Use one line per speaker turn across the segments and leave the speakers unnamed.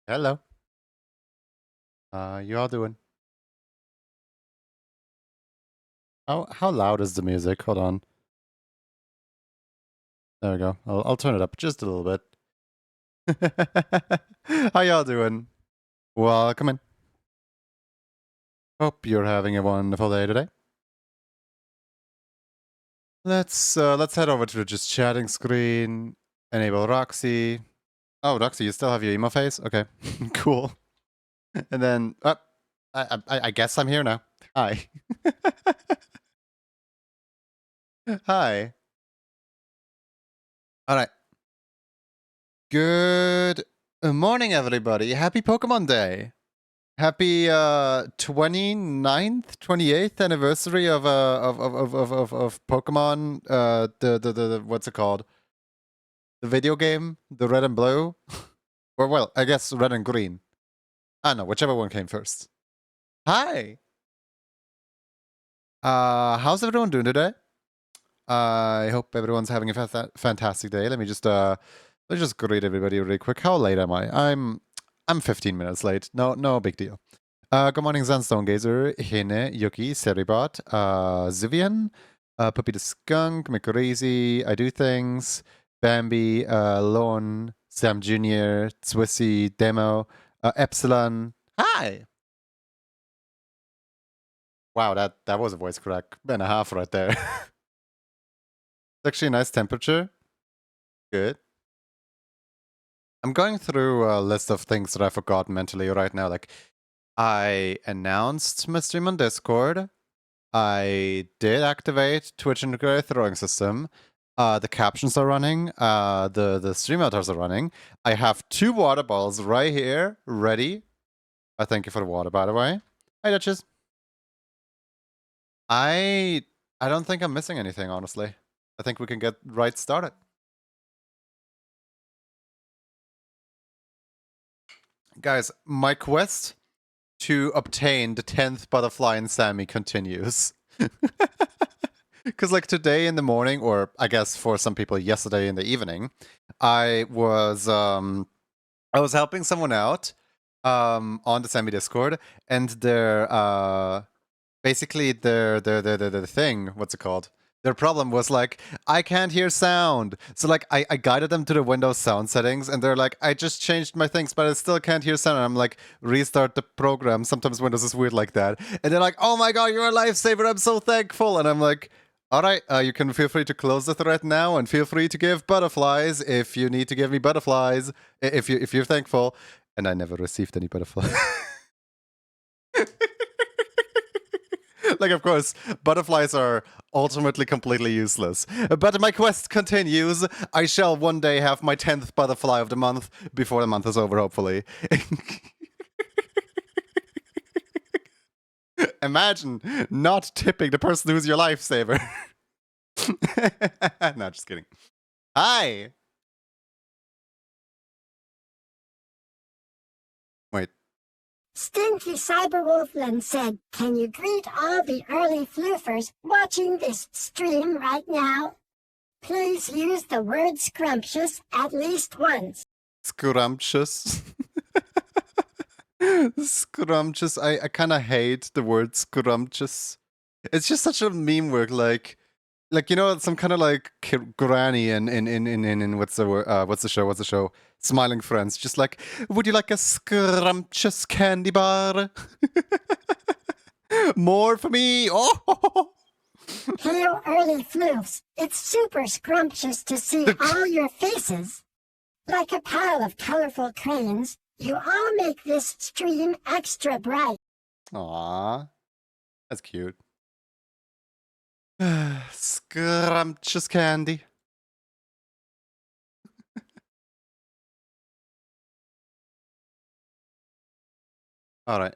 Hello. You all doing? How loud is the music? Hold on. There we go. I'll turn it up just a little bit. How y'all doing? Welcome in. Hope you're having a wonderful day today. Let's head over to the just chatting screen. Enable Roxy. Oh, Roxy, you still have your emo face? Okay, cool. And then, I guess I'm here now. Hi. Hi. All right. Good morning, everybody. Happy Pokemon Day. Happy 29th, 28th anniversary of Pokemon. The what's it called? The video game, the Red and Blue, or well, I guess Red and Green. I don't know, whichever one came first. Hi. How's everyone doing today? I hope everyone's having a fantastic day. Let's just greet everybody really quick. How late am I? I'm 15 minutes late. No big deal. Good morning, Sunstone Gazer, Hine, Yuki, Seribot, Zivian, Puppy the Skunk, McCrazy, I Do Things, Bambi, Lone, Sam Jr., Swissy, Demo, Epsilon. Hi! Wow, that was a voice crack and a half right there. It's actually a nice temperature. Good. I'm going through a list of things that I forgot mentally right now. Like, I announced my stream on Discord. I did activate Twitch integrated throwing system. The captions are running. The stream avatars are running. I have 2 water balls right here, ready. Thank you for the water, by the way. Hi, Duchess. I don't think I'm missing anything, honestly. I think we can get right started. Guys, my quest to obtain the 10th butterfly in Sammy continues. Because like today in the morning, or I guess for some people yesterday in the evening, I was helping someone out on the Sammy Discord, and basically their thing, what's it called? Their problem was like, I can't hear sound. So like I guided them to the Windows sound settings, and they're like, I just changed my things, but I still can't hear sound. And I'm like, restart the program. Sometimes Windows is weird like that. And they're like, oh my god, you're a lifesaver. I'm so thankful. And I'm like, all right, you can feel free to close the thread now, and feel free to give butterflies if you need to give me butterflies, if you're thankful. And I never received any butterflies. Like, of course, butterflies are ultimately completely useless. But my quest continues. I shall one day have my 10th butterfly of the month before the month is over, hopefully. Imagine not tipping the person who's your lifesaver. No, just kidding. Hi! Wait.
Stinky Cyberwolfland said, can you greet all the early floofers watching this stream right now? Please use the word scrumptious at least once.
Scrumptious. Scrumptious. I kind of hate the word scrumptious. It's just such a meme word, like you know, some kind of like granny in what's the show? Smiling Friends. Just like, would you like a scrumptious candy bar? More for me. Oh.
Hello, early floofs. It's super scrumptious to see all your faces. Like a pile of colorful cranes, you all make this stream extra bright.
Aww. That's cute. Scrumptious candy. All right.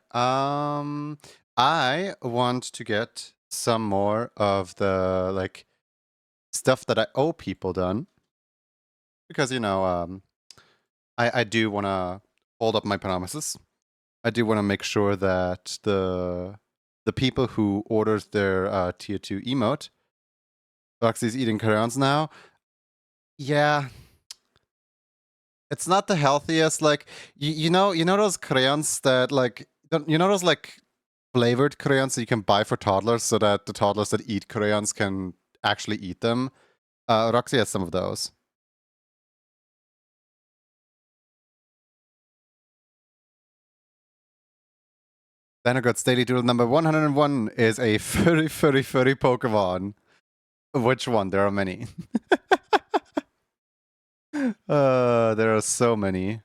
I want to get some more of the like stuff that I owe people done, because you know, I do want to hold up my promises. I do want to make sure that the people who ordered their tier 2 emote, Roxy's eating crayons now. Yeah. It's not the healthiest. Like you know those crayons that like you know those like flavored crayons that you can buy for toddlers, so that the toddlers that eat crayons can actually eat them. Roxy has some of those. Vandergod's Daily Doodle number 101 is a furry Pokemon. Which one? There are many. There are so many.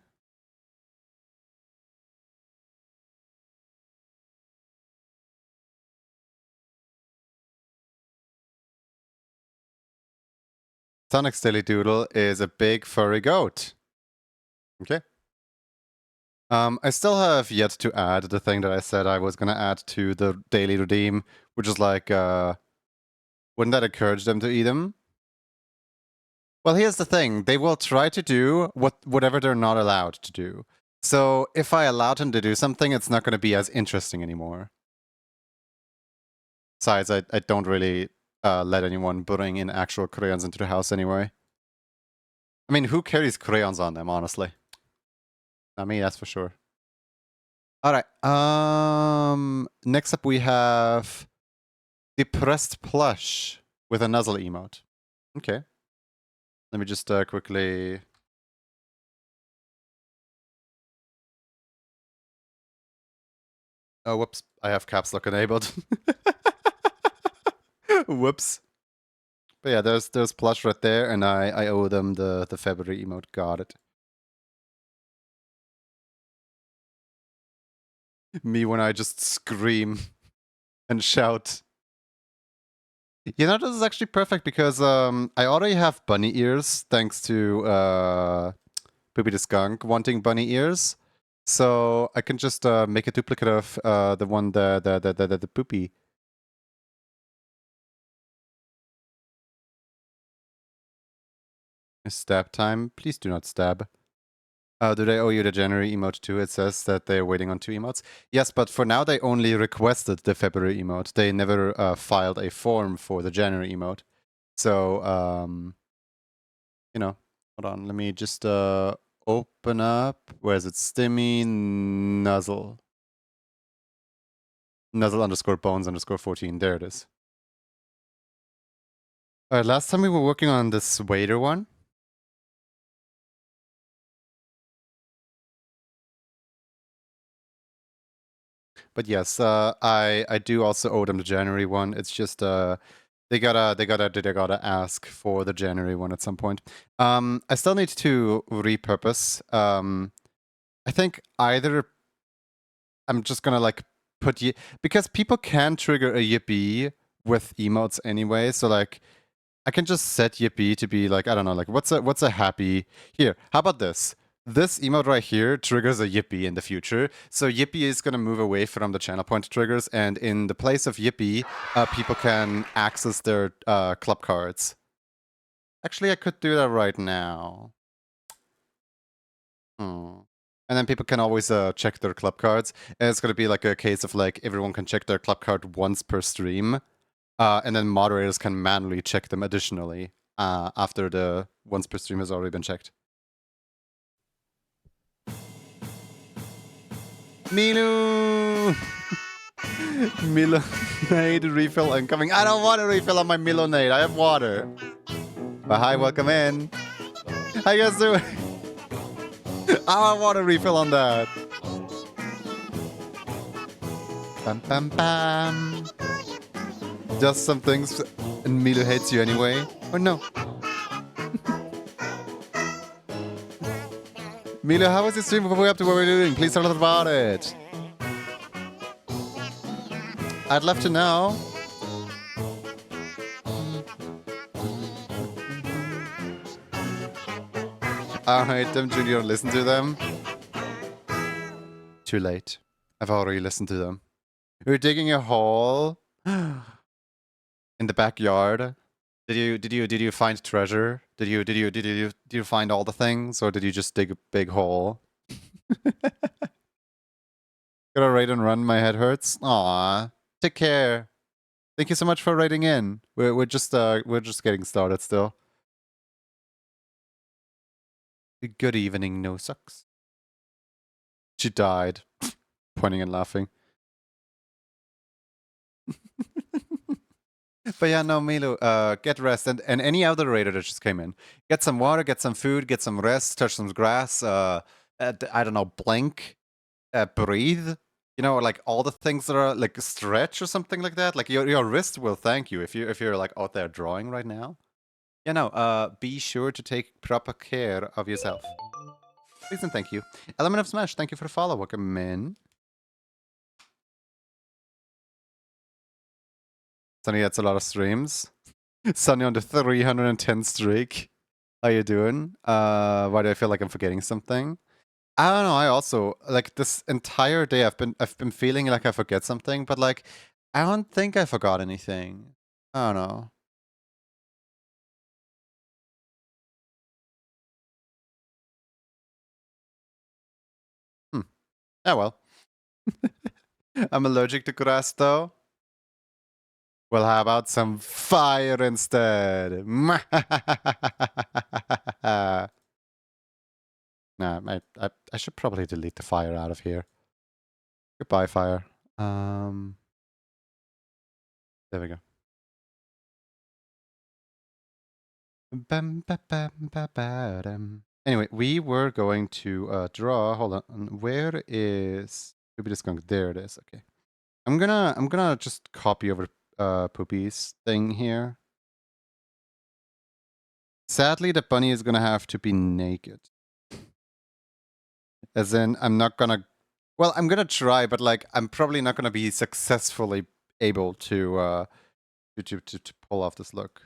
Sonic's Daily Doodle is a big furry goat. Okay. I still have yet to add the thing that I said I was gonna add to the daily redeem, which is like, wouldn't that encourage them to eat them? Well, here's the thing. They will try to do whatever they're not allowed to do. So if I allow them to do something, it's not going to be as interesting anymore. Besides, I don't really let anyone bring in actual crayons into the house anyway. I mean, who carries crayons on them, honestly? Not me, that's for sure. All right. Next up we have Depressed Plush with a nuzzle emote. Okay. Let me just quickly... Oh, whoops. I have caps lock enabled. Whoops. But yeah, there's Plush right there, and I owe them the February emote. Got it. Me when I just scream and shout. You know, this is actually perfect because I already have bunny ears thanks to Poopy the Skunk wanting bunny ears. So I can just make a duplicate of the one the Poopy. Stab time. Please do not stab. Do they owe you the January emote too? It says that they're waiting on 2 emotes. Yes, but for now they only requested the February emote. They never filed a form for the January emote. So, you know, hold on. Let me just open up. Where is it? Stimmy Nuzzle. Nuzzle underscore bones underscore 14. There it is. All right, last time we were working on this waiter one. But yes, I do also owe them the January one. It's just they gotta ask for the January one at some point. I still need to repurpose. I think either I'm just gonna like put because people can trigger a yippee with emotes anyway. So like I can just set yippee to be like, I don't know, like what's a happy here. How about this? This emote right here triggers a yippee in the future. So yippee is going to move away from the channel point triggers, and in the place of yippee, people can access their club cards. Actually, I could do that right now. And then people can always check their club cards. And it's going to be like a case of like everyone can check their club card once per stream. And then moderators can manually check them additionally after the once per stream has already been checked. Milu! Milonade refill incoming. I don't want a refill on my Milonade. I have water. But hi, welcome in. How you guys doing? I want a refill on that. Bam, bam, bam. Just some things, and Milo hates you anyway. Oh no. Milo, how was your stream before we up to what we're doing? Please tell us about it. I'd love to know. I hate them, Junior. Listen to them. Too late. I've already listened to them. We're digging a hole in the backyard. Did you find treasure? Did you find all the things, or did you just dig a big hole? Gotta write and run. My head hurts. Aw. Take care. Thank you so much for writing in. We're just getting started still. Good evening, no sucks. She died. Pointing and laughing. But yeah, no, Milo, get rest. And any other raider that just came in. Get some water, get some food, get some rest, touch some grass, I don't know, blink, breathe. You know, like all the things that are like stretch or something like that. Like your wrist will thank you if you're like out there drawing right now. Yeah, no, be sure to take proper care of yourself. Please and thank you. Element of Smash, thank you for the follow. Welcome in. Sunny, that's a lot of streams. Sunny on the 310 streak. How you doing? Why do I feel like I'm forgetting something? I don't know. I also like this entire day I've been feeling like I forget something, but like I don't think I forgot anything. I don't know. Hmm. Oh well. I'm allergic to grass though. Well, how about some fire instead? Nah, I should probably delete the fire out of here. Goodbye, fire. There we go. Anyway, we were going to draw. Hold on. Where is Poopy Skunk? There it is. Okay. I'm gonna just copy over Poopy's thing here. Sadly, the bunny is gonna have to be naked. As in, I'm not gonna. Well, I'm gonna try, but like, I'm probably not gonna be successfully able to pull off this look.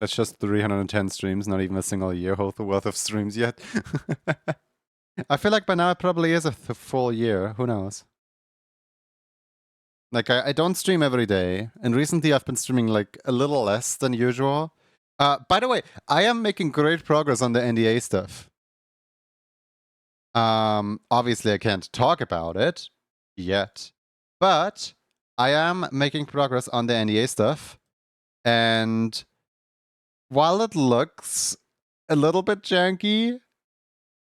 That's just 310 streams, not even a single year worth of streams yet. I feel like by now it probably is a full year. Who knows? Like, I don't stream every day, and recently I've been streaming like a little less than usual. By the way, I am making great progress on the NDA stuff. Obviously I can't talk about it yet, but I am making progress on the NDA stuff, and while it looks a little bit janky,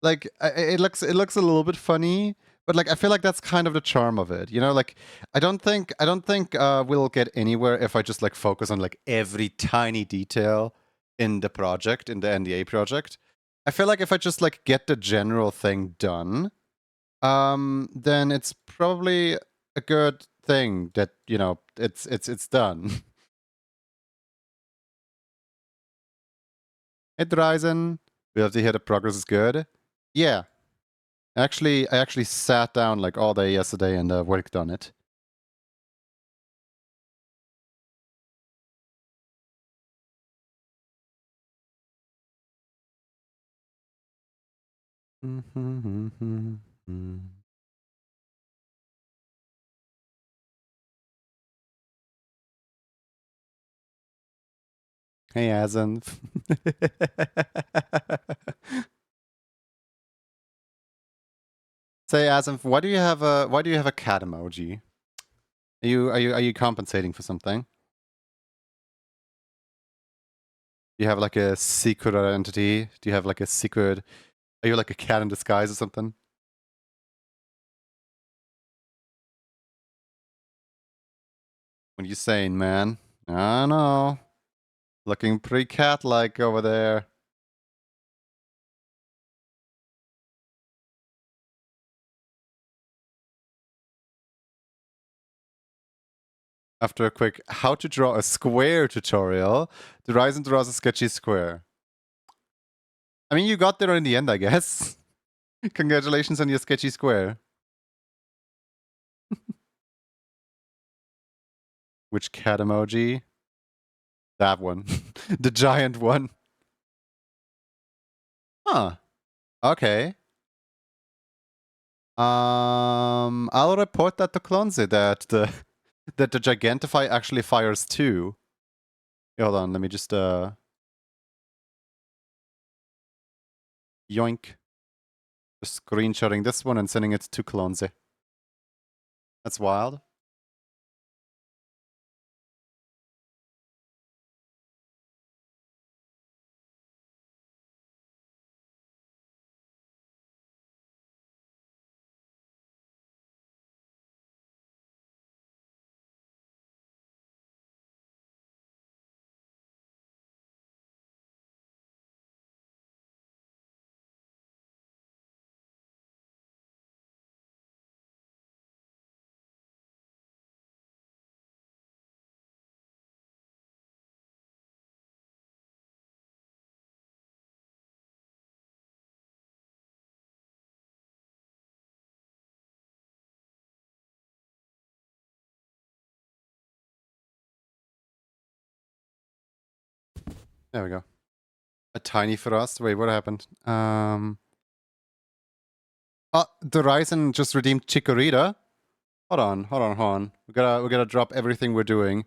like it looks a little bit funny, but like I feel like that's kind of the charm of it, you know. Like I don't think we'll get anywhere if I just like focus on like every tiny detail in the project, in the NDA project. I feel like if I just like get the general thing done, then it's probably a good thing that, you know, it's done. Hey Ryzen, we have to hear the progress is good. Yeah. I actually sat down like all day yesterday and worked on it. Hey Azen. Say Azen, why do you have a cat emoji? Are you compensating for something? Do you have like a secret identity? Do you have like a secret? Are you like a cat in disguise or something? What are you saying, man? I don't know. Looking pretty cat-like over there. After a quick how to draw a square tutorial, the Ryzen draws a sketchy square. I mean, you got there in the end, I guess. Congratulations on your sketchy square. Which cat emoji? That one. The giant one. Huh. Okay. I'll report that to Clonzy that the Gigantify actually fires too. Hold on, let me just yoink. Just screenshotting this one and sending it to Clonzy. That's wild. There we go. A tiny thrust. Wait, what happened? The Ryzen just redeemed Chikorita. Hold on. We gotta drop everything we're doing.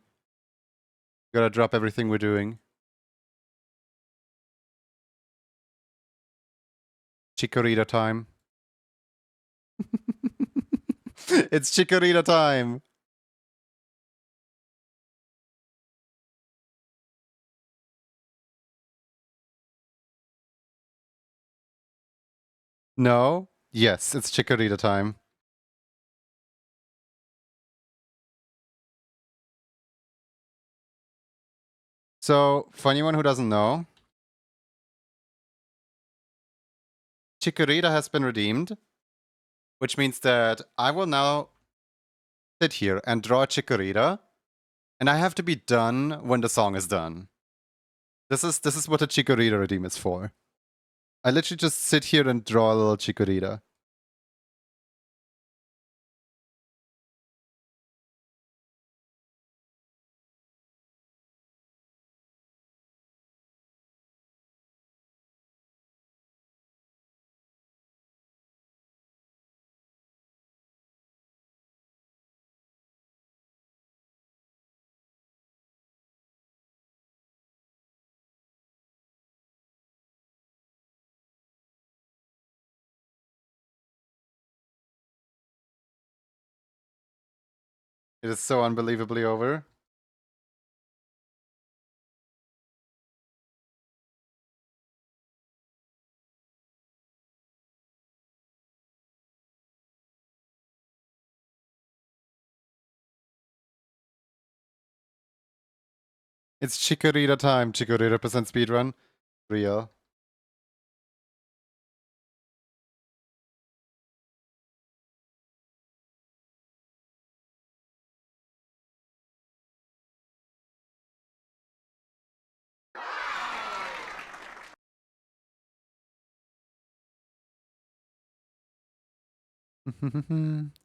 We gotta drop everything we're doing. Chikorita time. It's Chikorita time. No? Yes, it's Chikorita time. So, for anyone who doesn't know, Chikorita has been redeemed, which means that I will now sit here and draw a Chikorita, and I have to be done when the song is done. This is what a Chikorita redeem is for. I literally just sit here and draw a little Chikorita. It is so unbelievably over. It's Chikorita time. Chikorita percent speedrun. Real.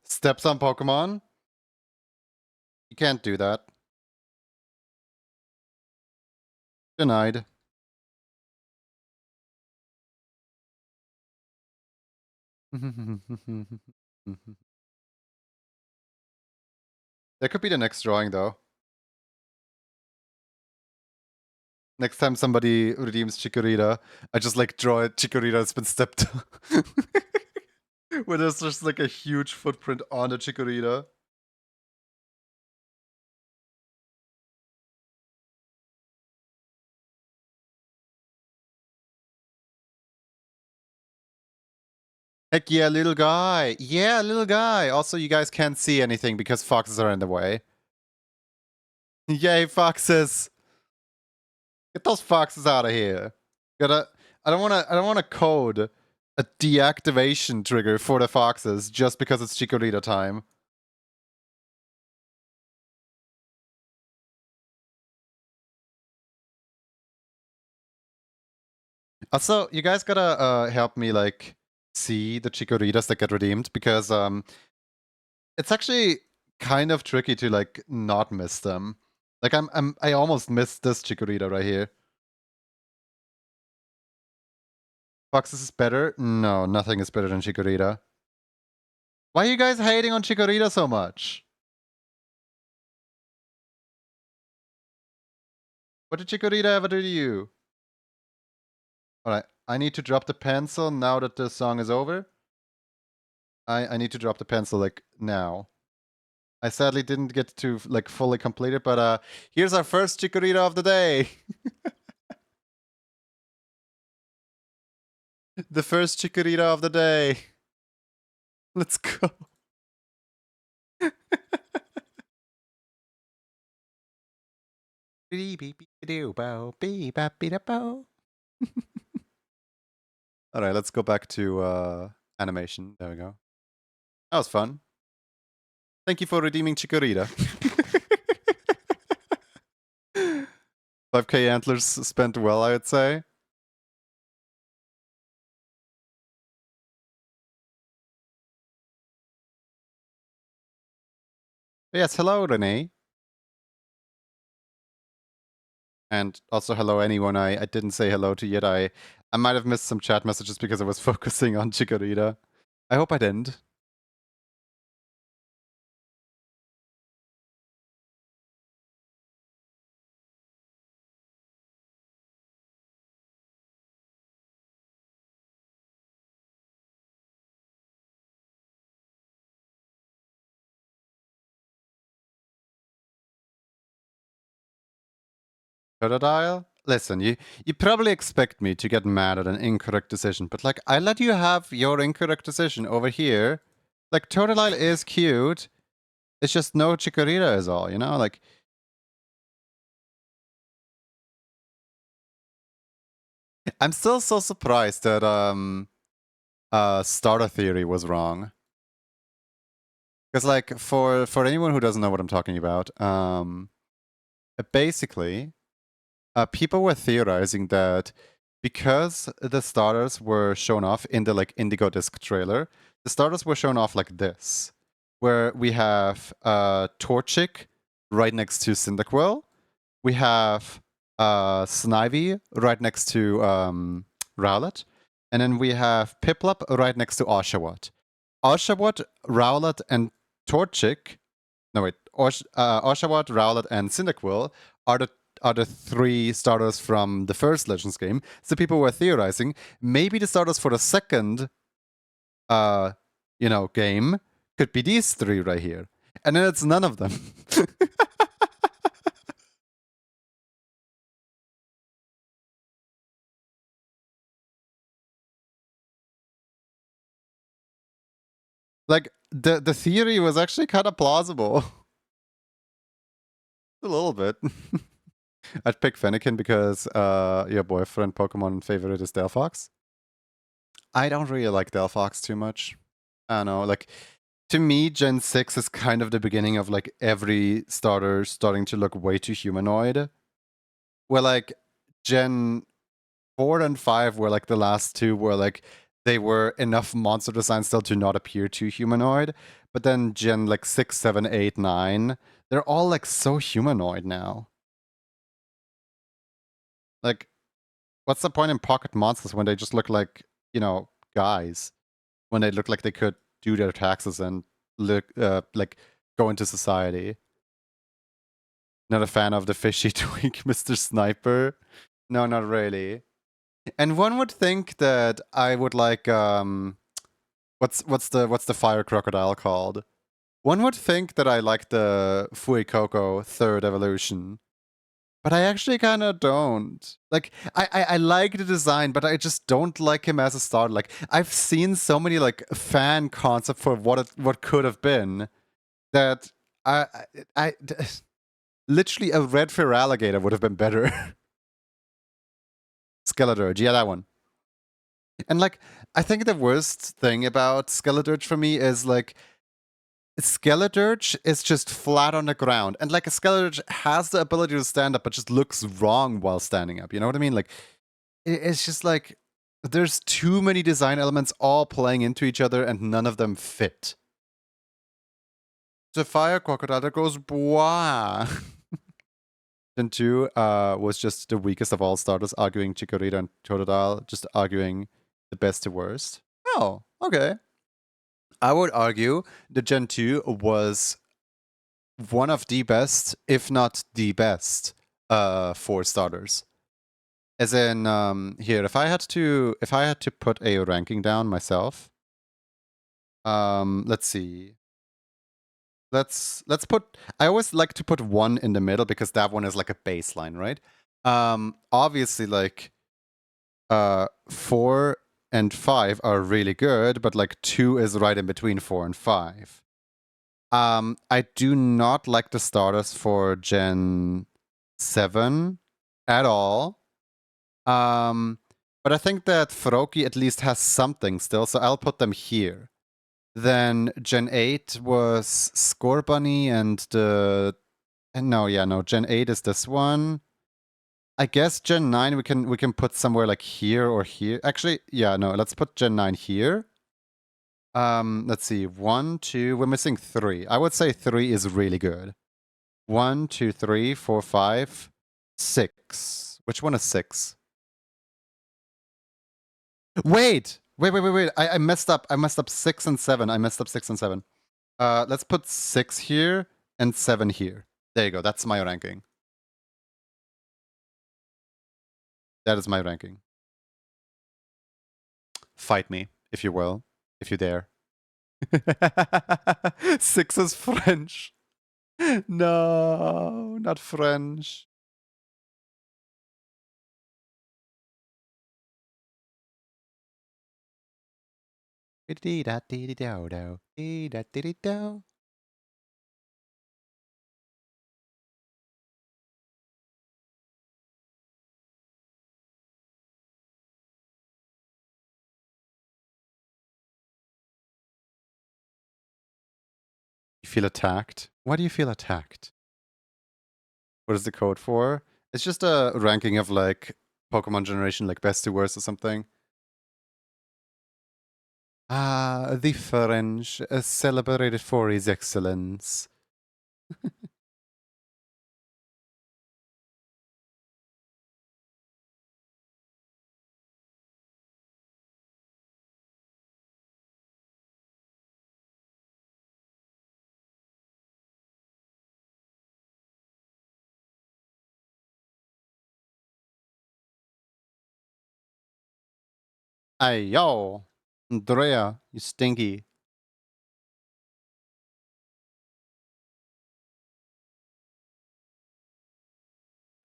Steps on Pokemon? You can't do that. Denied. That could be the next drawing, though. Next time somebody redeems Chikorita, I just like draw a Chikorita that's been stepped. Where there's just like a huge footprint on the Chikorita. Heck yeah, little guy. Yeah, little guy. Also, you guys can't see anything because foxes are in the way. Yay, foxes. Get those foxes out of here. I don't wanna code a deactivation trigger for the foxes just because it's Chikorita time. Also, you guys gotta help me like see the Chikoritas that get redeemed because it's actually kind of tricky to like not miss them. Like I almost missed this Chikorita right here. Foxes is better? No, nothing is better than Chikorita. Why are you guys hating on Chikorita so much? What did Chikorita ever do to you? Alright, I need to drop the pencil now that the song is over. I need to drop the pencil like now. I sadly didn't get to like fully complete it, but here's our first Chikorita of the day. The first Chikorita of the day. Let's go. All right, let's go back to animation. There we go. That was fun. Thank you for redeeming Chikorita. 5k antlers spent well, I would say. Yes, hello, Renee. And also hello anyone I didn't say hello to yet. I might have missed some chat messages because I was focusing on Chikorita. I hope I didn't. Totodile? Listen, you probably expect me to get mad at an incorrect decision, but like I let you have your incorrect decision over here. Like Totodile is cute. It's just no Chikorita is all, you know? Like I'm still so surprised that Starter Theory was wrong. Because like for anyone who doesn't know what I'm talking about, basically people were theorizing that because the starters were shown off in the like Indigo Disc trailer, the starters were shown off like this, where we have Torchic right next to Cyndaquil, we have Snivy right next to Rowlet, and then we have Piplup right next to Oshawott. Oshawott, Rowlet, and Torchic. No wait, Oshawott, Rowlet, and Cyndaquil are the three starters from the first Legends game. So people were theorizing maybe the starters for the second, game could be these three right here, and then it's none of them. Like the theory was actually kind of plausible. A little bit. I'd pick Fennekin because your boyfriend Pokemon favorite is Delphox. I don't really like Delphox too much. I don't know, like to me, Gen 6 is kind of the beginning of like every starter starting to look way too humanoid. Where like Gen 4 and 5 were like the last two where like they were enough monster design still to not appear too humanoid. But then Gen like 6, 7, 8, 9, they're all like so humanoid now. Like, what's the point in pocket monsters when they just look like, guys? When they look like they could do their taxes and look like go into society. Not a fan of the fishy twink, Mr. Sniper. No, not really. And one would think that I would like what's the fire crocodile called? One would think that I like the Fuecoco third evolution. But I actually kind of don't. Like, I like the design, but I just don't like him as a starter. Like, I've seen so many like fan concept for what could have been that I literally a red fur alligator would have been better. Skeledirge, yeah, that one. And like, I think the worst thing about Skeledirge for me is like Skeledirge is just flat on the ground. And like a Skeledirge has the ability to stand up, but just looks wrong while standing up. You know what I mean? Like, it's just like there's too many design elements all playing into each other and none of them fit. The fire crocodile that goes blah. Gen 2 was just the weakest of all starters, arguing Chikorita and Totodile, just arguing the best to worst. Oh, okay. I would argue the Gen 2 was one of the best, if not the best, for starters. As in, here, if I had to put a ranking down myself, let's see. let's put, I always like to put 1 in the middle because that one is like a baseline, right? Obviously like 4 and 5 are really good, but like 2 is right in between 4 and 5. I do not like the starters for Gen 7 at all. But I think that Froki at least has something still, so I'll put them here. Then Gen 8 was Score Bunny and the... And no, Gen 8 is this one. I guess Gen 9 we can put somewhere like here or here. Actually, yeah, no, let's put Gen 9 here. Let's see. 1, 2, we're missing 3. I would say 3 is really good. 1, 2, 3, 4, 5, 6. Which one is 6? Wait! Wait. I messed up. I messed up 6 and 7. I messed up 6 and 7. Let's put 6 here and 7 here. There you go. That's my ranking. That is my ranking. Fight me, if you will. If you dare. 6 is French. No, not French. You feel attacked? Why do you feel attacked? What is the code for? It's just a ranking of like Pokemon generation, like best to worst or something. Ah, the French, celebrated for his excellence. Hey, yo! Andrea, you stinky.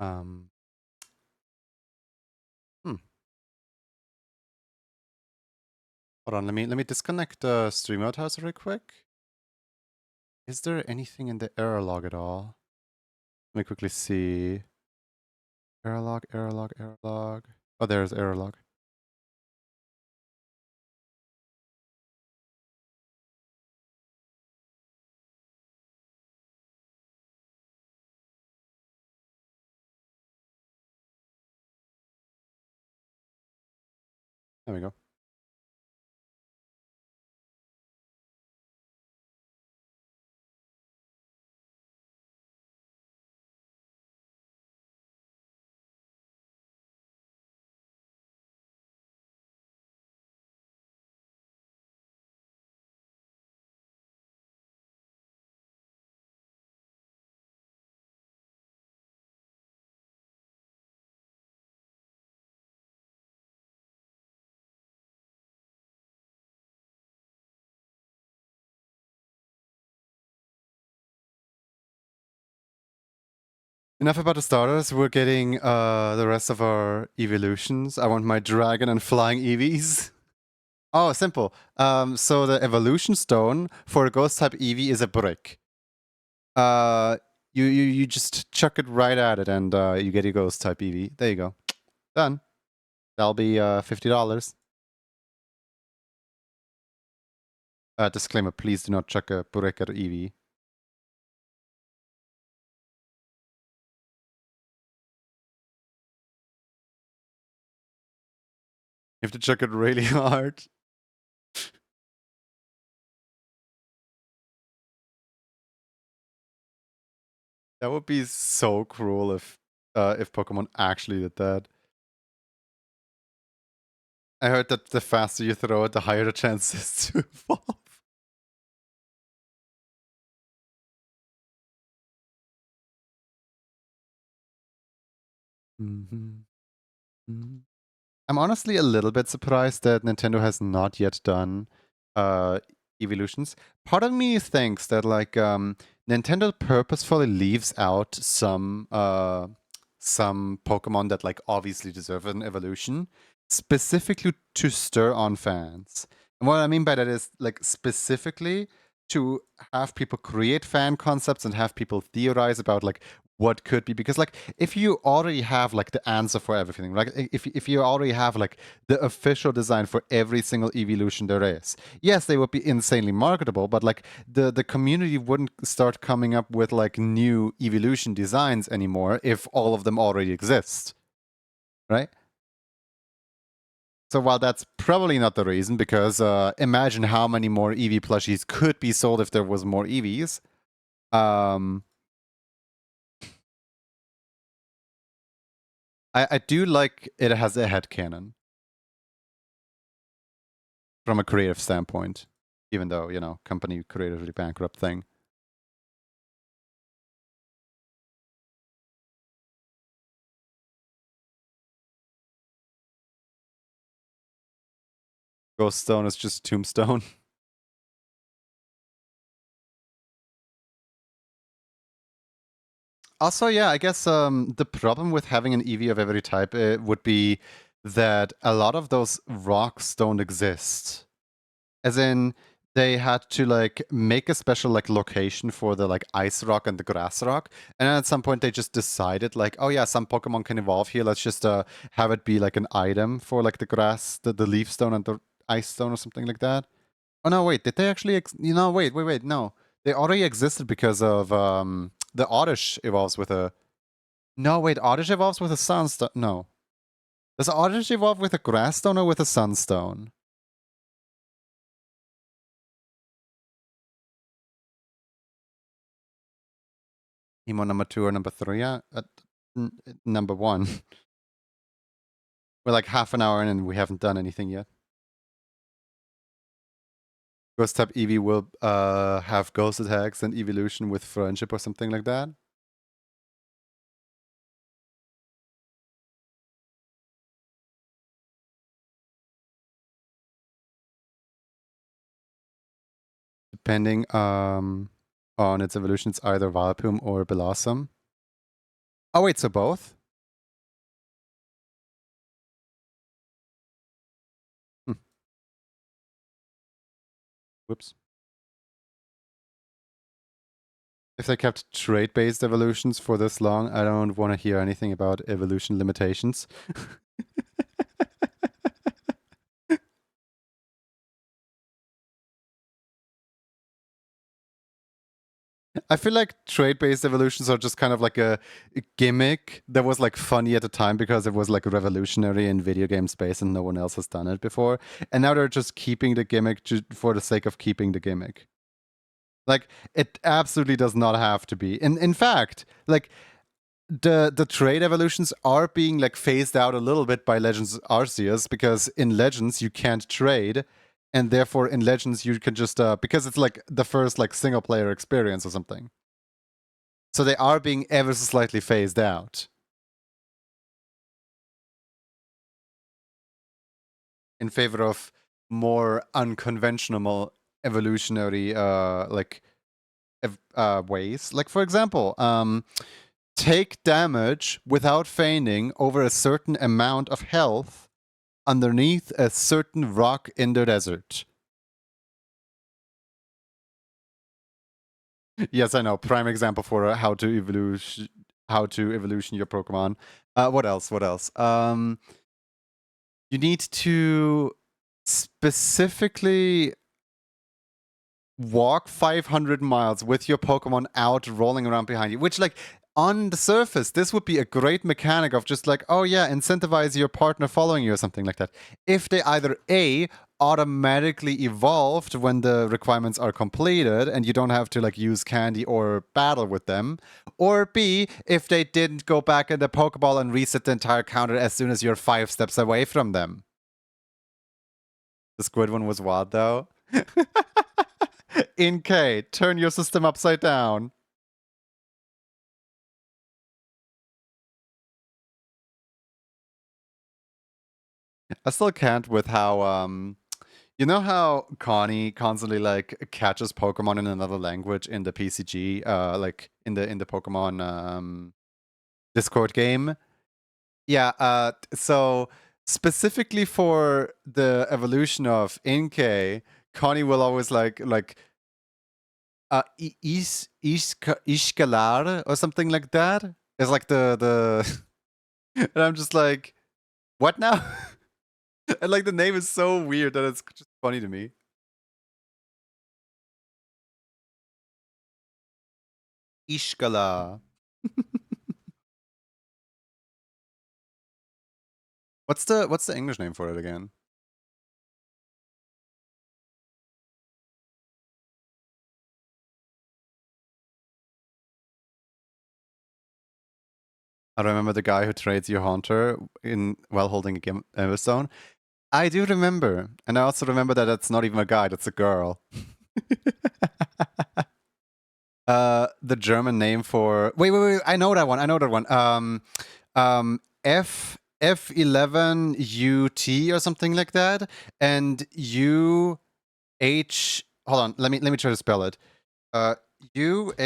Um. Hmm. Hold on, let me disconnect the stream mode house real quick. Is there anything in the error log at all? Let me quickly see. Error log, error log, error log. Oh, there's error log. There we go. Enough about the starters. We're getting the rest of our evolutions. I want my dragon and flying Eevees. Oh, simple. So the evolution stone for a ghost type Eevee is a brick. You just chuck it right at it and you get your ghost type Eevee. There you go. Done. That'll be $50. Disclaimer, please do not chuck a brick at Eevee. You have to chuck it really hard. That would be so cruel if Pokemon actually did that. I heard that the faster you throw it, the higher the chance is to evolve. I'm honestly a little bit surprised that Nintendo has not yet done evolutions. Part of me thinks that like Nintendo purposefully leaves out some Pokemon that like obviously deserve an evolution, specifically to stir on fans. And what I mean by that is like specifically to have people create fan concepts and have people theorize about like what could be, because like if you already have like the answer for everything, right? If you already have like the official design for every single evolution there is, yes, they would be insanely marketable, but like the community wouldn't start coming up with like new evolution designs anymore if all of them already exist, right? So while that's probably not the reason, because imagine how many more Eevee plushies could be sold if there was more Eevees. I do like it has a headcanon from a creative standpoint, even though, you know, company creatively bankrupt thing. Ghost Stone is just Tombstone. Also, yeah, I guess the problem with having an Eevee of every type would be that a lot of those rocks don't exist. As in, they had to like make a special like location for the like ice rock and the grass rock, and then at some point they just decided like, oh yeah, some Pokemon can evolve here. Let's just have it be like an item for like the grass, the leaf stone and the ice stone or something like that. Oh no, wait, did they actually? Wait, no, they already existed because of the Oddish evolves with a. No, wait, Oddish evolves with a sunstone. No, does Oddish evolve with a grass stone or with a sunstone? Emo number 2 or number 3? Yeah, number 1. We're like half an hour in and we haven't done anything yet. Ghost type Eevee will have ghost attacks and evolution with friendship or something like that. Depending on its evolution, it's either Vileplume or Blossom. Oh wait, so both? Whoops. If they kept trait-based evolutions for this long, I don't want to hear anything about evolution limitations. I feel like trait-based evolutions are just kind of like a gimmick that was like funny at the time because it was like revolutionary in video game space and no one else has done it before. And now they're just keeping the gimmick for the sake of keeping the gimmick. Like it absolutely does not have to be. In fact, like the trade evolutions are being like phased out a little bit by Legends Arceus, because in Legends you can't trade, and therefore in Legends you can just because it's like the first like single player experience or something. So they are being ever so slightly phased out in favor of more unconventional evolutionary ways. Like for example, take damage without feigning over a certain amount of health underneath a certain rock in the desert. Yes, I know. Prime example for how to evolution your Pokemon. What else? You need to specifically walk 500 miles with your Pokemon out rolling around behind you, which like on the surface, this would be a great mechanic of just like, oh yeah, incentivize your partner following you or something like that. If they either A, automatically evolved when the requirements are completed and you don't have to like use candy or battle with them, or B, if they didn't go back in the Pokeball and reset the entire counter as soon as you're 5 steps away from them. The squid one was wild though. In K, turn your system upside down. I still can't with how You know how Connie constantly like catches Pokemon in another language in the PCG, like in the Pokemon Discord game? Yeah, so specifically for the evolution of Inkay, Connie will always like Ishkalar or something like that. It's like the and I'm just like, what now? And like the name is so weird that it's just funny to me. Ishkala. What's the English name for it again? I remember the guy who trades your Haunter in while holding a Gemstone. I do remember, and I also remember that that's not even a guy; that's a girl. The German name for wait! I know that one. I know that one. F11 UT or something like that, and UH. Hold on, let me try to spell it. UHAFNIR.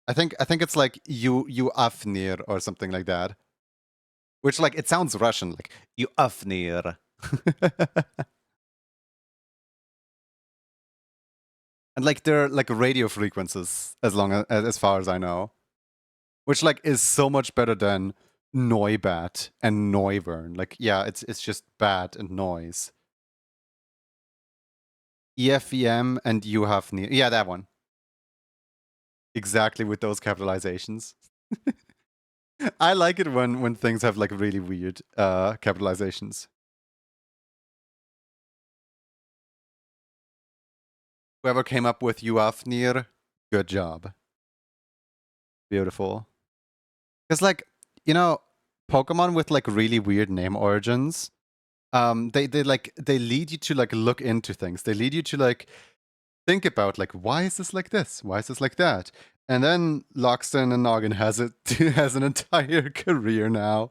I think it's like you Afnir or something like that. Which like it sounds Russian, like you Afnir. And like they're like radio frequencies as far as I know. Which like is so much better than Neubat and Neuvern. Like yeah, it's just bat and noise. EFEM and UHAFNIR. Yeah, that one. Exactly with those capitalizations. I like it when things have like really weird capitalizations. Whoever came up with Uafnir, good job. Beautiful. Because like, you know, Pokemon with like really weird name origins, they lead you to like look into things. They lead you to like think about like why is this like this? Why is this like that? And then Loxton and Noggin has it has an entire career now.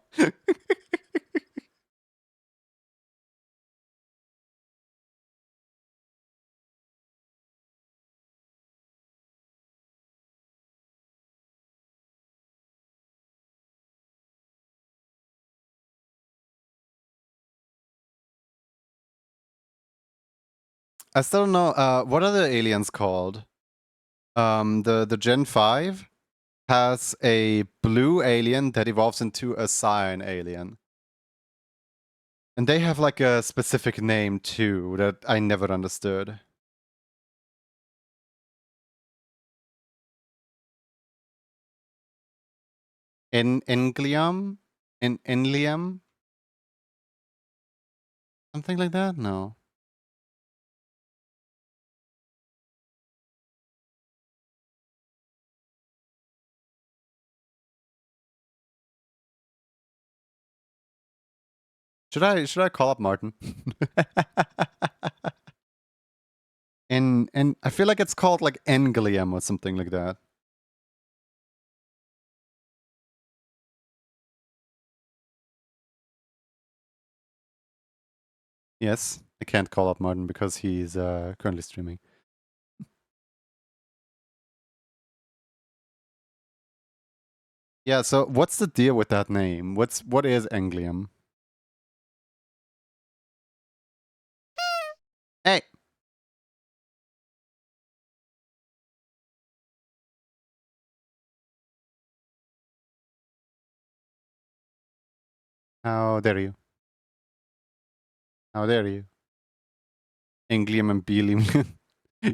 I still don't know. What are the aliens called? The Gen 5 has a blue alien that evolves into a cyan alien. And they have like a specific name too that I never understood. Englium? Enlium? Something like that? No. Should I call up Martin? and I feel like it's called like Englium or something like that. Yes, I can't call up Martin because he's currently streaming. Yeah, so what's the deal with that name? What is Englium? Hey. How dare you? How dare you? Englium and Belium.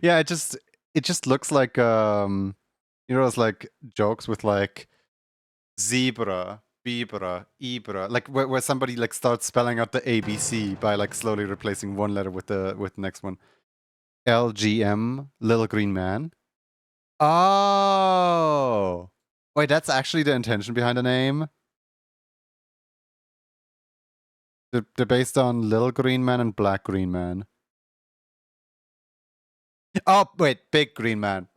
Yeah, it just looks like you know those like jokes with like zebra, bebra, ibra, like where somebody like starts spelling out the ABC by like slowly replacing one letter with the next one. LGM, Little Green Man. Oh, wait, that's actually the intention behind the name. They're based on Little Green Man and Black Green Man. Oh, wait, Big Green Man.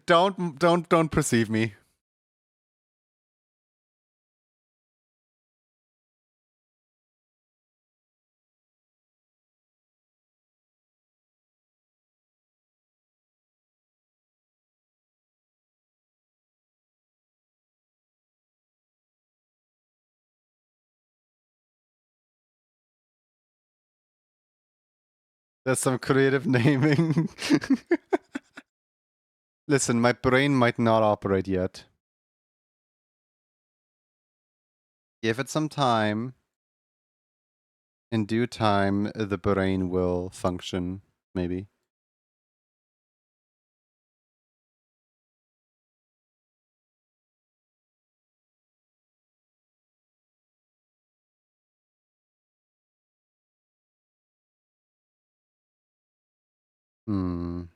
Don't perceive me. There's some creative naming. Listen, my brain might not operate yet. Give it some time. In due time, the brain will function, maybe. Hmm.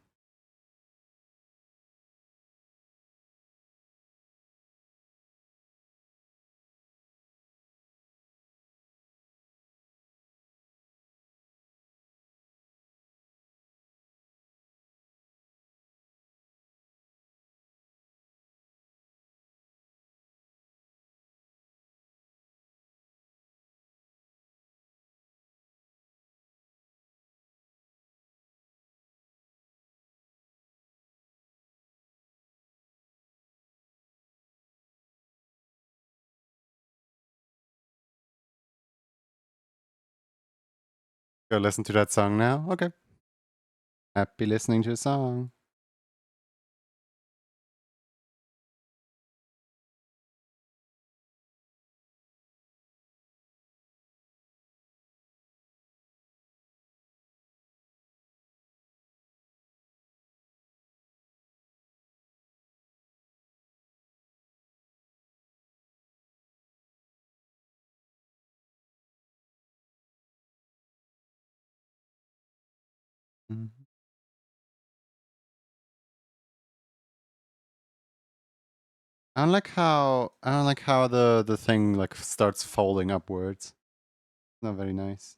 Go listen to that song now? Okay. Happy listening to a song. Mhm. I don't like how the thing like starts folding upwards. Not very nice.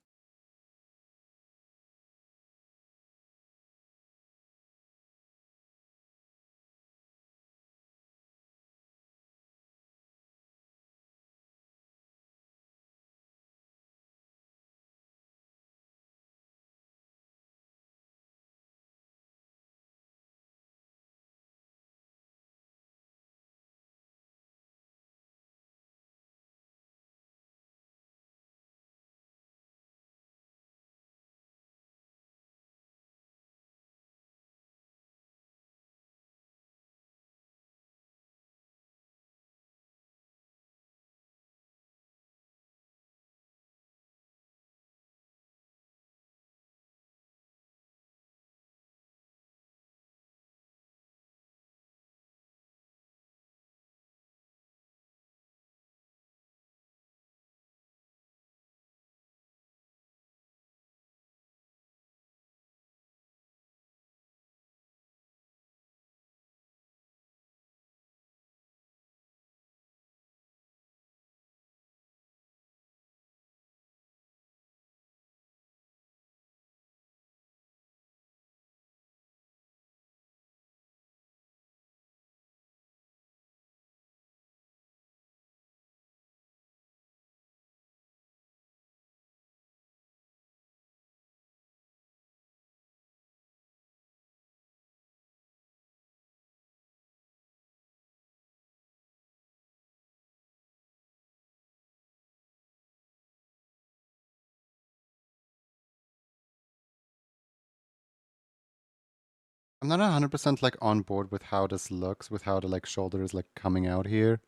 I'm not 100% like on board with how this looks, with how the like shoulder is like coming out here.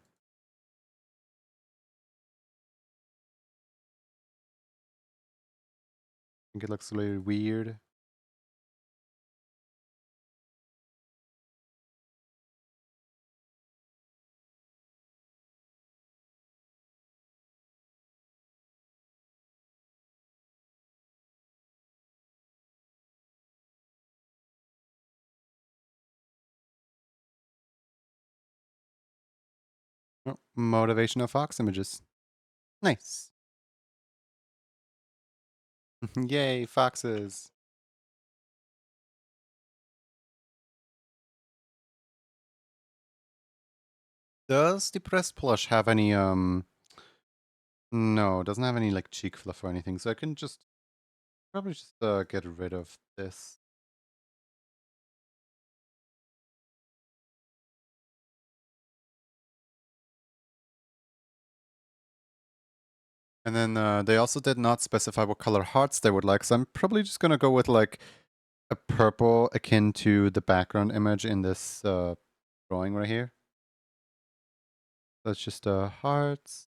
I think it looks really weird. Oh, motivational fox images. Nice. Yay, foxes. Does the pressed plush have any no, it doesn't have any like cheek fluff or anything, so I can just probably just get rid of this. And then they also did not specify what color hearts they would like, so I'm probably just gonna go with like a purple akin to the background image in this drawing right here. That's just hearts.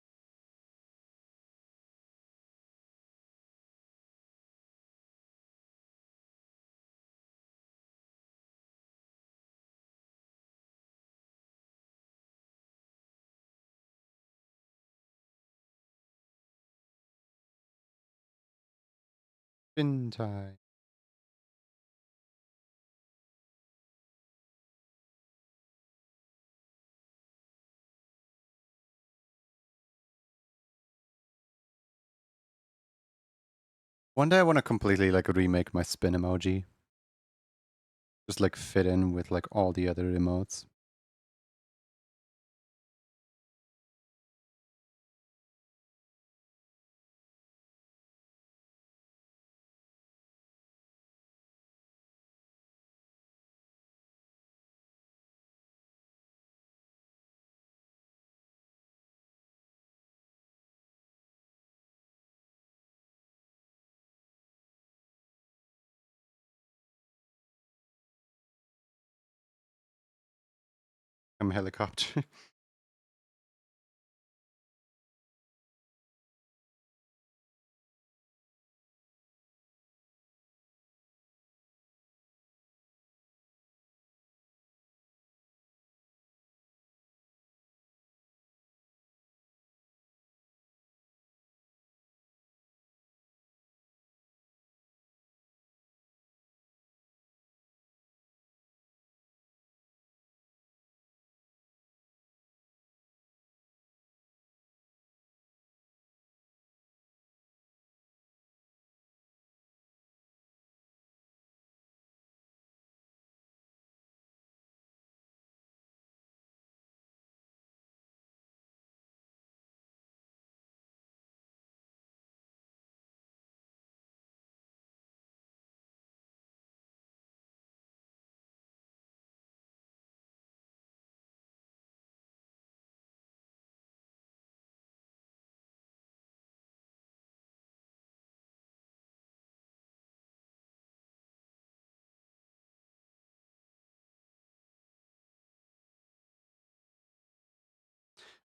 Spin tie. One day I want to completely like remake my spin emoji. Just like fit in with like all the other emotes. I'm a helicopter.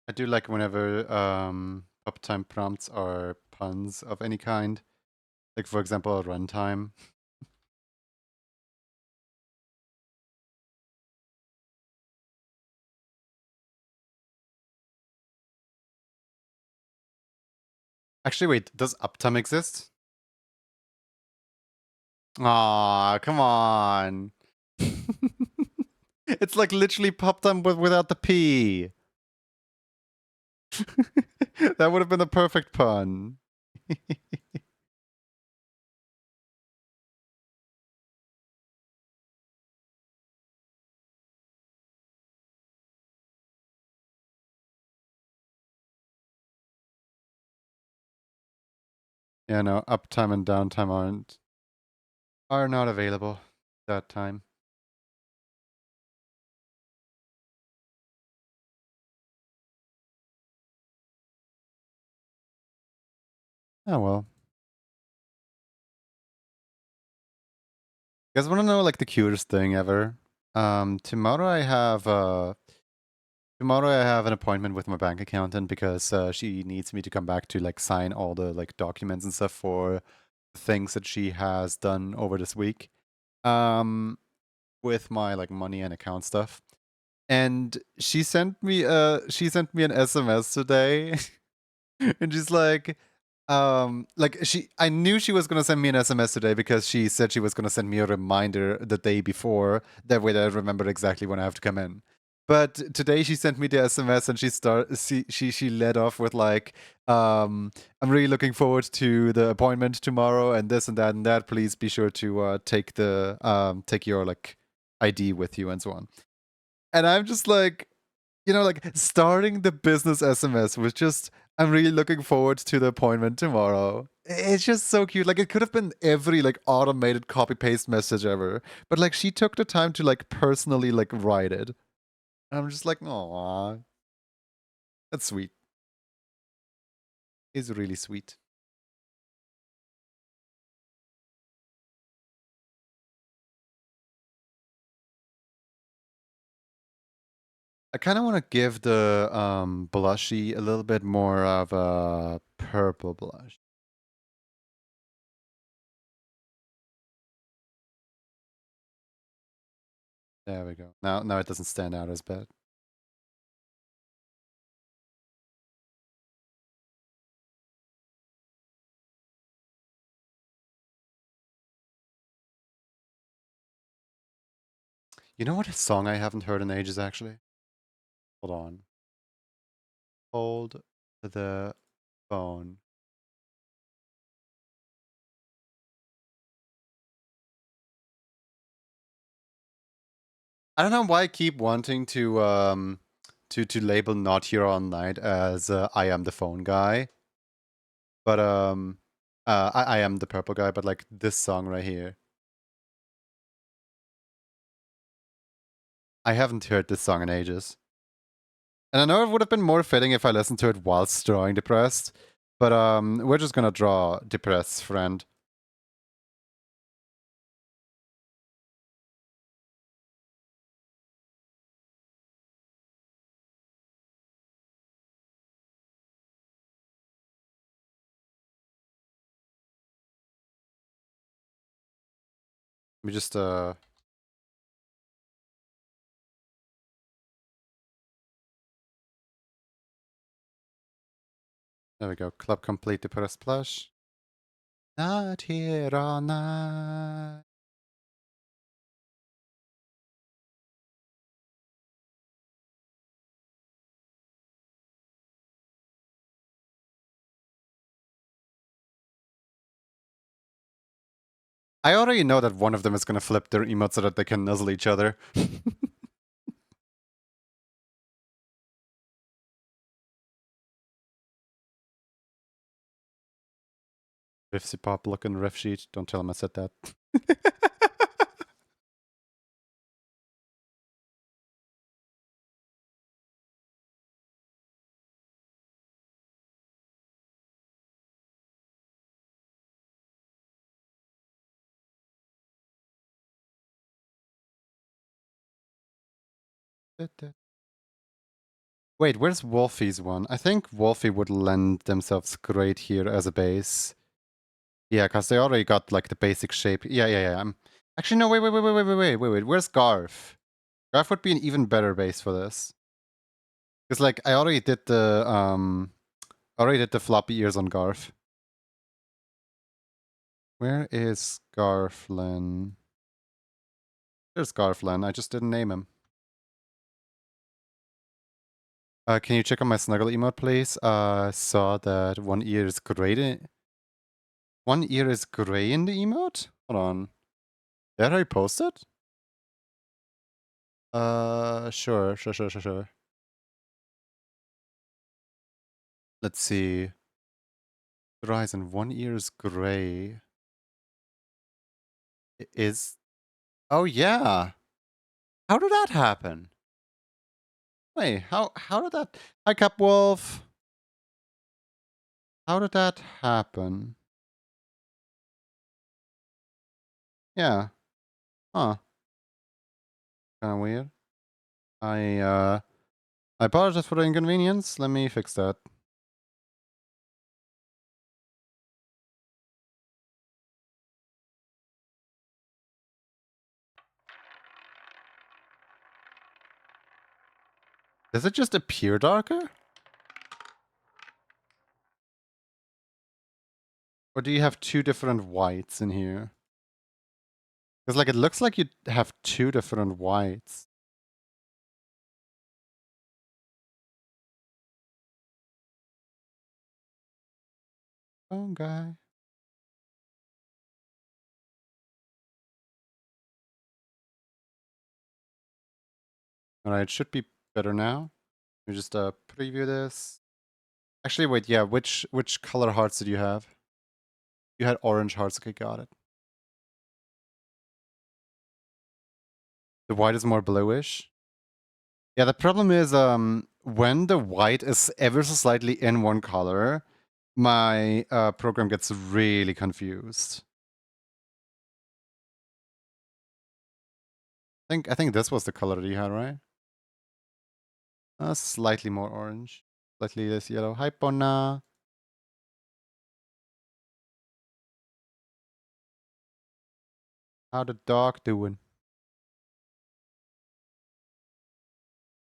I do like whenever uptime prompts are puns of any kind. Like for example, runtime. Actually, wait, does uptime exist? Aw, come on. It's like literally uptime but without the P. That would have been the perfect pun. Yeah, no, uptime and downtime are not available that time. Oh well. You guys want to know like the cutest thing ever? Tomorrow I have an appointment with my bank accountant because she needs me to come back to like sign all the like documents and stuff for things that she has done over this week. With my like money and account stuff. And she sent me an SMS today and she's like I knew she was gonna send me an SMS today because she said she was gonna send me a reminder the day before. That way I remember exactly when I have to come in. But today she sent me the SMS and she led off with like, I'm really looking forward to the appointment tomorrow and this and that and that. Please be sure to take your like ID with you and so on. And I'm just like, You know, like starting the business SMS was just, I'm really looking forward to the appointment tomorrow. It's just so cute. Like it could have been every like automated copy paste message ever, but like she took the time to like personally like write it. And I'm just like, aw, that's sweet. It's really sweet. I kind of want to give the blushy a little bit more of a purple blush. There we go. Now it doesn't stand out as bad. You know what song I haven't heard in ages actually? Hold on. Hold the phone. I don't know why I keep wanting to label Not Here All Night as I am the phone guy, but I am the purple guy, but like this song right here. I haven't heard this song in ages. And I know it would have been more fitting if I listened to it whilst drawing depressed, but we're just gonna draw depressed friend. Let me just there we go. Club complete depressed plush. Not here all night. I already know that one of them is gonna flip their emote so that they can nuzzle each other. Riffsy pop looking riff sheet. Don't tell him I said that. Wait, where's Wolfie's one? I think Wolfie would lend themselves great here as a base. Yeah, because they already got like the basic shape. Yeah. Actually, no, wait. Where's Garf? Garf would be an even better base for this. Because like I already did the floppy ears on Garf. Where is Garflin? There's Garflin. I just didn't name him. Can you check on my snuggle emote, please? Saw that one ear is gray. One ear is gray in the emote? Hold on. Did I post it? Sure. Let's see. Horizon, one ear is gray. Is... Oh, yeah. How did that happen? Wait, how did that... Hi, Capwolf. How did that happen? Yeah. Huh. Kinda weird. I apologize for the inconvenience. Let me fix that. Does it just appear darker? Or do you have two different whites in here? Because like it looks like you have two different whites. Oh, guy. Alright, it should be better now. Let me just preview this. Actually, wait, yeah, which color hearts did you have? You had orange hearts. Okay, got it. The white is more bluish. Yeah, the problem is when the white is ever so slightly in one color, my program gets really confused. I think this was the color that you had, right? Slightly more orange. Slightly less yellow. Hi, Pona. How the dog doing?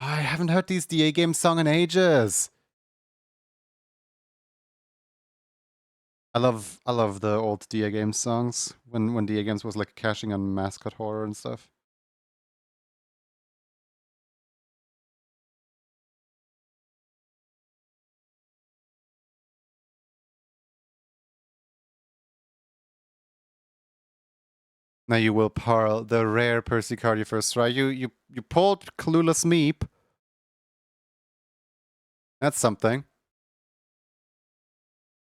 I haven't heard these DA Games song in ages. I love the old DA Games songs when DA Games was like cashing on mascot horror and stuff. Now you will parl the rare Percy card you first try. You pulled Clueless Meep. That's something.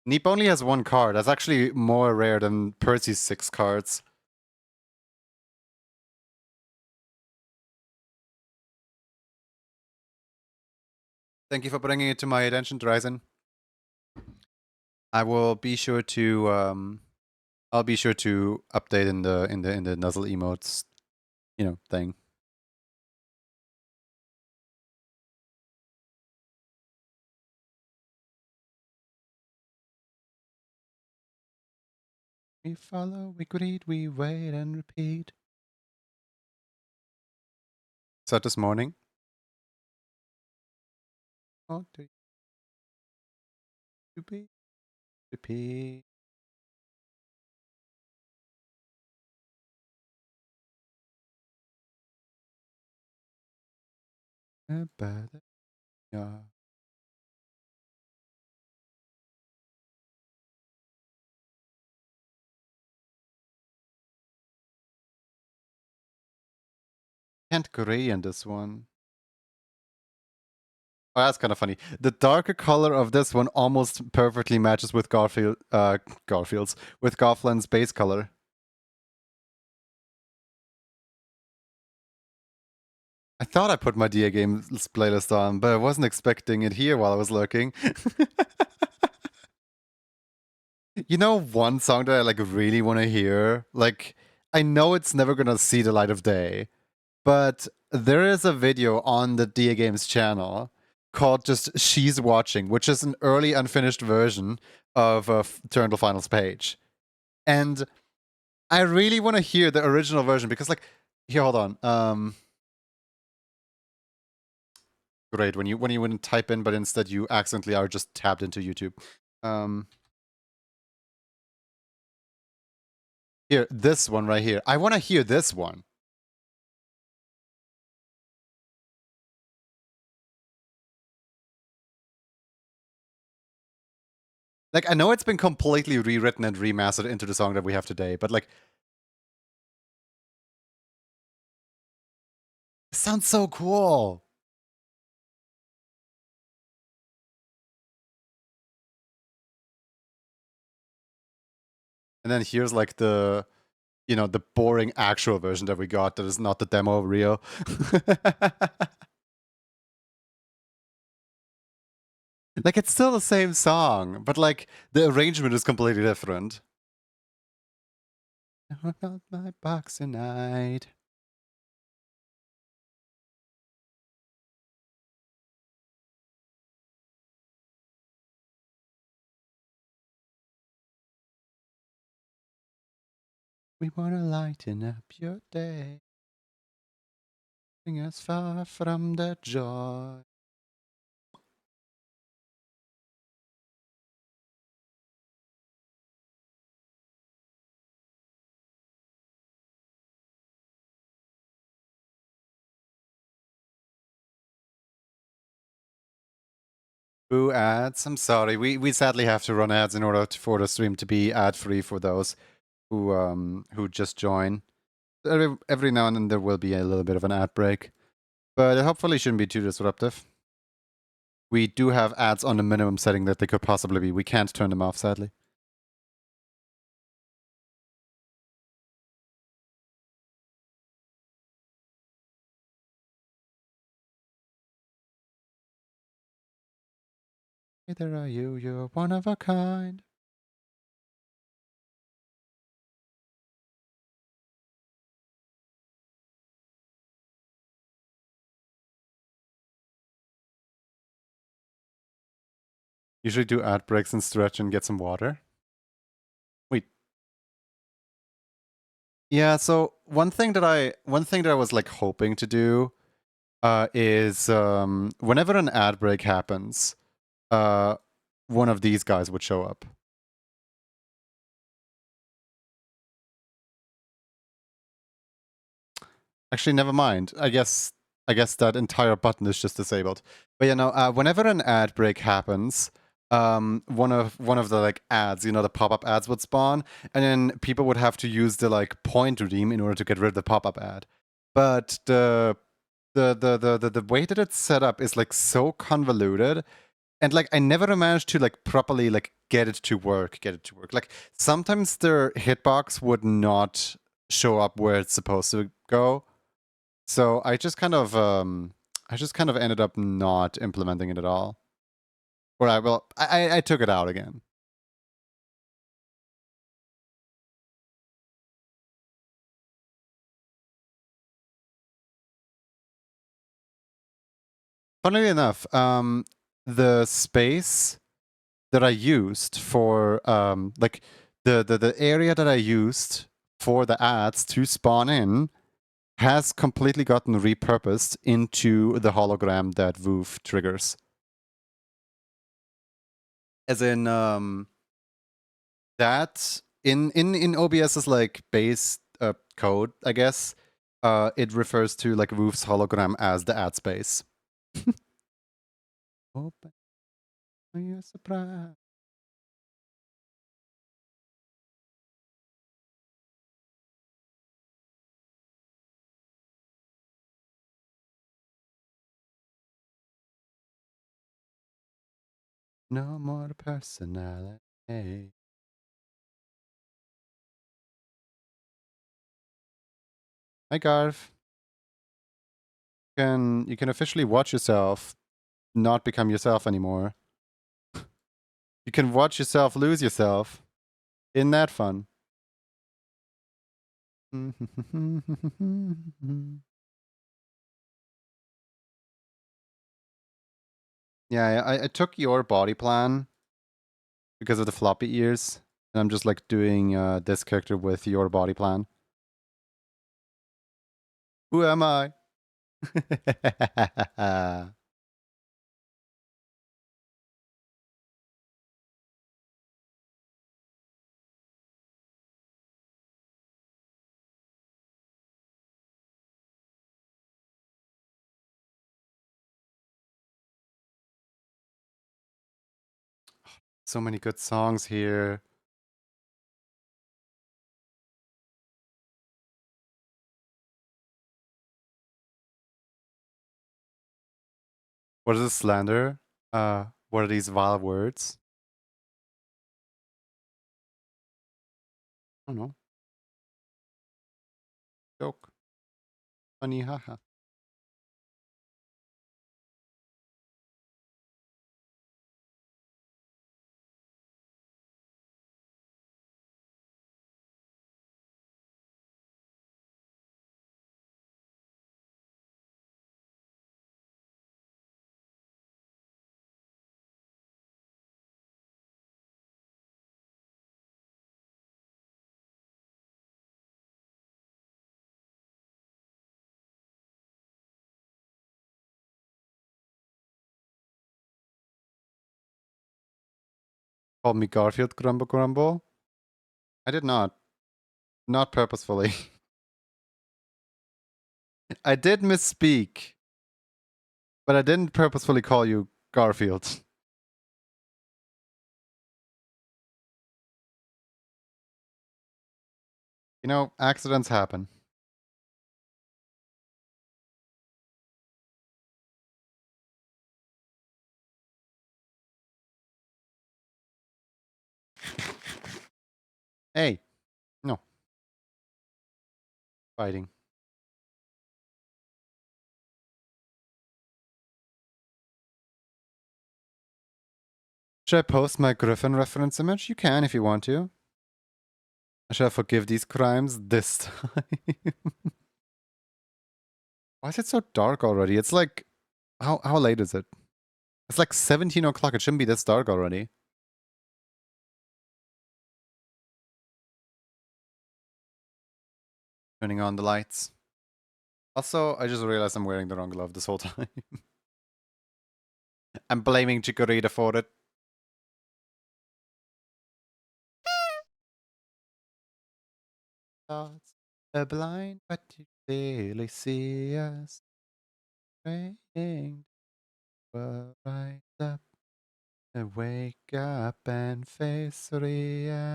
Neep only has one card. That's actually more rare than Percy's 6 cards. Thank you for bringing it to my attention, Dryzen. I will be sure to I'll be sure to update in the Nuzzle emotes, you know, thing. We follow, we greet, we wait and repeat. So this morning. Oh, do you repeat? Yeah. Can't gray in this one. Oh, that's kind of funny. The darker color of this one almost perfectly matches with Garfield's with Gofflin's base color. I thought I put my DA Games playlist on, but I wasn't expecting it here while I was looking. You know one song that I like really want to hear? Like, I know it's never gonna see the light of day, but there is a video on the DA Games channel called just She's Watching, which is an early unfinished version of Eternal Finals page. And I really want to hear the original version because like here, hold on. Great, when you wouldn't type in, but instead you accidentally are just tabbed into YouTube. Here, this one right here. I want to hear this one. Like, I know it's been completely rewritten and remastered into the song that we have today, but like, it sounds so cool. And then here's like the, you know, the boring actual version that we got that is not the demo reel. Like, it's still the same song, but like, the arrangement is completely different. I got my box tonight. We wanna lighten up your day. Bring us far from the joy. Boo ads. I'm sorry. We sadly have to run ads in order for the stream to be ad free for those who just join. Every now and then there will be a little bit of an ad break, but it hopefully shouldn't be too disruptive. we do have ads on the minimum setting that they could possibly be. We can't turn them off, sadly. Hey, there are you, you're one of a kind. Usually do ad breaks and stretch and get some water. Wait. Yeah, so one thing that I was like hoping to do is whenever an ad break happens, one of these guys would show up. Actually, never mind. I guess that entire button is just disabled. But you know, whenever an ad break happens, one of the like ads, you know, the pop-up ads would spawn, and then people would have to use the like point redeem in order to get rid of the pop-up ad. But the way that it's set up is like so convoluted, and like I never managed to like properly like get it to work. Like sometimes their hitbox would not show up where it's supposed to go. So I just kind of ended up not implementing it at all. Or I took it out again. Funnily enough, the space that I used for like the area that I used for the ads to spawn in has completely gotten repurposed into the hologram that Woof triggers. As in that in OBS's like base code, I guess, it refers to like Woof's hologram as the ad space. Open, are you surprised? No more personality. Hi Garv. You can officially watch yourself not become yourself anymore. You can watch yourself lose yourself. Isn't that fun? Yeah, I took your body plan because of the floppy ears, and I'm just like doing this character with your body plan. Who am I? So many good songs here. What is this slander? What are these vile words? I don't know. Joke. Funny, haha. Called me Garfield Grumble Grumble. I did not. Not purposefully. I did misspeak, but I didn't purposefully call you Garfield. You know, accidents happen. Hey, no, fighting. Should I post my Griffin reference image? You can if you want to. I shall forgive these crimes this time. Why is it so dark already? It's like, how late is it? It's like 17 o'clock. It shouldn't be this dark already. Turning on the lights. Also, I just realized I'm wearing the wrong glove this whole time. I'm blaming Chikorita for it. Thoughts are blind, but you clearly see us. Praying to rise up and wake up and face reality.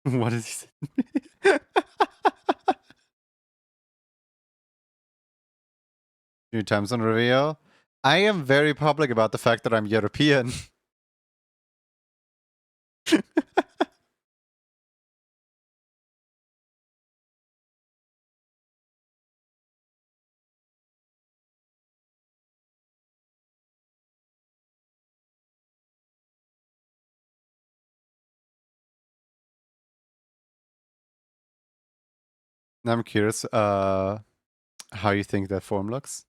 What is he saying? New times on reveal. I am very public about the fact that I'm European. Now I'm curious how you think that form looks.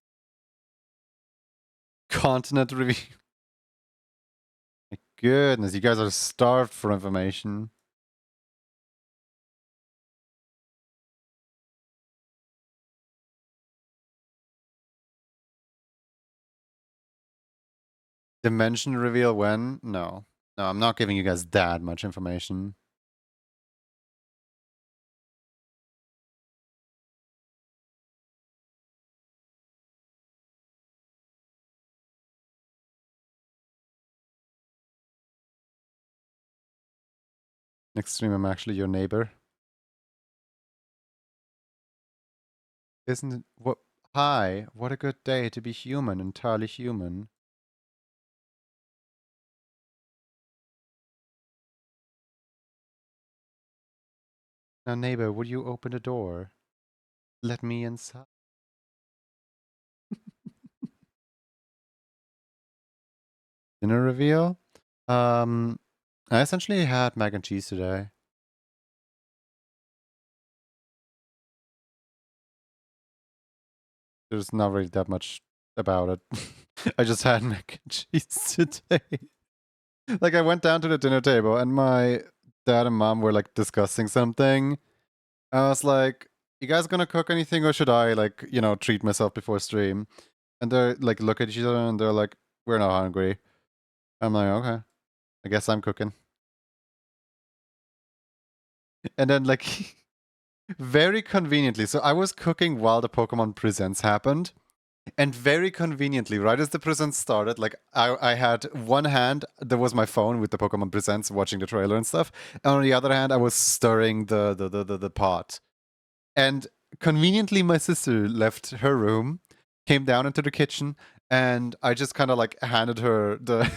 Continent reveal. My goodness, you guys are starved for information. Dimension reveal when? No. No, I'm not giving you guys that much information. Next stream, I'm actually your neighbor. Isn't it? What? Hi, what a good day to be human, entirely human. Now, neighbor, would you open the door? Let me inside. Dinner reveal? I essentially had mac and cheese today. There's not really that much about it. I just had mac and cheese today. Like, I went down to the dinner table and my dad and mom were like discussing something. I was like, you guys gonna cook anything or should I, like, you know, treat myself before stream? And they're like, look at each other and they're like, we're not hungry. I'm like, okay, I guess I'm cooking. And then, like, very conveniently, so I was cooking while the Pokemon Presents happened. And very conveniently, right as the Presents started, like, I had one hand, there was my phone with the Pokemon Presents watching the trailer and stuff. And on the other hand, I was stirring the pot. And conveniently, my sister left her room, came down into the kitchen, and I just kind of like handed her the.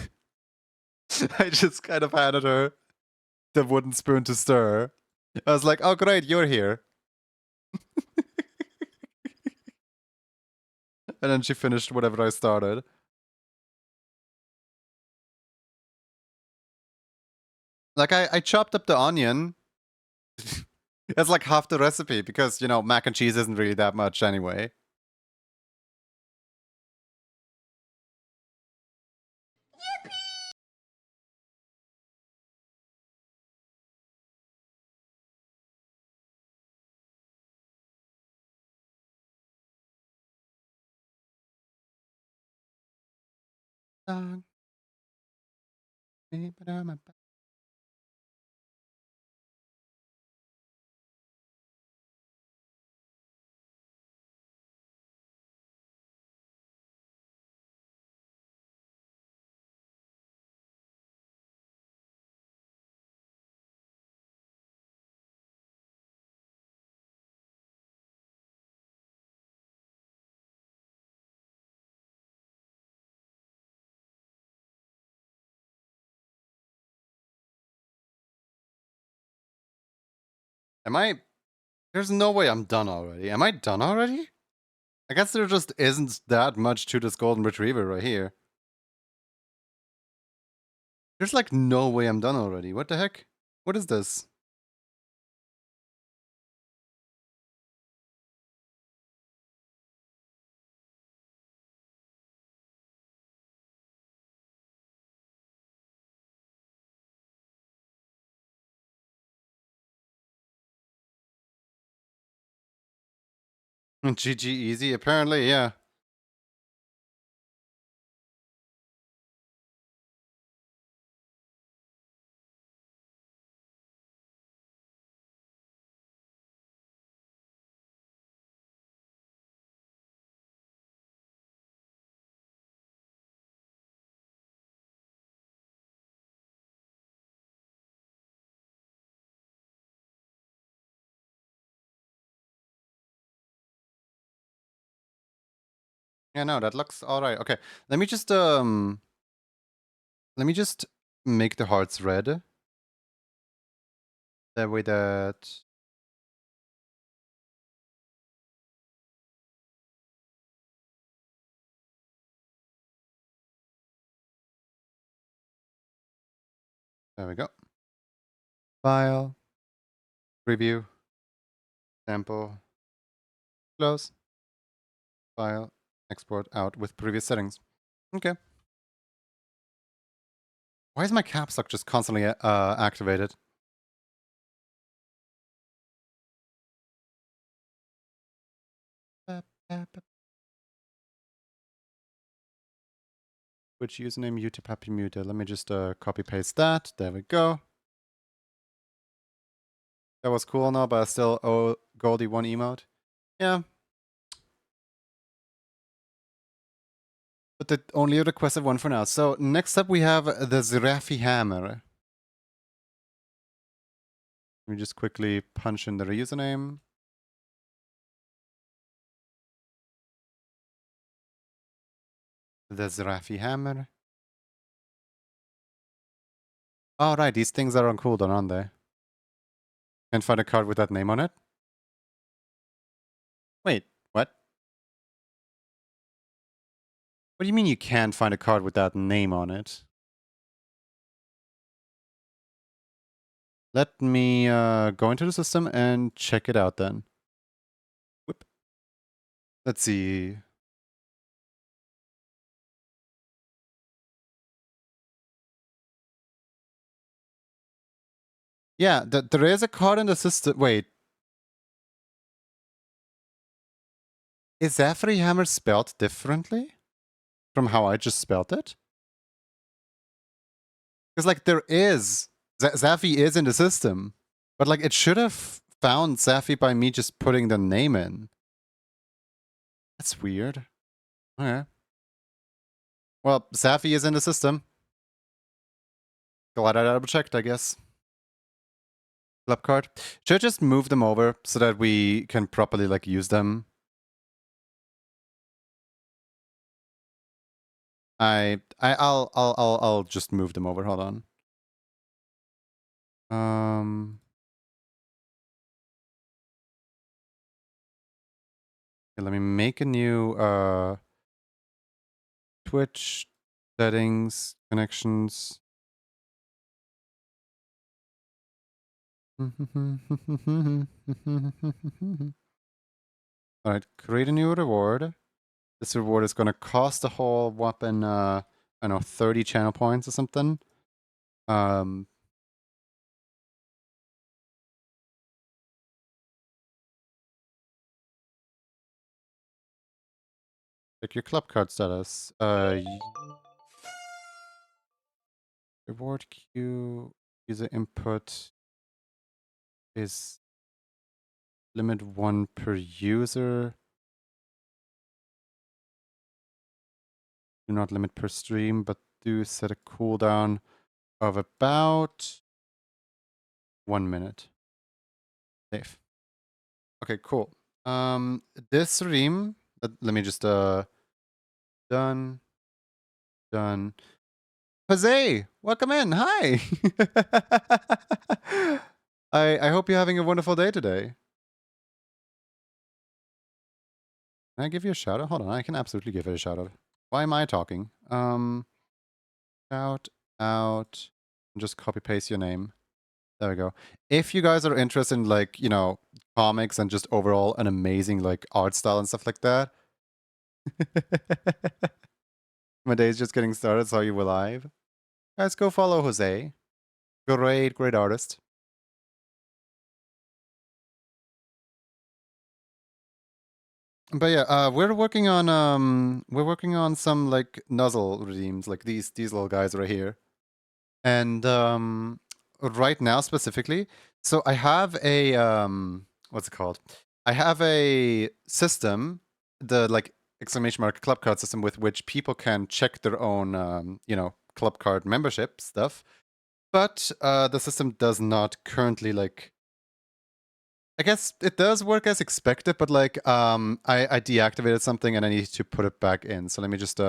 I just kind of handed her the wooden spoon to stir. I was like, "Oh, great, you're here." And then she finished whatever I started. Like I chopped up the onion. That's like half the recipe because you know mac and cheese isn't really that much anyway. Am I? There's no way I'm done already. Am I done already? I guess there just isn't that much to this golden retriever right here. There's like no way I'm done already. What the heck? What is this? GG easy, apparently, yeah. Yeah, no, that looks alright. Okay, let me just make the hearts red. That way that... There we go. File. Preview. Sample. Close. File. Export out with previous settings. Okay. Why is my caps lock just constantly activated? Which username? YouTube Happy Muted. Let me just copy paste that. There we go. That was cool now, but I still owe Goldie one emote. Yeah. But the only requested one for now. So next up we have the Zerafi Hammer. Let me just quickly punch in the username. The Zerafi Hammer. Oh, right, these things are on cooldown, aren't they? Can't find a card with that name on it? Wait, what? What do you mean you can't find a card with that name on it? Let me go into the system and check it out then. Whoop. Let's see. Yeah, there is a card in the system. Wait. Is Zafri Hammer spelled differently from how I just spelled it? Because, like, there is. Zafi is in the system. But, like, it should have found Zafi by me just putting the name in. That's weird. Okay. Well, Zafi is in the system. Glad I double checked, I guess. Club card. Should I just move them over so that we can properly, like, use them? I'll just move them over. Hold on. Let me make a new Twitch settings connections. Alright, create a new reward. This reward is gonna cost the whole weapon I don't know, 30 channel points or something. Check your club card status. Reward queue user input is limit 1 per user. Do not limit per stream, but do set a cooldown of about 1 minute. Safe. Okay, cool. This stream, let me just done. Jose, welcome in. Hi. I hope you're having a wonderful day today. Can I give you a shout out? Hold on, I can absolutely give it a shout out. Why am I talking? Shout out. Just copy paste your name. There we go. If you guys are interested in like, you know, comics and just overall an amazing like art style and stuff like that. My day's just getting started, so you were live. Guys, go follow Jose. Great artist. But yeah, we're working on some like nuzzle redeems, like these little guys right here. And right now specifically, so I have a what's it called? I have a system, the like exclamation mark club card system with which people can check their own you know, club card membership stuff. But the system does not currently like, I guess it does work as expected, but like I deactivated something and I need to put it back in. So let me just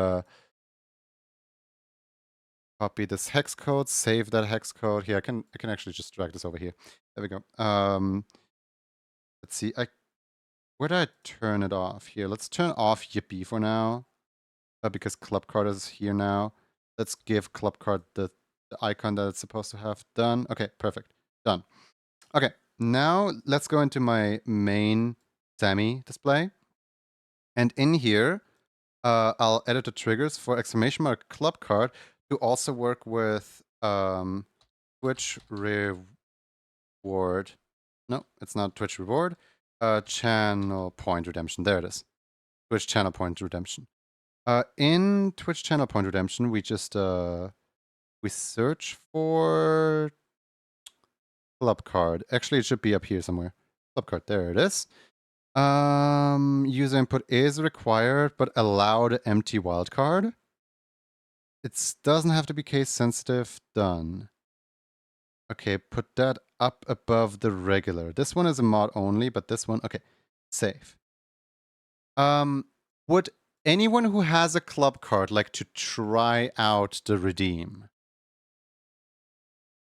copy this hex code, save that hex code. Here, I can actually just drag this over here. There we go. Let's see. Where did I turn it off? Here, let's turn off Yippee for now. Because club card is here now. Let's give club card the icon that it's supposed to have. Done. Okay, perfect. Done. Okay, now let's go into my main Sammy display. And in here, I'll edit the triggers for exclamation mark club card to also work with Twitch reward. No, it's not Twitch reward. Channel point redemption. There it is. Twitch channel point redemption. In Twitch channel point redemption, we just we search for club card. Actually, it should be up here somewhere. Club card. There it is. User input is required, but allowed empty wildcard. It doesn't have to be case sensitive. Done. Okay, put that up above the regular. This one is a mod only, but this one, okay, save. Would anyone who has a club card like to try out the redeem?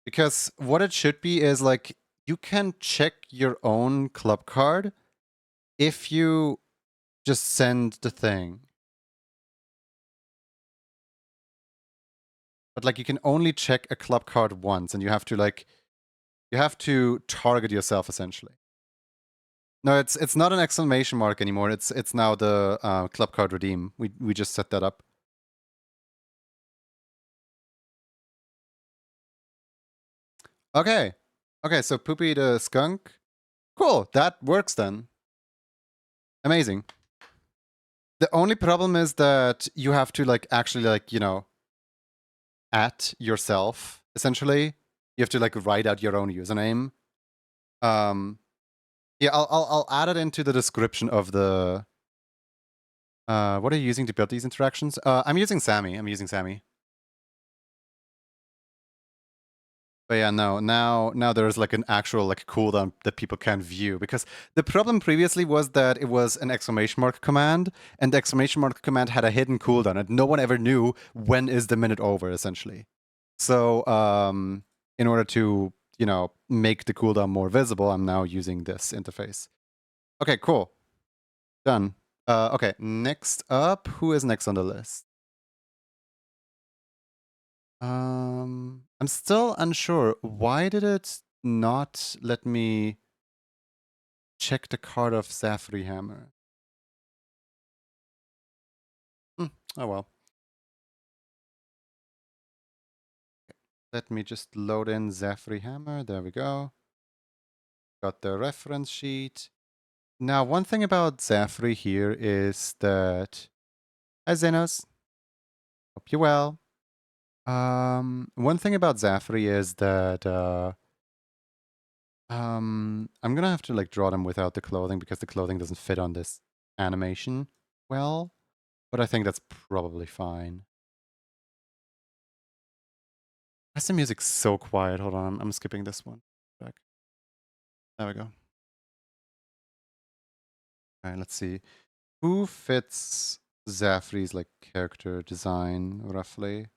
Because what it should be is like, you can check your own club card if you just send the thing. But like, you can only check a club card once, and you have to like, you have to target yourself essentially. No, it's not an exclamation mark anymore. It's now the club card redeem. We just set that up. Okay. Okay, so Poopy the skunk. Cool, that works then. Amazing. The only problem is that you have to like actually like, you know, at yourself, essentially. You have to like write out your own username. Yeah, I'll add it into the description of the what are you using to build these interactions? I'm using Sammy. But yeah, no, now there's like an actual like cooldown that people can view, because the problem previously was that it was an exclamation mark command, and the exclamation mark command had a hidden cooldown, and no one ever knew when is the minute over, essentially. So in order to, you know, make the cooldown more visible, I'm now using this interface. Okay, cool. Done. Okay, next up, who is next on the list? I'm still unsure. Why did it not let me check the card of Zafri Hammer? Oh well. Let me just load in Zafri Hammer. There we go. Got the reference sheet. Now, one thing about Zafri here is that... Hi, Xenos. Hope you're well. One thing about Zafri is that I'm gonna have to like draw them without the clothing, because the clothing doesn't fit on this animation well, but I think that's probably fine. Why is the music so quiet? Hold on, I'm skipping this one. Back. There we go. All right, let's see. Who fits Zafri's like character design roughly?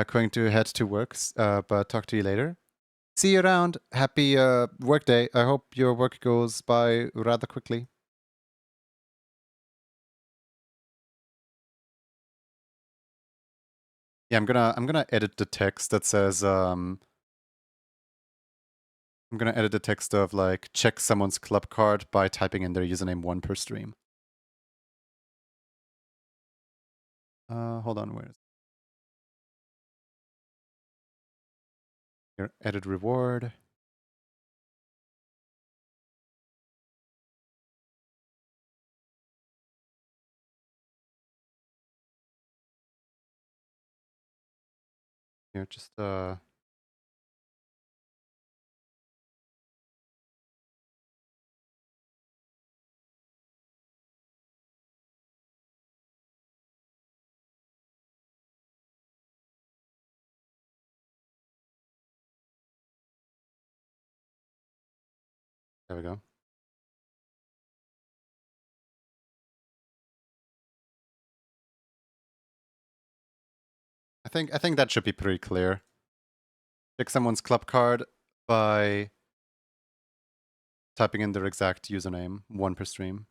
Going to head to work, but talk to you later. See you around. Happy work day. I hope your work goes by rather quickly. Yeah, I'm gonna edit the text that says I'm gonna edit the text of like check someone's club card by typing in their username 1 per stream. Hold on, where is here? Edit reward. Here, just there we go. I think that should be pretty clear. Check someone's club card by typing in their exact username, 1 per stream.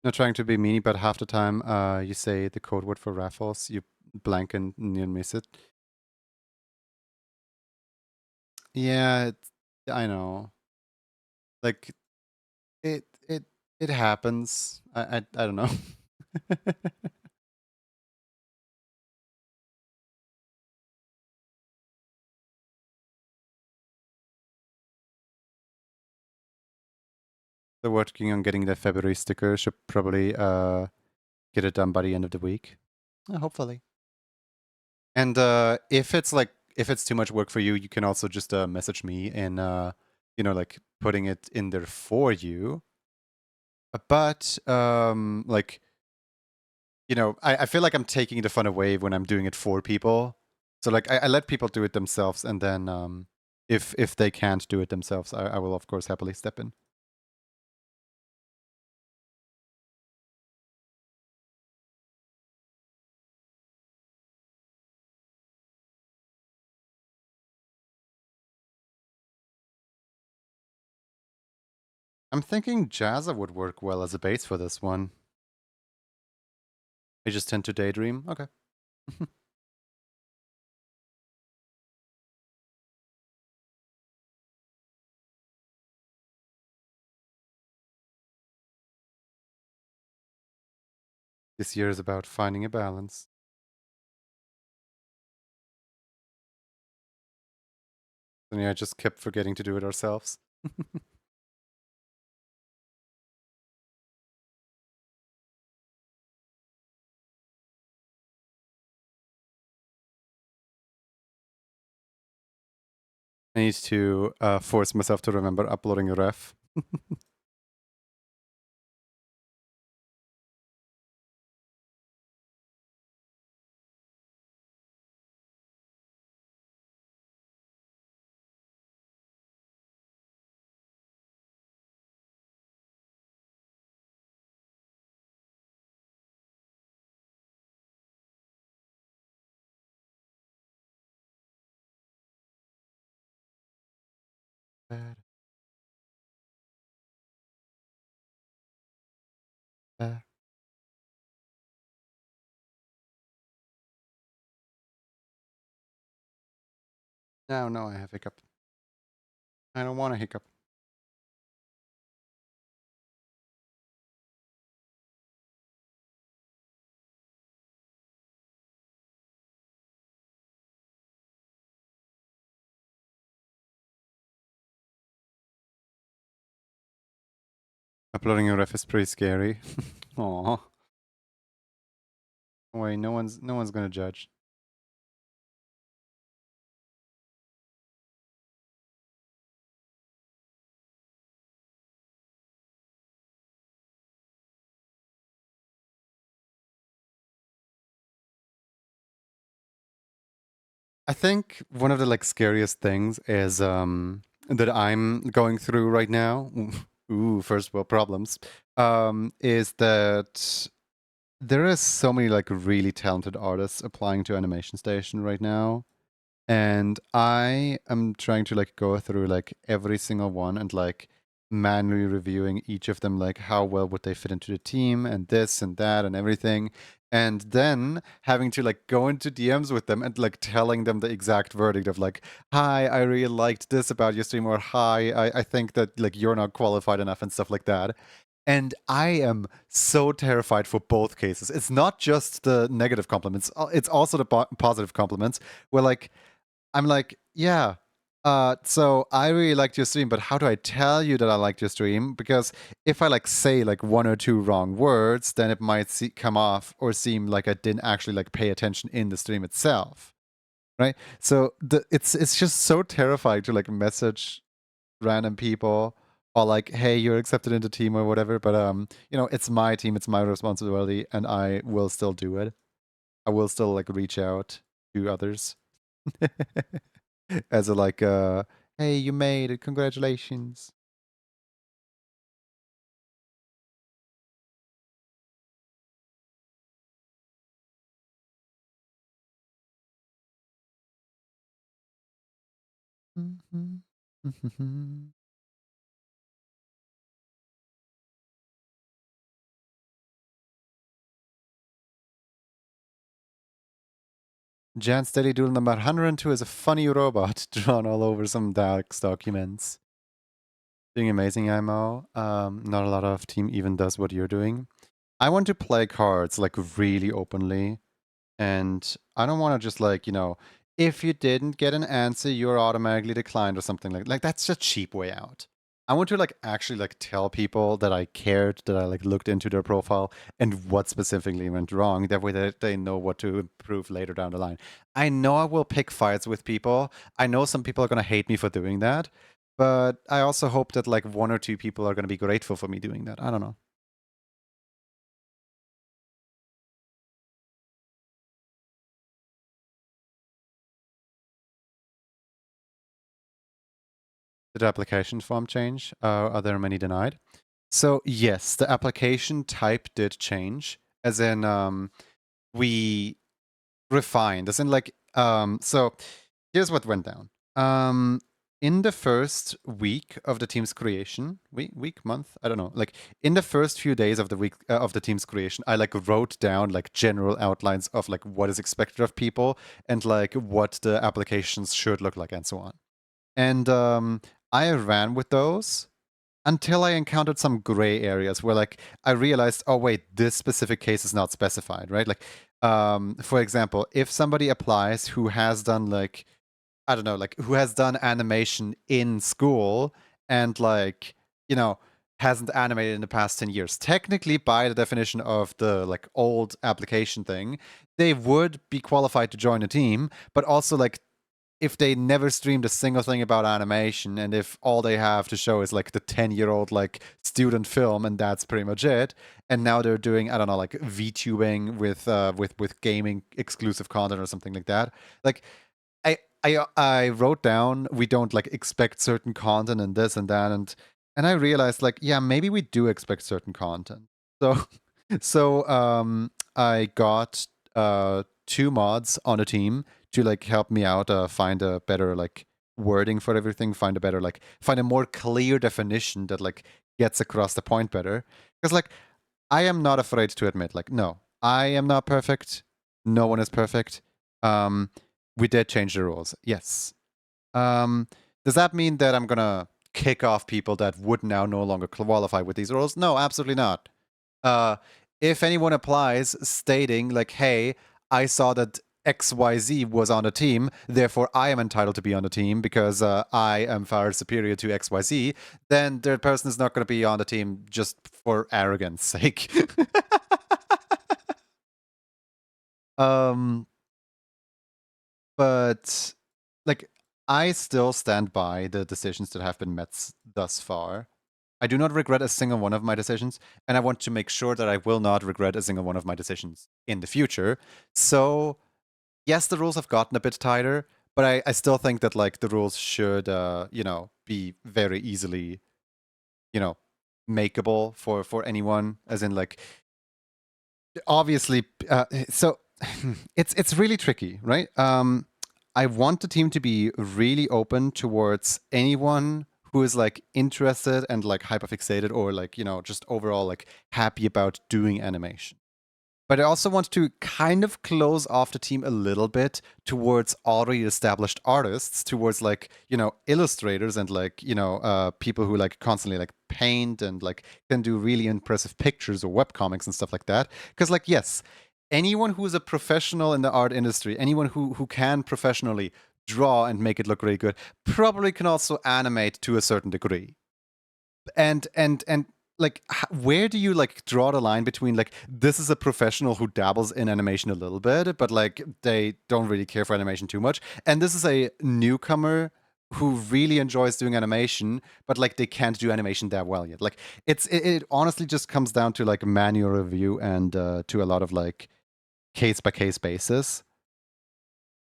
Not trying to be meany, but half the time you say the code word for raffles, you blank and near miss it. Yeah, I know. Like it it it happens. I don't know. So working on getting the February sticker. Should probably get it done by the end of the week. Hopefully. And if it's too much work for you, you can also just message me and you know, like putting it in there for you. But like, you know, I feel like I'm taking the fun away when I'm doing it for people. So like I let people do it themselves, and then if they can't do it themselves, I will of course happily step in. I'm thinking Jazza would work well as a base for this one. I just tend to daydream. Okay. This year is about finding a balance. And yeah, I just kept forgetting to do it ourselves. I need to force myself to remember uploading a ref. No, I have hiccup. I don't want a hiccup. Uploading a ref is pretty scary. Aw. Wait, no one's gonna judge. I think one of the like scariest things is that I'm going through right now. Ooh, first world problems. Is that there is so many like really talented artists applying to Animation Station right now. And I am trying to like go through like every single one and like manually reviewing each of them, like how well would they fit into the team and this and that and everything. And then having to like go into DMs with them and like telling them the exact verdict of like, hi, I really liked this about your stream, or hi, I think that like you're not qualified enough and stuff like that. And I am so terrified for both cases. It's not just the negative compliments, it's also the positive compliments where like I'm like, yeah. So I really liked your stream, but how do I tell you that I liked your stream? Because if I like say like one or two wrong words, then it might come off or seem like I didn't actually like pay attention in the stream itself, right? So it's just so terrifying to like message random people or like, hey, you're accepted into team or whatever. But you know, it's my team, it's my responsibility, and I will still do it. I will still like reach out to others. As a like hey, you made it, congratulations. Jan Steady Doodle number 102 is a funny robot drawn all over some Dax documents. Doing amazing, IMO. Not a lot of team even does what you're doing. I want to play cards like really openly. And I don't want to just like, you know, if you didn't get an answer, you're automatically declined or something like that's a cheap way out. I want to like actually like tell people that I cared, that I like looked into their profile and what specifically went wrong. That way that they know what to improve later down the line. I know I will pick fights with people. I know some people are going to hate me for doing that. But I also hope that like one or two people are going to be grateful for me doing that. I don't know. Did the application form change? Are there many denied? So yes, the application type did change, as in we refined, as in like so here's what went down. In the first week of the team's creation, week, month, I don't know. Like in the first few days of the week of the team's creation, I like wrote down like general outlines of like what is expected of people and like what the applications should look like and so on. And I ran with those until I encountered some gray areas where like I realized, oh wait, this specific case is not specified, right? Like, for example, if somebody applies who has done like, I don't know, like who has done animation in school and like, you know, hasn't animated in the past 10 years, technically by the definition of the like old application thing, they would be qualified to join a team, but also like if they never streamed a single thing about animation and if all they have to show is like the 10-year-old like student film and that's pretty much it, and now they're doing, I don't know, like VTubing with gaming exclusive content or something like that, like I wrote down we don't like expect certain content and this and that, and I realized like, yeah, maybe we do expect certain content. So I got two mods on a team to like help me out find a better like wording for everything, find a more clear definition that like gets across the point better. Because like I am not afraid to admit, like, no, I am not perfect. No one is perfect. We did change the rules. Yes. Does that mean that I'm gonna kick off people that would now no longer qualify with these rules? No, absolutely not. If anyone applies stating like, hey, I saw that XYZ was on the team, therefore I am entitled to be on the team because I am far superior to XYZ, then the person is not going to be on the team just for arrogance sake. um, but like, I still stand by the decisions that have been met thus far. I do not regret a single one of my decisions, and I want to make sure that I will not regret a single one of my decisions in the future. So, yes, the rules have gotten a bit tighter, but I still think that like the rules should, you know, be very easily, you know, makeable for anyone. As in, like, obviously, so it's really tricky, right? I want the team to be really open towards anyone who is like interested and like hyperfixated or like, just overall like happy about doing animation. But I also want to kind of close off the team a little bit towards already established artists, towards like, illustrators and like, people who like constantly like paint and like can do really impressive pictures or webcomics and stuff like that. Because like, yes, anyone who's a professional in the art industry, anyone who can professionally draw and make it look really good, probably can also animate to a certain degree. And like where do you like draw the line between like this is a professional who dabbles in animation a little bit but like they don't really care for animation too much, and this is a newcomer who really enjoys doing animation but like they can't do animation that well yet? Like it honestly just comes down to like manual review and to a lot of like case by case basis,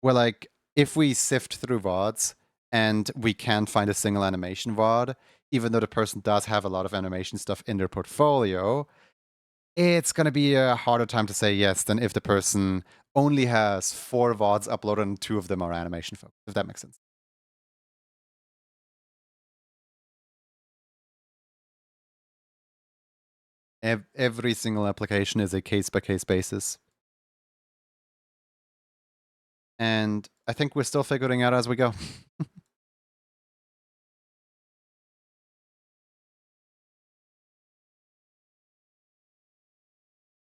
where like if we sift through VODs and we can't find a single animation VOD, even though the person does have a lot of animation stuff in their portfolio, it's going to be a harder time to say yes than if the person only has 4 VODs uploaded and 2 of them are animation focused, if that makes sense. Every single application is a case by case basis. And I think we're still figuring out as we go.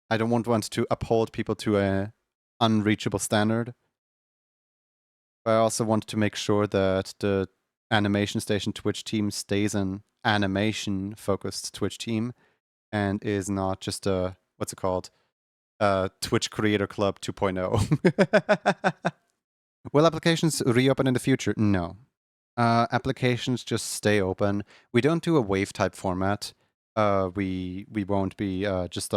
I don't want to uphold people to a unreachable standard. But I also want to make sure that the Animation Station Twitch team stays an animation focused Twitch team and is not just a, what's it called? Twitch Creator Club 2.0. Will applications reopen in the future? No. Applications just stay open. We don't do a wave type format. We won't be just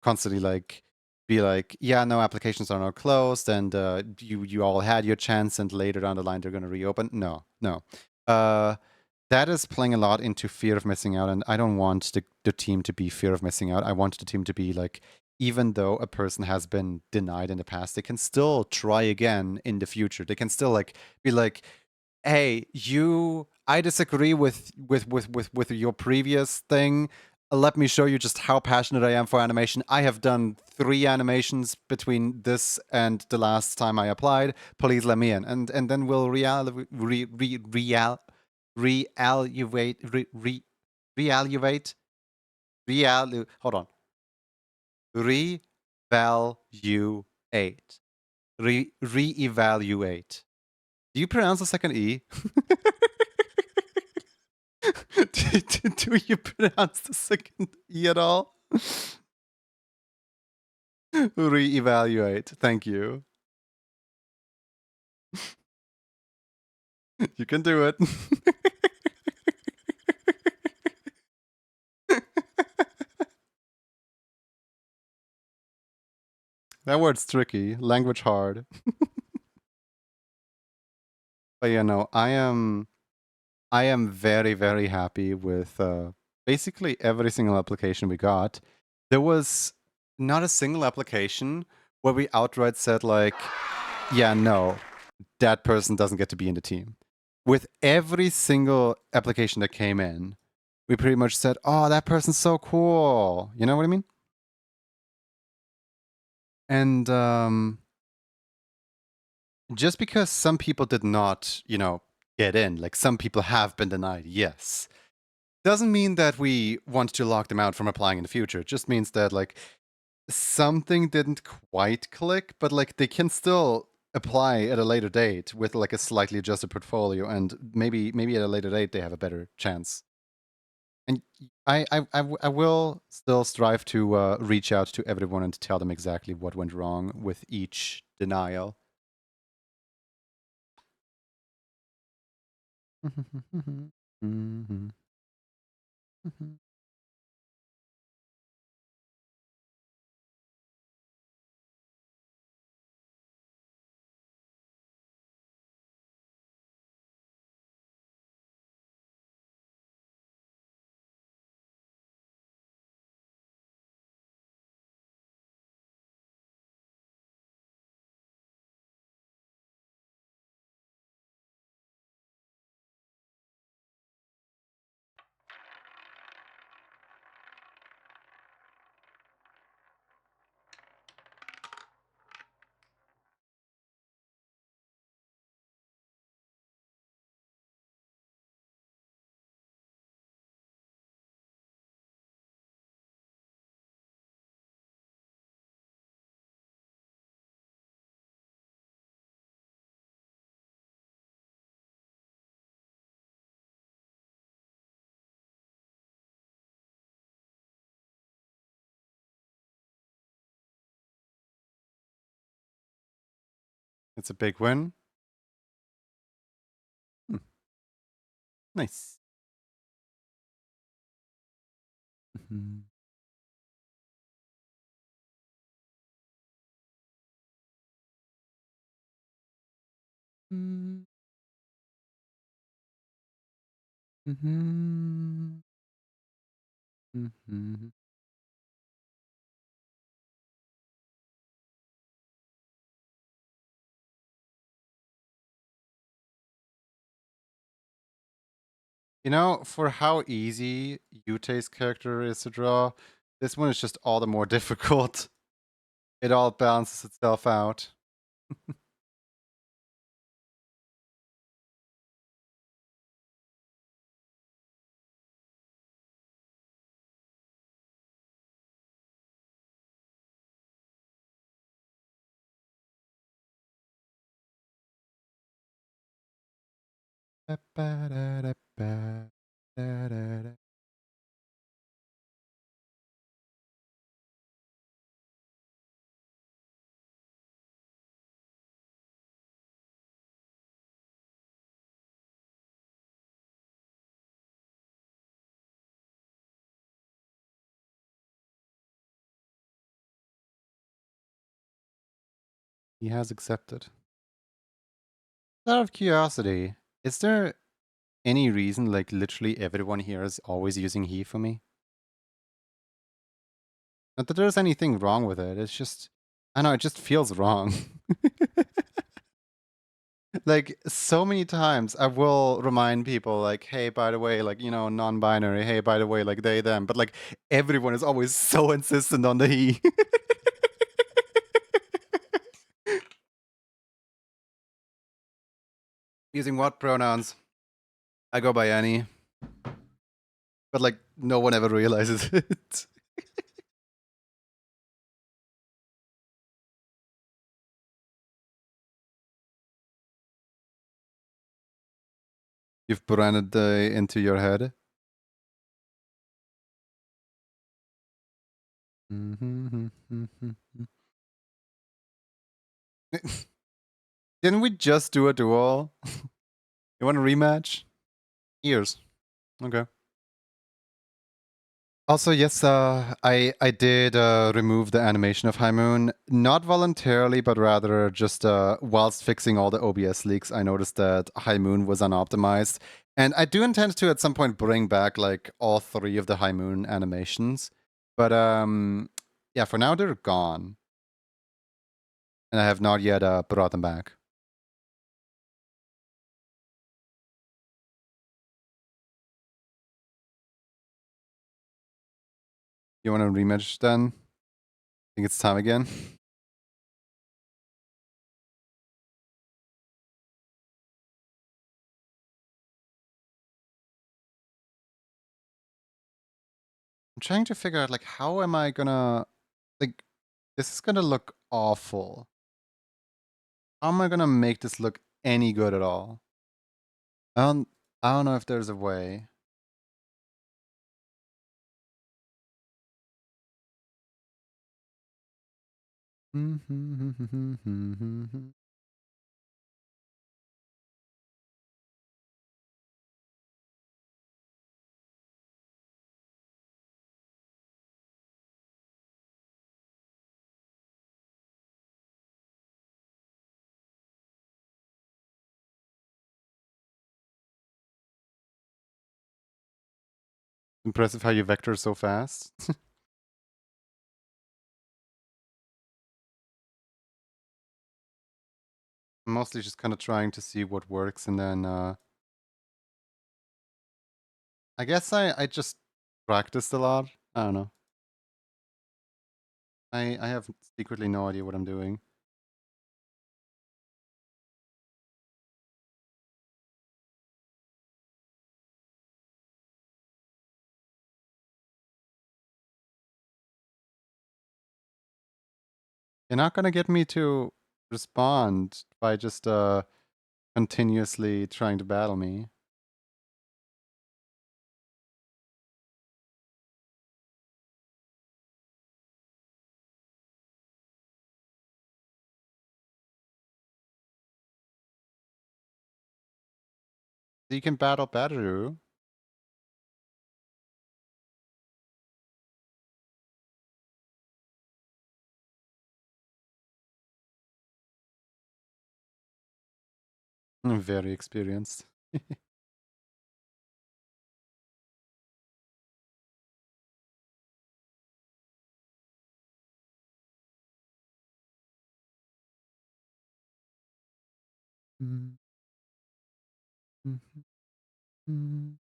constantly like be like, yeah, no, applications are now closed, and you all had your chance, and later down the line they're going to reopen. No. That is playing a lot into fear of missing out, and I don't want the team to be fear of missing out. I want the team to be like, even though a person has been denied in the past, they can still try again in the future. They can still like be like, hey, I disagree with your previous thing. Let me show you just how passionate I am for animation. I have done 3 animations between this and the last time I applied. Please let me in, and then we'll reevaluate hold on, revaluate reevaluate. Do you pronounce the second E? do you pronounce the second E at all? Reevaluate. Thank you. You can do it. That word's tricky. Language hard. But yeah, no, I am very, very happy with basically every single application we got. There was not a single application where we outright said like, yeah, no, that person doesn't get to be in the team. With every single application that came in, we pretty much said, oh, that person's so cool. You know what I mean? And just because some people did not, get in, like some people have been denied, yes, doesn't mean that we want to lock them out from applying in the future. It just means that like something didn't quite click, but like they can still apply at a later date with like a slightly adjusted portfolio, and maybe at a later date they have a better chance. And I will still strive to reach out to everyone and tell them exactly what went wrong with each denial. It's a big win. Hmm. Nice. Mhm. Mm. Mhm. Mhm. You know, for how easy Yute's character is to draw, this one is just all the more difficult. It all balances itself out. He has accepted. Out of curiosity, is there any reason like literally everyone here is always using he for me? Not that there's anything wrong with it, it's just, I know, it just feels wrong. Like, so many times I will remind people, like, hey, by the way, like, you know, non binary, hey, by the way, like, they, them. But, like, everyone is always so insistent on the he. Using what pronouns? I go by any. But, like, no one ever realizes it. You've branded the into your head. Didn't we just do a duel? You want a rematch? Years. Okay. Also, yes, I did remove the animation of High Moon, not voluntarily, but rather just whilst fixing all the OBS leaks, I noticed that High Moon was unoptimized, and I do intend to at some point bring back like all three of the High Moon animations, but yeah, for now they're gone, and I have not yet brought them back. You want a rematch then? Think it's time again? I'm trying to figure out like how am I gonna like this is gonna look awful. How am I gonna make this look any good at all? I don't know if there's a way. Impressive how you vector so fast. I'm mostly just kind of trying to see what works, and then I guess I just practiced a lot. I don't know. I have secretly no idea what I'm doing. You're not gonna get me to respond by just continuously trying to battle me. You can battle better. I'm very experienced. Mm. Mhm. Mm.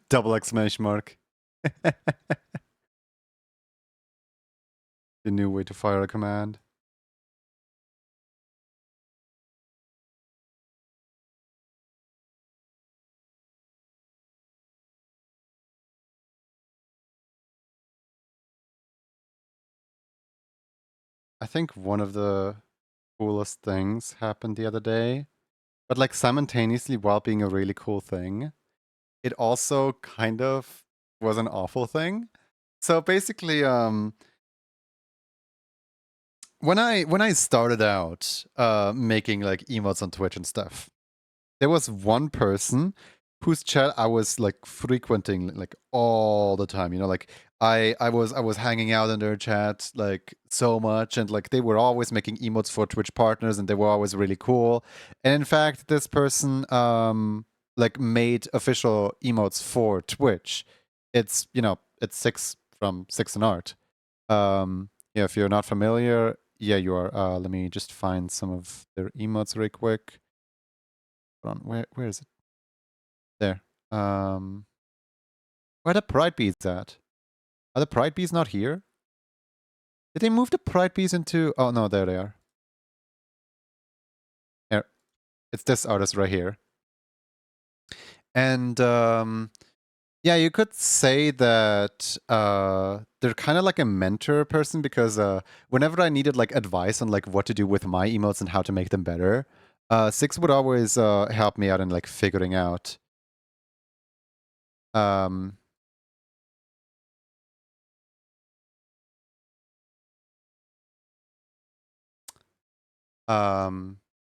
Double exclamation mark. The new way to fire a command. I think one of the coolest things happened the other day, but like simultaneously while being a really cool thing, it also kind of was an awful thing. So basically, when I started out making like emotes on Twitch and stuff, there was one person whose chat I was like frequenting like all the time. You know, like I was hanging out in their chat like so much, and like they were always making emotes for Twitch partners, and they were always really cool. And in fact, this person like made official emotes for Twitch. It's it's Six from Six and Art. Yeah, if you're not familiar, yeah, you are. Let me just find some of their emotes real quick. Hold on, where is it? There. Where are the Pride Bees at? Are the Pride Bees not here? Did they move the Pride Bees into... Oh, no, there they are. Here. It's this artist right here. And, yeah, you could say that they're kind of like a mentor person, because whenever I needed like advice on like what to do with my emotes and how to make them better, Six would always help me out in like figuring out. Um,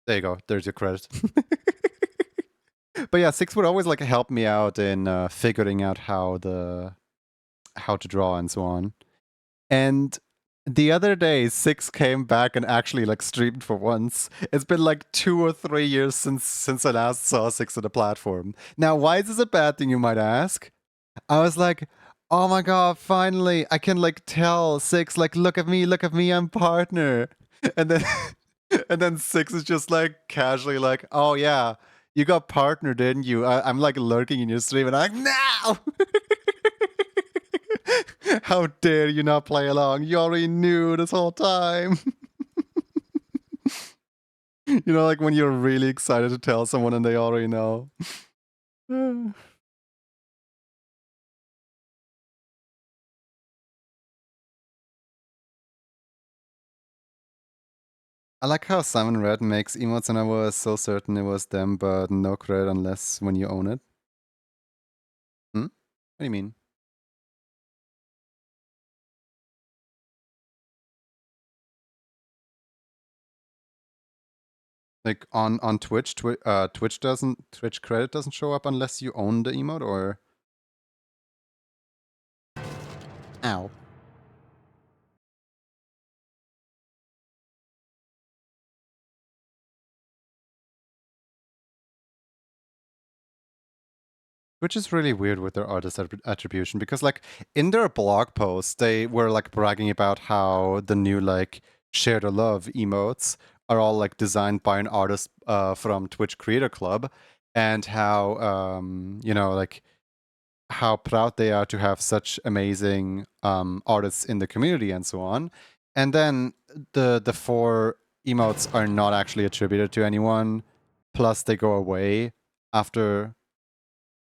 there you go. There's your credit. But yeah, Six would always like help me out in figuring out how to draw and so on. And the other day, Six came back and actually like streamed for once. It's been like 2 or 3 years since I last saw Six on the platform. Now, why is this a bad thing, you might ask? I was like, oh my god, finally I can like tell Six like, look at me, I'm partner. And then and then Six is just like casually like, oh yeah, you got partner, didn't you? I'm like lurking in your stream, and I'm like, no! How dare you not play along? You already knew this whole time. You know, like when you're really excited to tell someone and they already know. I like how Simon Red makes emotes, and I was so certain it was them, but no credit unless when you own it. What do you mean? Like on Twitch, Twitch credit doesn't show up unless you own the emote, or... Ow. Which is really weird with their artist attribution, because like in their blog post, they were like bragging about how the new like share the love emotes are all like designed by an artist from Twitch Creator Club, and how like how proud they are to have such amazing artists in the community and so on. And then the 4 emotes are not actually attributed to anyone, plus they go away after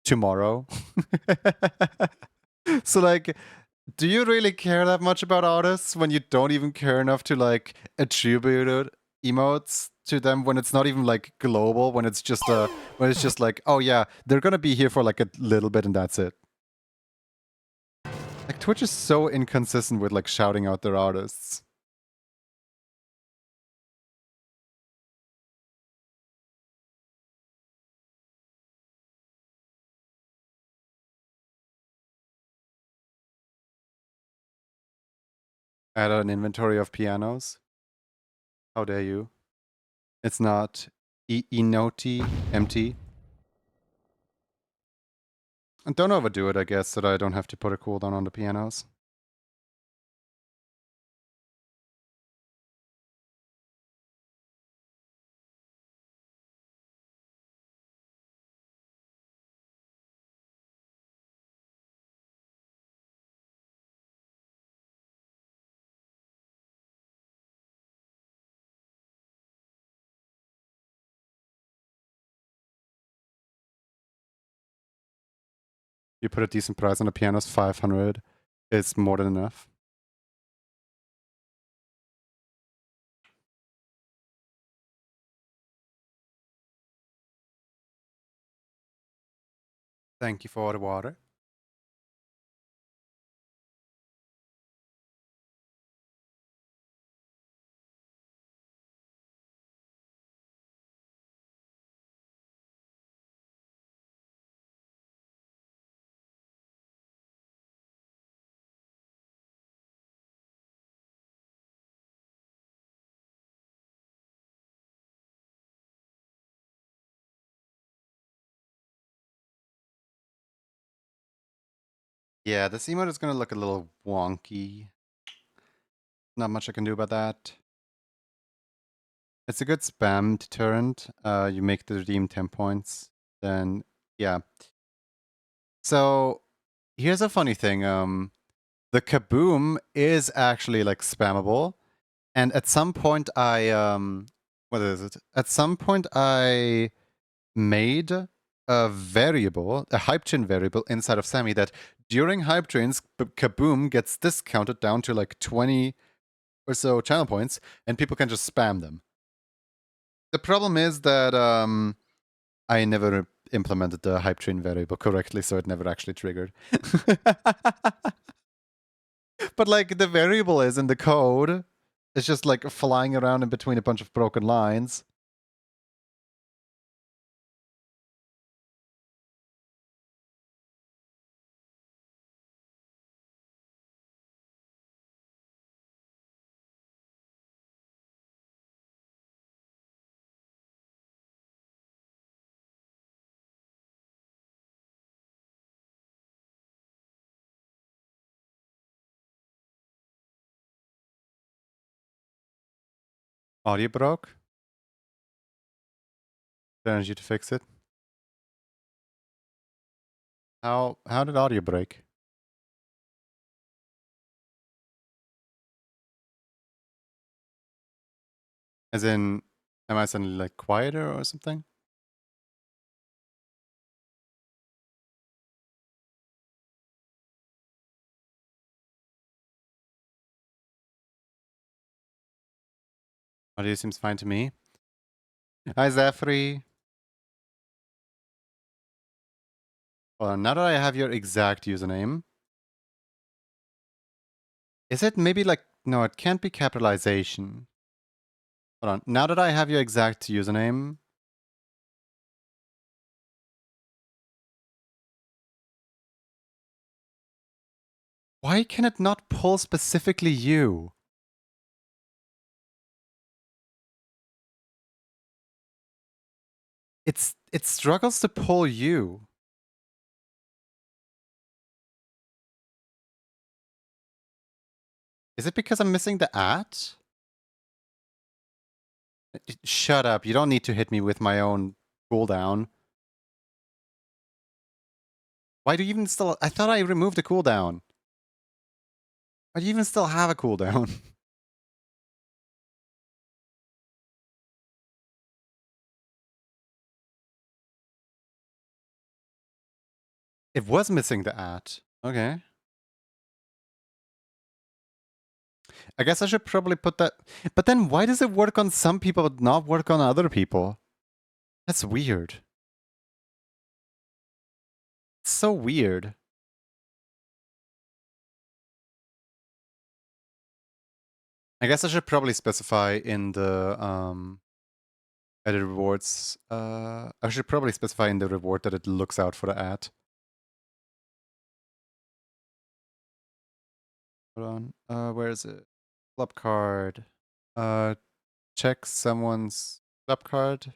tomorrow. So like, do you really care that much about artists when you don't even care enough to like attribute emotes to them, when it's not even like global, when it's just like, oh yeah, they're gonna be here for like a little bit and that's it? Like, Twitch is so inconsistent with, like, shouting out their artists. Add an inventory of pianos. How dare you? It's not Enoti empty. And don't overdo it, I guess, so that I don't have to put a cooldown on the pianos. You put a decent price on the pianos, 500. It's more than enough. Thank you for the water. Yeah, this emote is gonna look a little wonky. Not much I can do about that. It's a good spam deterrent. You make the redeem 10 points, then yeah. So here's a funny thing. The kaboom is actually like spammable, and at some point I what is it? At some point I made a variable, a hype train variable inside of Sammy that during hype trains, kaboom gets discounted down to like 20 or so channel points, and people can just spam them. The problem is that I never implemented the hype train variable correctly, so it never actually triggered. But like the variable is in the code. It's just like flying around in between a bunch of broken lines. Audio broke. Challenge you to fix it. How did audio break? As in, am I suddenly like quieter or something? Audio seems fine to me. Hi, Zafri. Well, now that I have your exact username, is it maybe like, no, it can't be capitalization. Hold on. Now that I have your exact username, why can it not pull specifically you? It struggles to pull you. Is it because I'm missing the at? Shut up. You don't need to hit me with my own cooldown. Why do you even still... I thought I removed the cooldown. Why do you even still have a cooldown? It was missing the at. Okay. I guess I should probably put that... But then why does it work on some people but not work on other people? That's weird. It's so weird. I guess I should probably specify in the edit rewards. I should probably specify in the reward that it looks out for the ad. Hold on. Where is it? Club card. Check someone's club card.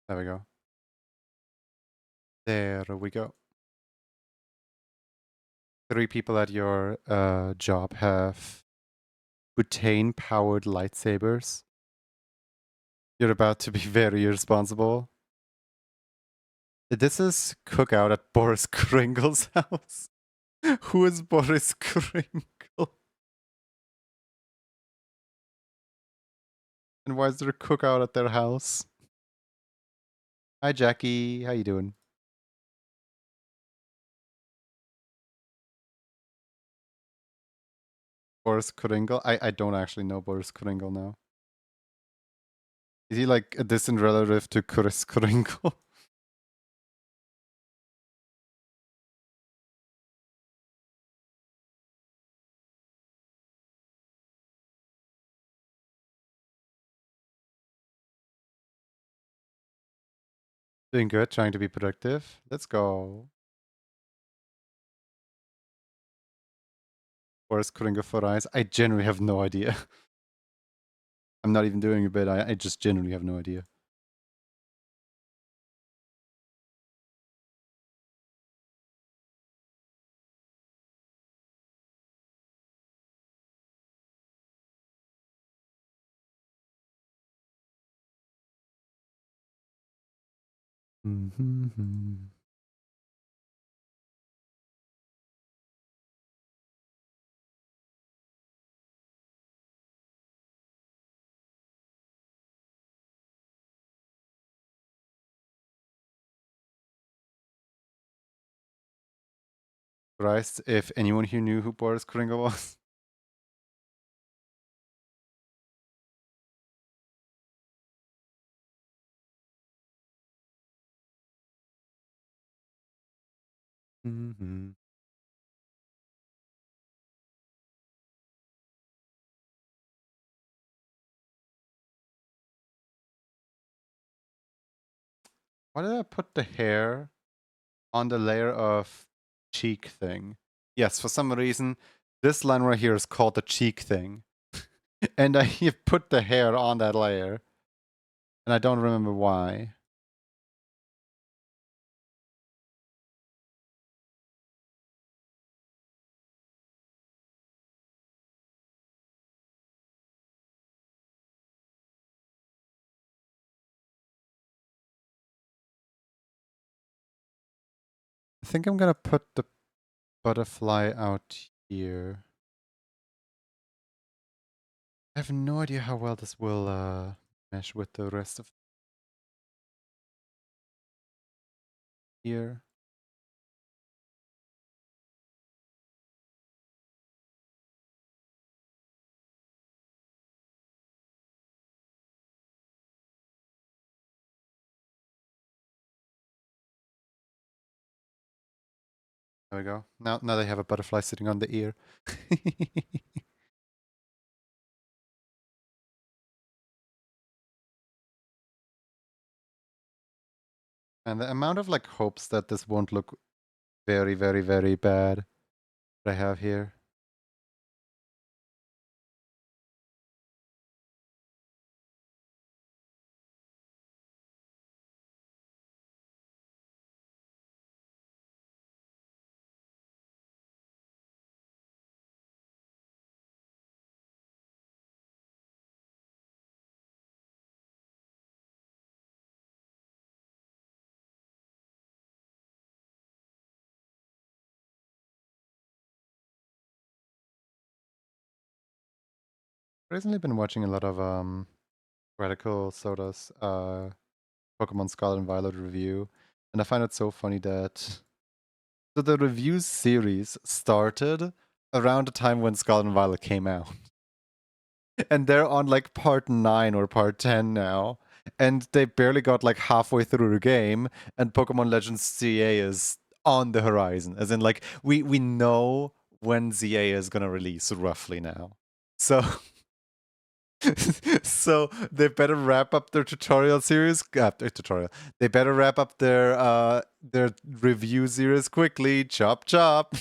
There we go. There we go. 3 people at your job have butane-powered lightsabers. You're about to be very irresponsible. This is cookout at Boris Kringle's house. Who is Boris Kringle? And why is there a cookout at their house? Hi, Jackie. How you doing? Boris Kringle? I don't actually know Boris Kringle now. Is he like a distant relative to Chris Kringle? Doing good, trying to be productive. Let's go. Boris Kringle for eyes. I genuinely have no idea. I'm not even doing a bit. I just genuinely have no idea. Mm-hmm. Christ, if anyone here knew who Boris Kringle was. Mm-hmm. Why did I put the hair on the layer of cheek thing? Yes, for some reason, this line right here is called the cheek thing. And I put the hair on that layer. And I don't remember why. I think I'm gonna put the butterfly out here. I have no idea how well this will mesh with the rest of here. There we go. Now they have a butterfly sitting on the ear. And the amount of like hopes that this won't look very, very, very bad that I have here. Recently been watching a lot of Radical Soda's Pokemon Scarlet and Violet review, and I find it so funny that the review series started around the time when Scarlet and Violet came out. and they're on like part 9 or part 10 now, and they barely got like halfway through the game, and Pokemon Legends ZA is on the horizon. As in, like, we know when ZA is gonna release roughly now. So so they better wrap up their tutorial series. Their tutorial. They better wrap up their review series quickly. Chop chop.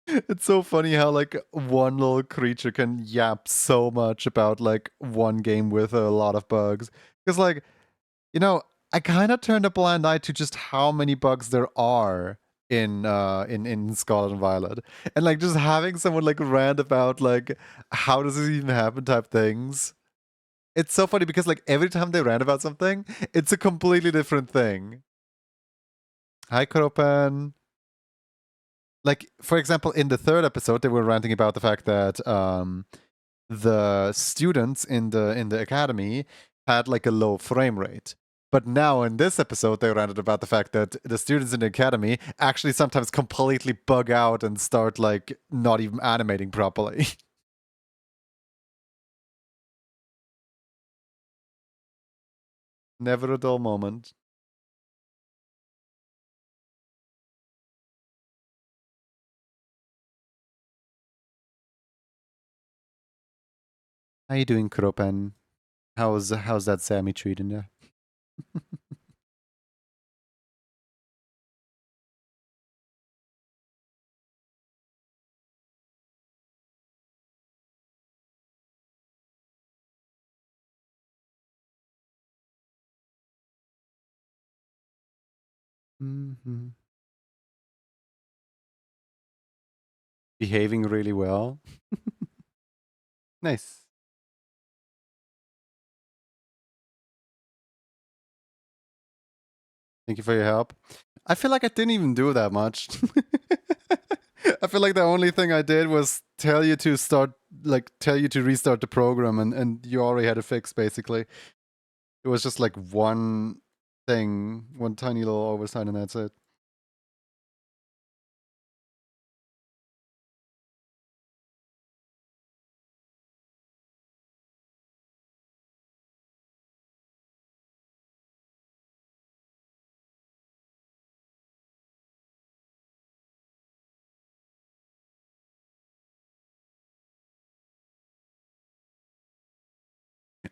It's so funny how like one little creature can yap so much about like one game with a lot of bugs. Because like, you know, I kind of turned a blind eye to just how many bugs there are in Scarlet and Violet. And like just having someone like rant about like how does this even happen type things. It's so funny because like every time they rant about something, it's a completely different thing. Hi Kropan. Like for example, in the third episode, they were ranting about the fact that the students in the academy had like a low frame rate. But now in this episode, they ranted about the fact that the students in the academy actually sometimes completely bug out and start like not even animating properly. Never a dull moment. How you doing, Kropen? How's that Sammy treating you? Mm-hmm. Behaving really well. Nice. Thank you for your help. I feel like I didn't even do that much. I feel like the only thing I did was tell you to restart the program, and you already had a fix basically. It was just like one thing, one tiny little oversight, and that's it.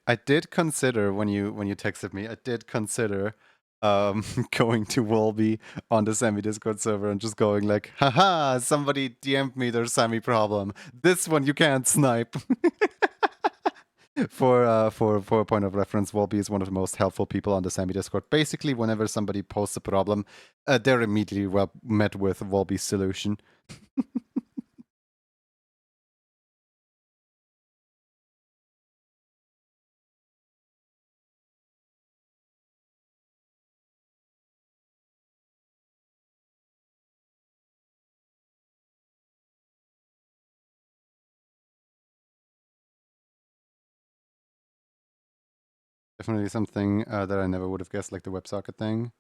I did consider when you texted me, I did consider going to Wolby on the Sammy Discord server and just going like, haha, somebody DM'd me their Sammy problem. This one you can't snipe. For a point of reference, Wolby is one of the most helpful people on the Sammy Discord. Basically, whenever somebody posts a problem, they're immediately met with Wolby's solution. Definitely something that I never would have guessed, like the WebSocket thing.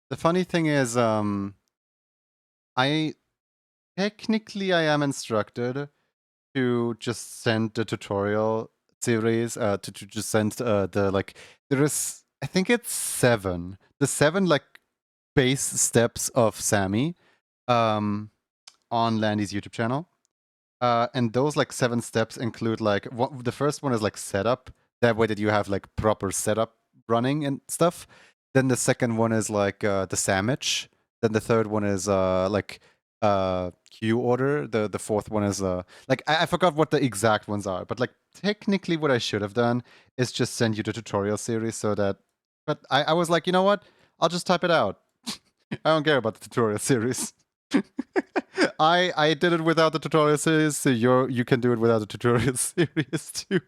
The funny thing is, I technically I am instructed to just send the tutorial series to just send the like there is I think it's 7 like base steps of Sammy um on Landy's YouTube channel. And those like 7 steps include like the first one is like setup. That way that you have like proper setup running and stuff. Then the second one is like the sandwich. Then the third one is like queue order. The fourth one is like I forgot what the exact ones are, but like technically what I should have done is just send you the tutorial series so that. But I was like, you know what? I'll just type it out. I don't care about the tutorial series. I did it without the tutorial series, so you can do it without the tutorial series too.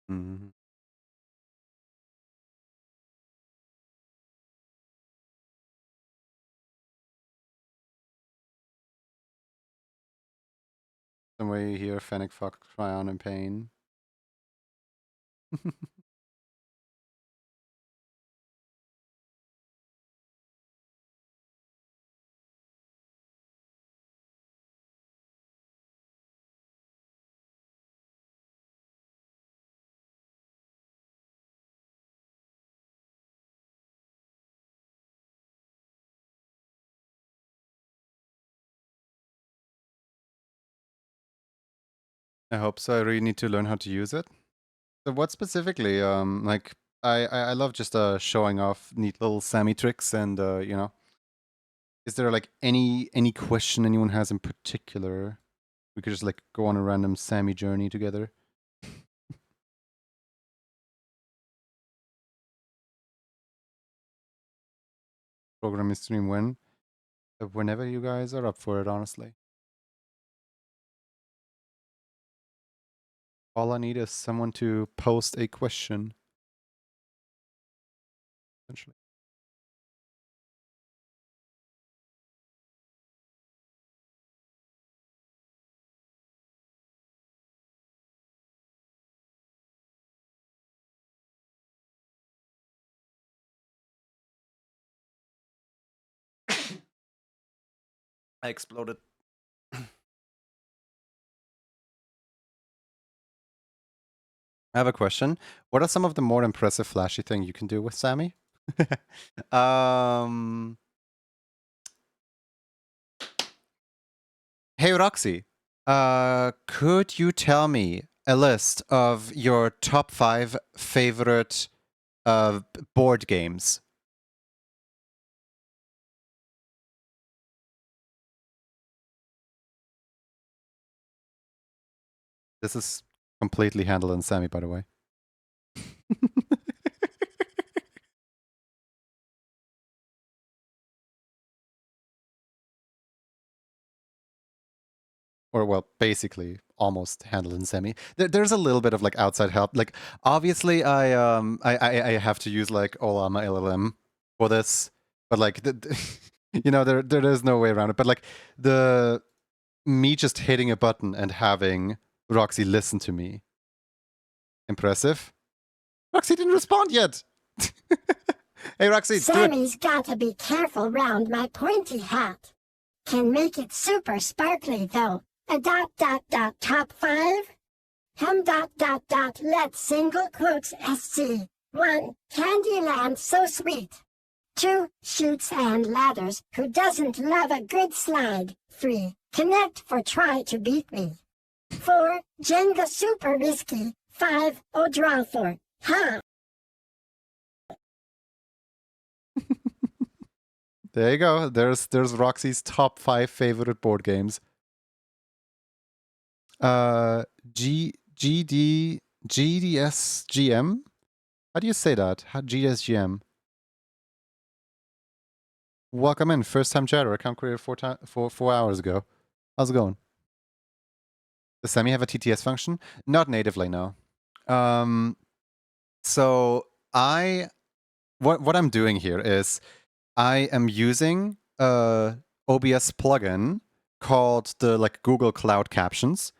Mhm. The way you hear Fennec Fuck cry on in pain. I hope so. I really need to learn how to use it. So what specifically? Like I love just showing off neat little Sammy tricks and you know. Is there like any question anyone has in particular? We could just like go on a random Sammy journey together. Programming stream when? Whenever you guys are up for it, honestly. All I need is someone to post a question. Essentially. I exploded. I have a question. What are some of the more impressive flashy things you can do with Sammy? um, hey Roxy, could you tell me a list of your top 5 favorite board games? This is completely handled in Sammy, by the way. Or well, basically almost handled in Semi. There's a little bit of like outside help. Like obviously, I have to use like Olama LLM for this, but like you know there is no way around it. But like the me just hitting a button and having Roxy listen to me, impressive. Roxy didn't respond yet. Hey Roxy, do it.
Sammy's gotta be careful round my pointy hat. Can make it super sparkly though. A top 5? Let's single quotes SC. 1. Candyland so sweet. 2. Shoots and ladders. Who doesn't love a good slide? 3. Connect for try to beat me. 4. Jenga super risky. 5. Oh draw for. Ha!
There you go. There's Roxy's top 5 favorite board games. GDSGM? How do you say that? GDSGM. Welcome in, first time chatter. Account created 4 hours ago. How's it going? Does Sammy have a TTS function? Not natively, no. So what I'm doing here is I am using a OBS plugin called the like Google Cloud Captions,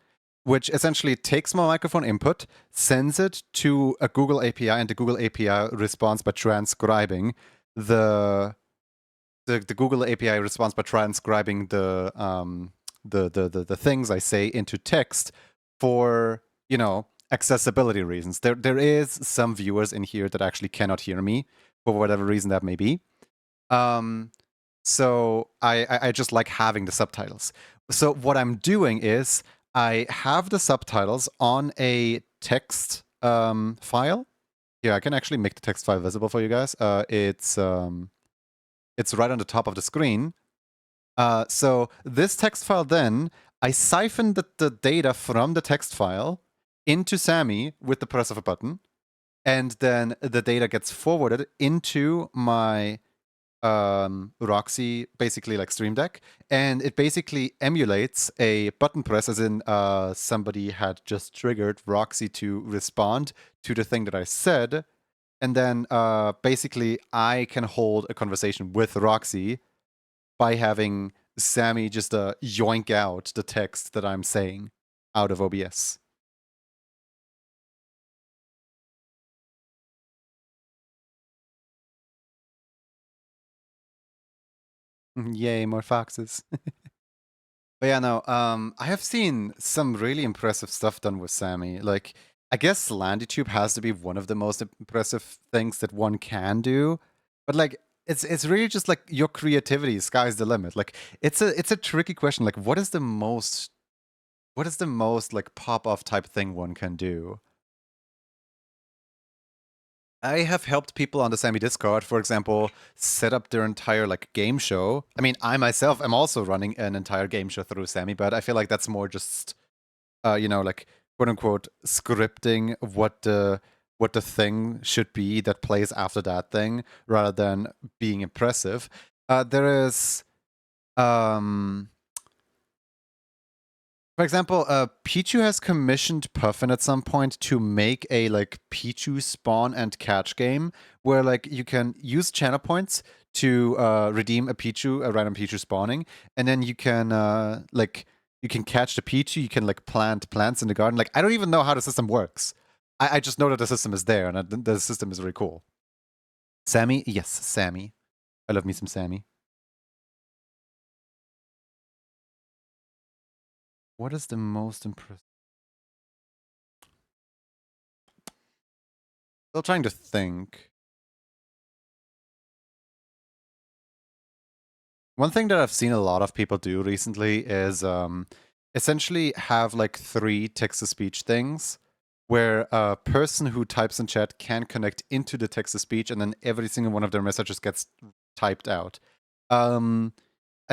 which essentially takes my microphone input, sends it to a Google API, and the Google API responds by transcribing the Google API responds by transcribing the things I say into text for, you know, accessibility reasons. There is some viewers in here that actually cannot hear me for whatever reason that may be. So I just like having the subtitles. So what I'm doing is I have the subtitles on a text file. Here, I can actually make the text file visible for you guys. It's right on the top of the screen. So this text file then, I siphon the data from the text file into Sammy with the press of a button, and then the data gets forwarded into my Roxy, basically like Stream Deck, and it basically emulates a button press, as in somebody had just triggered Roxy to respond to the thing that I said, and then basically I can hold a conversation with Roxy by having Sammy just yoink out the text that I'm saying out of OBS. Yay, more foxes. But yeah, no, I have seen some really impressive stuff done with Sammy. Like, I guess LandyTube has to be one of the most impressive things that one can do. But like, it's really just like your creativity, sky's the limit. Like, it's a tricky question. Like, what is the most like pop-off type thing one can do? I have helped people on the Sammy Discord, for example, set up their entire like game show. I mean, I myself am also running an entire game show through Sammy, but I feel like that's more just, like quote unquote scripting what the thing should be that plays after that thing, rather than being impressive. There is, for example, Pichu has commissioned Puffin at some point to make a like Pichu spawn and catch game where like you can use channel points to redeem a random Pichu spawning, and then you can you can catch the Pichu, you can like plant plants in the garden. Like I don't even know how the system works. I just know that the system is there, and the system is really cool. Sammy, yes, Sammy. I love me some Sammy. What is the most impressive? Still trying to think. One thing that I've seen a lot of people do recently is essentially have like 3 text-to-speech things where a person who types in chat can connect into the text-to-speech, and then every single one of their messages gets typed out. I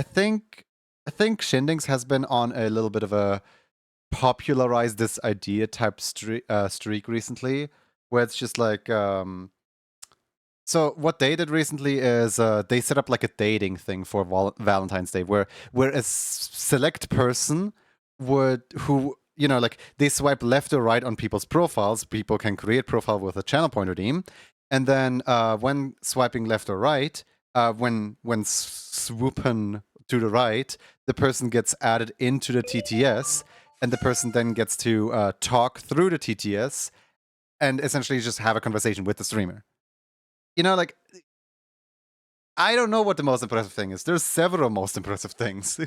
think Shindings has been on a little bit of a popularize this idea type streak recently, where it's just like so what they did recently is they set up like a dating thing for Valentine's Day, where a select person who like they swipe left or right on people's profiles. People can create profile with a channel point redeem, and then when swiping left or right, when swooping to the right, the person gets added into the TTS, and the person then gets to talk through the TTS and essentially just have a conversation with the streamer. Like, I don't know what the most impressive thing is. There's several most impressive things.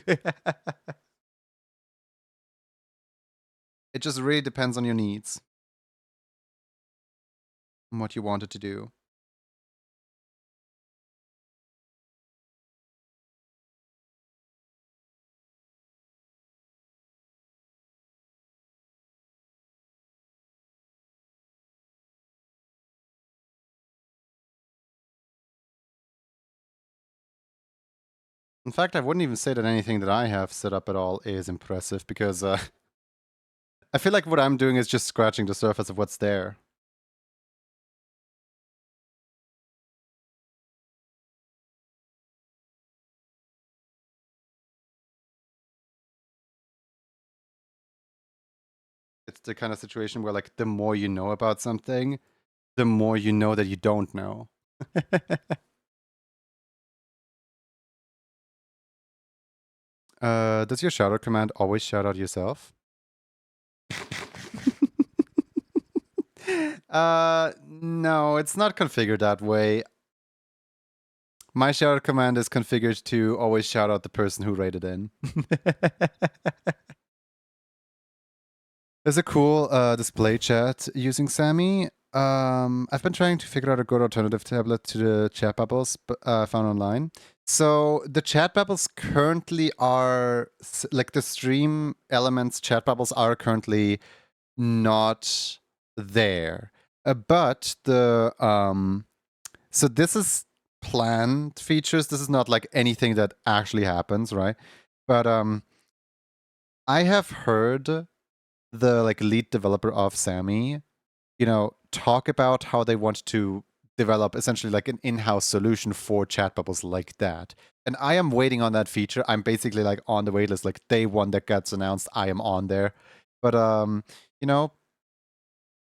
It just really depends on your needs and what you wanted to do. In fact, I wouldn't even say that anything that I have set up at all is impressive, because I feel like what I'm doing is just scratching the surface of what's there. It's the kind of situation where like the more you know about something, the more you know that you don't know. Does your shoutout command always shout out yourself? No, it's not configured that way. My shoutout command is configured to always shout out the person who rated in. There's a cool display chat using Sammy. I've been trying to figure out a good alternative tablet to the chat bubbles found online. So the chat bubbles currently are, like the stream elements chat bubbles are currently not there. But the, so this is planned features. This is not like anything that actually happens, right? But I have heard the like lead developer of Sammy, talk about how they want to develop essentially like an in-house solution for chat bubbles like that. And I am waiting on that feature. I'm basically like on the waitlist, like day one that gets announced, I am on there. But you know,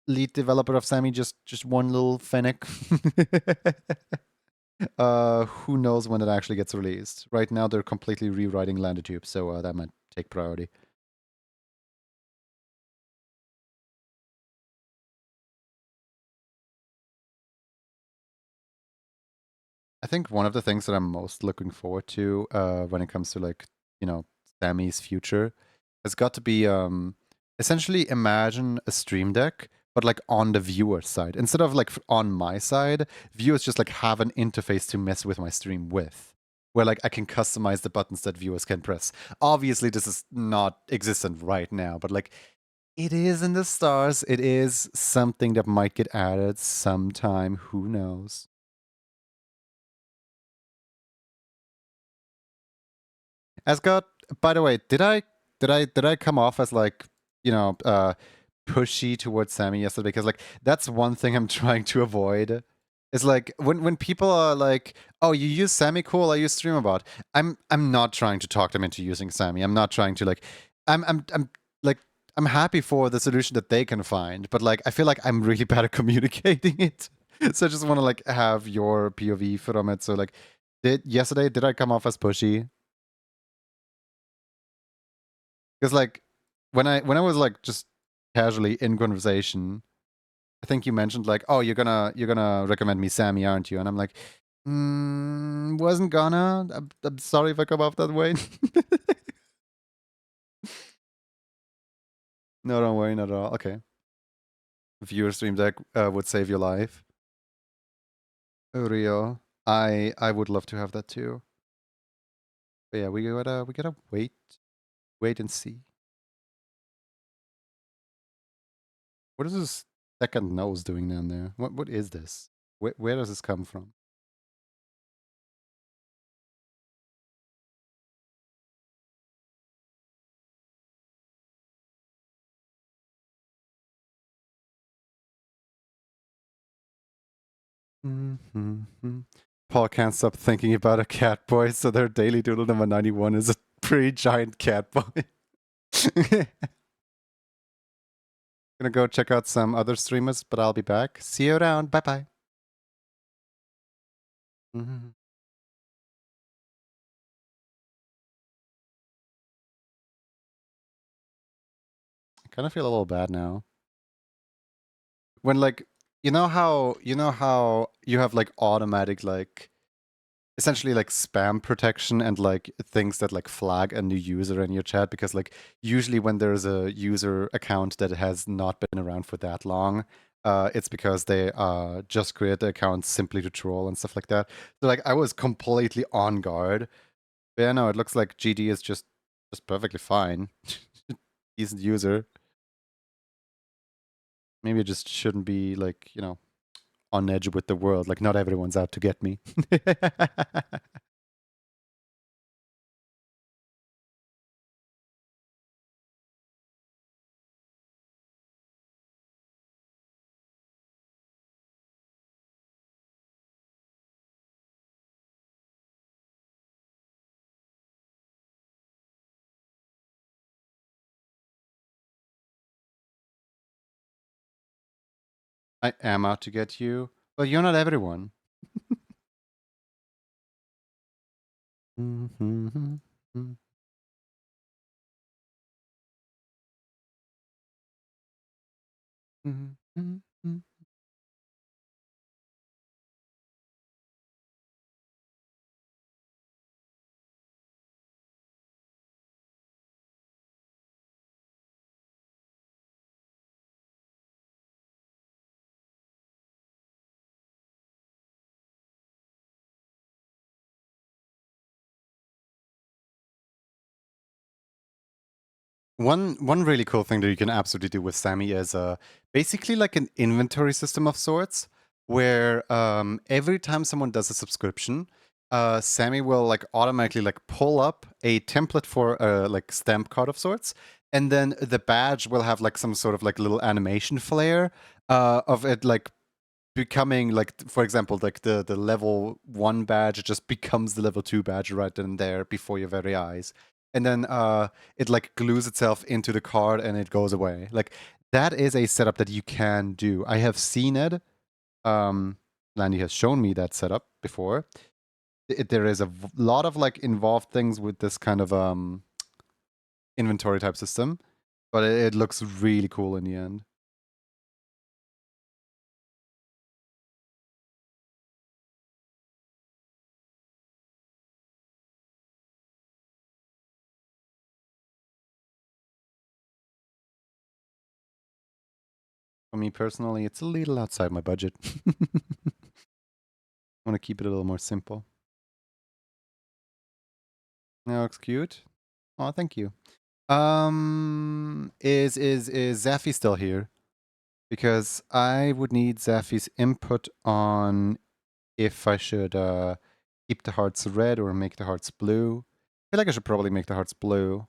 lead developer of Sammy, just one little fennec. Who knows when it actually gets released? Right now, they're completely rewriting Landitube, so that might take priority. I think one of the things that I'm most looking forward to when it comes to like, you know, Sammy's future has got to be essentially imagine a stream deck, but like on the viewer side. Instead of like on my side, viewers just like have an interface to mess with my stream with. Where like I can customize the buttons that viewers can press. Obviously, this is not existent right now, but like it is in the stars. It is something that might get added sometime. Who knows? Asgard, by the way, did I come off as like, you know, pushy towards Sammy yesterday? Because like that's one thing I'm trying to avoid. Is like when people are like, "Oh, you use Sammy, cool. I use Streamabot." I'm not trying to talk them into using Sammy. I'm not trying to like, I'm like I'm happy for the solution that they can find, but like I feel like I'm really bad at communicating it. So I just want to like have your POV from it. So like, did I come off as pushy? Because like when I was like just casually in conversation, I think you mentioned like, oh, you're gonna recommend me Sammy, aren't you? And I'm like, wasn't gonna. I'm sorry if I come off that way. No, don't worry, not at all. Okay. Viewer stream deck would save your life. Oh, real. I would love to have that too. But yeah, we gotta wait and see. What is this second nose doing down there? What is this? Where does this come from? Mm-hmm. Paul can't stop thinking about a cat boy, so their daily doodle number 91 is a pretty giant cat boy. Gonna go check out some other streamers, but I'll be back. See you around. Bye bye. Mm-hmm. I kind of feel a little bad now. When like you know how you have like automatic like essentially like spam protection and like things that like flag a new user in your chat, because like usually when there's a user account that has not been around for that long, it's because they just create the account simply to troll and stuff like that. So like I was completely on guard. But yeah, no, it looks like GD is just perfectly fine. Decent user. Maybe I just shouldn't be like, you know, on edge with the world. Like not everyone's out to get me. I am out to get you. Well, you're not everyone. One really cool thing that you can absolutely do with Sammy is basically like an inventory system of sorts, where every time someone does a subscription, Sammy will like automatically like pull up a template for a like stamp card of sorts, and then the badge will have like some sort of like little animation flare of it like becoming like, for example, like the level 1 badge just becomes the level 2 badge right then and there before your very eyes, and then it like glues itself into the card and it goes away. Like that is a setup that you can do. I have seen it. Landy has shown me that setup before. There is a lot of like involved things with this kind of inventory type system, but it looks really cool in the end. For me personally, it's a little outside my budget. I want to keep it a little more simple. That looks cute. Oh, thank you. Is Zaffy still here? Because I would need Zaffy's input on if I should keep the hearts red or make the hearts blue. I feel like I should probably make the hearts blue.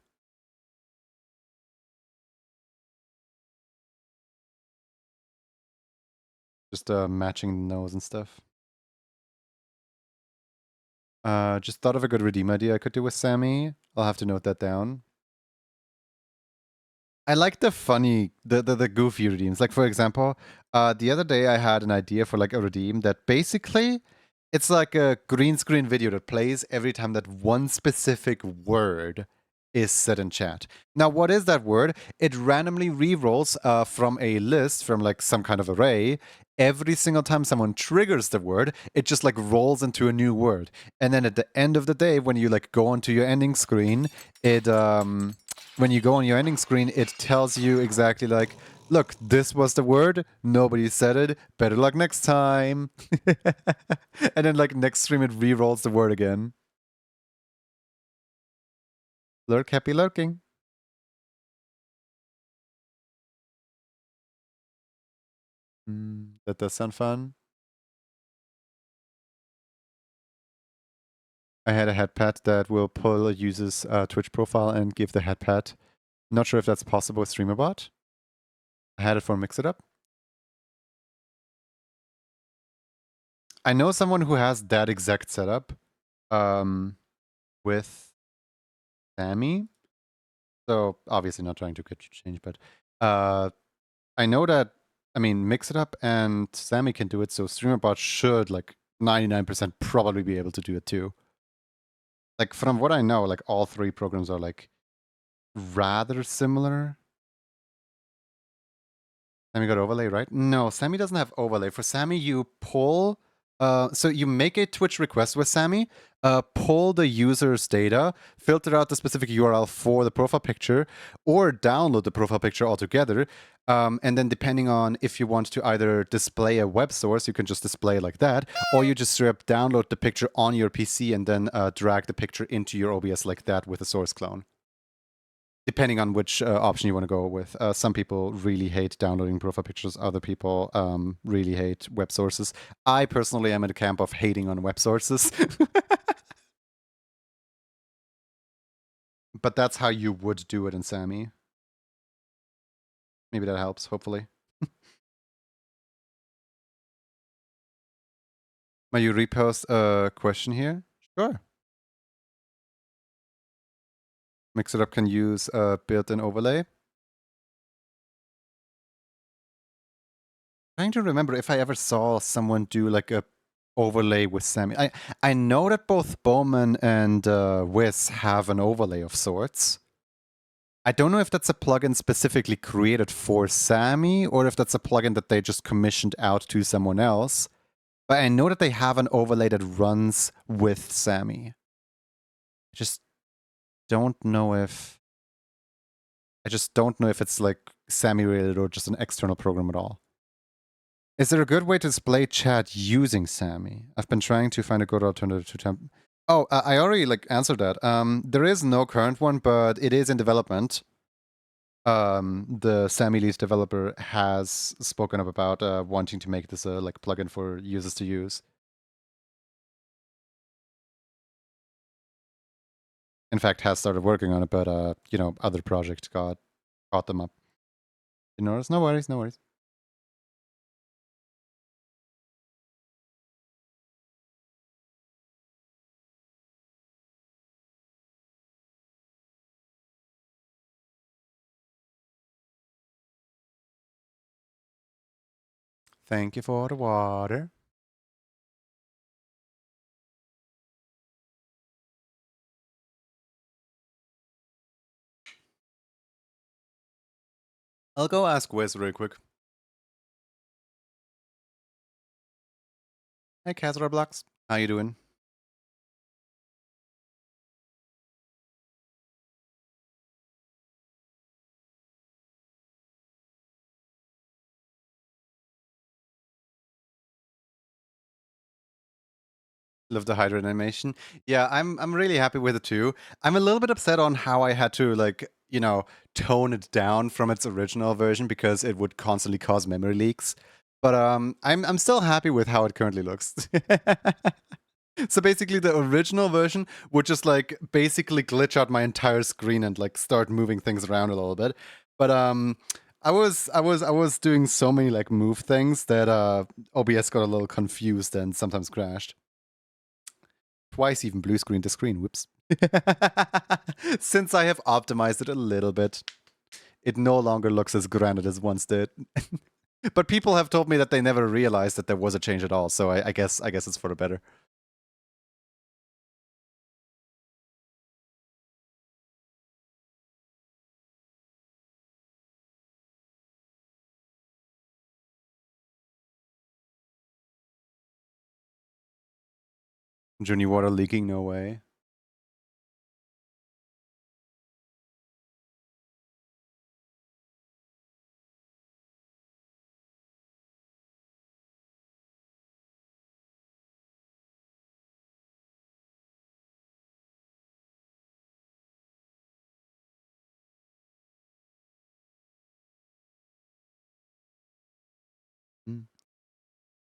Just matching the nose and stuff. Just thought of a good redeem idea I could do with Sammy. I'll have to note that down. I like the funny, the goofy redeems. Like for example, the other day I had an idea for like a redeem that basically it's like a green screen video that plays every time that one specific word is said in chat. Now, what is that word? It randomly re-rolls from a list, from like some kind of array. Every single time someone triggers the word, it just like rolls into a new word. And then at the end of the day, when you like go onto your ending screen, it when you go on your ending screen, it tells you exactly like, look, this was the word, nobody said it, better luck next time. And then like next stream it re-rolls the word again. Lurk, happy lurking. That does sound fun. I had a headpad that will pull a user's Twitch profile and give the headpad. Not sure if that's possible with StreamerBot. I had it for Mix It Up. I know someone who has that exact setup with Sammy. So obviously not trying to get you change, but I know that, I mean, Mix It Up and Sammy can do it, so StreamerBot should like 99% probably be able to do it too. Like from what I know, like all three programs are like rather similar. Sammy got overlay, right? No, Sammy doesn't have overlay. For Sammy, you pull. So you make a Twitch request with Sammy, pull the user's data, filter out the specific URL for the profile picture, or download the profile picture altogether. And then depending on if you want to either display a web source, you can just display it like that, or you just straight up download the picture on your PC and then drag the picture into your OBS like that with a source clone. Depending on which option you want to go with. Some people really hate downloading profile pictures. Other people really hate web sources. I personally am in the camp of hating on web sources. But that's how you would do it in Sammy. Maybe that helps, hopefully. May you repost a question here? Sure. Mix It Up can use a built-in overlay. Trying to remember if I ever saw someone do like a overlay with Sammy. I know that both Bowman and Wiz have an overlay of sorts. I don't know if that's a plugin specifically created for Sammy or if that's a plugin that they just commissioned out to someone else. But I know that they have an overlay that runs with Sammy. I just don't know if it's like Sammy related or just an external program at all. Is there a good way to display chat using Sammy? I've been trying to find a good alternative to temp. Oh, I already like answered that. There is no current one, but it is in development. The Sammy Lee's developer has spoken up about wanting to make this a like plugin for users to use. In fact, has started working on it, but you know, other projects caught them up. You notice? No worries, no worries. Thank you for the water. I'll go ask Wiz real quick. Hey, Kazra Blocks. How you doing? Love the hydrant animation. Yeah, I'm really happy with it too. I'm a little bit upset on how I had to tone it down from its original version because it would constantly cause memory leaks. But I'm still happy with how it currently looks. So basically the original version would just like basically glitch out my entire screen and like start moving things around a little bit. But I was doing so many like move things that OBS got a little confused and sometimes crashed. Twice even blue screened the screen. Whoops. Since I have optimized it a little bit, it no longer looks as grand as once did. But people have told me that they never realized that there was a change at all, so I guess it's for the better. Juni water leaking, no way.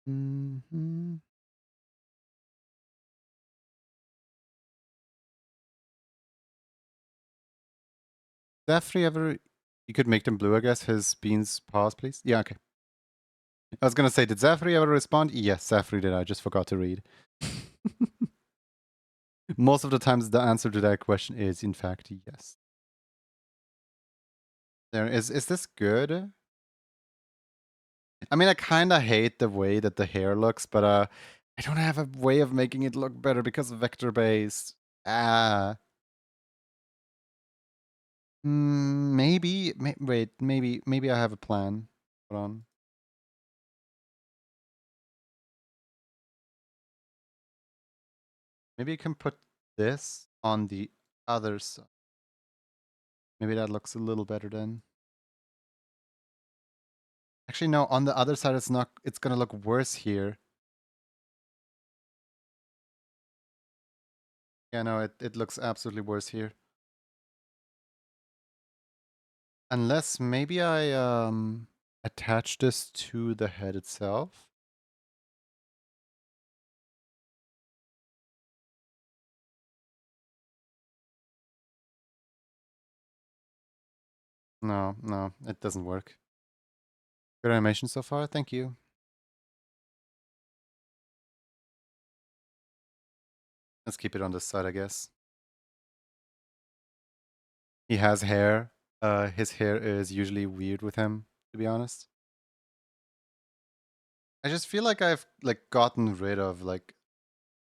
Mm-hmm. Zafri ever? You could make them blue, I guess. His beans pause, please. Yeah, okay. I was gonna say, did Zafri ever respond? Yes, Zafri did. I just forgot to read. Most of the times, the answer to that question is, in fact, yes. There is. Is this good? I mean, I kind of hate the way that the hair looks, but I don't have a way of making it look better because of vector based. Ah. Maybe. Wait. Maybe I have a plan. Hold on. Maybe you can put this on the other side. Maybe that looks a little better then. Actually, no. On the other side, it's not. It's gonna look worse here. Yeah, no. It looks absolutely worse here. Unless maybe I attach this to the head itself. No, no, it doesn't work. Good animation so far. Thank you. Let's keep it on this side, I guess. He has hair. His hair is usually weird with him, to be honest. I just feel like I've like gotten rid of like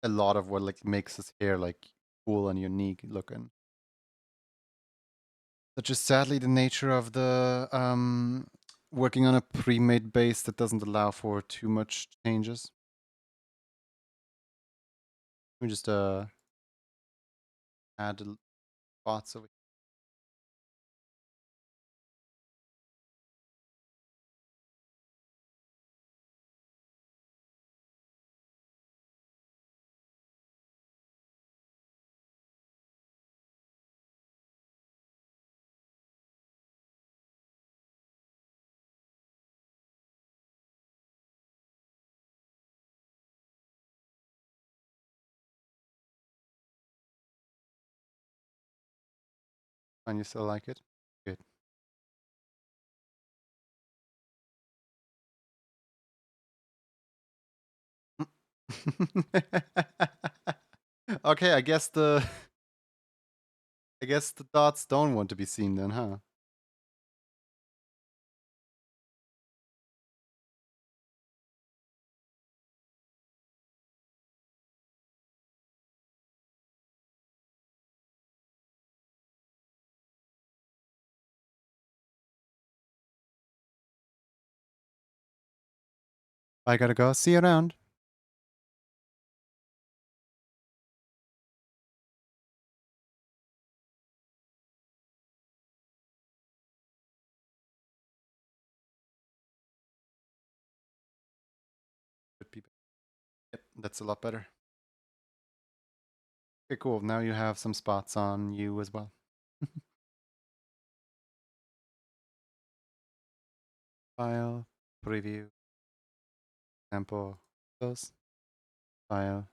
a lot of what like makes his hair like cool and unique looking. That's just sadly the nature of the working on a pre-made base that doesn't allow for too much changes. Let me just add spots over. And you still like it? Good. Okay, I guess the dots don't want to be seen then, huh? I gotta go. See you around. Yep, that's a lot better. Okay, cool. Now you have some spots on you as well. File, preview, sample, close, file.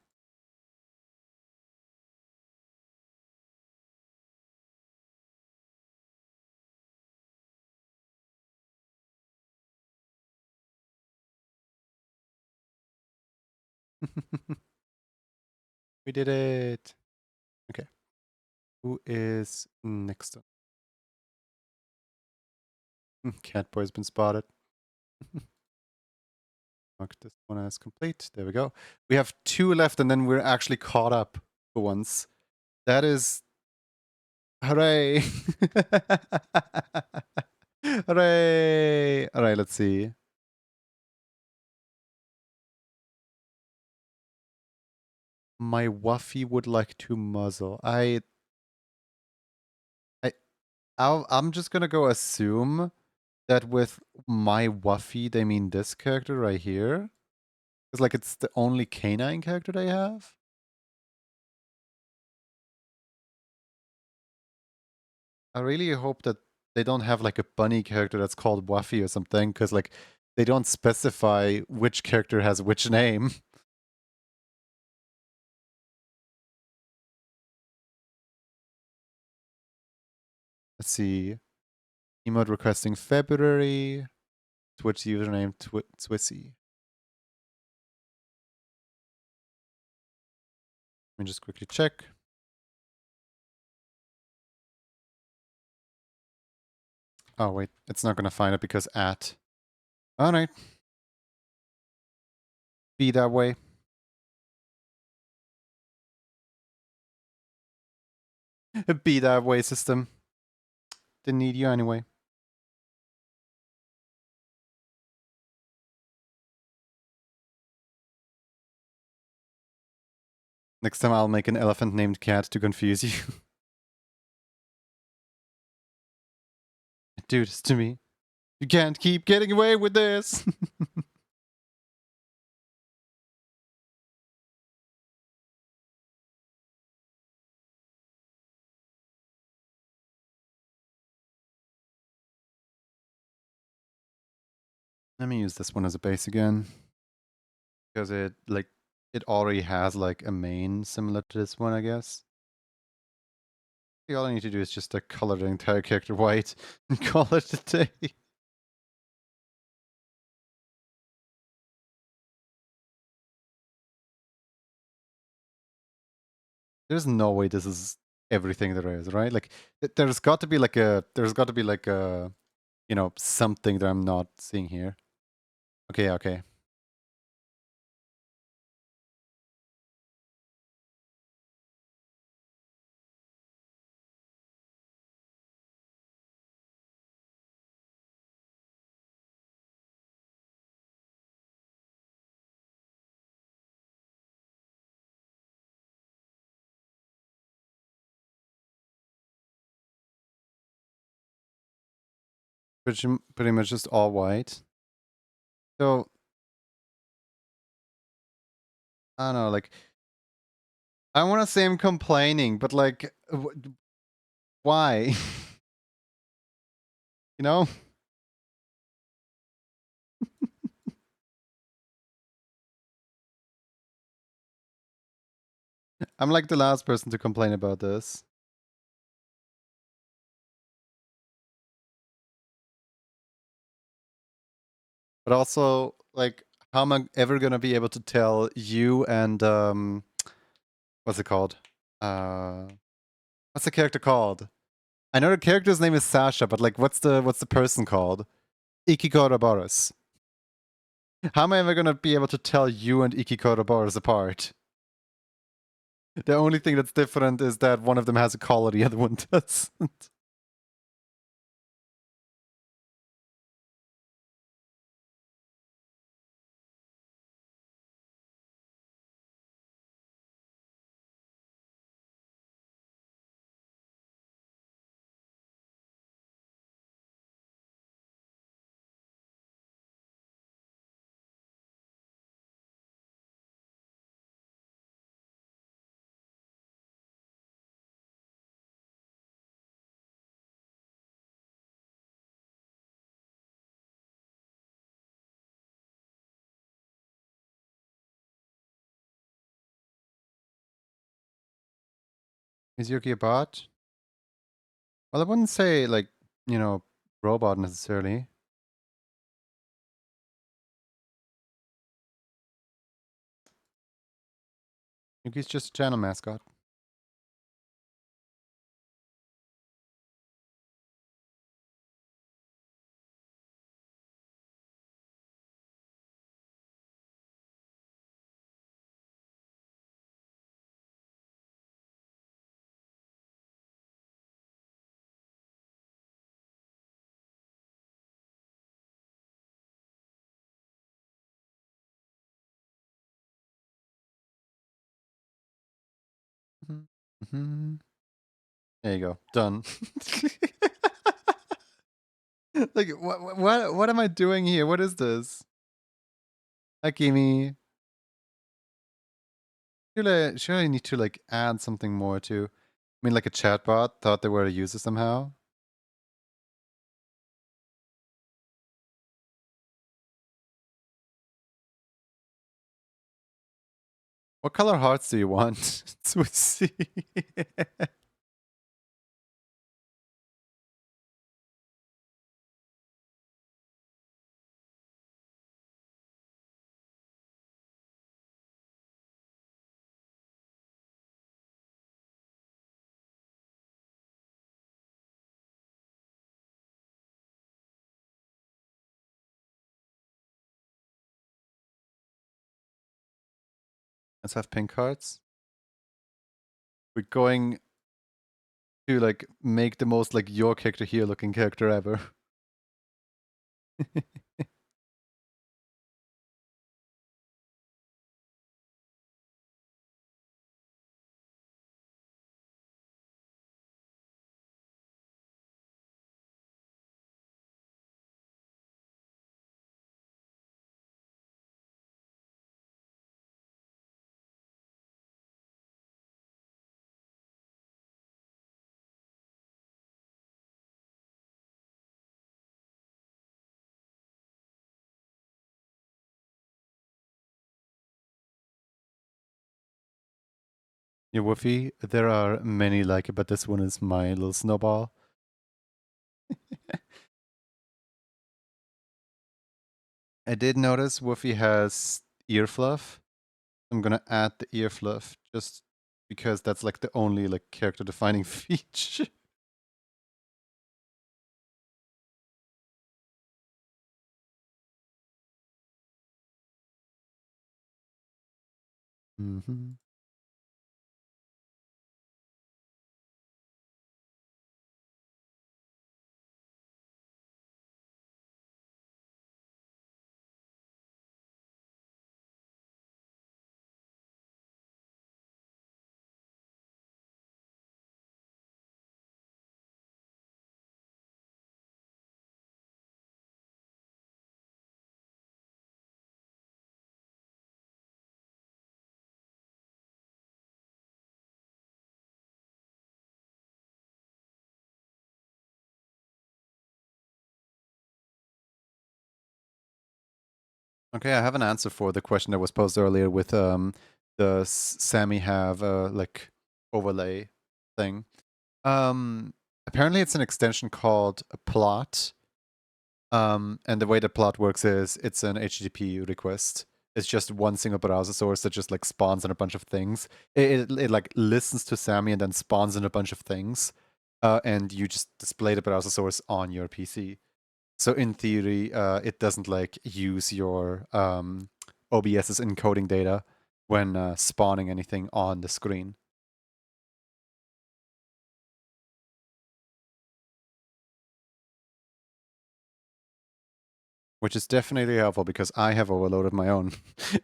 We did it. Okay. Who is next up? Catboy's been spotted. Mark this one as complete. There we go. We have 2 left and then we're actually caught up for once. That is... Hooray! Hooray! Alright, let's see. My Wuffy would like to muzzle. I'm just gonna go assume that with my Wuffy they mean this character right here. Because like it's the only canine character they have. I really hope that they don't have like a bunny character that's called Wuffy or something, because like they don't specify which character has which name. Let's see. Emote requesting February. Twitch username Swissy. Let me just quickly check. Oh wait, it's not gonna find it because at. Alright. Be that way. Be that way, system. Didn't need you anyway. Next time I'll make an elephant named Cat to confuse you. Do this to me. You can't keep getting away with this. Let me use this one as a base again. Because it already has like a main similar to this one, I guess. All I need to do is just color the entire character white and call it a day. There's no way this is everything there is, right? Like there's got to be like a you know, something that I'm not seeing here. Okay, okay. Pretty much just all white. So I don't know, like I want to say I'm complaining, but like why? You know? I'm like the last person to complain about this. But also, like, how am I ever gonna be able to tell you and what's it called? What's the character called? I know the character's name is Sasha, but like, what's the person called? Ikiko Boris. How am I ever gonna be able to tell you and Ikiko Boris apart? The only thing that's different is that one of them has a collar, the other one doesn't. Is Yuki a bot? Well, I wouldn't say, like, you know, robot necessarily. Yuki's just a channel mascot. Mm-hmm. There you go. Done. Like, what am I doing here? What is this? Hi, Kimi. Should I need to, like, add something more to... I mean, like a chatbot? Thought they were a user somehow? What color hearts do you want? Sweet. Let's have pink hearts. We're going to, like, make the most, like, your character here looking character ever. Yeah, Woofy, there are many like it, but this one is my little snowball. I did notice Woofy has ear fluff. I'm gonna add the ear fluff just because that's, like, the only, like, character defining feature. Mm-hmm. Okay, I have an answer for the question that was posed earlier with does Sammy have a, like, overlay thing? Apparently it's an extension called a plot. And the way the plot works is it's an HTTP request. It's just one single browser source that just, like, spawns in a bunch of things. It like listens to Sammy and then spawns in a bunch of things. And you just display the browser source on your PC. So in theory, it doesn't, like, use your OBS's encoding data when spawning anything on the screen. Which is definitely helpful because I have overloaded my own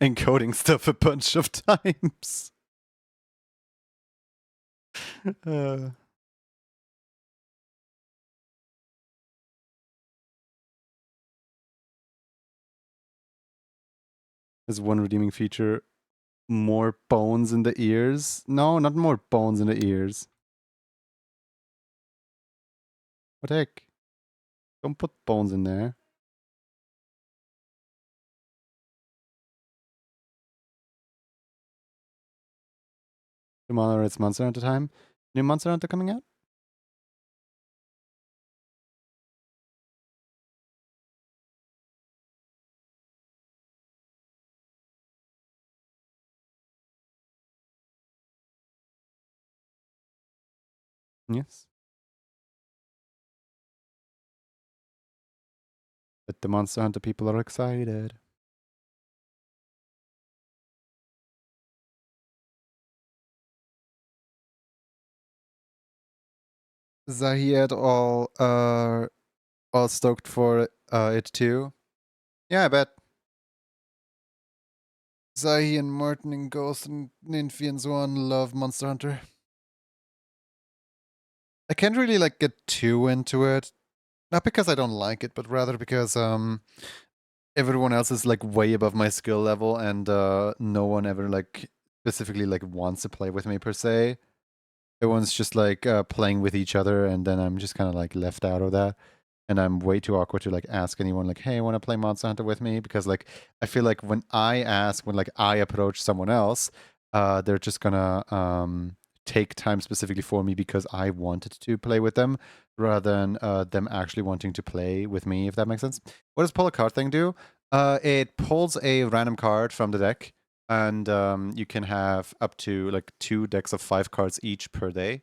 encoding stuff a bunch of times. uh, there's one redeeming feature. More bones in the ears? No, not more bones in the ears. What the heck? Don't put bones in there. To moderate monster at a time? New Monster Hunter coming out? Yes. But the Monster Hunter people are excited. Zahid all stoked for it too. Yeah, I bet. Zahi and Martin and Ghost and Ninfi and so on love Monster Hunter. I can't really like get too into it. Not because I don't like it, but rather because everyone else is like way above my skill level and no one ever like specifically like wants to play with me per se. Everyone's just like playing with each other and then I'm just kind of like left out of that. And I'm way too awkward to like ask anyone like, hey, want to play Monster Hunter with me? Because like I feel like when I ask, when like I approach someone else, they're just gonna take time specifically for me because I wanted to play with them, rather than them actually wanting to play with me. If that makes sense. What does pull a card thing do? It pulls a random card from the deck, and you can have up to like 2 decks of 5 cards each per day.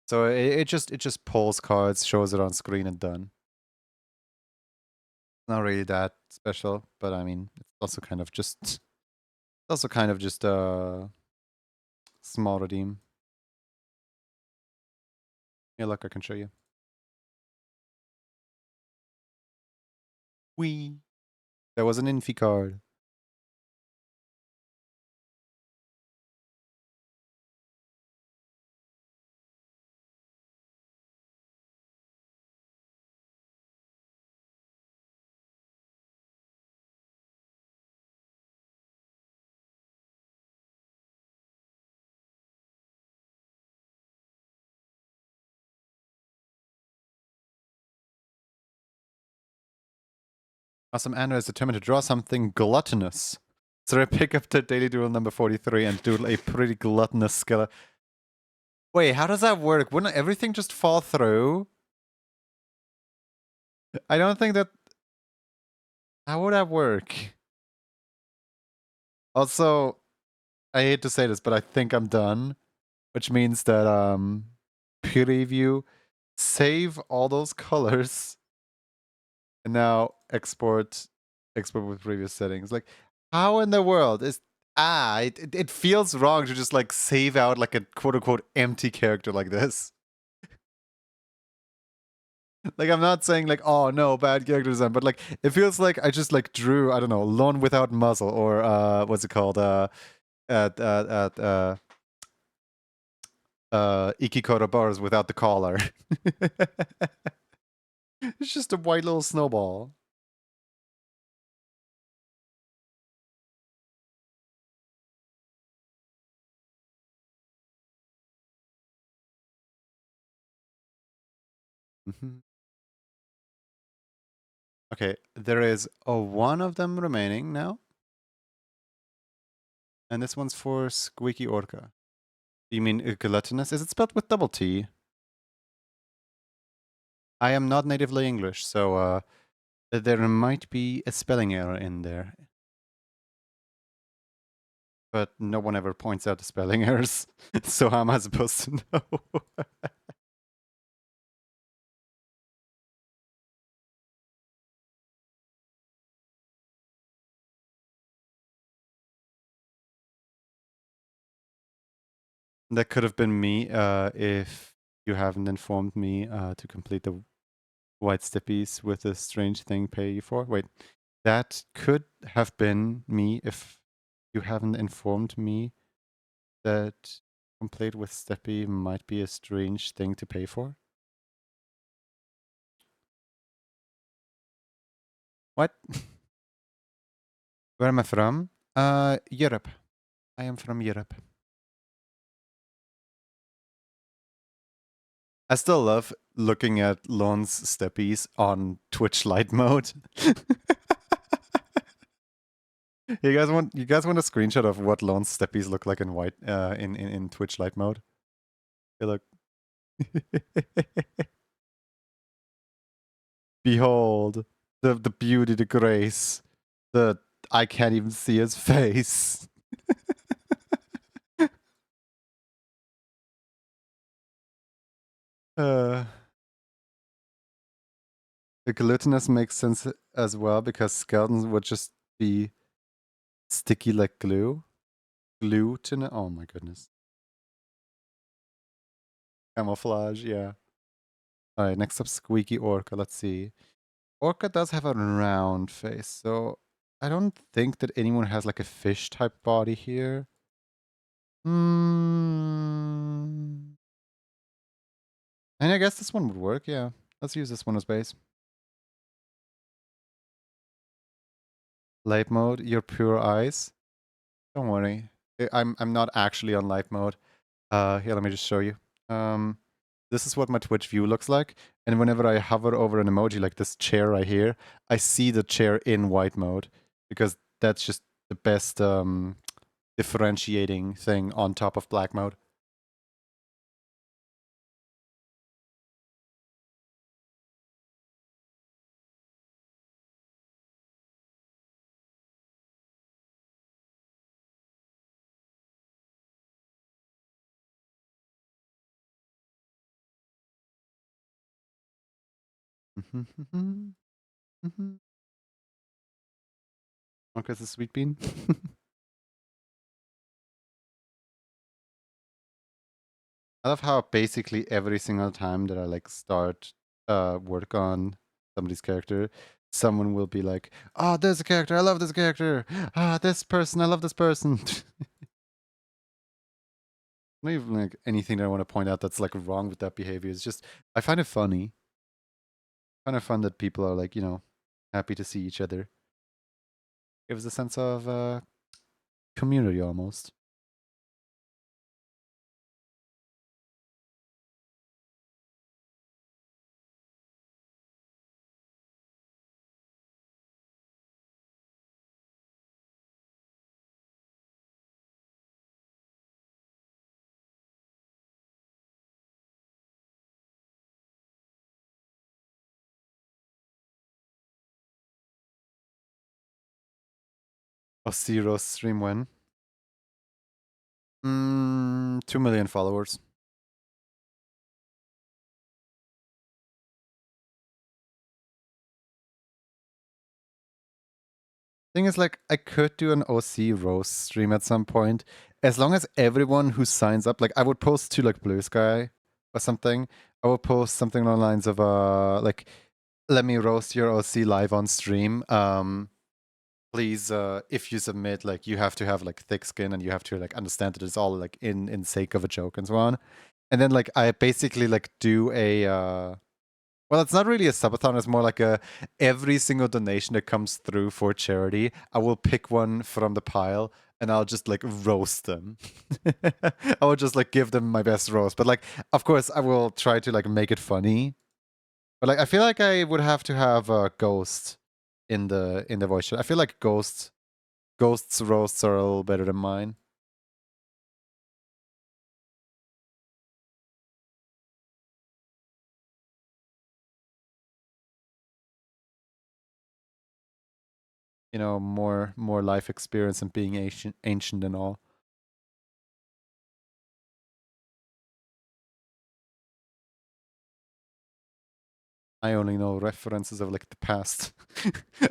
So it just pulls cards, shows it on screen, and done. Not really that special, but I mean, it's also kind of just a small redeem. Yeah, look, I can show you. Wee. There was an Infi card. Awesome. Anna is determined to draw something gluttonous. So I pick up the daily duel number 43 and do a pretty gluttonous skill. Wait, how does that work? Wouldn't everything just fall through? I don't think that... How would that work? Also, I hate to say this, but I think I'm done. Which means that, preview, save all those colors, and now export with previous settings. Like, how in the world is... it feels wrong to just, like, save out, like, a quote-unquote empty character like this. Like, I'm not saying like, oh no, bad character design, but like, it feels like I just like drew, I don't know, Lawn Without Muzzle, or what's it called? Ikikoro bars without the collar. It's just a white little snowball. Okay, there is one of them remaining now. And this one's for Squeaky Orca. You mean gluttonous? Is it spelled with double T? I am not natively English, so there might be a spelling error in there. But no one ever points out the spelling errors, so how am I supposed to know? That could have been me if you haven't informed me to complete the white stippies with a strange thing pay you for. Wait, that could have been me if you haven't informed me that complete with steppy might be a strange thing to pay for. What? Where am I from? Europe. I am from Europe. I still love looking at Lon's steppies on Twitch light mode. You guys want a screenshot of what Lon's steppies look like in white in Twitch light mode? Hey, look. Behold, the beauty, the grace, the I can't even see his face. uh, the glutinous makes sense as well because skeletons would just be sticky like glue. Gluten. Oh my goodness. Camouflage. Yeah. All right. Next up, squeaky orca. Let's see. Orca does have a round face, so I don't think that anyone has like a fish type body here. Hmm. And I guess this one would work, yeah. Let's use this one as base. Light mode, your pure eyes. Don't worry. I'm not actually on light mode. Here, let me just show you. This is what my Twitch view looks like. And whenever I hover over an emoji like this chair right here, I see the chair in white mode because that's just the best differentiating thing on top of black mode. Okay, it's a sweet bean. I love how basically every single time that I like start work on somebody's character, someone will be like, "Oh, there's a character. I love this character. Ah, this person. I love this person." Not even like anything that I want to point out that's like wrong with that behavior. It's just I find it funny. Kind of fun that people are like, happy to see each other. Gives a sense of community almost. Oh, Zero stream when? 2 million followers. Thing is, like, I could do an OC roast stream at some point, as long as everyone who signs up, like, I would post to like Blue Sky or something. I would post something along the lines of like, let me roast your OC live on stream. Please, if you submit, like, you have to have like thick skin and you have to like understand that it's all like in sake of a joke and so on. And then like I basically like do a well, it's not really a subathon. It's more like a every single donation that comes through for charity, I will pick one from the pile and I'll just like roast them. I will just like give them my best roast. But like, of course, I will try to like make it funny. But like, I feel like I would have to have a Ghost in the voice chat. I feel like Ghost's roasts are a little better than mine. More life experience and being ancient and all. I only know references of like the past.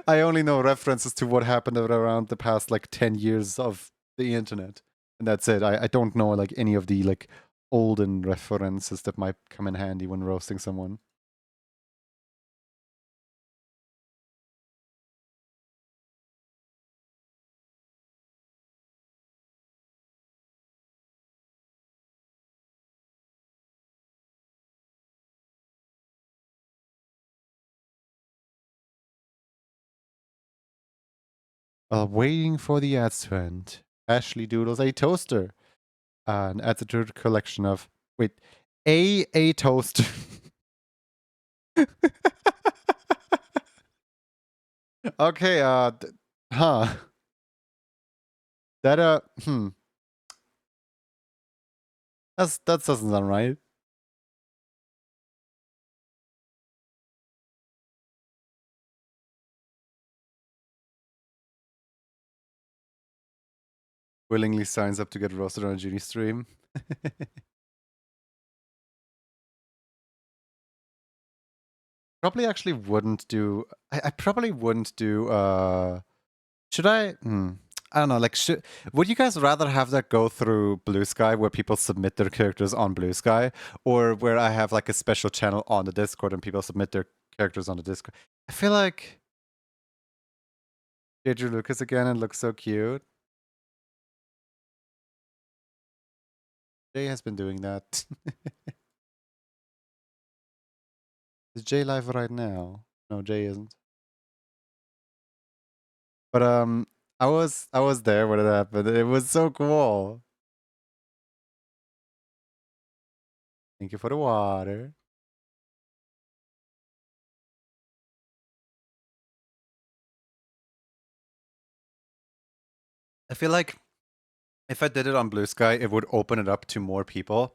I only know references to what happened around the past like 10 years of the internet. And that's it. I don't know like any of the like olden references that might come in handy when roasting someone. While waiting for the ads to end, Ashley doodles a toaster and adds it to the collection of wait, a toaster. Okay, huh. That That doesn't sound right. Willingly signs up to get roasted on a Genie stream. Probably actually wouldn't do. I probably wouldn't do. Should I? I don't know. Like, would you guys rather have that go through Blue Sky, where people submit their characters on Blue Sky, or where I have like a special channel on the Discord and people submit their characters on the Discord? I feel like Deirdre Lucas again and looks so cute. Jay has been doing that. Is Jay live right now? No, Jay isn't. But I was there when it happened. It was so cool. Thank you for the water. I feel like if I did it on Blue Sky, it would open it up to more people,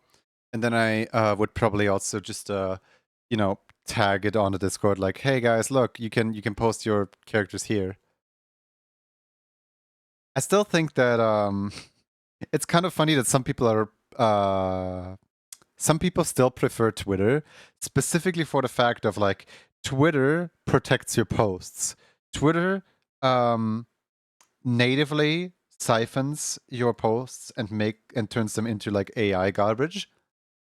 and then I would probably also just you know, tag it on the Discord like, "Hey guys, look, you can post your characters here." I still think that it's kind of funny that some people still prefer Twitter, specifically for the fact of like Twitter protects your posts. Twitter natively siphons your posts and turns them into like AI garbage,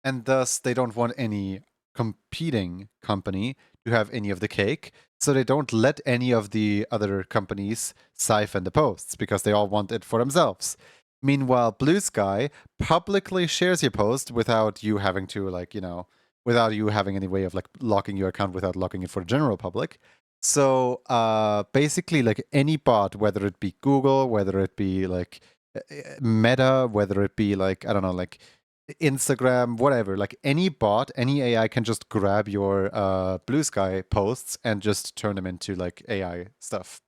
and thus they don't want any competing company to have any of the cake, so they don't let any of the other companies siphon the posts because they all want it for themselves. Meanwhile, Blue Sky publicly shares your post without you having to, like, you know, without you having any way of like locking your account without locking it for the general public. So basically, like any bot, whether it be Google, whether it be like Meta, whether it be like, I don't know, like Instagram, whatever, like any bot, any AI can just grab your Blue Sky posts and just turn them into like AI stuff.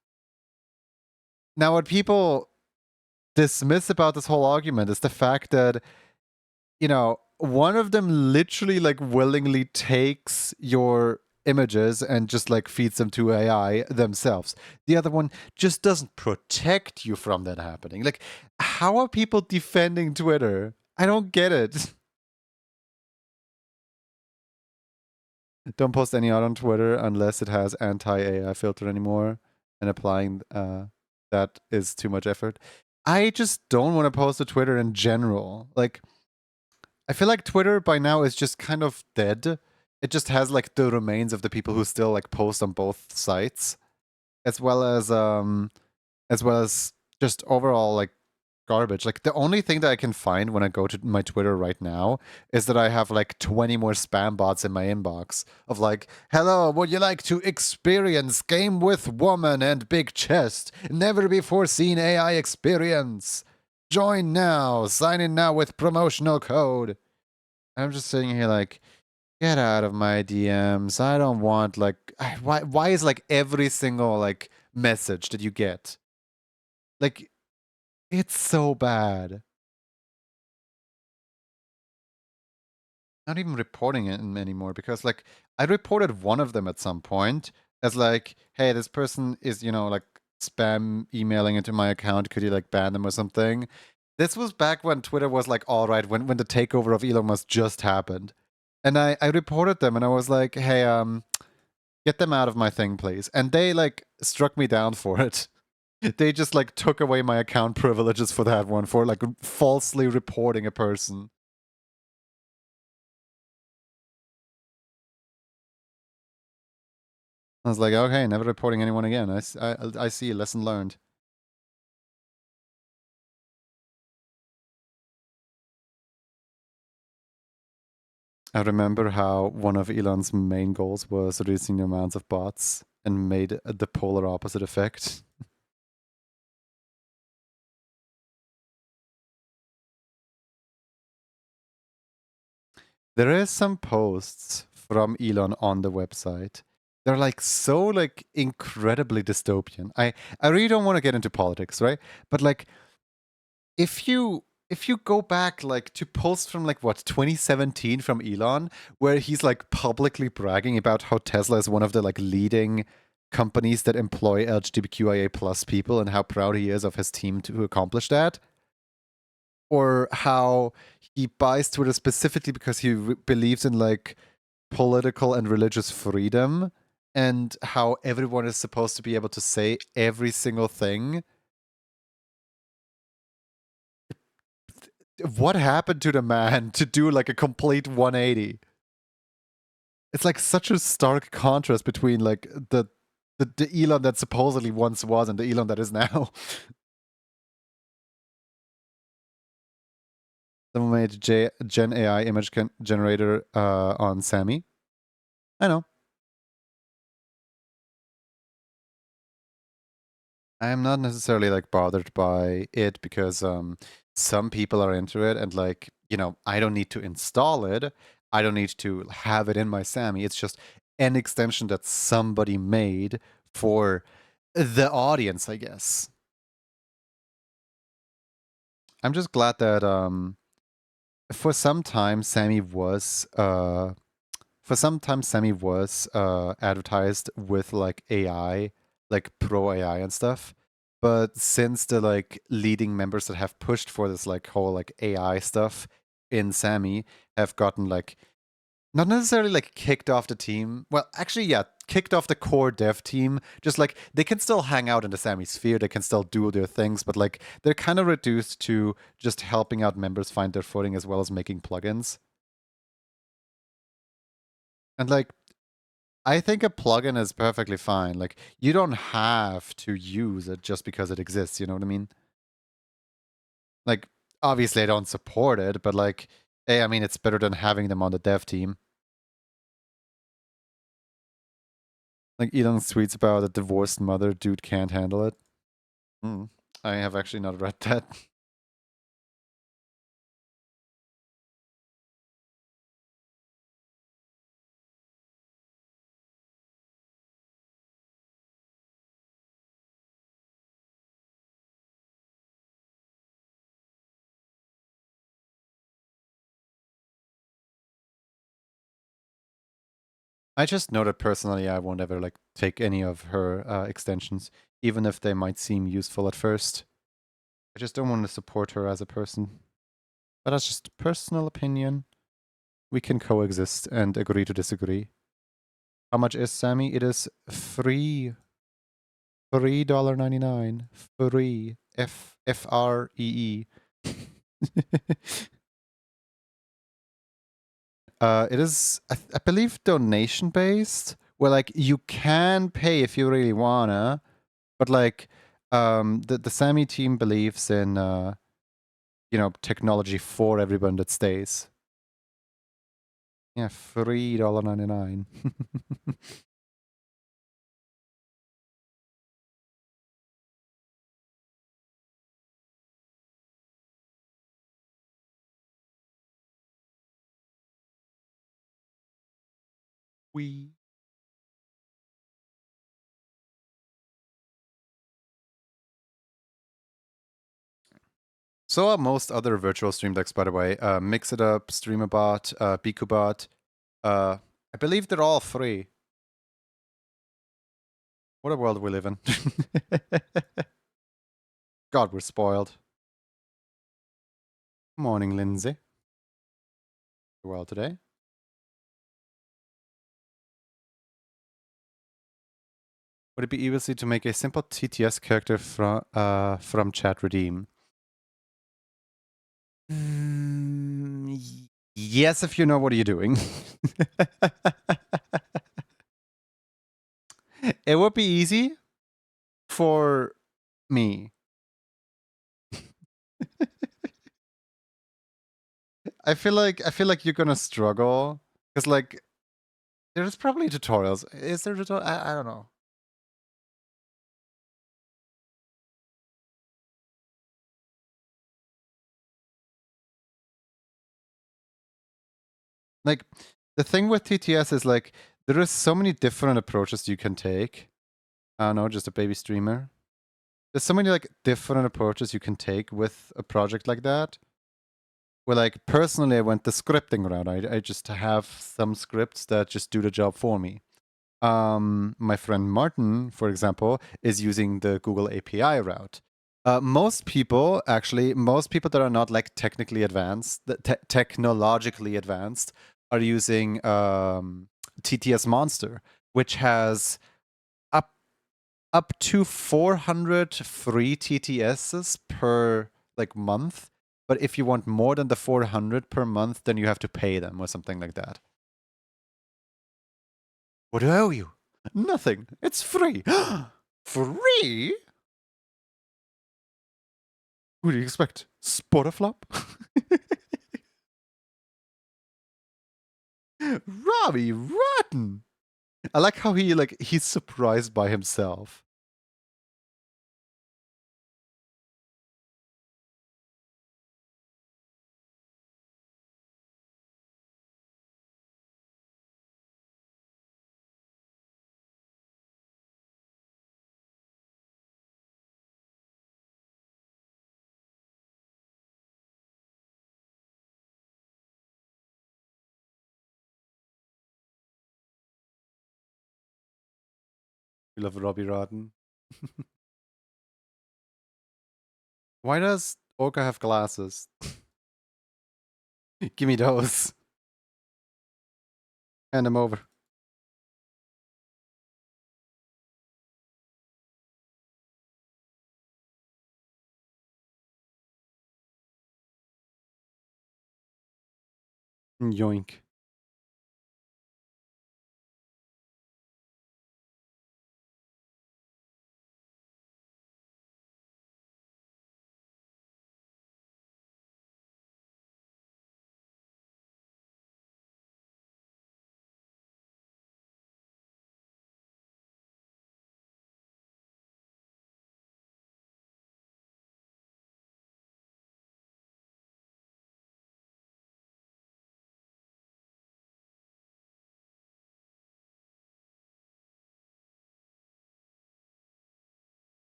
Now, what people dismiss about this whole argument is the fact that, you know, one of them literally like willingly takes your images and just like feeds them to AI themselves. The other one just doesn't protect you from that happening. Like, how are people defending Twitter? I don't get it. Don't post any art on Twitter unless it has anti-AI filter anymore, and applying that is too much effort. I just don't want to post to Twitter in general. Like, I feel like Twitter by now is just kind of dead. It just has like the remains of the people who still like post on both sites, as well as just overall like garbage. Like the only thing that I can find when I go to my Twitter right now is that I have like 20 more spam bots in my inbox of like, "Hello, would you like to experience game with woman and big chest? Never before seen AI experience. Join now. Sign in now with promotional code." I'm just sitting here like, get out of my DMs. I don't want like why is like every single like message that you get like, it's so bad. Not even reporting it anymore because like I reported one of them at some point as like, "Hey, this person is, you know, like spam emailing into my account. Could you like ban them or something?" This was back when Twitter was like all right, when the takeover of Elon Musk just happened. And I reported them and I was like, "Hey, get them out of my thing, please." And they like struck me down for it. They just like took away my account privileges for that one, for like falsely reporting a person. I was like, okay, never reporting anyone again. I see, lesson learned. I remember how one of Elon's main goals was reducing the amounts of bots and made the polar opposite effect. There is some posts from Elon on the website. They're like so like incredibly dystopian. I really don't want to get into politics, right? But like if you if you go back like to posts from like what 2017 from Elon, where he's like publicly bragging about how Tesla is one of the like leading companies that employ LGBTQIA plus people and how proud he is of his team to accomplish that, or how he buys Twitter specifically because he believes in like political and religious freedom and how everyone is supposed to be able to say every single thing. What happened to the man to do like a complete 180? It's like such a stark contrast between like the Elon that supposedly once was and the Elon that is now. Someone made Gen AI image generator on Sammy. I know. I am not necessarily like bothered by it because some people are into it and like, you know, I don't need to install it. I don't need to have it in my Sammy. It's just an extension that somebody made for the audience, I guess. I'm just glad that for some time Sammy was advertised with like AI, like pro AI and stuff. But since the like leading members that have pushed for this like whole like AI stuff in Sammy have gotten like not necessarily like kicked off the team. Well, actually, yeah, kicked off the core dev team. Just like they can still hang out in the Sammy sphere, they can still do their things, but like they're kind of reduced to just helping out members find their footing as well as making plugins. And like I think a plugin is perfectly fine. Like, you don't have to use it just because it exists, you know what I mean? Like, obviously I don't support it, but like, hey, I mean, it's better than having them on the dev team. Like, Elon's tweets about a divorced mother, dude can't handle it. I have actually not read that. I just know that personally I won't ever like take any of her extensions, even if they might seem useful at first. I just don't want to support her as a person. But that's just personal opinion. We can coexist and agree to disagree. How much is Sammy? It is free. $3.99. Free. Free. It is, I believe, donation based, where like you can pay if you really wanna, but like the Sammy team believes in you know, technology for everyone that stays. Yeah, $3.99. We. So are most other virtual stream decks, by the way. Mix It Up, StreamerBot, BikuBot. I believe they're all free. What a world we live in. God, we're spoiled. Morning, Lindsay. Well today. Would it be easy to make a simple TTS character from chat redeem? Yes, if you know what you're doing. It would be easy for me. I feel like you're gonna struggle because like there's probably tutorials. Is there tutorial? I don't know. Like the thing with TTS is like there is so many different approaches you can take. I don't know, just a baby streamer. There's so many like different approaches you can take with a project like that. Well, like personally, I went the scripting route. I just have some scripts that just do the job for me. My friend Martin, for example, is using the Google API route. Most people that are not like technically advanced, technologically advanced, are using TTS Monster, which has up up to 400 free TTSs per like month. But if you want more than the 400 per month, then you have to pay them or something like that. What do I owe you? Nothing. It's free. Free? Who do you expect? Spotterflop? Robbie Rotten. I like how he's surprised by himself. We love Robbie Rotten. Why does Orca have glasses? Give me those. Hand them over. Yoink.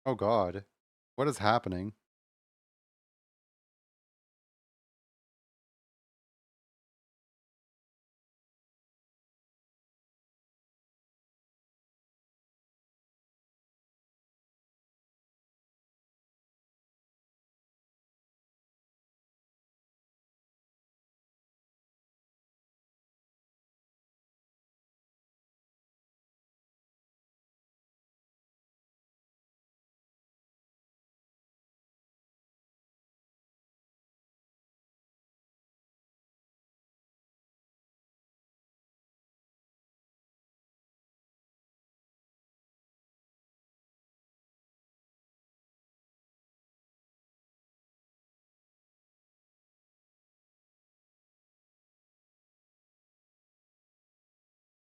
Oh god. What is happening?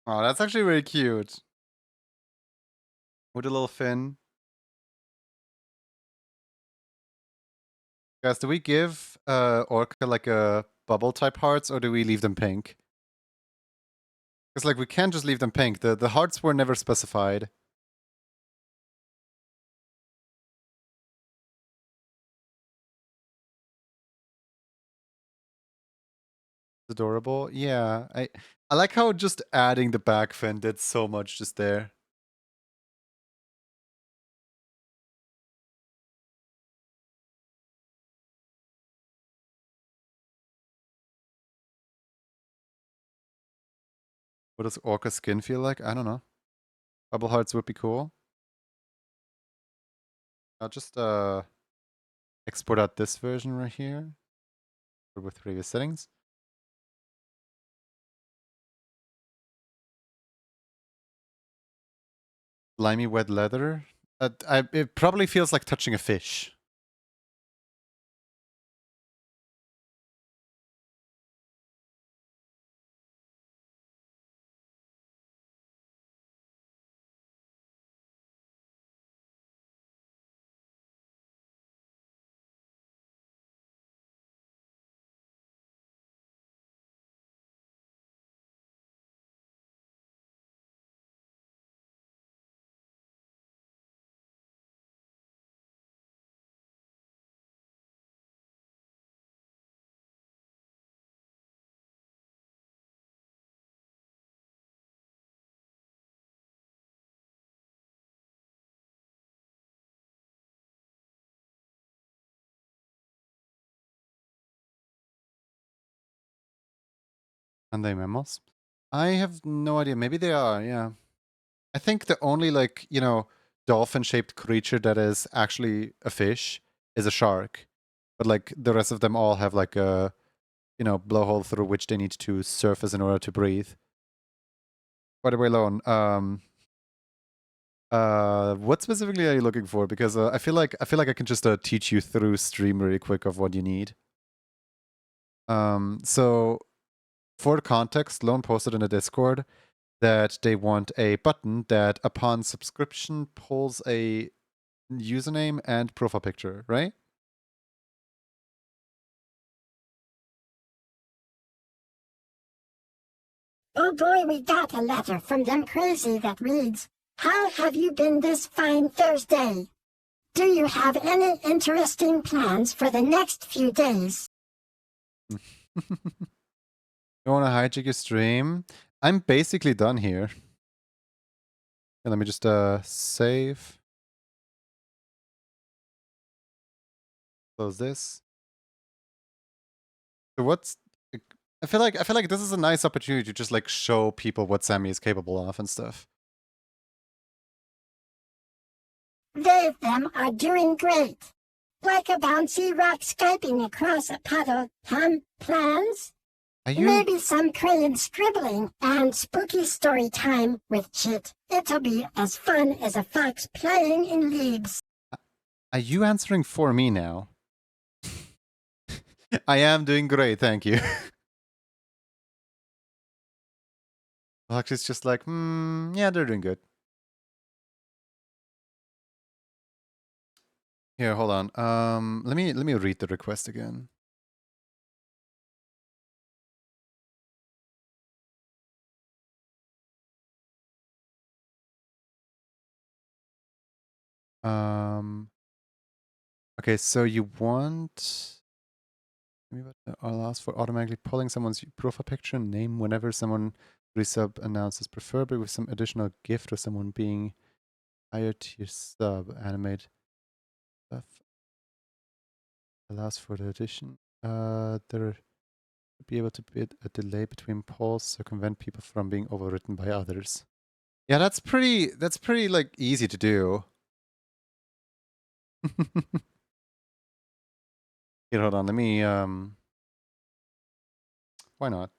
Oh, that's actually really cute. With a little fin. Guys, do we give Orca like a bubble type hearts or do we leave them pink? Because like we can't just leave them pink. The hearts were never specified. Adorable. Yeah. I like how just adding the back fin did so much just there. What does Orca skin feel like? I don't know. Bubble hearts would be cool. I'll just export out this version right here with previous settings. Slimy wet leather. It probably feels like touching a fish. And they mammals? I have no idea. Maybe they are, yeah. I think the only, like, you know, dolphin-shaped creature that is actually a fish is a shark. But, like, the rest of them all have, like, a, you know, blowhole through which they need to surface in order to breathe. By the way, Lone, what specifically are you looking for? Because I feel like I can just teach you through stream really quick of what you need. So for context, Lone posted in the Discord that they want a button that upon subscription pulls a username and profile picture, right?
Oh boy, we got a letter from them crazy that reads, "How have you been this fine Thursday? Do you have any interesting plans for the next few days?"
You want to hijack your stream? I'm basically done here. And let me just save. Close this. So what's I feel like this is a nice opportunity to just like show people what Sammy is capable of and stuff.
They them are doing great. Like a bouncy rock Skyping across a puddle. Plans?
Are you
Maybe some crayon scribbling and spooky story time with Chit. It'll be as fun as a fox playing in leaves.
are you answering for me now? I am doing great, thank you. Alex is just like, yeah, they're doing good. Here, hold on. Let me read the request again. Okay, so you want allows for automatically pulling someone's profile picture and name whenever someone resub announces, preferably with some additional gift or someone being hired to your sub. Animate stuff allows for the addition. There be able to be a delay between polls, circumvent people from being overwritten by others. Yeah, that's pretty like easy to do. Here, hold on, let me why not?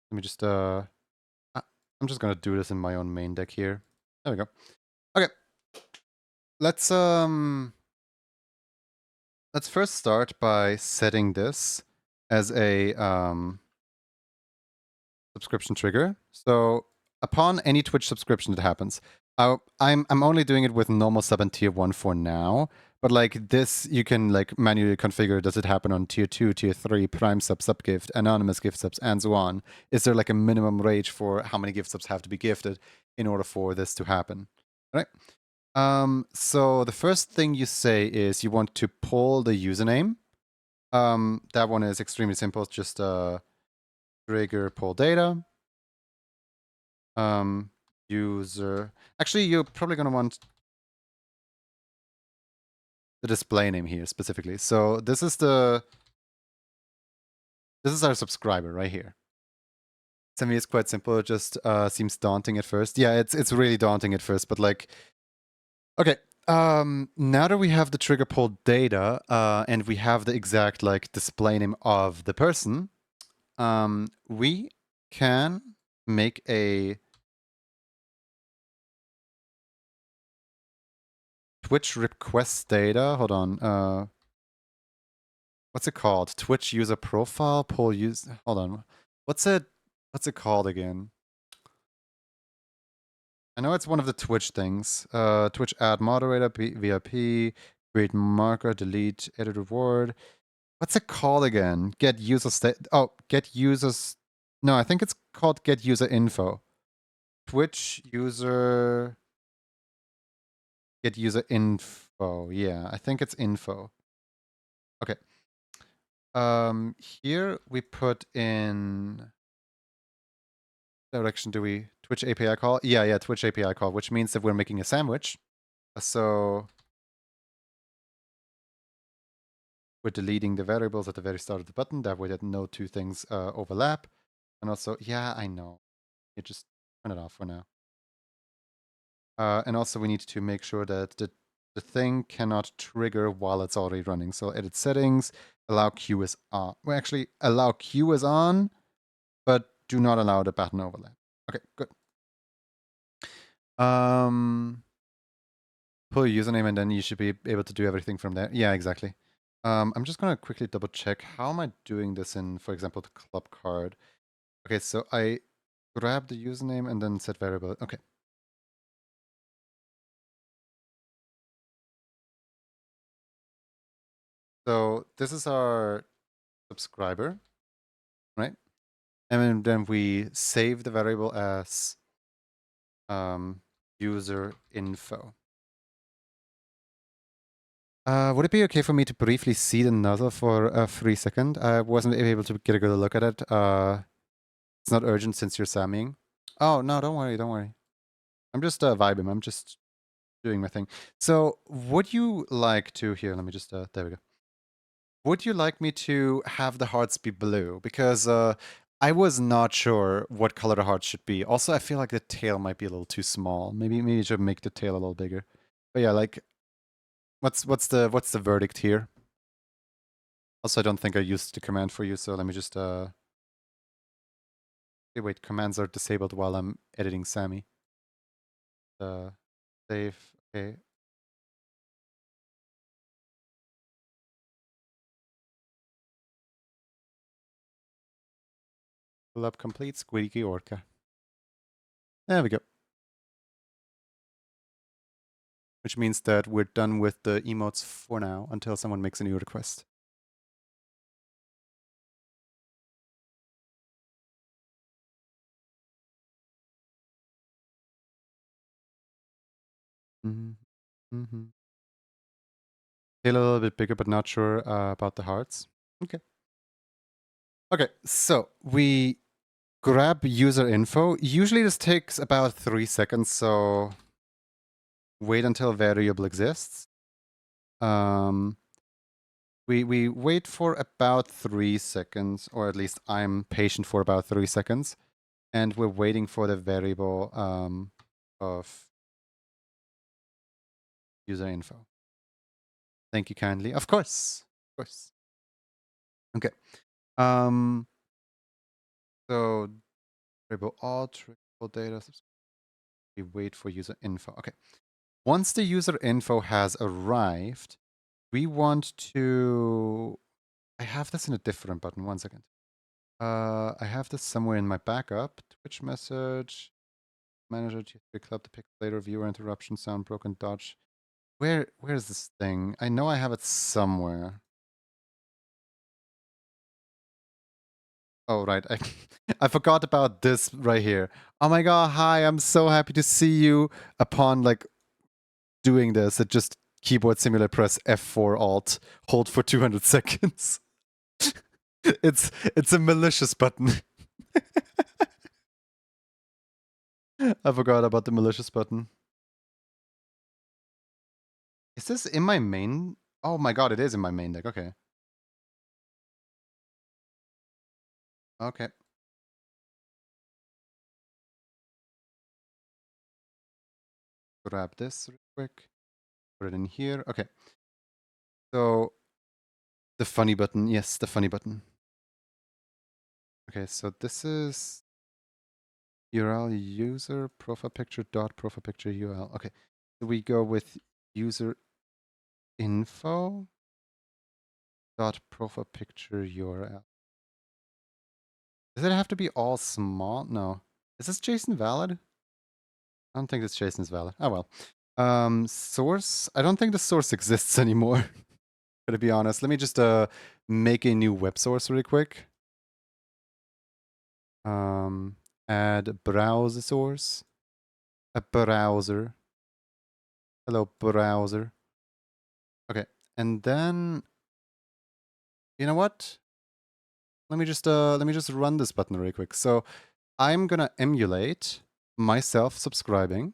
Let me just I'm just gonna do this in my own main deck here. There we go. Okay. Let's first start by setting this as a subscription trigger. So upon any Twitch subscription that happens, I'm only doing it with normal sub and tier 1 for now. But like this, you can like manually configure, does it happen on tier 2, tier 3, prime sub, sub gift, anonymous gift subs, and so on. Is there like a minimum range for how many gift subs have to be gifted in order for this to happen? All right. So the first thing you say is you want to pull the username. That one is extremely simple. It's just trigger pull data. User. Actually, you're probably going to want the display name here specifically. So this is our subscriber right here. To me, it's quite simple. It just seems daunting at first. Yeah, it's really daunting at first, but like, okay. Now that we have the trigger pull data and we have the exact like display name of the person, we can make a Twitch request data. Hold on. What's it called? Twitch user profile pull use. Hold on. What's it called again? I know it's one of the Twitch things. Twitch add moderator, VIP, create marker, delete, edit reward. What's it called again? Get user state. Oh, get users. No, I think it's called get user info. Twitch user. Get user info. Yeah, I think it's info. Okay. Here we put in direction do we Twitch API call? Yeah, Twitch API call, which means that we're making a sandwich. So we're deleting the variables at the very start of the button. That way that no two things overlap. And also, yeah, I know. You just turn it off for now. And also we need to make sure that the thing cannot trigger while it's already running. So edit settings, allow queue is on. Well, actually, allow queue is on, but do not allow the pattern overlay. Okay, good. Pull your username and then you should be able to do everything from there. Yeah, exactly. I'm just gonna quickly double check. How am I doing this in, for example, the club card? Okay, so I grab the username and then set variable. Okay. So this is our subscriber, right? And then we save the variable as user info. Would it be okay for me to briefly see the nozzle for a free second? I wasn't able to get a good look at it. It's not urgent since you're Sammying. Oh, no, don't worry, don't worry. I'm just vibing. I'm just doing my thing. So would you like to, here, let me just, there we go. Would you like me to have the hearts be blue? Because I was not sure what color the hearts should be. Also, I feel like the tail might be a little too small. Maybe you should make the tail a little bigger. But yeah, like, what's the verdict here? Also, I don't think I used the command for you, so let me just okay, wait, commands are disabled while I'm editing Sammy. Save, okay. Pull up complete squeaky orca. There we go. Which means that we're done with the emotes for now until someone makes a new request. Mm-hmm. Tail a little bit bigger, but not sure about the hearts. Okay. Okay, so we grab user info. Usually this takes about 3 seconds, so wait until variable exists. We wait for about 3 seconds, or at least I'm patient for about 3 seconds, and we're waiting for the variable of user info. Thank you kindly. Of course. Of course. Okay. So variable all, triple data, we wait for user info. Okay. Once the user info has arrived, we want to, I have this in a different button. 1 second. I have this somewhere in my backup. Twitch message, manager, T3 club, the pick later, viewer interruption, sound broken, dodge. Where's this thing? I know I have it somewhere. Oh, right. I forgot about this right here. Oh my god, hi, I'm so happy to see you. Upon like doing this, it just keyboard simulator press F4 Alt, hold for 200 seconds. it's a malicious button. I forgot about the malicious button. Is this in my main? Oh my god, it is in my main deck. Okay. Okay. Grab this real quick. Put it in here. Okay. So the funny button. Yes, the funny button. Okay, so this is URL user profile picture dot profile picture URL. Okay. So we go with user info dot profile picture URL. Does it have to be all small? No. Is this JSON valid? I don't think this JSON is valid. Oh well. Source. I don't think the source exists anymore. To be honest, let me just make a new web source really quick. Add browser source. A browser. Hello, browser. Okay, and then you know what? Let me just run this button really quick. So I'm gonna emulate myself subscribing.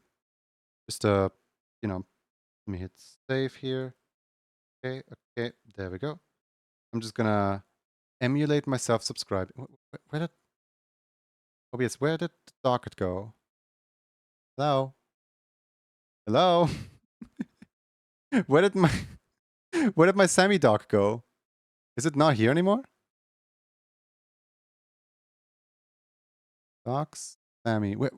Just you know, let me hit save here. Okay, okay, there we go. I'm just gonna emulate myself subscribing. Where did OBS, where did the docket go? Hello? Hello? Where did my Sammy doc go? Is it not here anymore? Docs? Sammy. Wait.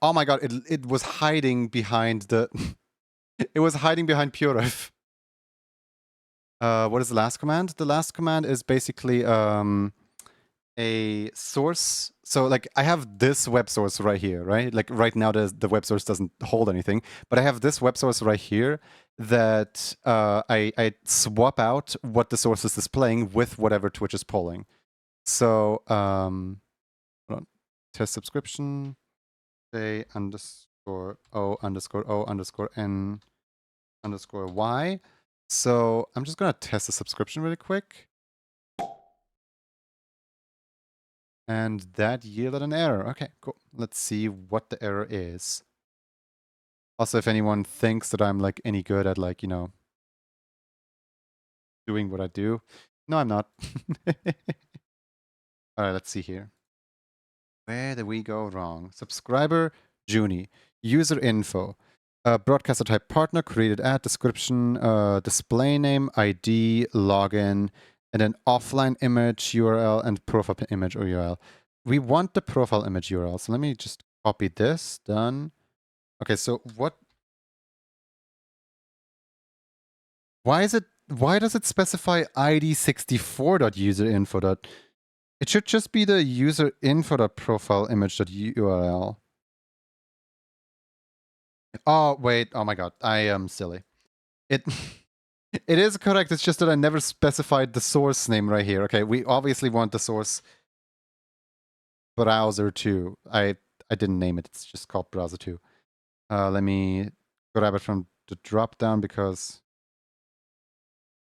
Oh my god, it was hiding behind the it was hiding behind Puref. What is the last command? The last command is basically a source. So like I have this web source right here, right? Like right now the web source doesn't hold anything, but I have this web source right here that I swap out what the source is displaying with whatever Twitch is polling. So hold on. Test subscription, say underscore O underscore O underscore N underscore Y. So I'm just gonna test the subscription really quick. And that yielded an error. Okay, cool. Let's see what the error is. Also, if anyone thinks that I'm like any good at like, you know, doing what I do. No, I'm not. All right, let's see here. Where did we go wrong? Subscriber, Junie. User info. Broadcaster type partner, created ad, description, display name, ID, login, and then offline image URL and profile image or URL. We want the profile image URL. So let me just copy this. Done. Okay, so why does it specify id64.userinfo. It should just be the userinfo.profileimage.url. Oh, wait. Oh my god. I am silly. It it is correct. It's just that I never specified the source name right here. Okay, we obviously want the source browser2. I didn't name it. It's just called browser2. Let me grab it from the drop down because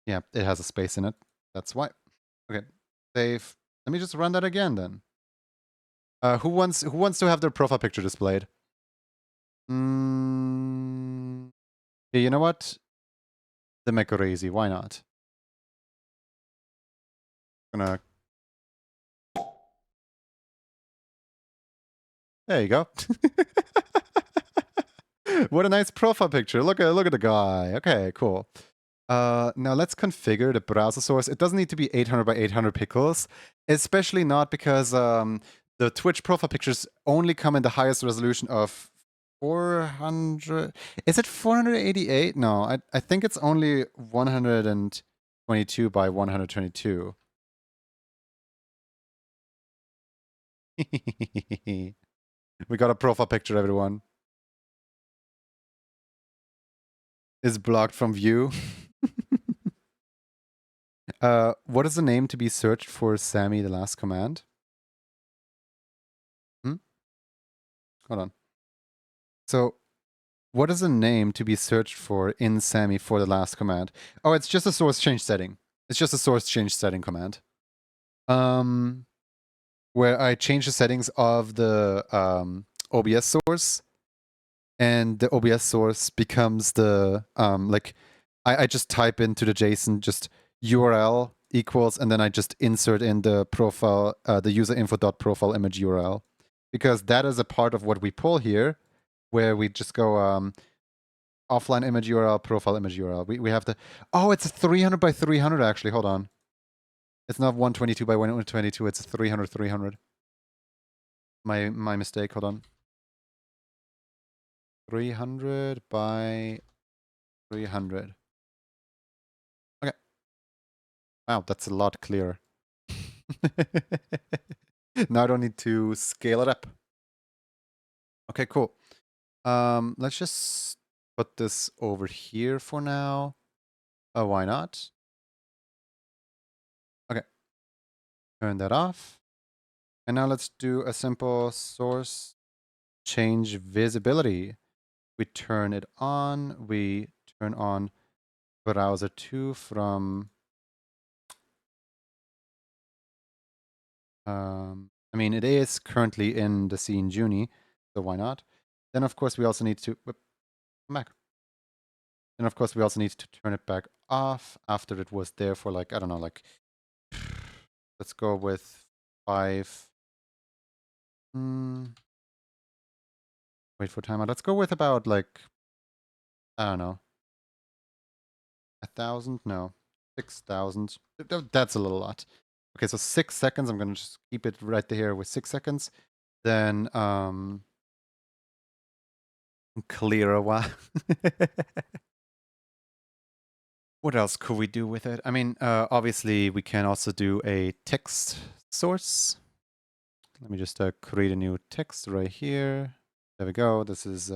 yeah, it has a space in it. That's why. Okay, save. Let me just run that again then. Who wants to have their profile picture displayed? Yeah, you know what? The Mekorezi, why not? Gonna. There you go. What a nice profile picture. Look at the guy. Okay, cool. Now let's configure the browser source. It doesn't need to be 800 by 800 pixels, especially not because the Twitch profile pictures only come in the highest resolution of 400. Is it 488? No, I think it's only 122 by 122. We got a profile picture, everyone. Is blocked from view. What is the name to be searched for Sammy, the last command? Hold on. So, what is the name to be searched for in Sammy for the last command? Oh, it's just a source change setting. It's just a source change setting command. Where I change the settings of the OBS source, and the OBS source becomes the like I just type into the JSON just URL equals, and then I just insert in the profile, the user info.profile image URL, because that is a part of what we pull here, where we just go offline image URL, profile image URL. We have the, oh, it's 300 by 300 actually. Hold on. It's not 122 by 122. It's 300 300. My mistake. Hold on. 300 by 300. Okay. Wow, that's a lot clearer. Now I don't need to scale it up. Okay, cool. Let's just put this over here for now. Why not? Okay. Turn that off. And now let's do a simple source change visibility. We turn it on. We turn on browser 2 from I mean, it is currently in the scene Junie, so why not? Then, of course, we also need to come back. Then, of course, we also need to turn it back off after it was there for like, I don't know, like, let's go with 5 Wait for timeout. Let's go with about like, I don't know, 1,000? No, 6,000. That's a little lot. Okay, so 6 seconds. I'm gonna just keep it right there with 6 seconds. Then clear a while. What else could we do with it? I mean, obviously we can also do a text source. Let me just create a new text right here. There we go. This is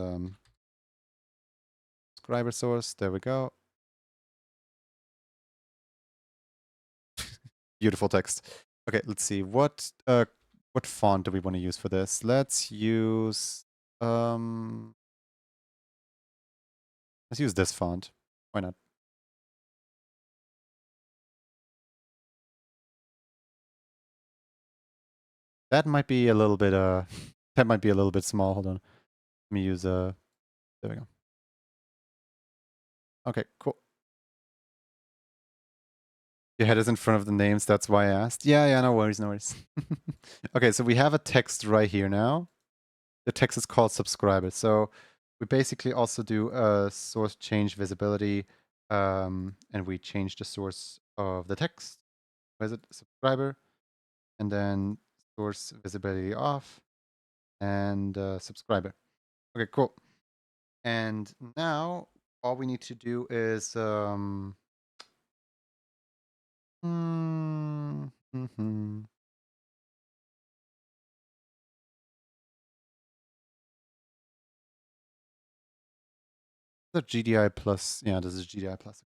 subscriber source. There we go. Beautiful text. Okay, let's see. What font do we want to use for this? Let's use this font. Why not? That might be a little bit that might be a little bit small. Hold on. Let me use there we go. Okay, cool. Your head is in front of the names, that's why I asked. Yeah, no worries, no worries. Okay, so we have a text right here now. The text is called subscriber. So we basically also do a source change visibility, and we change the source of the text. Where's it? Subscriber, and then source visibility off, and subscriber. Okay, cool. And now all we need to do is the GDI plus. Yeah, this is GDI plus.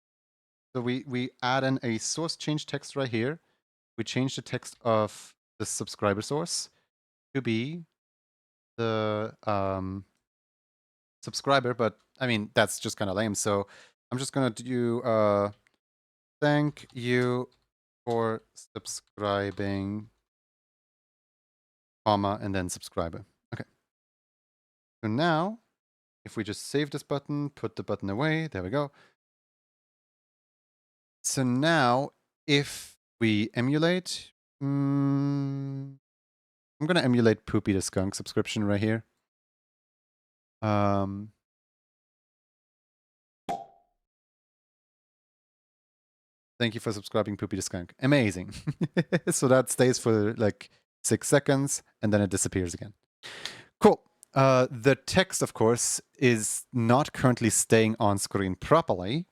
So we add in a source change text right here. We change the text of the subscriber source to be the subscriber, but I mean that's just kind of lame. So I'm just gonna do thank you for subscribing, comma, and then subscriber. Okay. So now, if we just save this button, put the button away, there we go. So now, if we emulate, I'm gonna emulate Poopy the Skunk subscription right here. Thank you for subscribing, Poopy the Skunk. Amazing. So that stays for like 6 seconds, and then it disappears again. Cool. The text, of course, is not currently staying on screen properly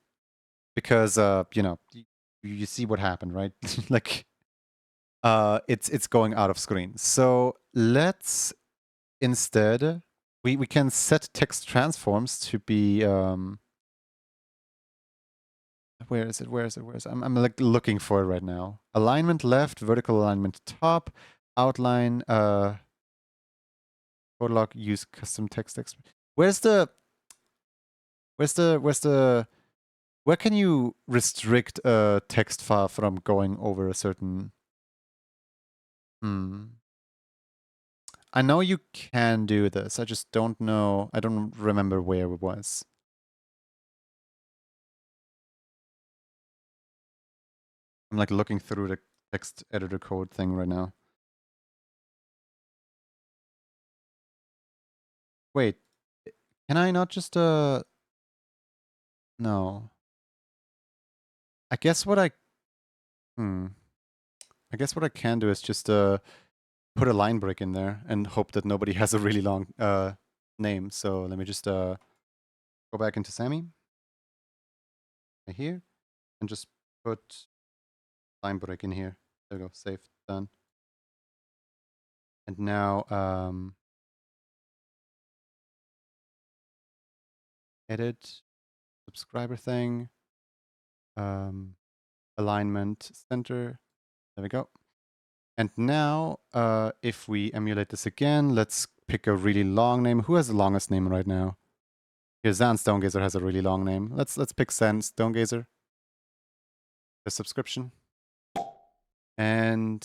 because, you know, you see what happened, right? Like, it's going out of screen. So let's instead, we can set text transforms to be, where is it? I'm like looking for it right now. Alignment left, vertical alignment top, outline, Prolog use custom text. Where can you restrict a text file from going over a certain? I know you can do this. I just don't know. I don't remember where it was. I'm like looking through the text editor code thing right now. Wait, can I not just no. I guess what I guess what I can do is just put a line break in there and hope that nobody has a really long name. So let me just go back into Sammy right here and just put line break in here. There we go, save, done. And now edit subscriber thing, alignment center. There we go. And now if we emulate this again, let's pick a really long name. Who has the longest name right now? Here, Zan Stonegazer has a really long name. Let's pick Zan Stonegazer. The subscription. And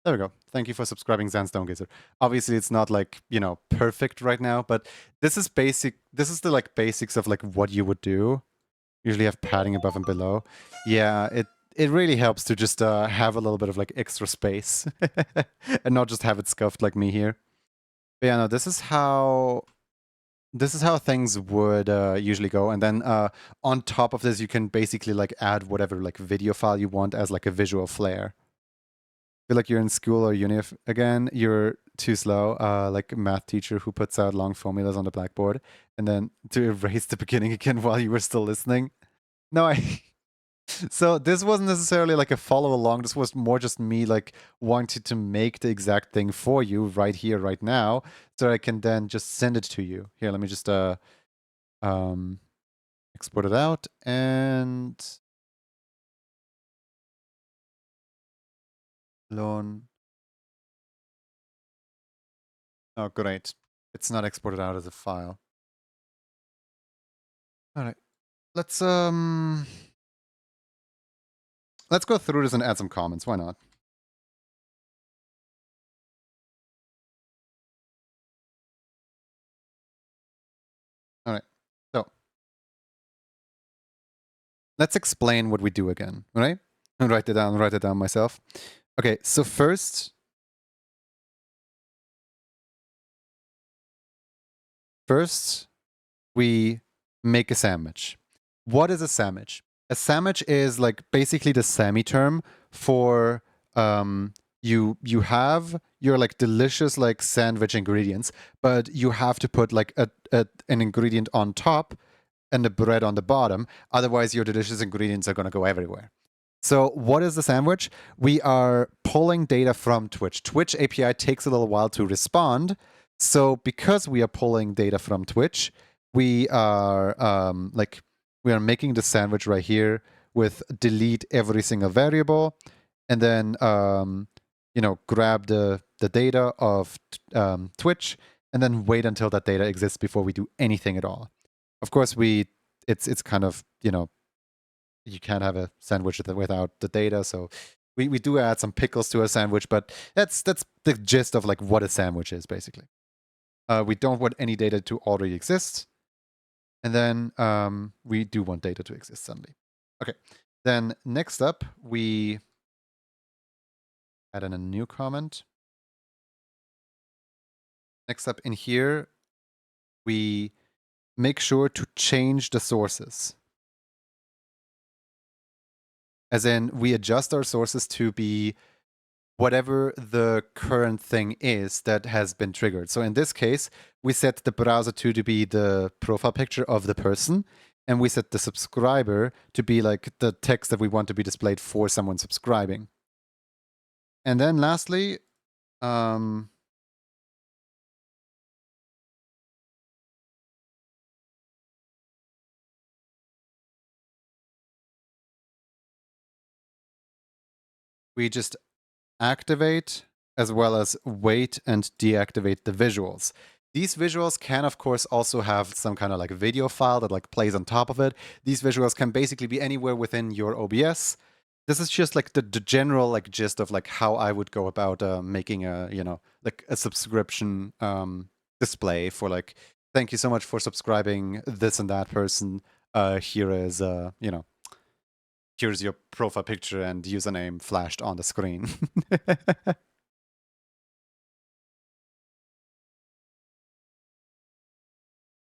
there we go. Thank you for subscribing, Zan Stonegazer. Obviously, it's not like, you know, perfect right now, but this is basic. This is the like basics of like what you would do. Usually have padding above and below. Yeah, it really helps to just have a little bit of like extra space and not just have it scuffed like me here. But yeah, no, this is how things would usually go. And then on top of this, you can basically like add whatever like video file you want as like a visual flair. Feel like you're in school or uni again. You're too slow, like a math teacher who puts out long formulas on the blackboard and then to erase the beginning again while you were still listening. No, I. So this wasn't necessarily like a follow along. This was more just me like wanting to make the exact thing for you right here, right now, so I can then just send it to you. Here, let me just um export it out and loan. Oh, great. It's not exported out as a file. All right. Let's go through this and add some comments. Why not? All right. So let's explain what we do again, all right? And write it down myself. Okay, so first we make a sandwich. What is a sandwich? A sandwich is like basically the semi-term for you have your like delicious like sandwich ingredients, but you have to put like an ingredient on top and the bread on the bottom. Otherwise, your delicious ingredients are going to go everywhere. So what is the sandwich? We are pulling data from Twitch. Twitch API takes a little while to respond. So because we are pulling data from Twitch, we are we are making the sandwich right here with delete every single variable, and then grab the data of Twitch, and then wait until that data exists before we do anything at all. Of course, it's kind of you can't have a sandwich without the data, so we do add some pickles to a sandwich, but that's the gist of like what a sandwich is basically. We don't want any data to already exist, and then we do want data to exist suddenly. Okay, then next up we add in a new comment. Next up in here, we make sure to change the sources. As in, we adjust our sources to be whatever the current thing is that has been triggered. So in this case, we set the browser to be the profile picture of the person, and we set the subscriber to be like the text that we want to be displayed for someone subscribing. And then lastly, we just activate as well as wait and deactivate the visuals. These visuals can, of course, also have some kind of like video file that like plays on top of it. These visuals can basically be anywhere within your OBS. This is just like the general like gist of like how I would go about making a like a subscription display for like, thank you so much for subscribing this and that person. Here is here's your profile picture and username flashed on the screen.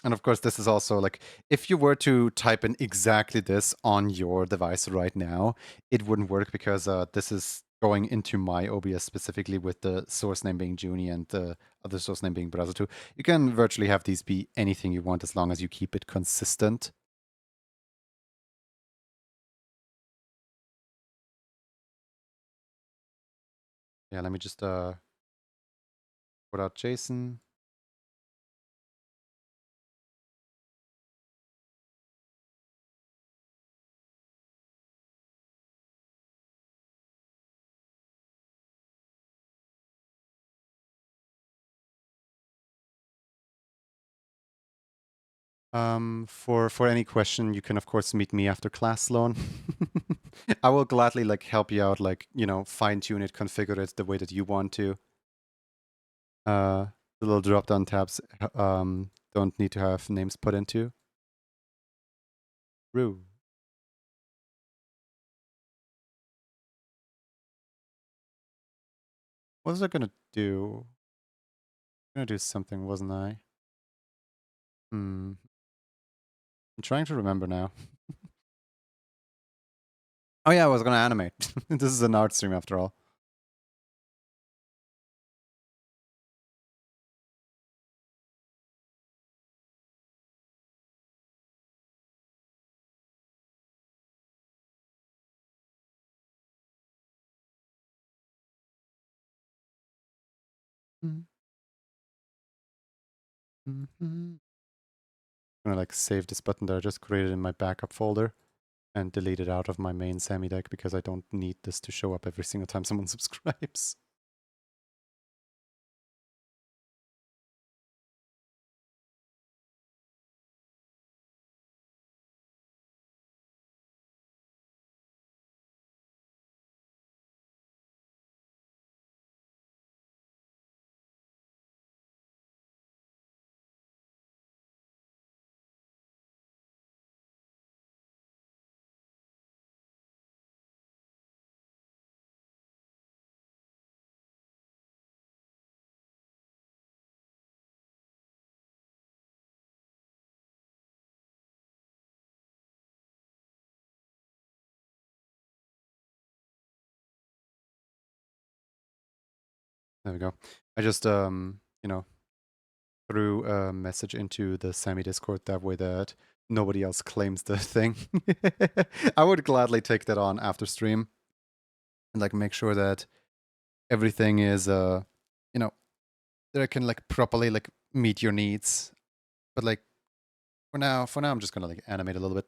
And of course, this is also like, if you were to type in exactly this on your device right now, it wouldn't work because this is going into my OBS specifically with the source name being Junie and the other source name being Browser2. You can virtually have these be anything you want as long as you keep it consistent. Yeah, let me just put out JSON. For any question, you can of course meet me after class, Sloan. I will gladly like help you out, like fine tune it, configure it the way that you want to. The little drop down tabs don't need to have names put into. Rue. What was I gonna do? Gonna do something, wasn't I? I'm trying to remember now. Oh yeah, I was gonna animate. This is an art stream after all. I'm gonna like save this button that I just created in my backup folder and delete it out of my main Sammy deck because I don't need this to show up every single time someone subscribes. There we go. I just threw a message into the Sammy Discord that way that nobody else claims the thing. I would gladly take that on after stream and like make sure that everything is you know, that I can like properly like meet your needs. But like for now I'm just gonna like animate a little bit.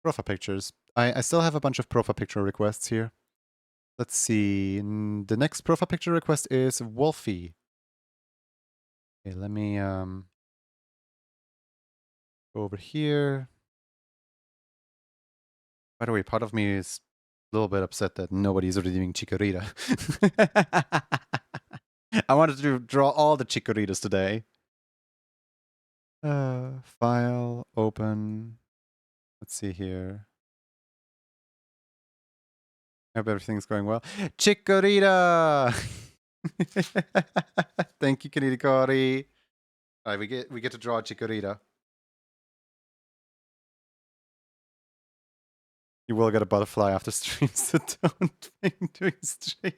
Profile pictures. I still have a bunch of profile picture requests here. Let's see. The next profile picture request is Wolfie. Okay, let me go over here. By the way, part of me is a little bit upset that nobody's redeeming Chikorita. I wanted to draw all the Chikoritas today. File, open. Let's see here. Hope everything's going well. Chikorita! Thank you, Kanidikori. All right, we get to draw a Chikorita. You will get a butterfly after stream, so don't bring during stream.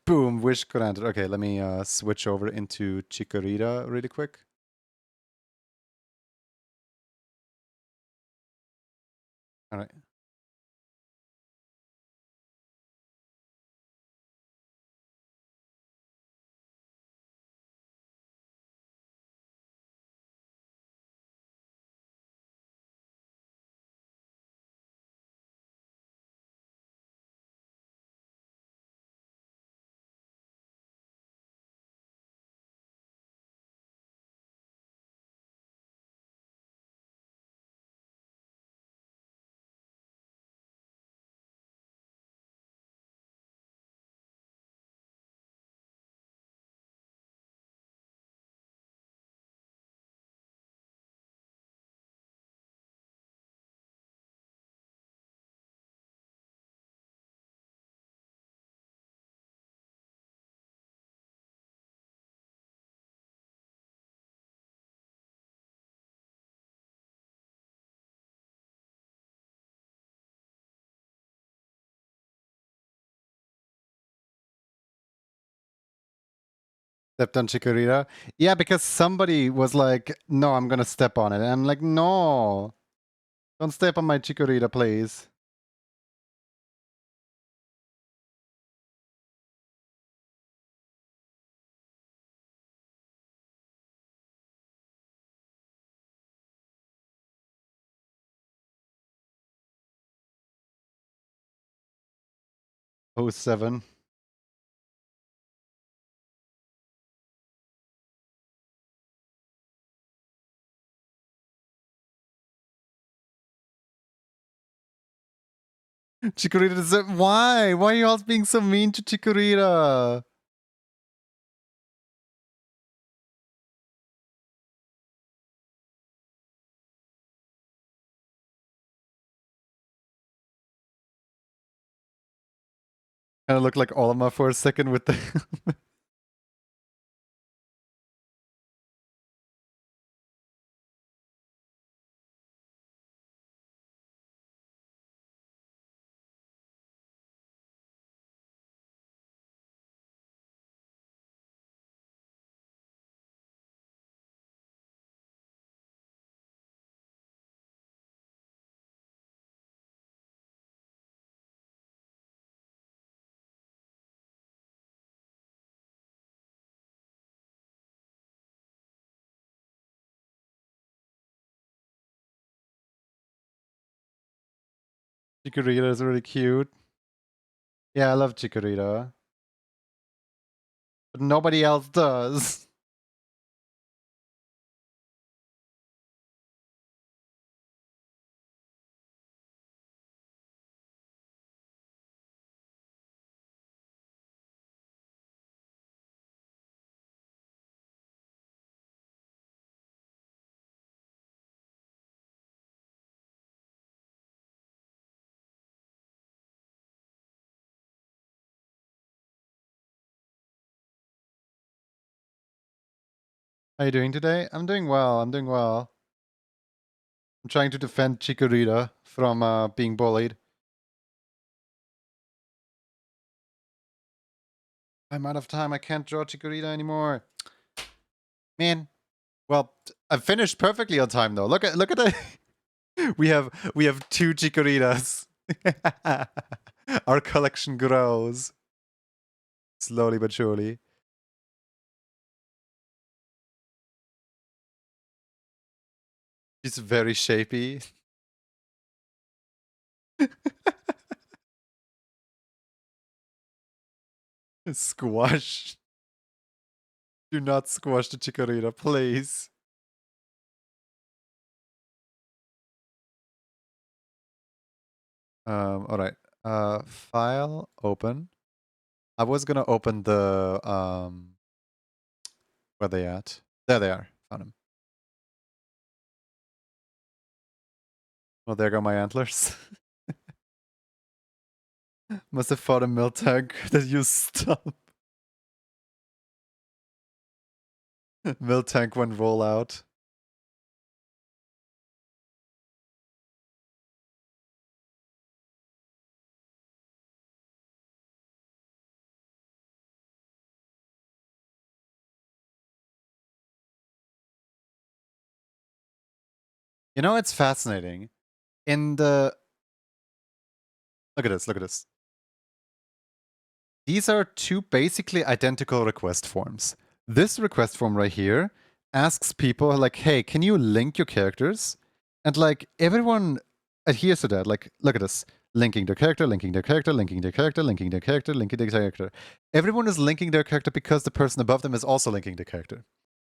Boom, wish granted. Okay, let me switch over into Chikorita really quick. All right. Stepped on Chikorita. Yeah, because somebody was like, no, I'm gonna step on it. And I'm like, no. Don't step on my Chikorita, please. Oh 07. Chikorita deserves. Why? Why are you all being so mean to Chikorita? Kind of looked like Olma for a second with the. Chikorita is really cute. Yeah, I love Chikorita. But nobody else does. How are you doing today? I'm doing well. I'm doing well. I'm trying to defend Chikorita from being bullied. I'm out of time. I can't draw Chikorita anymore. Man. Well, I finished perfectly on time though. Look at the we have 2 Chikoritas. Our collection grows slowly but surely. She's very shapy. Squash. Do not squash the Chikorita, please. All right. File open. I was gonna open the where they at? There they are. Found them. Oh, there go my antlers. Must have fought a Miltank that used Stomp. Miltank went roll out. You know, it's fascinating. In the look at this, look at this. These are 2 basically identical request forms. This request form right here asks people like, hey, can you link your characters? And like everyone adheres to that. Like, look at this. Linking their character, linking their character, linking their character, linking their character, linking their character. Everyone is linking their character because the person above them is also linking the character.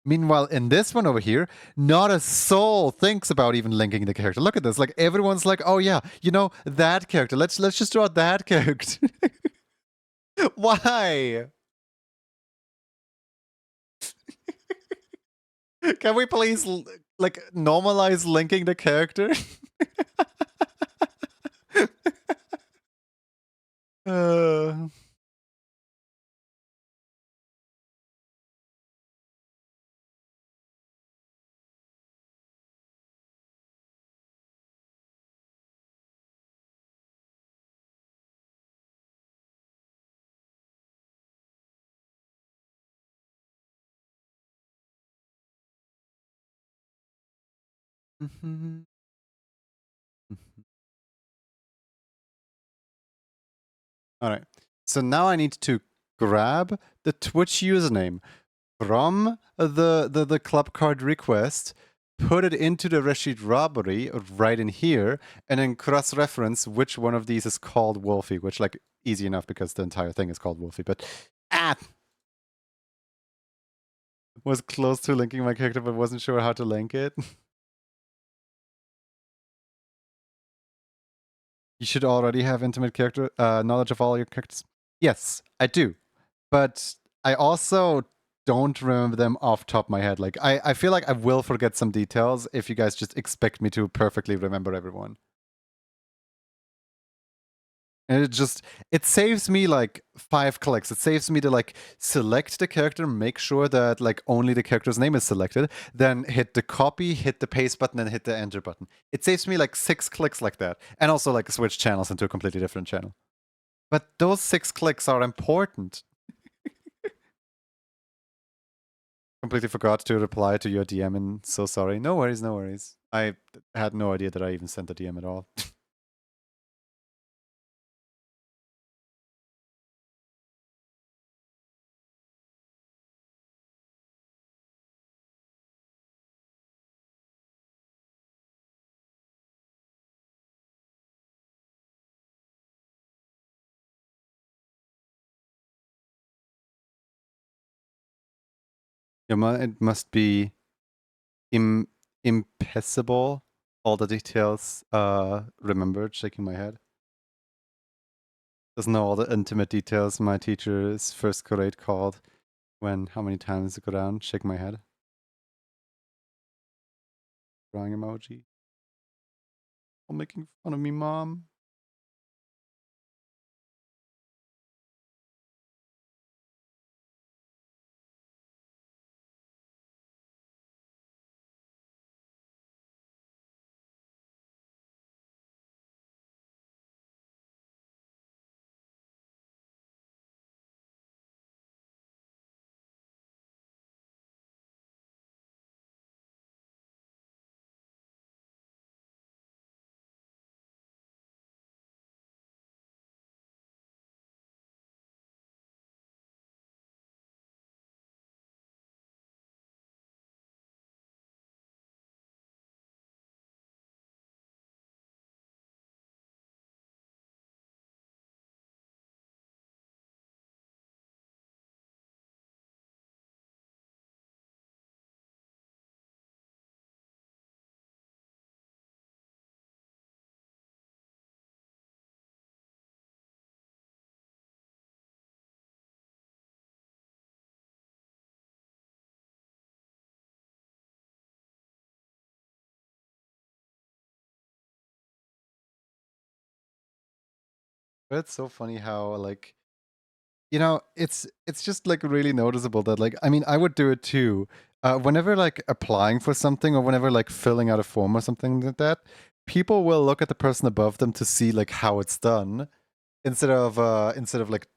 Meanwhile, in this one over here, not a soul thinks about even linking the character. Look at this. Like everyone's like, oh yeah, you know, that character. Let's just draw that character. Why? Can we please like normalize linking the character? uh, All right. So now I need to grab the Twitch username from the club card request, put it into the Rashid robbery right in here, and then cross-reference which one of these is called Wolfie, which like easy enough because the entire thing is called Wolfie. But was close to linking my character, but wasn't sure how to link it. You should already have intimate character knowledge of all your characters. Yes, I do. But I also don't remember them off top of my head. Like I feel like I will forget some details if you guys just expect me to perfectly remember everyone. And it saves me like 5 clicks. It saves me to like select the character, make sure that like only the character's name is selected, then hit the copy, hit the paste button, and hit the enter button. It saves me like 6 clicks like that. And also like switch channels into a completely different channel. But those 6 clicks are important. Completely forgot to reply to your DM and so sorry. No worries, no worries. I had no idea that I even sent a DM at all. It must be Im impossible. All the details remembered, shaking my head. Doesn't know all the intimate details my teacher's first grade called when how many times it go down, shake my head. Drawing emoji. Oh, making fun of me, mom. But it's so funny how like it's just like really noticeable that like I mean I would do it too. Whenever like applying for something or whenever like filling out a form or something like that, people will look at the person above them to see like how it's done instead of like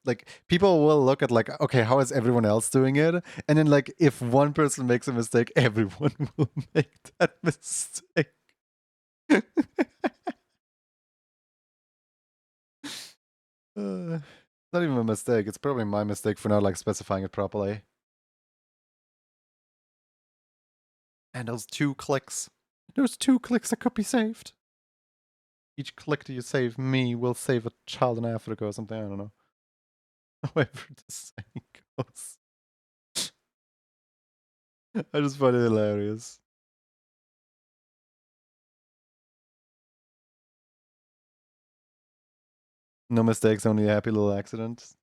like people will look at like okay how is everyone else doing it, and then like if one person makes a mistake everyone will make that mistake. uh, not even a mistake, it's probably my mistake for not like specifying it properly. And those 2 clicks that could be saved. Each click that you save me will save a child in Africa or something, I don't know. However the saying goes. I just find it hilarious. No mistakes, only a happy little accident.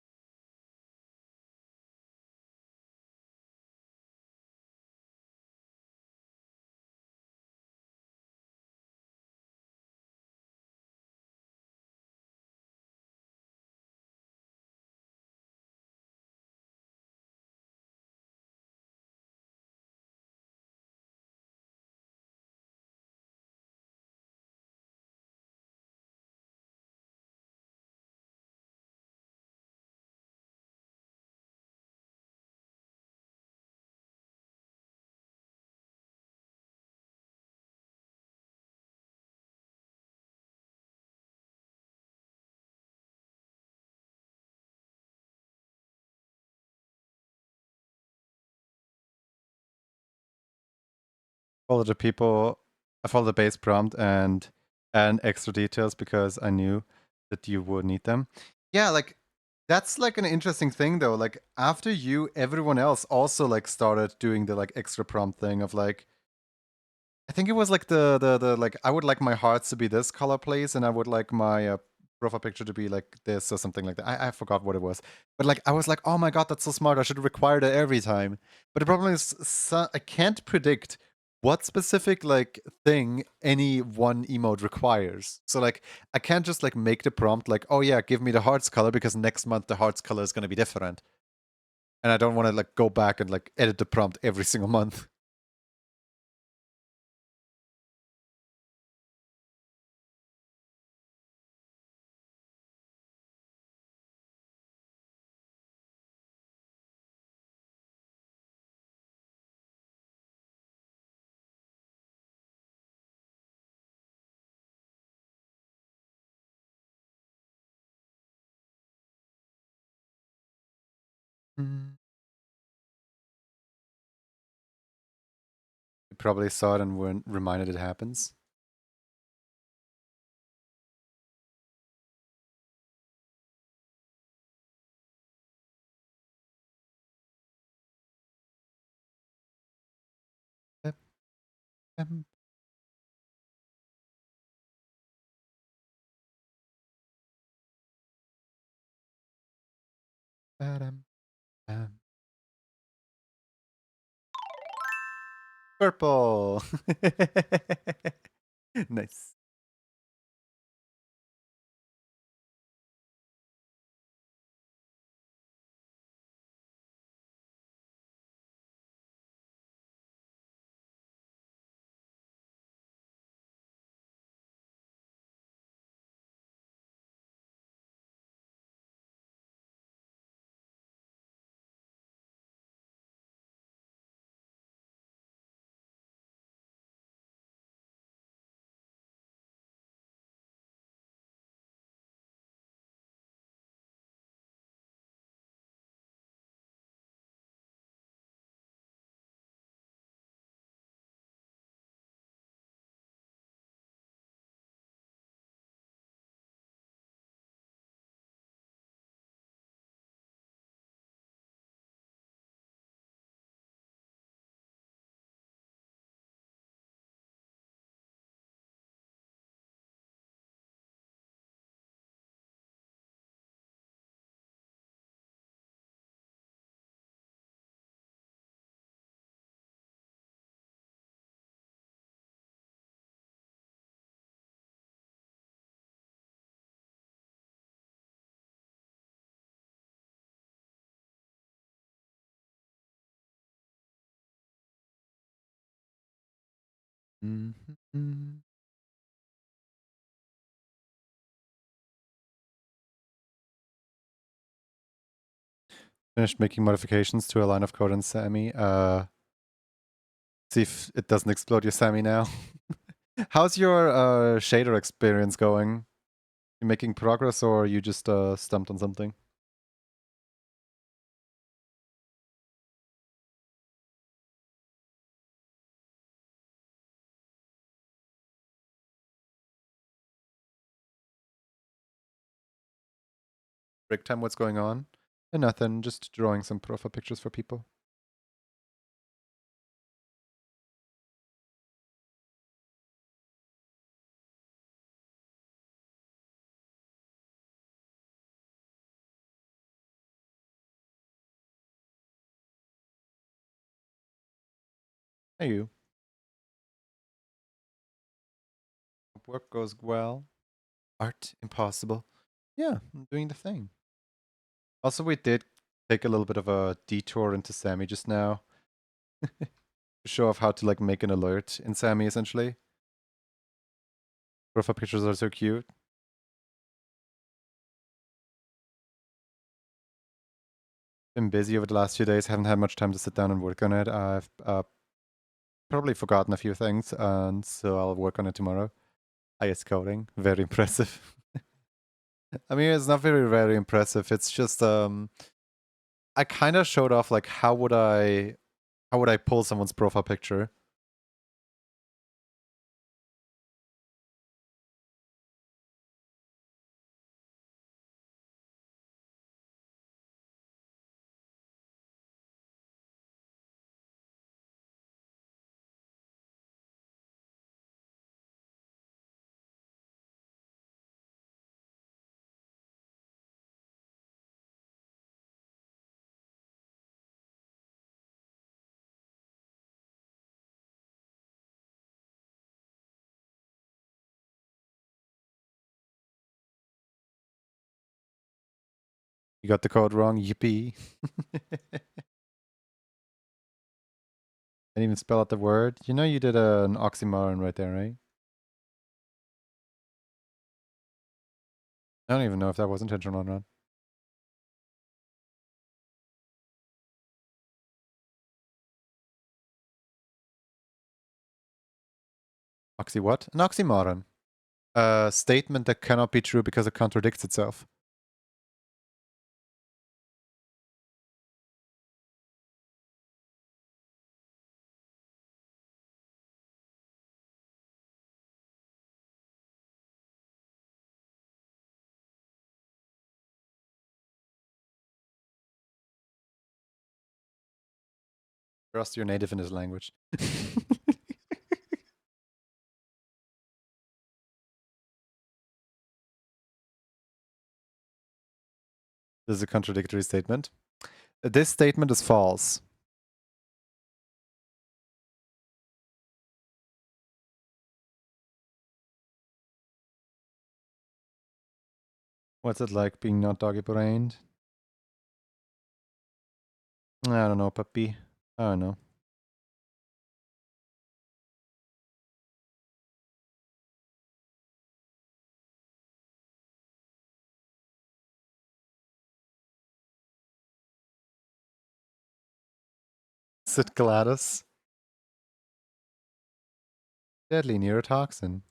Follow the people, I followed the base prompt and add extra details because I knew that you would need them. Yeah, like that's like an interesting thing though. Like after you, everyone else also like started doing the like extra prompt thing of like I think it was like the like I would like my hearts to be this color, please, and I would like my profile picture to be like this or something like that. I forgot what it was, but like I was like, oh my god, that's so smart. I should require that every time. But the problem is, I can't predict what specific like thing any one emote requires. So like I can't just like make the prompt like, oh yeah, give me the hearts color because next month the hearts color is going to be different, and I don't want to like go back and like edit the prompt every single month. Mm. You probably saw it and weren't reminded it happens. Um, ba-dum, Purple. Nice. Mhm. Finished making modifications to a line of code in Sammy. See if it doesn't explode your Sammy now. How's your shader experience going? You making progress or you just stumped on something? Break time, what's going on? Nothing, just drawing some profile pictures for people. Hey you. Hope work goes well. Art impossible. Yeah, I'm doing the thing. Also, we did take a little bit of a detour into Sammy just now to show off how to like make an alert in Sammy essentially. Profile pictures are so cute. Been busy over the last few days, haven't had much time to sit down and work on it. I've probably forgotten a few things, and so I'll work on it tomorrow. IS coding, very impressive. I mean, it's not very impressive. It's just I kind of showed off like how would I pull someone's profile picture. You got the code wrong, yippee. Didn't even spell out the word. You know you did an oxymoron right there, right? I don't even know if that was intentional or not. Oxy what? An oxymoron. A statement that cannot be true because it contradicts itself. Trust your native in his language. This is a contradictory statement. This statement is false. What's it like being not doggy brained? I don't know, puppy. I don't know. Sit Gladys. Deadly neurotoxin.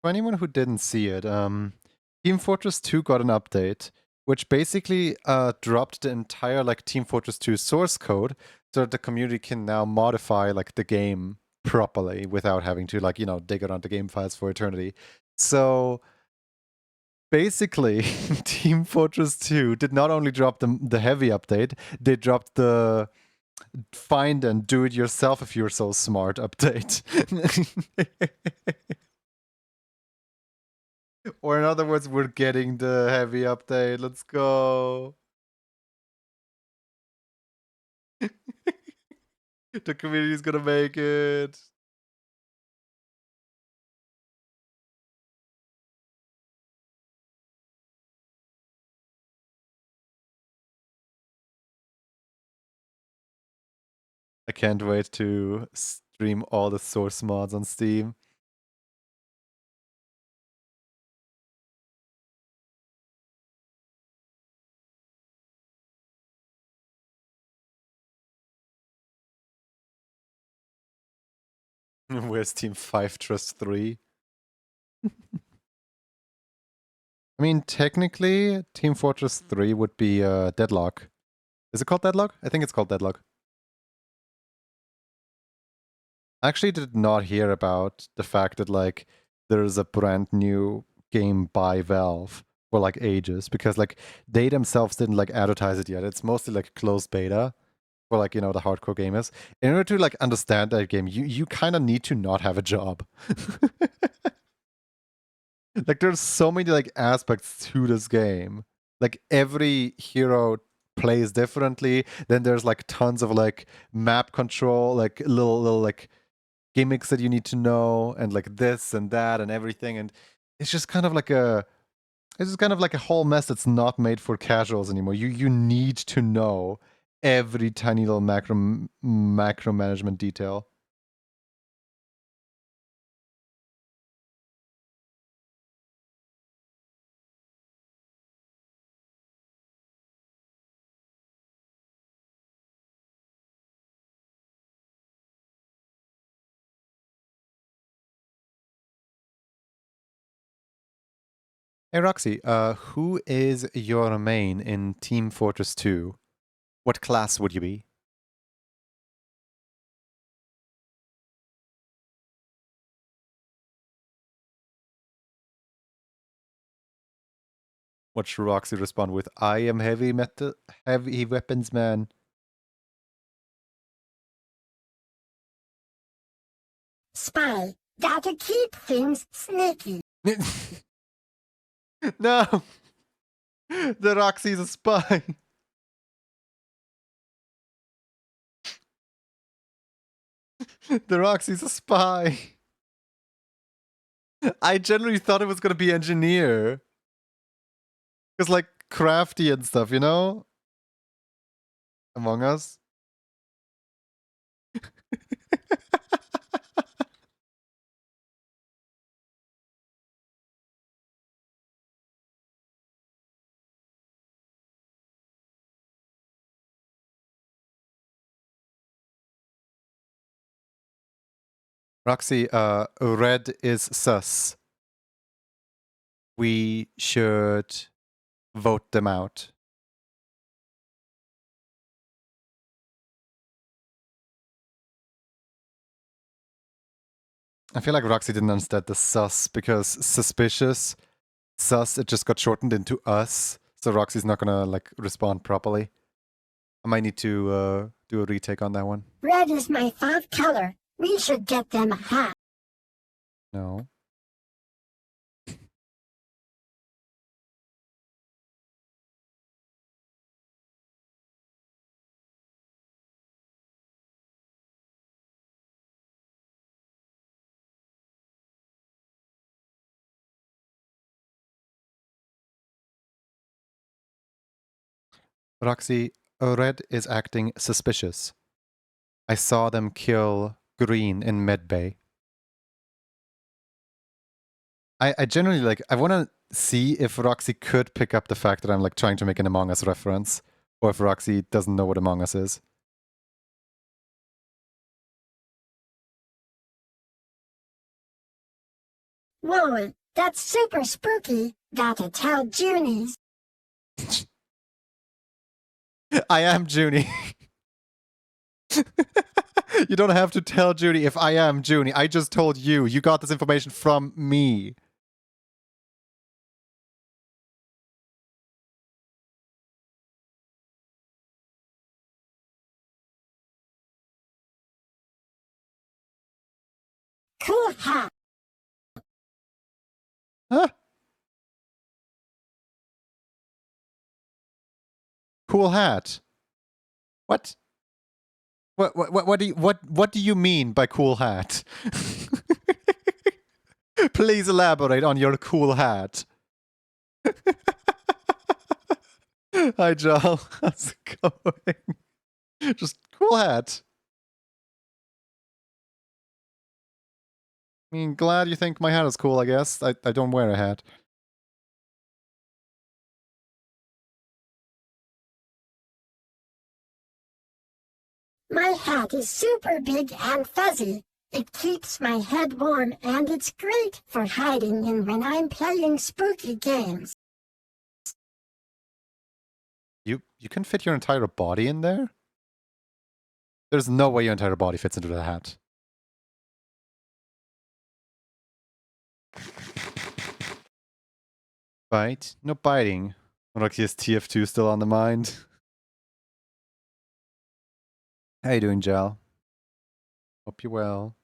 For anyone who didn't see it, Team Fortress 2 got an update, which basically dropped the entire like Team Fortress 2 source code so that the community can now modify like the game properly without having to like, you know, dig around the game files for eternity. So basically, Team Fortress 2 did not only drop the heavy update, they dropped the find and do it yourself if you're so smart update. Or in other words, we're getting the heavy update. Let's go. The community's gonna make it. I can't wait to stream all the source mods on Steam. Where's Team 5 Trust 3? I mean, technically, Team Fortress 3 would be Deadlock. Is it called Deadlock? I think it's called Deadlock. I actually did not hear about the fact that like there's a brand new game by Valve for like ages because like they themselves didn't like advertise it yet. It's mostly like closed beta for like, you know, the hardcore gamers. In order to like understand that game, you kind of need to not have a job. Like there's so many like aspects to this game. Like every hero plays differently. Then there's like tons of like map control, like little like gimmicks that you need to know, and like this and that and everything. And it's just kind of like a whole mess that's not made for casuals anymore. You need to know every tiny little macro management detail. Hey Roxy, who is your main in Team Fortress 2? What class would you be? What should Roxy respond with? I am heavy weapons man.
Spy. Gotta keep things sneaky.
No! The Roxy's a spy! The Roxy's a spy! I generally thought it was gonna be engineer. Because, like, crafty and stuff, you know? Among Us. Roxy, red is sus. We should vote them out. I feel like Roxy didn't understand the sus because suspicious, sus, it just got shortened into us. So Roxy's not gonna like respond properly. I might need to do a retake on that one.
Red is my favorite color. We should get them a hat.
No. Roxy, red is acting suspicious. I saw them kill green in medbay. I generally like, I want to see if Roxy could pick up the fact that I'm like trying to make an Among Us reference, or if Roxy doesn't know what Among Us is.
Whoa, that's super spooky. Gotta tell Junies.
I am Junie. You don't have to tell Junie if I am Junie. I just told you. You got this information from me.
Cool hat.
Huh? Cool hat. What? What do you mean by cool hat? Please elaborate on your cool hat. Hi, Joel. How's it going? Just cool hat. I mean, glad you think my hat is cool, I guess. I don't wear a hat.
My hat is super big and fuzzy. It keeps my head warm and it's great for hiding in when I'm playing spooky games.
You can fit your entire body in there? There's no way your entire body fits into the hat. Bite? No biting. Roxy has TF2 still on the mind. How you doing, Jal? Hope you're well.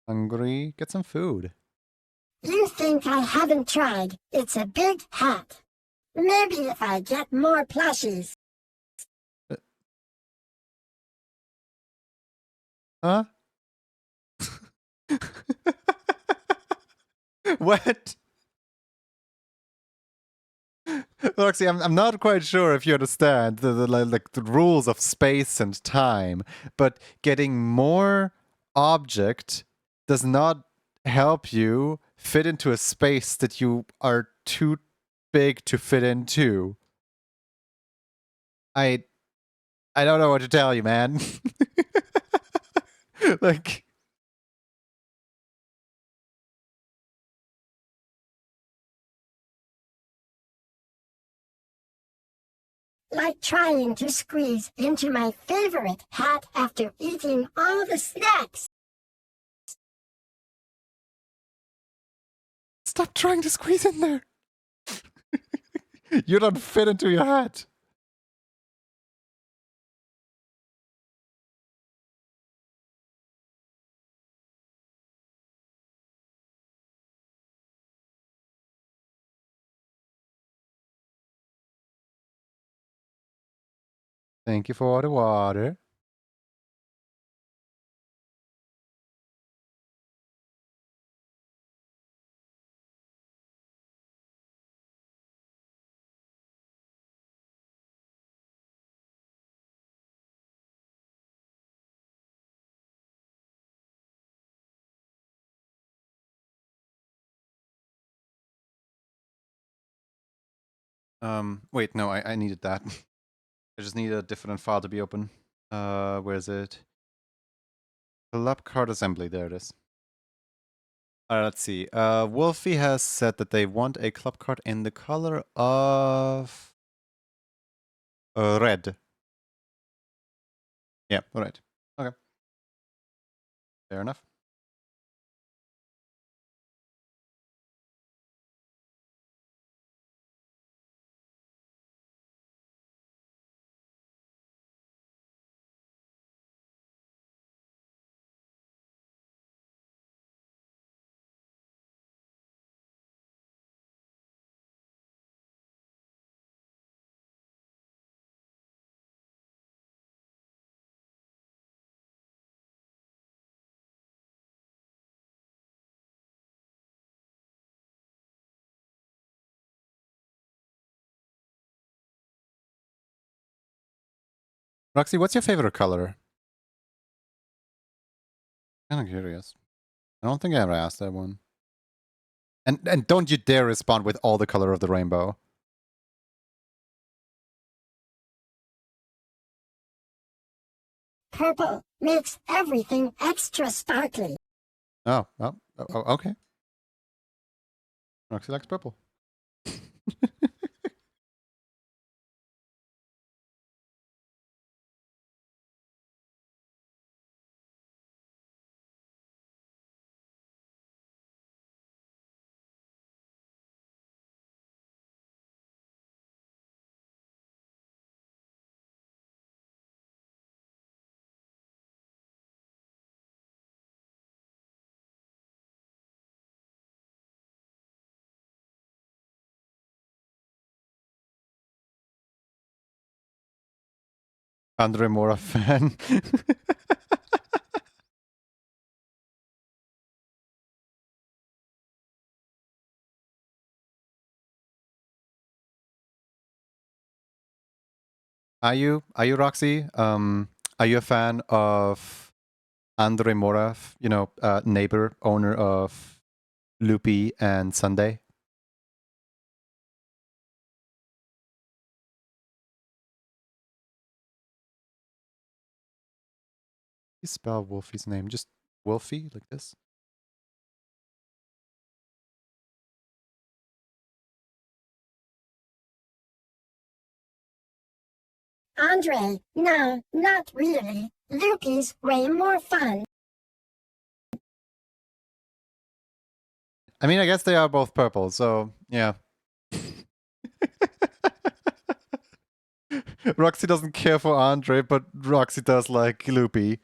Hungry? Get some food.
You think I haven't tried? It's a big hat. Maybe if I get more plushies.
Huh? What? Roxy, I'm not quite sure if you understand the rules of space and time, but getting more object does not help you fit into a space that you are too big to fit into. I don't know what to tell you, man. Like,
Like trying to squeeze into my favorite hat after eating all the snacks.
stop trying to squeeze in there. You don't fit into your hat. Thank you for the water. Wait, no, I needed that. I just need a different file to be open. Where is it? Club card assembly, there it is. Let's see. Wolfie has said that they want a club card in the color of red. Yeah, right. Okay. Fair enough. Roxy, what's your favorite color? Kind of curious. I don't think I ever asked that one. And don't you dare respond with all the color of the rainbow.
Purple makes everything extra sparkly.
Oh, okay. Roxy likes purple. Andre Mora fan. Are you Roxy? Are you a fan of Andre Mora, neighbor, owner of Loopy and Sunday? You spell Wolfie's name, just Wolfie, like this?
Andre, no, not really. Loopy's way more fun.
I mean, I guess they are both purple, so yeah. Roxy doesn't care for Andre, but Roxy does like Loopy.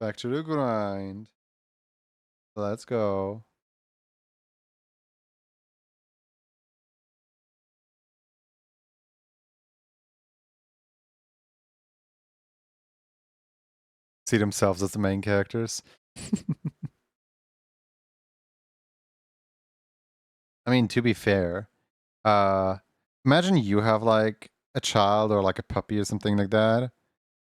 Back to the grind. Let's go. See themselves as the main characters. I mean, to be fair, uh, imagine you have like a child or like a puppy or something like that,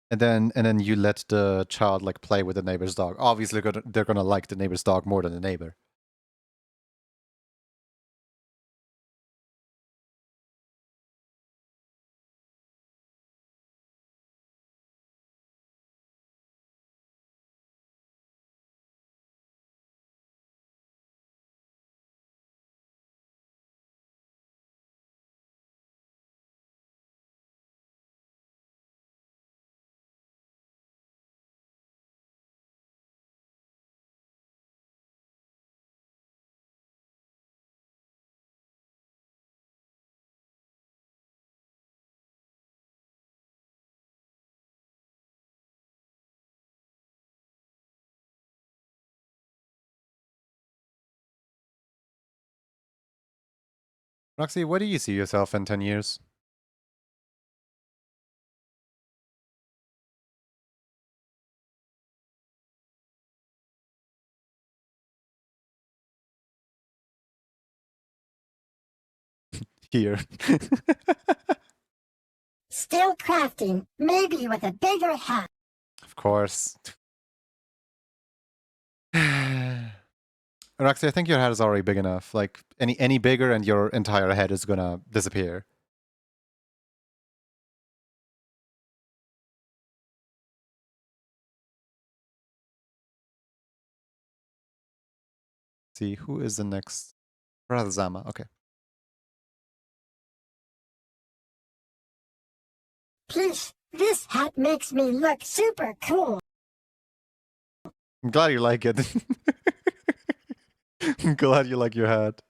and then you let the child like play with the neighbor's dog. Obviously, they're gonna like the neighbor's dog more than the neighbor. Roxy, where do you see yourself in 10 years? Here.
Still crafting, maybe with a bigger hat.
Of course. Roxy, I think your head is already big enough. Like, any bigger and your entire head is gonna disappear. See, who is the next? Razama, okay.
Please, this hat makes me look super cool.
I'm glad you like it. I'm glad you like your hat.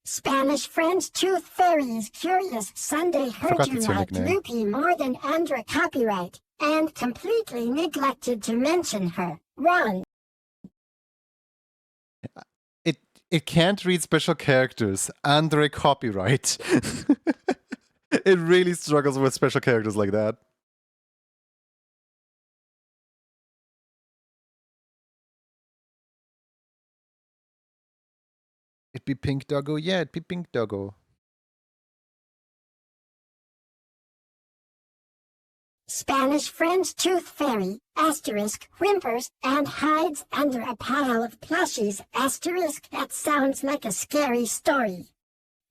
Spanish French Tooth Fairy's Curious Sunday heard
Forgot
you
that's your
like
nickname.
Loopy more than Andra copyright, and completely neglected to mention her. Wrong.
It can't read special characters. Andre copyright. It really struggles with special characters like that. It'd be Pink Doggo. Yeah, it'd be Pink Doggo.
Spanish French Tooth Fairy, asterisk, whimpers, and hides under a pile of plushies, asterisk, that sounds like a scary story.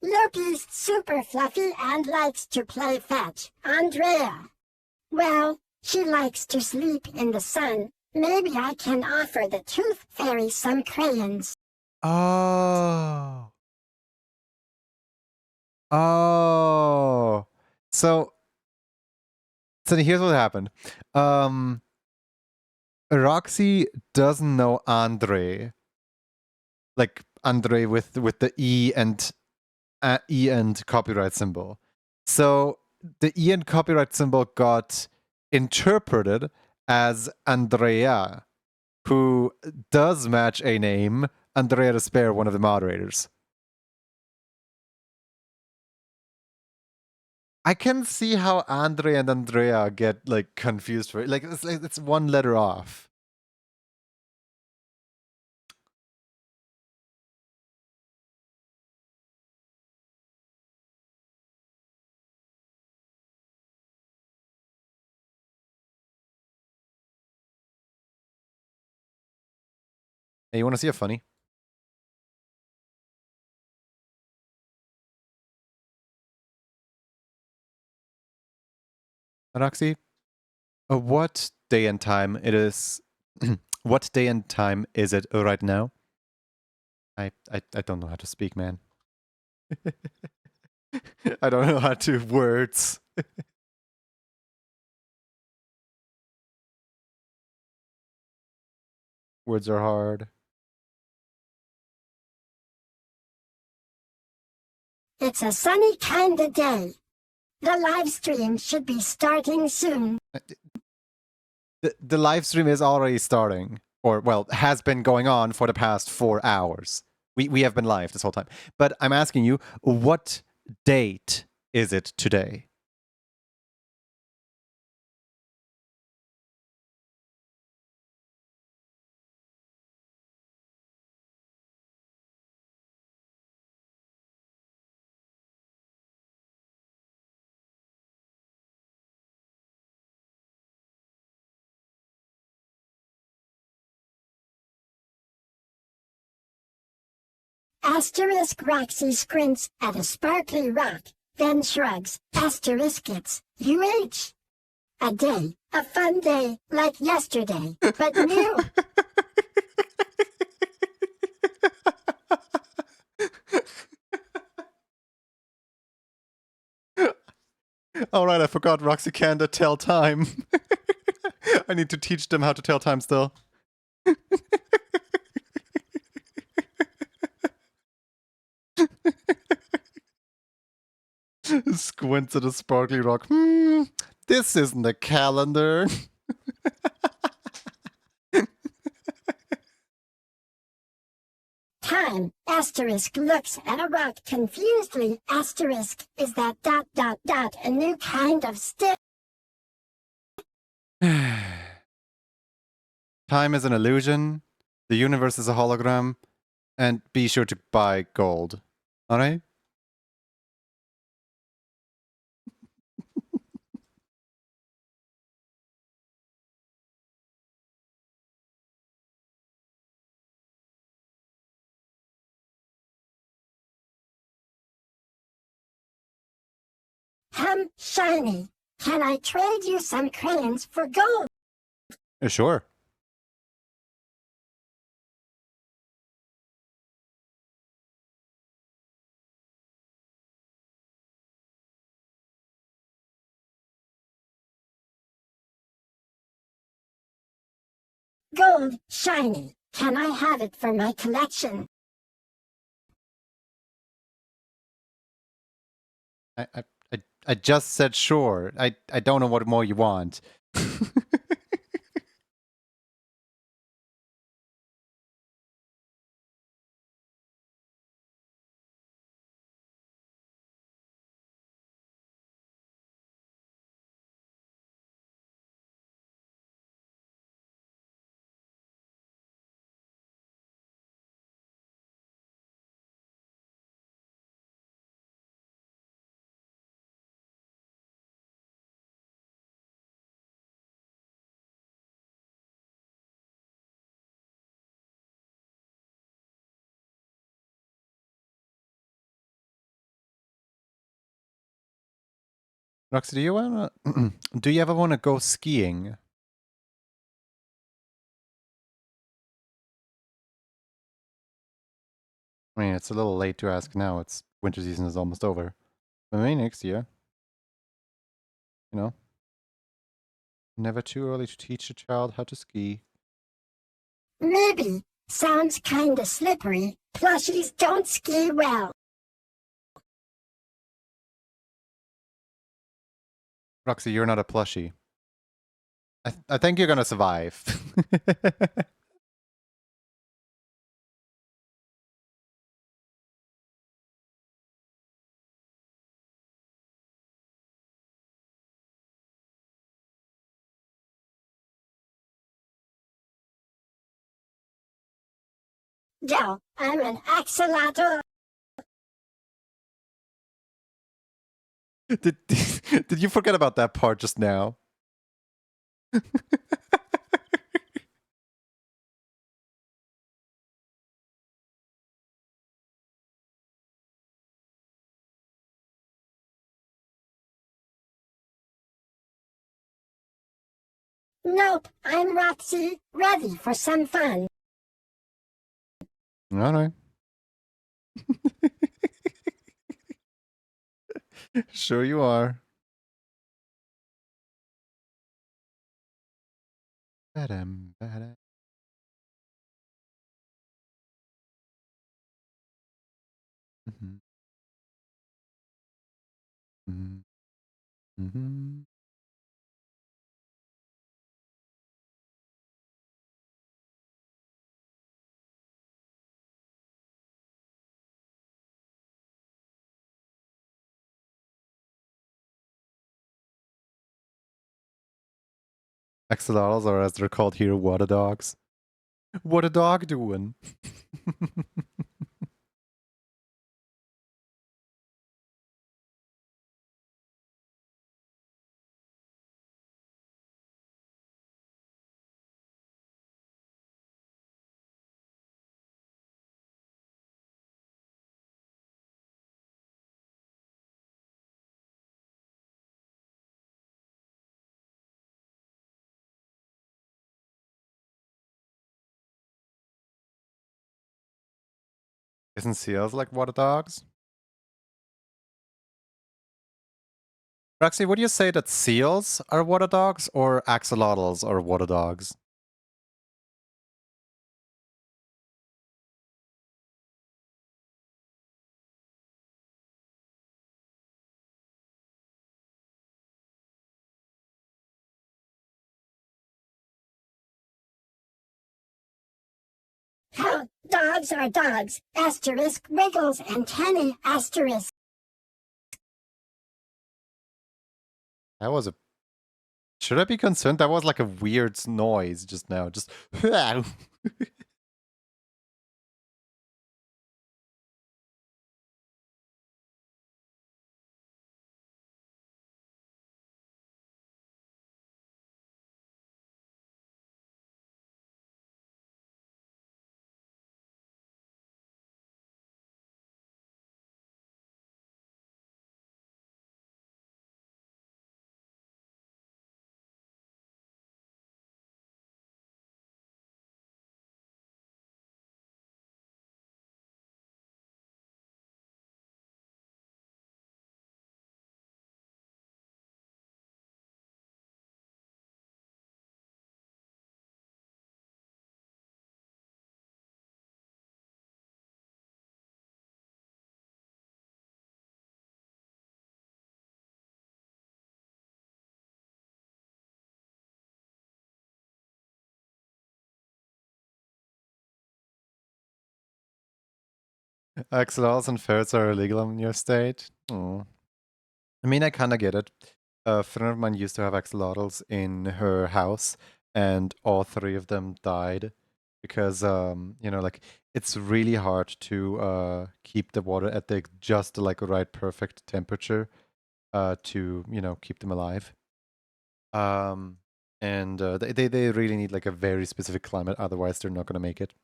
Loki's super fluffy and likes to play fetch. Andrea. Well, she likes to sleep in the sun. Maybe I can offer the Tooth Fairy some crayons.
Oh. Oh. So here's what happened. Roxy doesn't know Andre. Like Andre with the E and copyright symbol. So the E and copyright symbol got interpreted as Andrea, who does match a name, Andrea Despair, one of the moderators. I can see how Andre and Andrea get like confused for it. Like it's one letter off. Hey, you want to see a funny? Roxy, what day and time it is? What day and time is it right now? I don't know how to speak, man. I don't know how to words. Words are hard.
It's a sunny kind of day. The live stream should be starting soon.
The live stream is already starting, or well, has been going on for the past 4 hours. We have been live this whole time. But I'm asking you, what date is it today?
Asterisk Roxy squints at a sparkly rock, then shrugs. Asterisk it's UH. A day, a fun day, like yesterday, but new.
All right, I forgot Roxy can't tell time. I need to teach them how to tell time still. Squints at a sparkly rock. This isn't a calendar.
Time, asterisk, looks at a rock confusedly, asterisk, is that ... a new kind of stick?
Time is an illusion. The universe is a hologram. And be sure to buy gold. Alright?
Shiny, can I trade you some crayons for gold?
Sure.
Gold, shiny, can I have it for my collection?
I just said sure. I don't know what more you want. Roxy, do you wanna do you ever wanna go skiing? I mean, it's a little late to ask now. It's winter season is almost over. But maybe next year. You know? Never too early to teach a child how to ski.
Maybe. Sounds kinda slippery. Plushies don't ski well.
Roxy, you're not a plushie. I think you're gonna survive.
Yo, I'm an axolotl.
Did you forget about that part just now?
Nope, I'm Roxy, ready for some fun.
Alright. Sure you are. Badam, badam. Mhm. Mhm. Mhm. Axolotls, or as they're called here, water dogs. What a dog doing? Isn't seals like water dogs? Roxy, would you say that seals are water dogs or axolotls are water dogs?
How dogs are dogs. Asterisk wiggles antennae. Asterisk.
That was a. Should I be concerned? That was like a weird noise just now. Just. Axolotls and ferrets are illegal in your state. Oh. I mean, I kind of get it. A friend of mine used to have axolotls in her house, and all three of them died because, like it's really hard to keep the water at the just like right perfect temperature to keep them alive. Um, and they really need like a very specific climate, otherwise they're not gonna make it.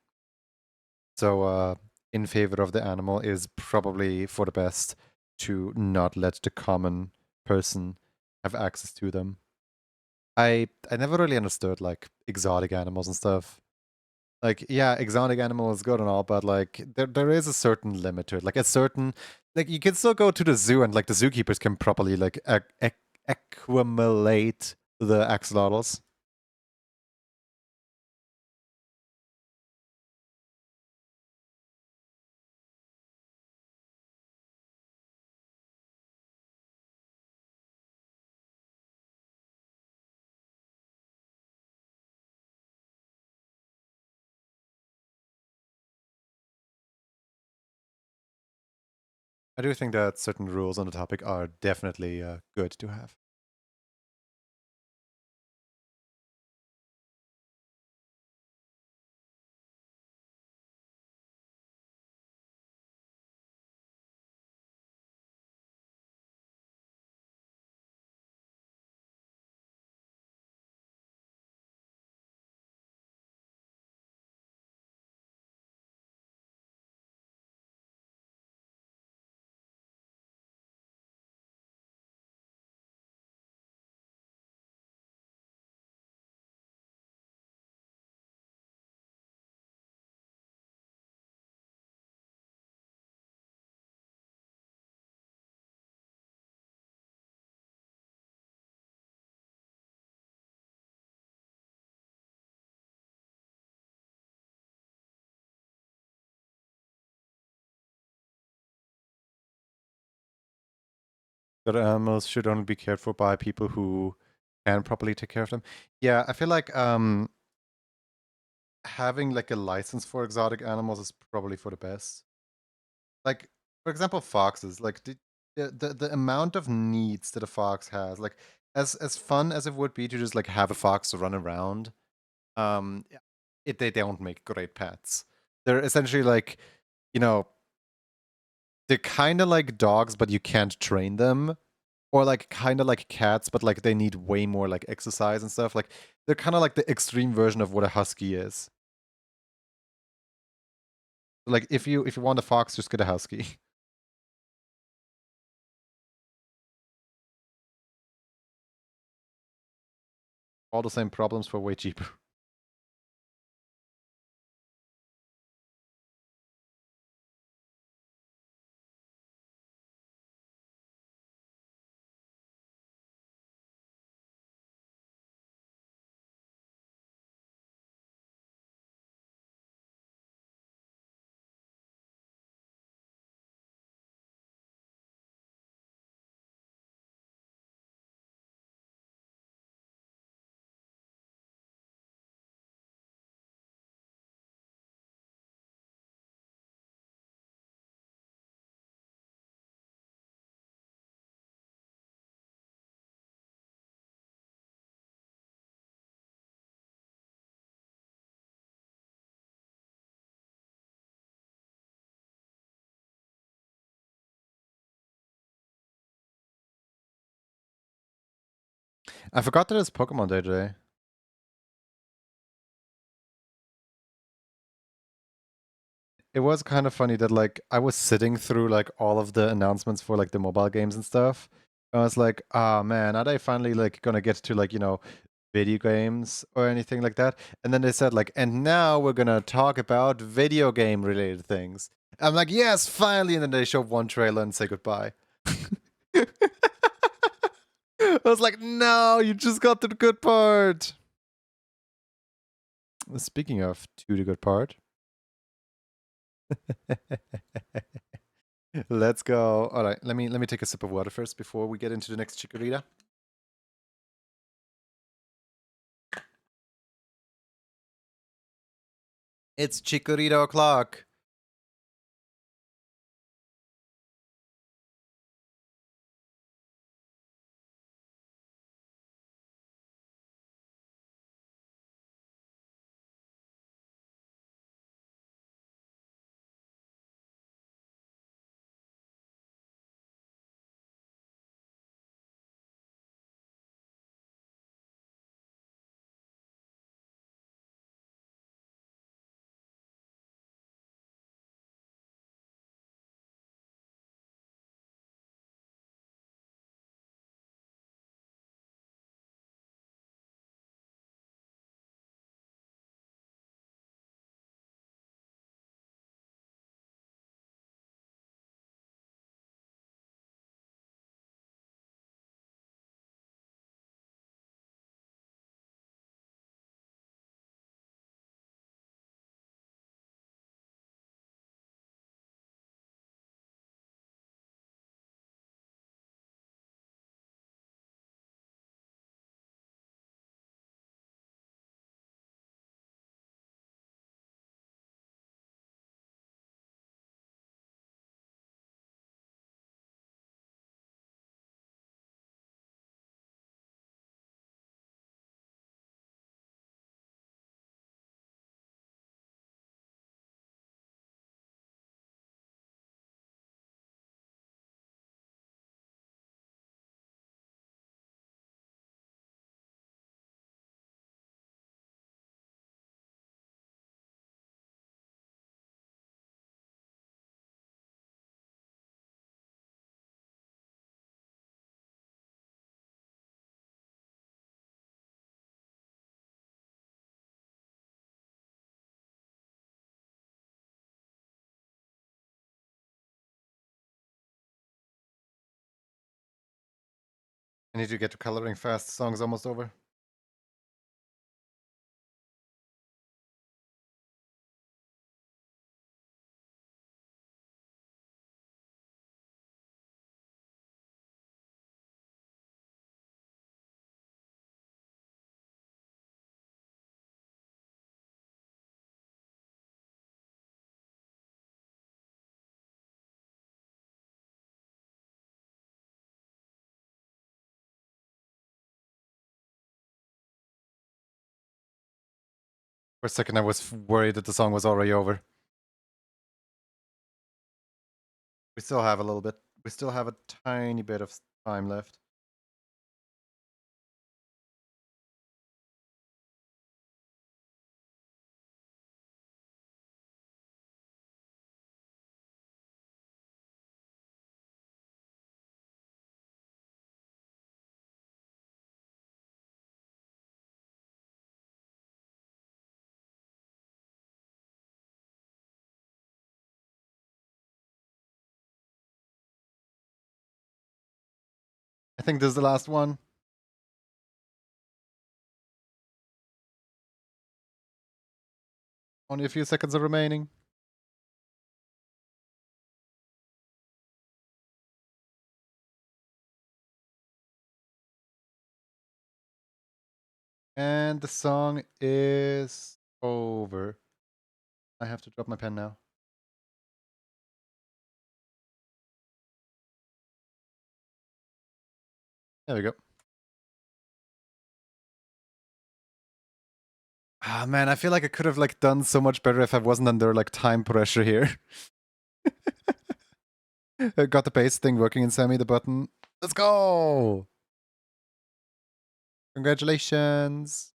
So in favor of the animal is probably for the best to not let the common person have access to them. I never really understood like exotic animals and stuff. Like, yeah, exotic animal is good and all, but like there is a certain limit to it. Like a certain like you can still go to the zoo and like the zookeepers can properly like accumulate the axolotls. I do think that certain rules on the topic are definitely good to have. That animals should only be cared for by people who can properly take care of them. Yeah, I feel like having like a license for exotic animals is probably for the best. Like, for example, foxes. Like the amount of needs that a fox has, like as fun as it would be to just like have a fox run around, yeah, they don't make great pets. They're essentially like, you know, they're kind of like dogs, but you can't train them. Or like kind of like cats, but like they need way more like exercise and stuff. Like they're kind of like the extreme version of what a husky is. Like if you want a fox, just get a husky. All the same problems for way cheaper. I forgot that it's Pokemon Day today. It was kind of funny that like I was sitting through like all of the announcements for like the mobile games and stuff. I was like, ah man, are they finally like gonna get to like, video games or anything like that? And then they said like, and now we're gonna talk about video game related things. I'm like, yes, finally, and then they show one trailer and say goodbye. I was like, no, you just got to the good part. Speaking of to the good part. Let's go. All right, let me take a sip of water first before we get into the next chikorita. It's chikorita o'clock. I need to get to coloring fast. The song's almost over. For a second, I was worried that the song was already over. We still have a little bit. We still have a tiny bit of time left. I think this is the last one. Only a few seconds are remaining. And the song is over. I have to drop my pen now. There we go. Ah man, I feel like I could have like done so much better if I wasn't under like time pressure here. I got the bass thing working in Sammy, the button. Let's go! Congratulations.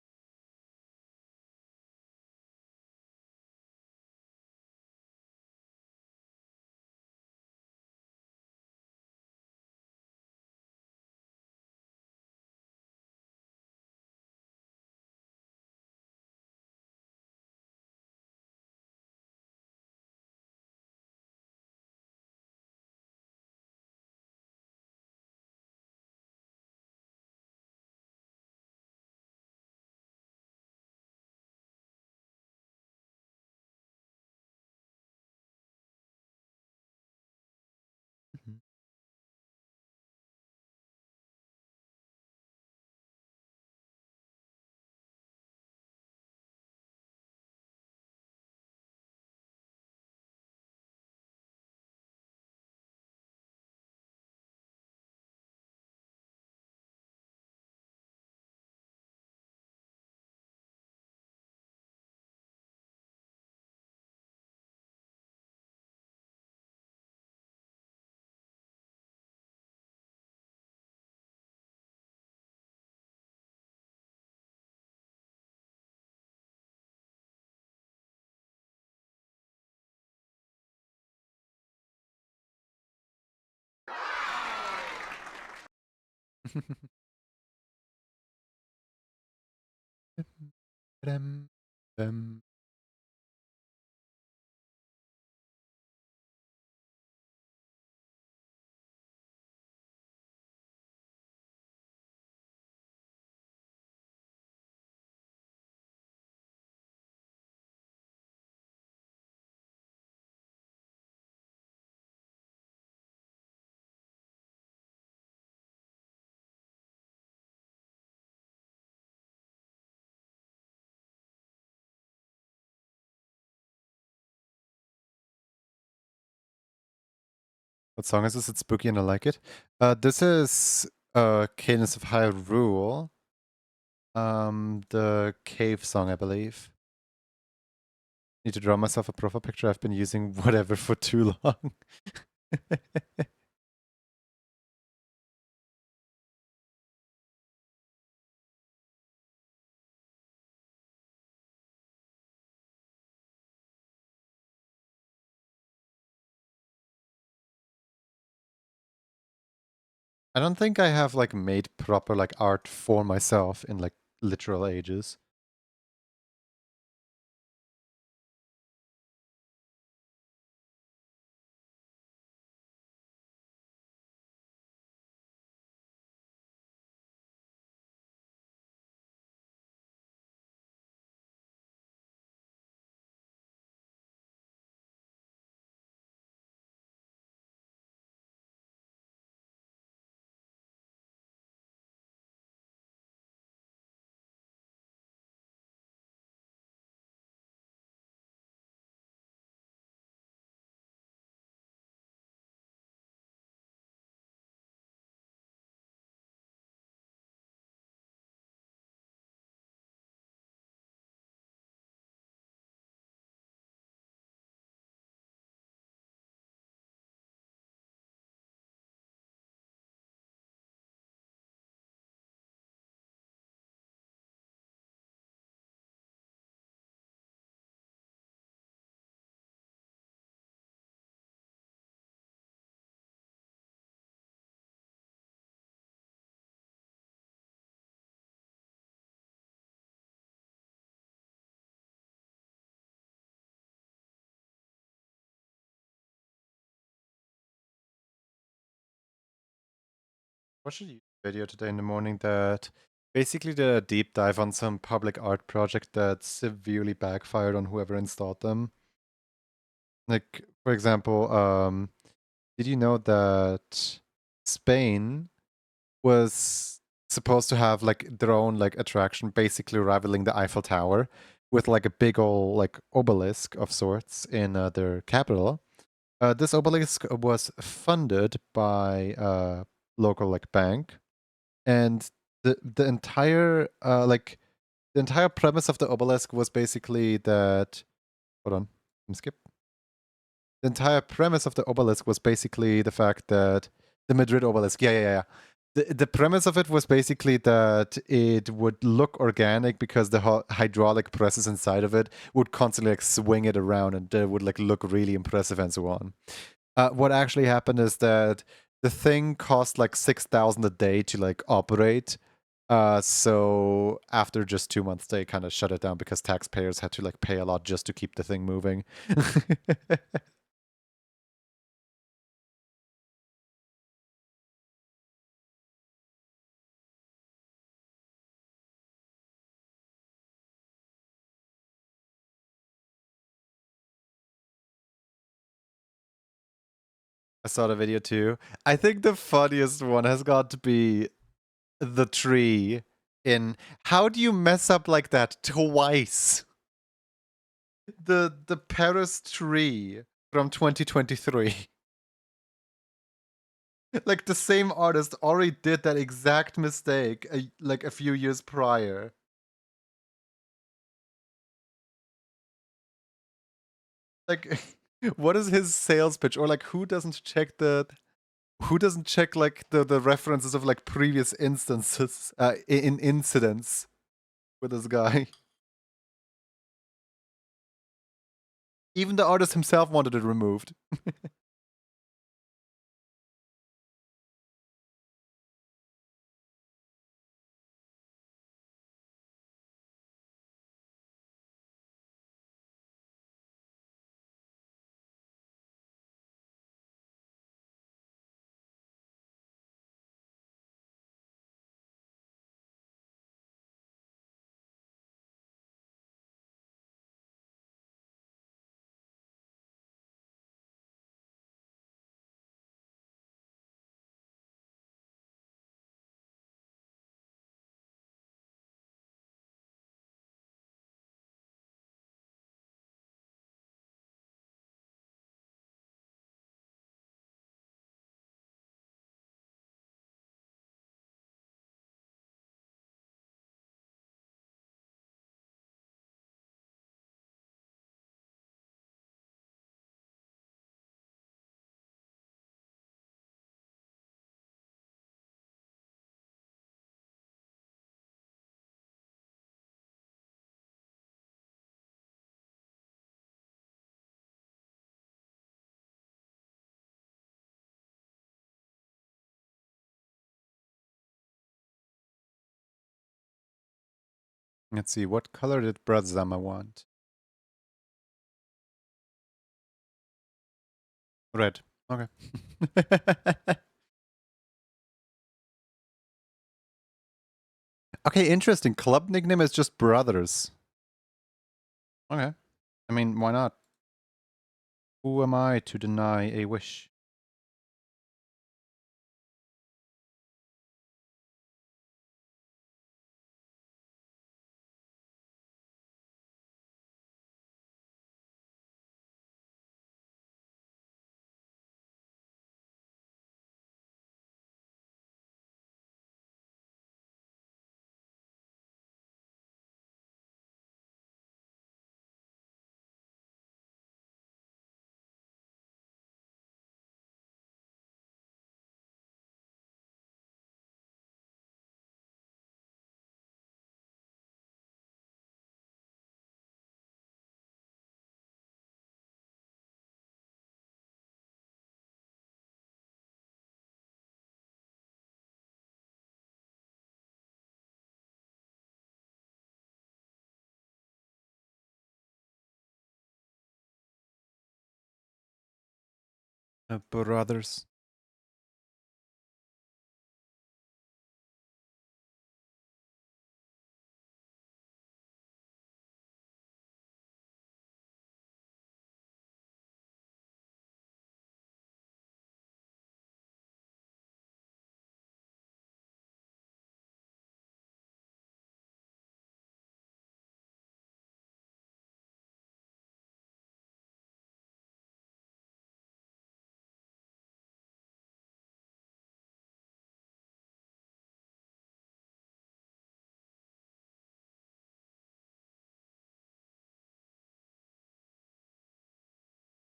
Mhm. Dum, dum. What song is this? It's spooky and I like it. This is Cadence of Hyrule. The cave song, I believe. Need to draw myself a profile picture. I've been using whatever for too long. I don't think I have like made proper like art for myself in like literal ages. Watched a YouTube video today in the morning that basically did a deep dive on some public art project that severely backfired on whoever installed them. Like, for example, did you know that Spain was supposed to have like their own like attraction, basically rivaling the Eiffel Tower, with like a big old like obelisk of sorts in their capital. This obelisk was funded by a local like bank, and the entire the entire premise of the obelisk was basically that. Hold on, let me skip. The entire premise of the obelisk was basically the fact that the Madrid obelisk, yeah, The premise of it was basically that it would look organic because the hydraulic presses inside of it would constantly like swing it around and it would like look really impressive and so on. What actually happened is that the thing cost like 6,000 a day to like operate. So after just 2 months, they kind of shut it down because taxpayers had to like pay a lot just to keep the thing moving. I saw the video too. I think the funniest one has got to be the tree in how do you mess up like that twice? The Paris tree from 2023. Like the same artist already did that exact mistake like a few years prior. Like what is his sales pitch? Or like who doesn't check like the references of like previous instances in incidents with this guy? Even the artist himself wanted it removed. Let's see, what color did Bradzama want? Red. Okay. Okay, interesting. Club nickname is just Brothers. Okay. I mean, why not? Who am I to deny a wish? Brothers.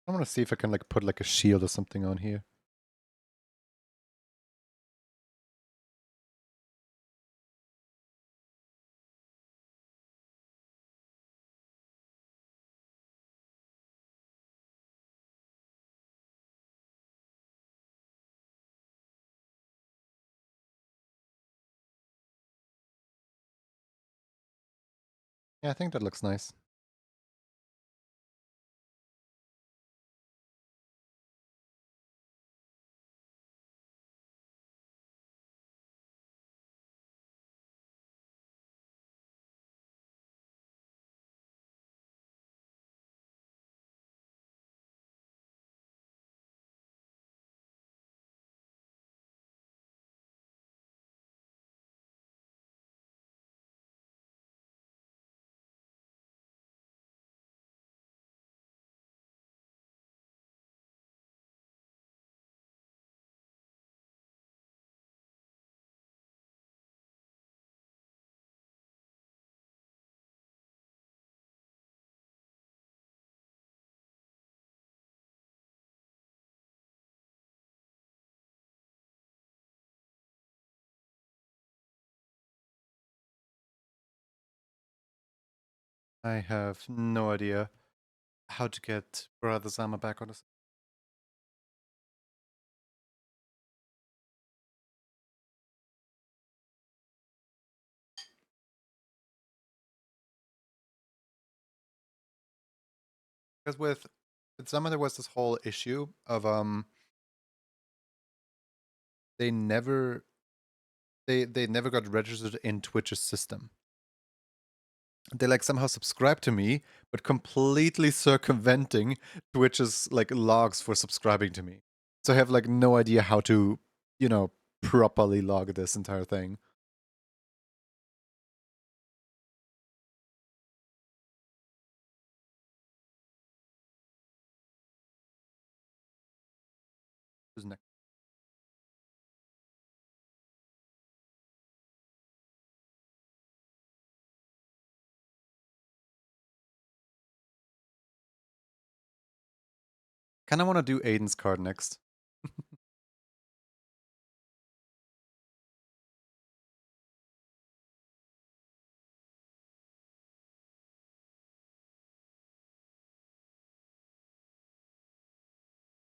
I want to see if I can like put like a shield or something on here. Yeah, I think that looks nice. I have no idea how to get Brother's armor back on this. Because with Zama there was this whole issue of they never they never got registered in Twitch's system. They like somehow subscribed to me, but completely circumventing Twitch's like logs for subscribing to me. So I have like no idea how to, you know, properly log this entire thing. Who's next? Kind of want to do Aiden's card next.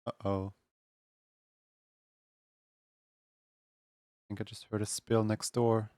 Uh-oh. I think I just heard a spill next door.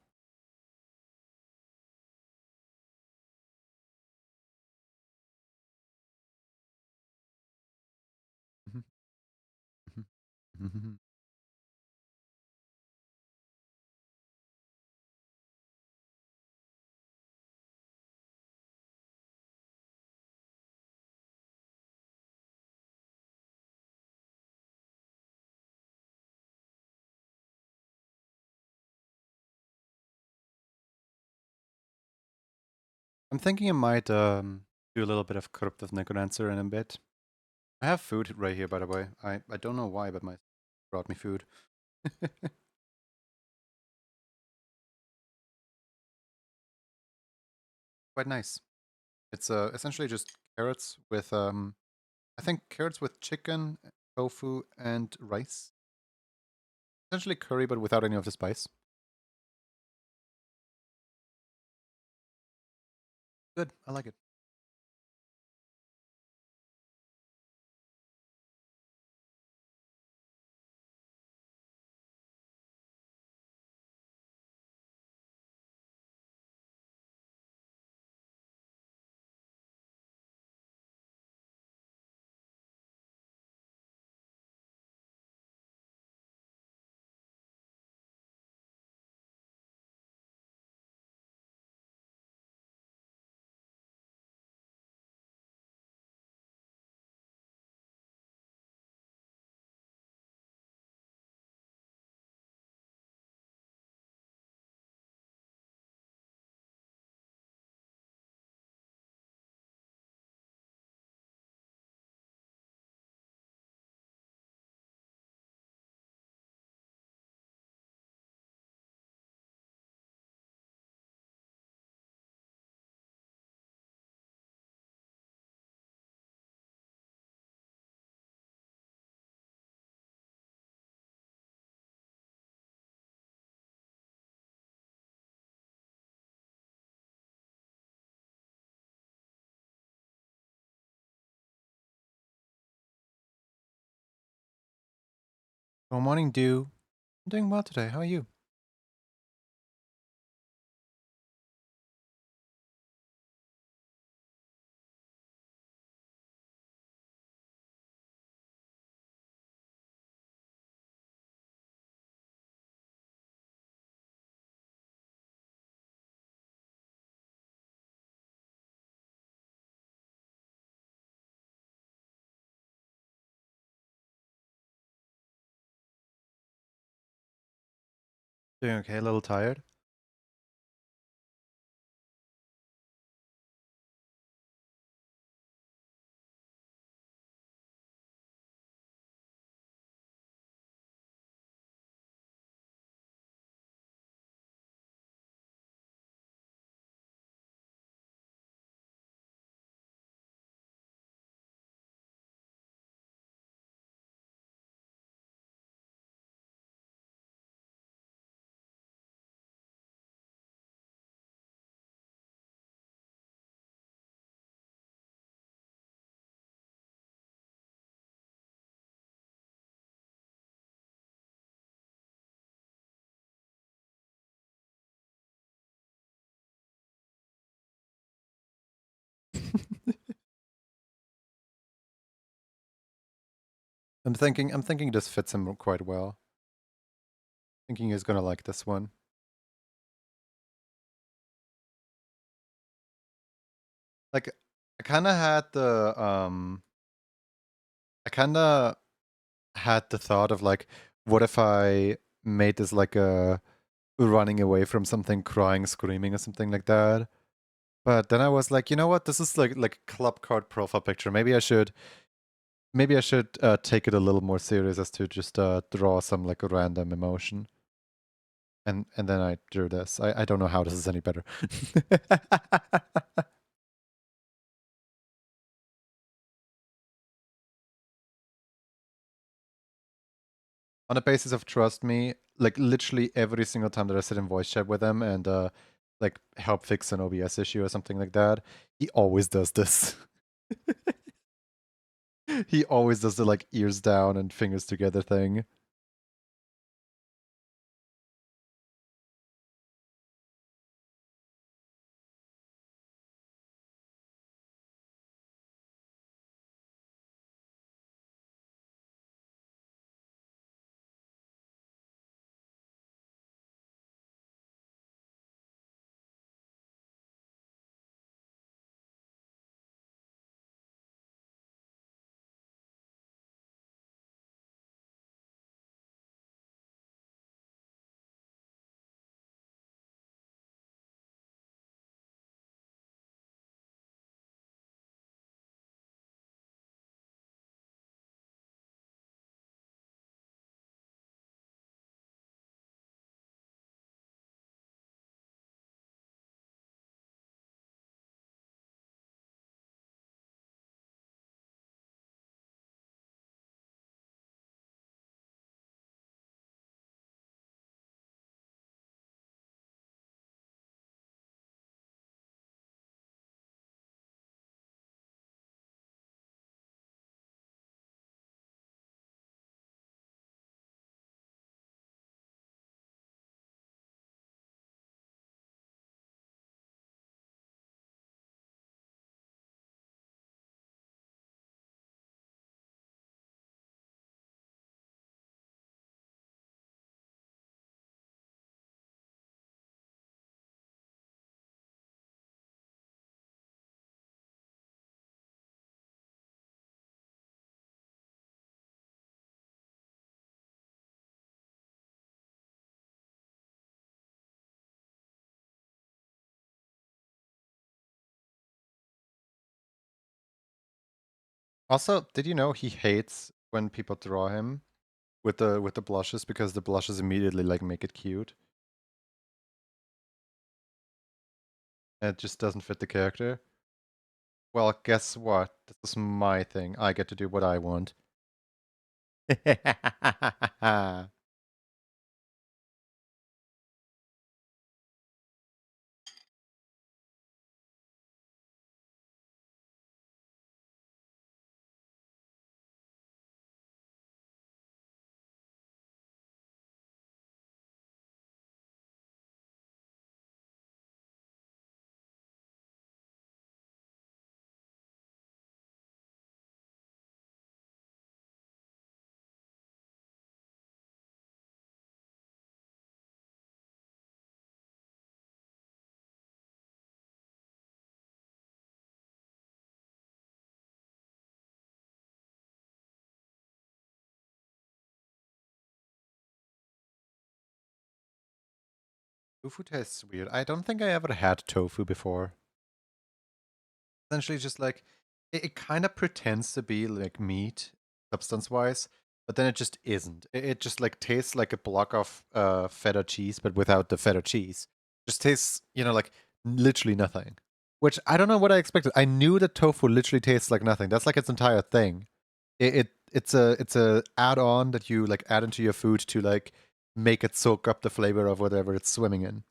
I'm thinking I might do a little bit of corruptive necromancer in a bit. I have food right here, by the way. I don't know why, but my brought me food. Quite nice. It's essentially just carrots with I think carrots with chicken, tofu, and rice. Essentially curry, but without any of the spice. Good. I like it. Good morning, Dew. I'm doing well today. How are you? Doing okay, a little tired. I'm thinking this fits him quite well. Thinking he's gonna like this one. Like, I kinda had the I kinda had the thought of like, what if I made this like a running away from something, crying, screaming, or something like that. But then I was like, you know what? This is like a club card profile picture. Maybe I should take it a little more serious as to just draw some like a random emotion. And then I drew this. I don't know how this is any better. On the basis of trust me, like literally every single time that I sit in voice chat with him and like help fix an OBS issue or something like that, he always does this. He always does the like ears down and fingers together thing. Also, did you know he hates when people draw him with the blushes because the blushes immediately like make it cute. And it just doesn't fit the character. Well, guess what? This is my thing. I get to do what I want. Tofu tastes weird. I don't think I ever had tofu before. Essentially, just like it kind of pretends to be like meat, substance-wise, but then it just isn't. It just like tastes like a block of feta cheese, but without the feta cheese. Just tastes, like literally nothing. Which I don't know what I expected. I knew that tofu literally tastes like nothing. That's like its entire thing. It's a add-on that you like add into your food to like make it soak up the flavor of whatever it's swimming in.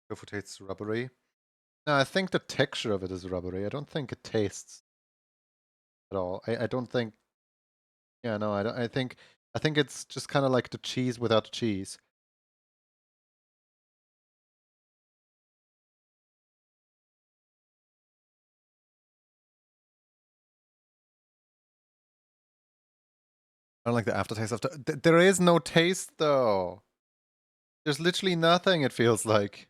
Tofu tastes rubbery. No, I think the texture of it is rubbery. I don't think it tastes at all. I don't think. Yeah, no, I don't. I think it's just kind of like the cheese without the cheese. I don't like the aftertaste of the. There is no taste though. There's literally nothing. It feels like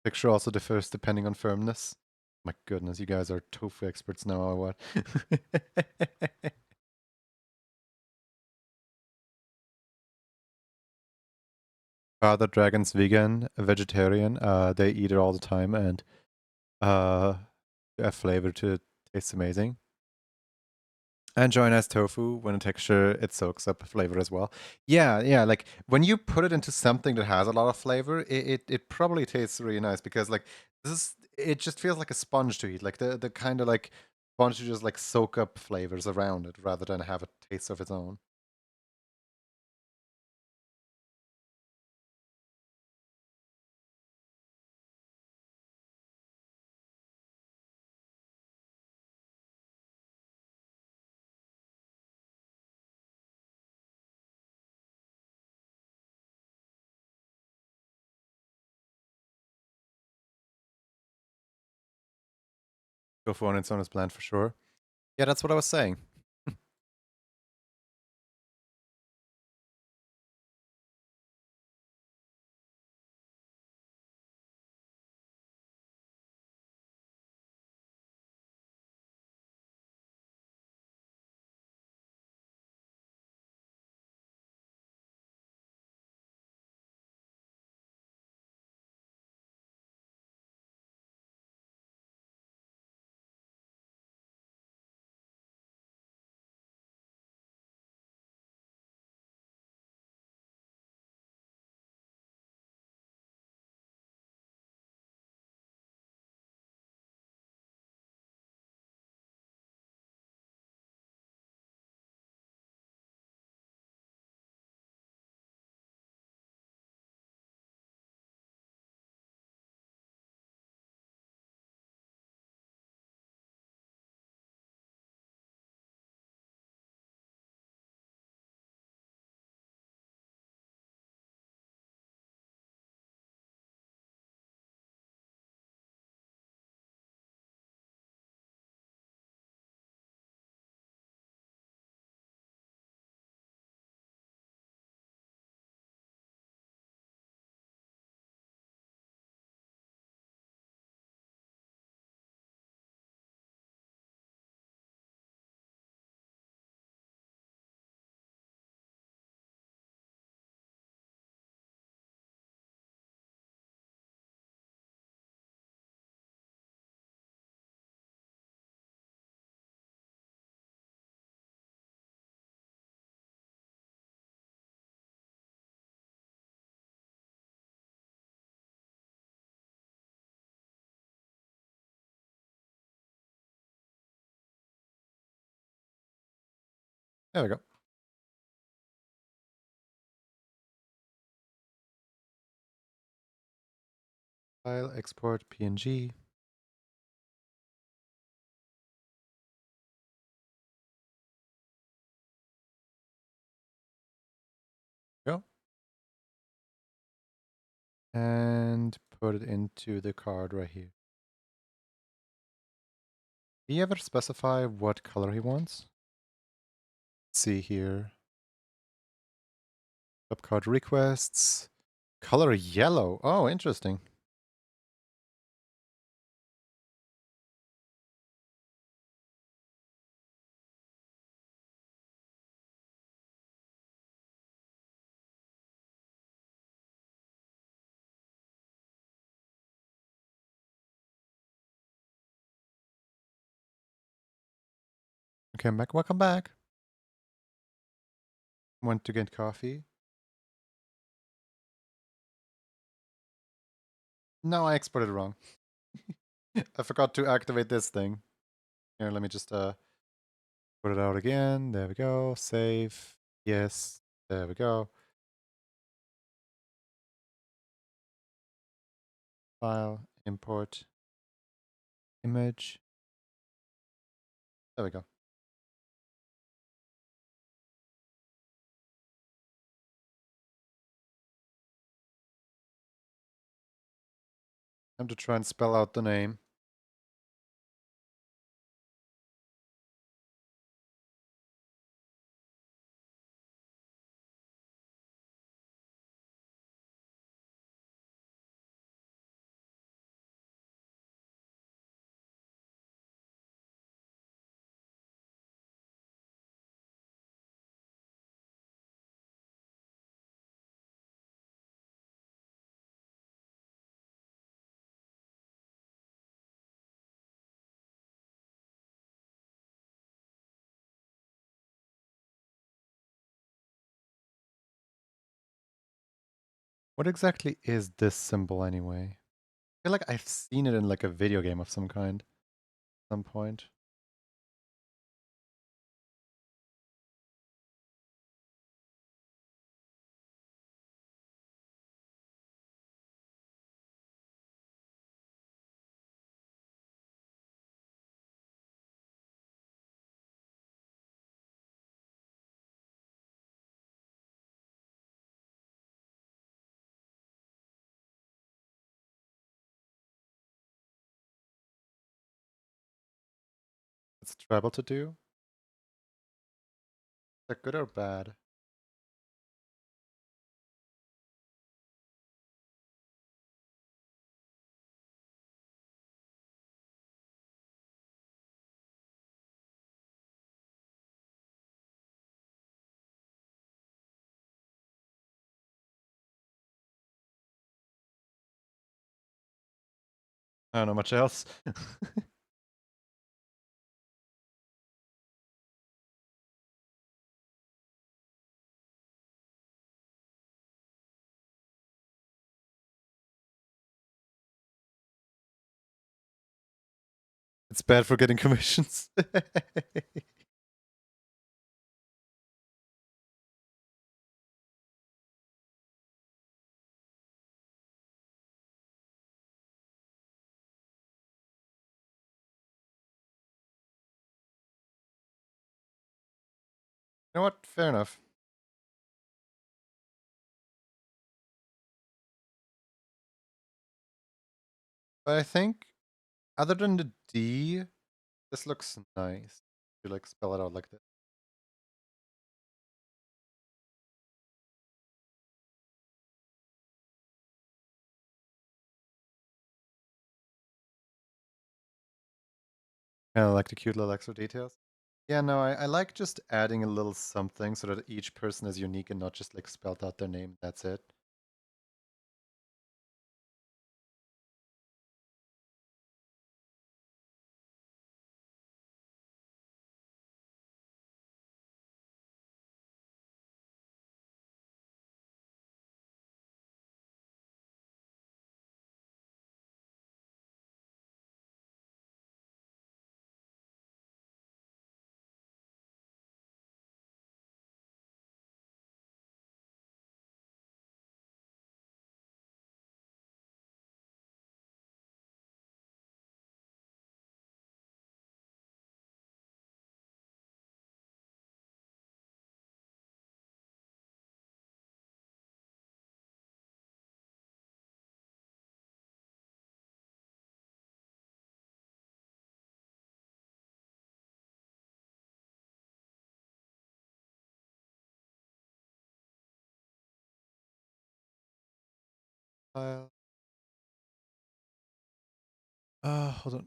texture also differs depending on firmness. My goodness, you guys are tofu experts now, or what? Father Dragon's vegan, a vegetarian. They eat it all the time, and have flavor to it. Tastes amazing. And join as tofu when a texture it soaks up flavor as well. Yeah, yeah. Like when you put it into something that has a lot of flavor, it probably tastes really nice because like this is it just feels like a sponge to eat. Like the kind of like sponge to just like soak up flavors around it rather than have a taste of its own. Tofu on its own is bland for sure. Yeah, that's what I was saying. There we go. File export PNG. Go. And put it into the card right here. Did he ever specify what color he wants? Let's see here. Top card requests. Color yellow. Oh, interesting. Okay, I'm back. Welcome back. Went to get coffee. No, I exported it wrong. I forgot to activate this thing. Here, let me just put it out again. There we go. Save. Yes. There we go. File. Import. Image. There we go. Time to try and spell out the name. What exactly is this symbol anyway? I feel like I've seen it in like a video game of some kind at some point. What's travel to do? Is that good or bad? I don't know much else. It's bad for getting commissions. You know what? Fair enough. But I think, other than the D, this looks nice. You like spell it out like this. Kind of like the cute little extra details. Yeah, no, I like just adding a little something so that each person is unique and not just like spelled out their name. That's it. file. Hold on.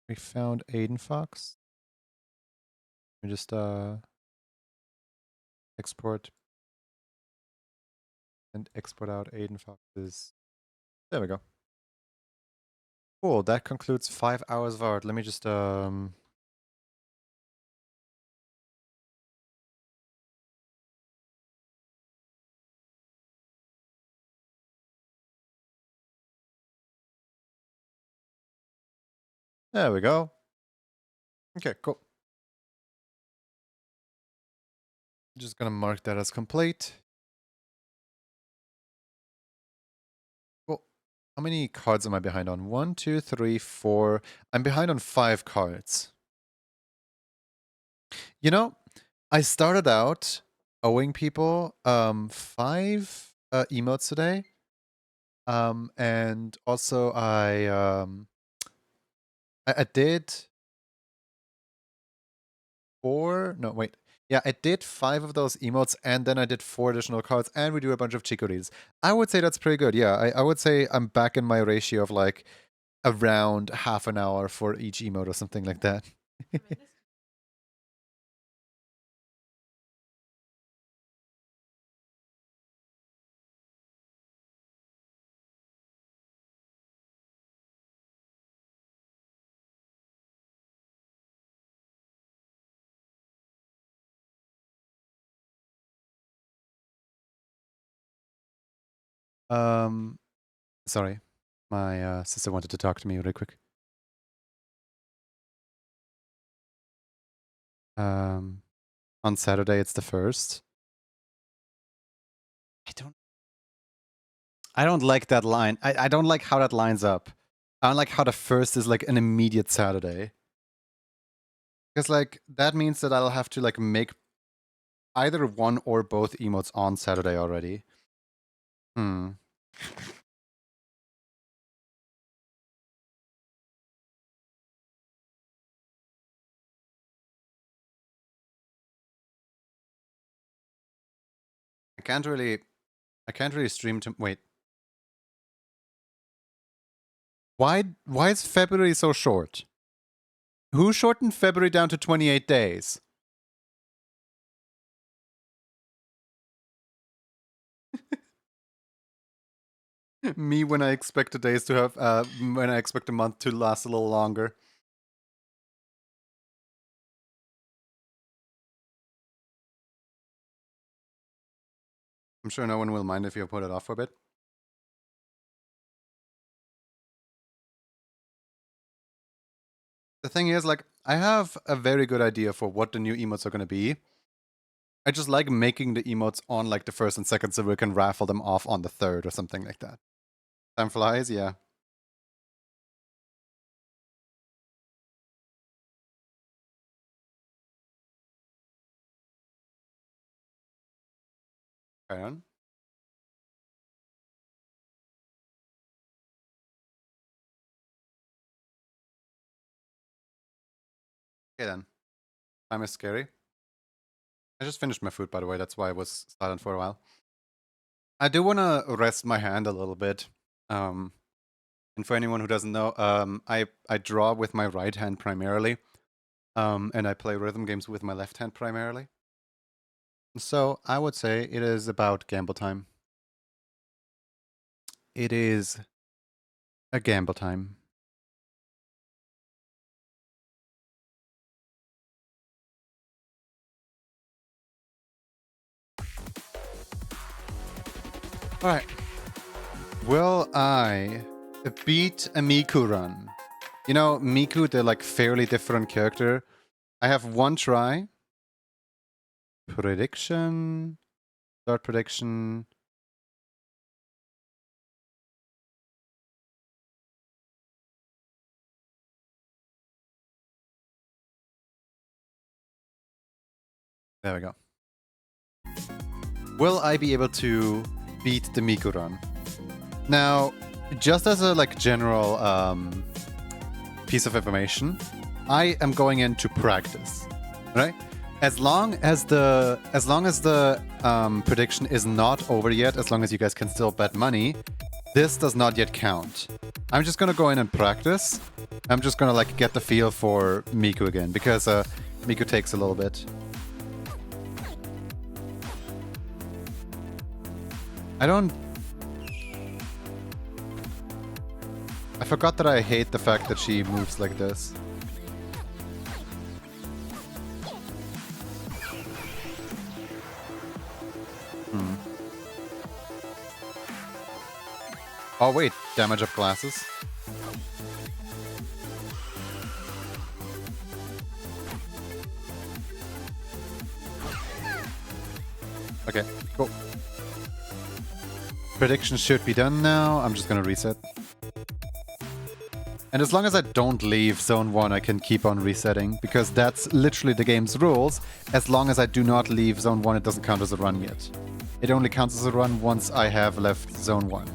We found Aiden Fox. Let me just export and export out Aiden Fox's. There we go. Cool. That concludes 5 hours of art. Let me just There we go. Okay, cool. Just gonna mark that as complete. Cool. How many cards am I behind on? 1, 2, 3, 4. I'm behind on 5 cards. You know, I started out owing people 5 emotes today. And also I did 4. No, wait. Yeah, I did 5 of those emotes, and then I did 4 additional cards, and we do a bunch of chicories. I would say that's pretty good. Yeah, I would say I'm back in my ratio of like around half an hour for each emote or something like that. Sorry. My sister wanted to talk to me really quick. On Saturday it's the 1st. I don't like that line. I don't like how that lines up. I don't like how the 1st is like an immediate Saturday. Because like that means that I'll have to like make either one or both emotes on Saturday already. I can't really stream to wait. Why is February so short? Who shortened February down to 28 days? Me when I expect the days to have when I expect a month to last a little longer. I'm sure no one will mind if you put it off for a bit. The thing is, like, I have a very good idea for what the new emotes are going to be. I just like making the emotes on like the 1st and 2nd so we can raffle them off on the 3rd or something like that. Time flies, yeah. Carry on. Okay then. Time is scary. I just finished my food, by the way. That's why I was silent for a while. I do want to rest my hand a little bit. And for anyone who doesn't know, I draw with my right hand primarily. And I play rhythm games with my left hand primarily. So I would say it is about gamble time. It is a gamble time. Alright. Will I beat a Miku run? You know, Miku, they're like fairly different character. I have one try. Prediction. Start prediction. There we go. Will I be able to beat the Miku run? Now, just as a like general piece of information, I am going in to practice, right? As long as the prediction is not over yet, as long as you guys can still bet money, this does not yet count. I'm just gonna go in and practice. I'm just gonna like get the feel for Miku again, because Miku takes a little bit. I forgot that I hate the fact that she moves like this. Oh wait, damage up glasses. Okay, cool. Prediction should be done now. I'm just gonna reset. And as long as I don't leave Zone 1, I can keep on resetting, because that's literally the game's rules. As long as I do not leave Zone 1, it doesn't count as a run yet. It only counts as a run once I have left Zone 1.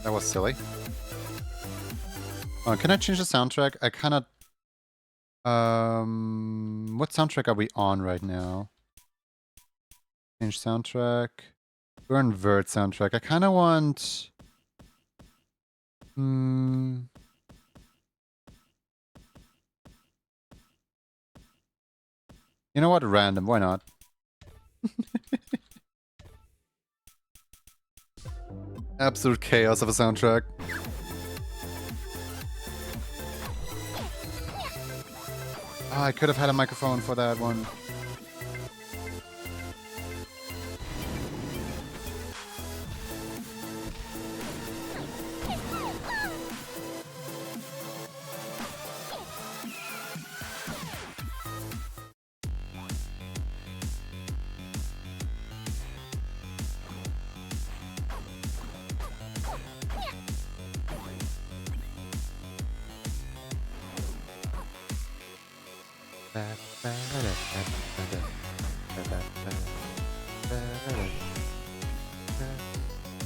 That was silly. Can I change the soundtrack? I cannot... what soundtrack are we on right now? Change soundtrack. We're on Vert soundtrack. I kind of want... You know what? Random. Why not? Absolute chaos of a soundtrack. Ah, I could have had a microphone for that one.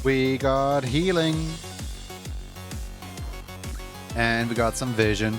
We got healing. And we got some vision.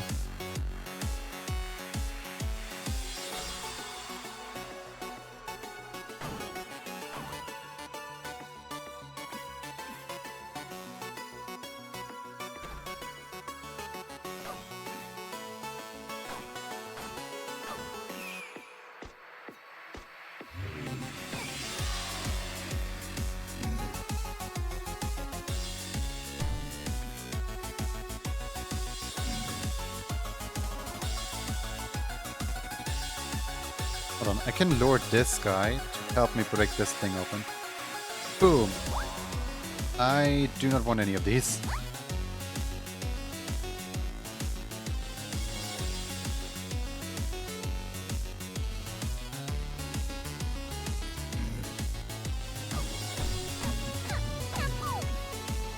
Hold on, I can lure this guy to help me break this thing open. Boom. I do not want any of these.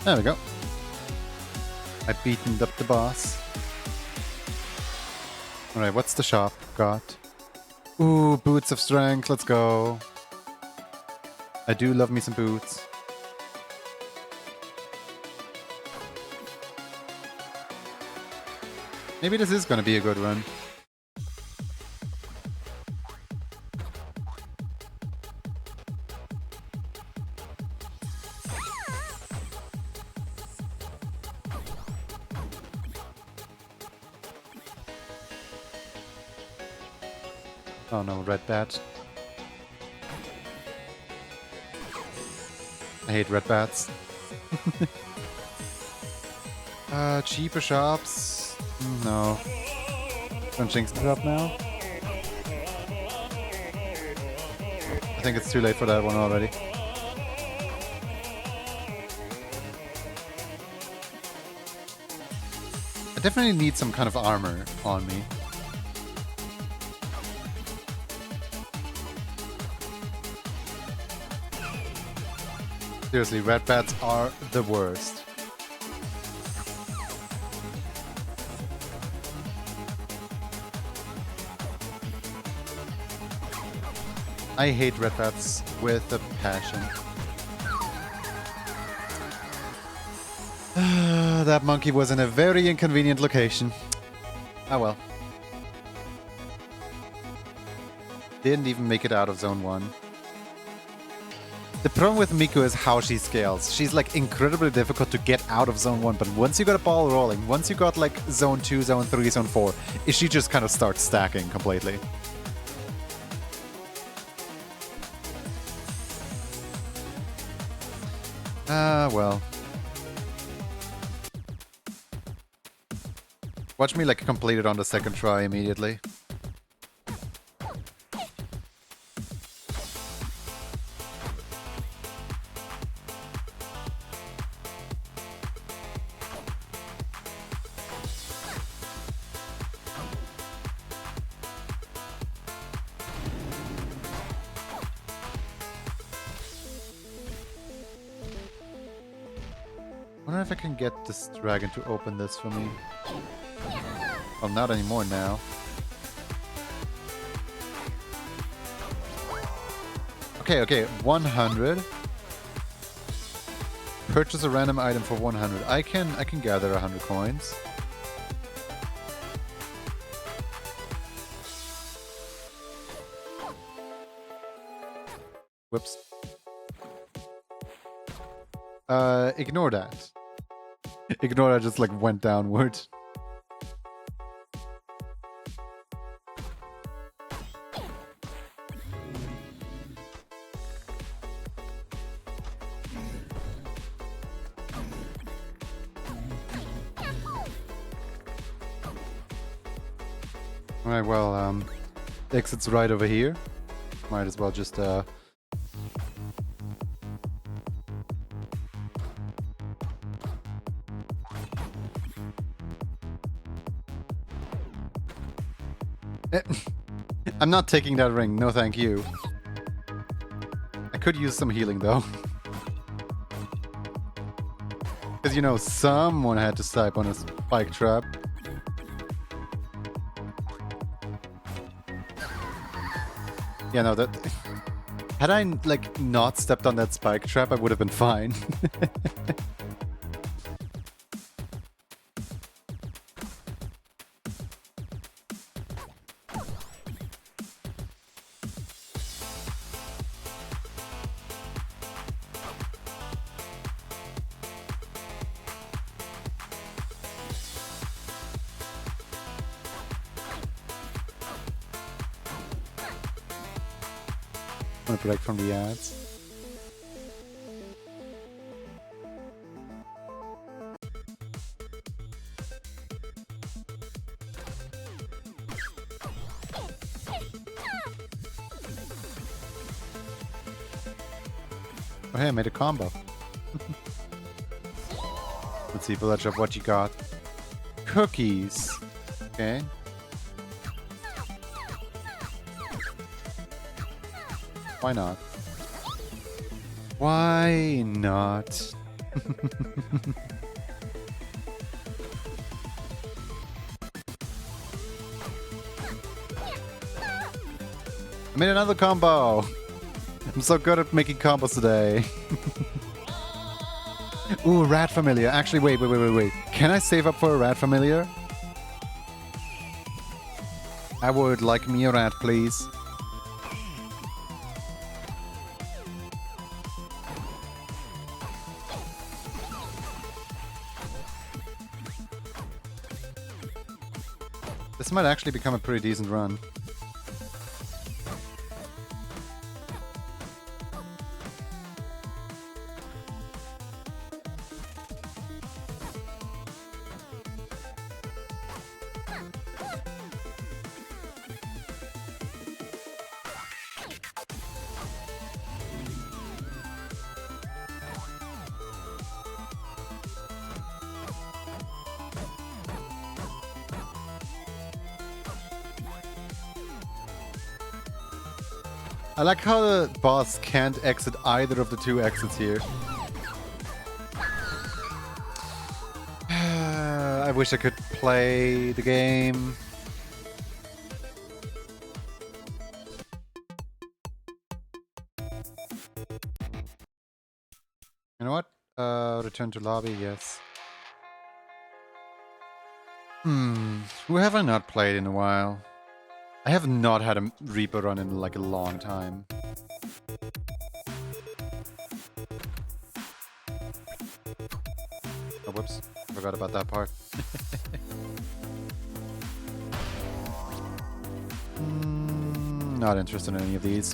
There we go. I beaten up the boss. Alright, what's the shop got? Ooh, boots of strength, let's go. I do love me some boots. Maybe this is gonna be a good run. Oh no, red bat. I hate red bats. Cheaper shops? No. Don't jinx the shop now. I think it's too late for that one already. I definitely need some kind of armor on me. Seriously, red bats are the worst. I hate red bats with a passion. That monkey was in a very inconvenient location. Ah well. Didn't even make it out of zone 1. The problem with Miku is how she scales. She's like incredibly difficult to get out of zone 1, but once you got a ball rolling, once you got like zone 2, zone 3, zone 4, she just kind of starts stacking completely. Ah, well. Watch me like complete it on the second try immediately. I wonder if I can get this dragon to open this for me. Well, not anymore now. Okay, 100. Purchase a random item for 100. I can gather 100 coins. Whoops. Ignore that. Ignore that just like went downward. Alright, well, exit's right over here. Might as well just, I'm not taking that ring, no thank you. I could use some healing though. Because, you know, someone had to step on a spike trap. Yeah, no, that... Had I, like, not stepped on that spike trap, I would have been fine. I'm gonna protect from the ads. Oh hey, I made a combo. Let's see, village up what you got. Cookies. Okay. Why not? Why not? I made another combo! I'm so good at making combos today. Ooh, rat familiar. Actually, wait. Can I save up for a rat familiar? I would like me a rat, please. This might actually become a pretty decent run. I like how the boss can't exit either of the two exits here. I wish I could play the game. You know what? Return to lobby, yes. Who have I not played in a while? I have not had a Reaper run in like a long time. Oh, whoops. Forgot about that part. Not interested in any of these.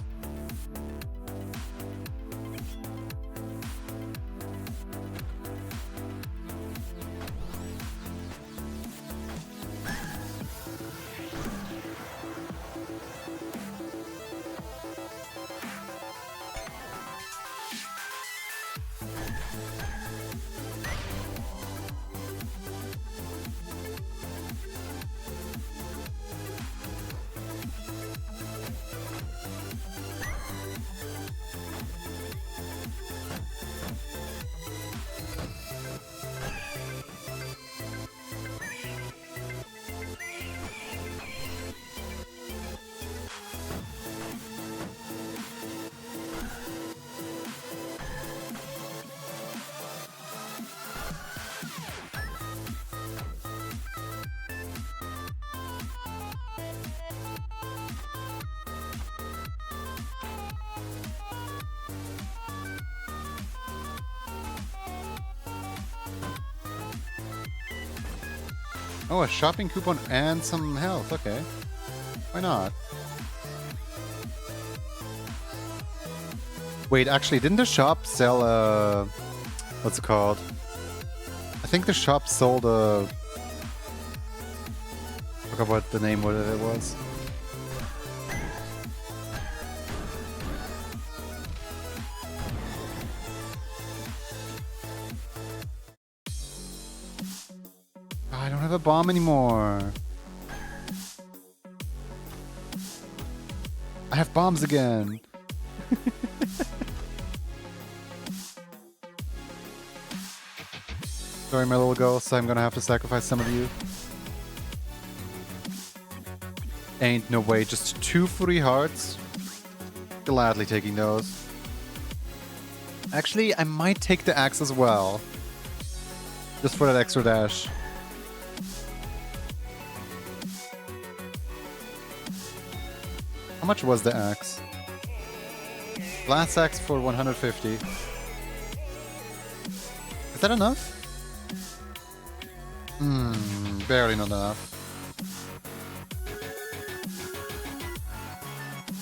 Oh, a shopping coupon and some health. Okay. Why not? Wait, actually, didn't the shop sell what's it called? I think the shop sold a... I forgot what the name of it was. I don't have a bomb anymore. I have bombs again. Sorry, my little ghosts, I'm gonna have to sacrifice some of you. Ain't no way, just 2 free hearts. Gladly taking those. Actually, I might take the axe as well. Just for that extra dash. How much was the axe? Last axe for 150. Is that enough? Barely not enough.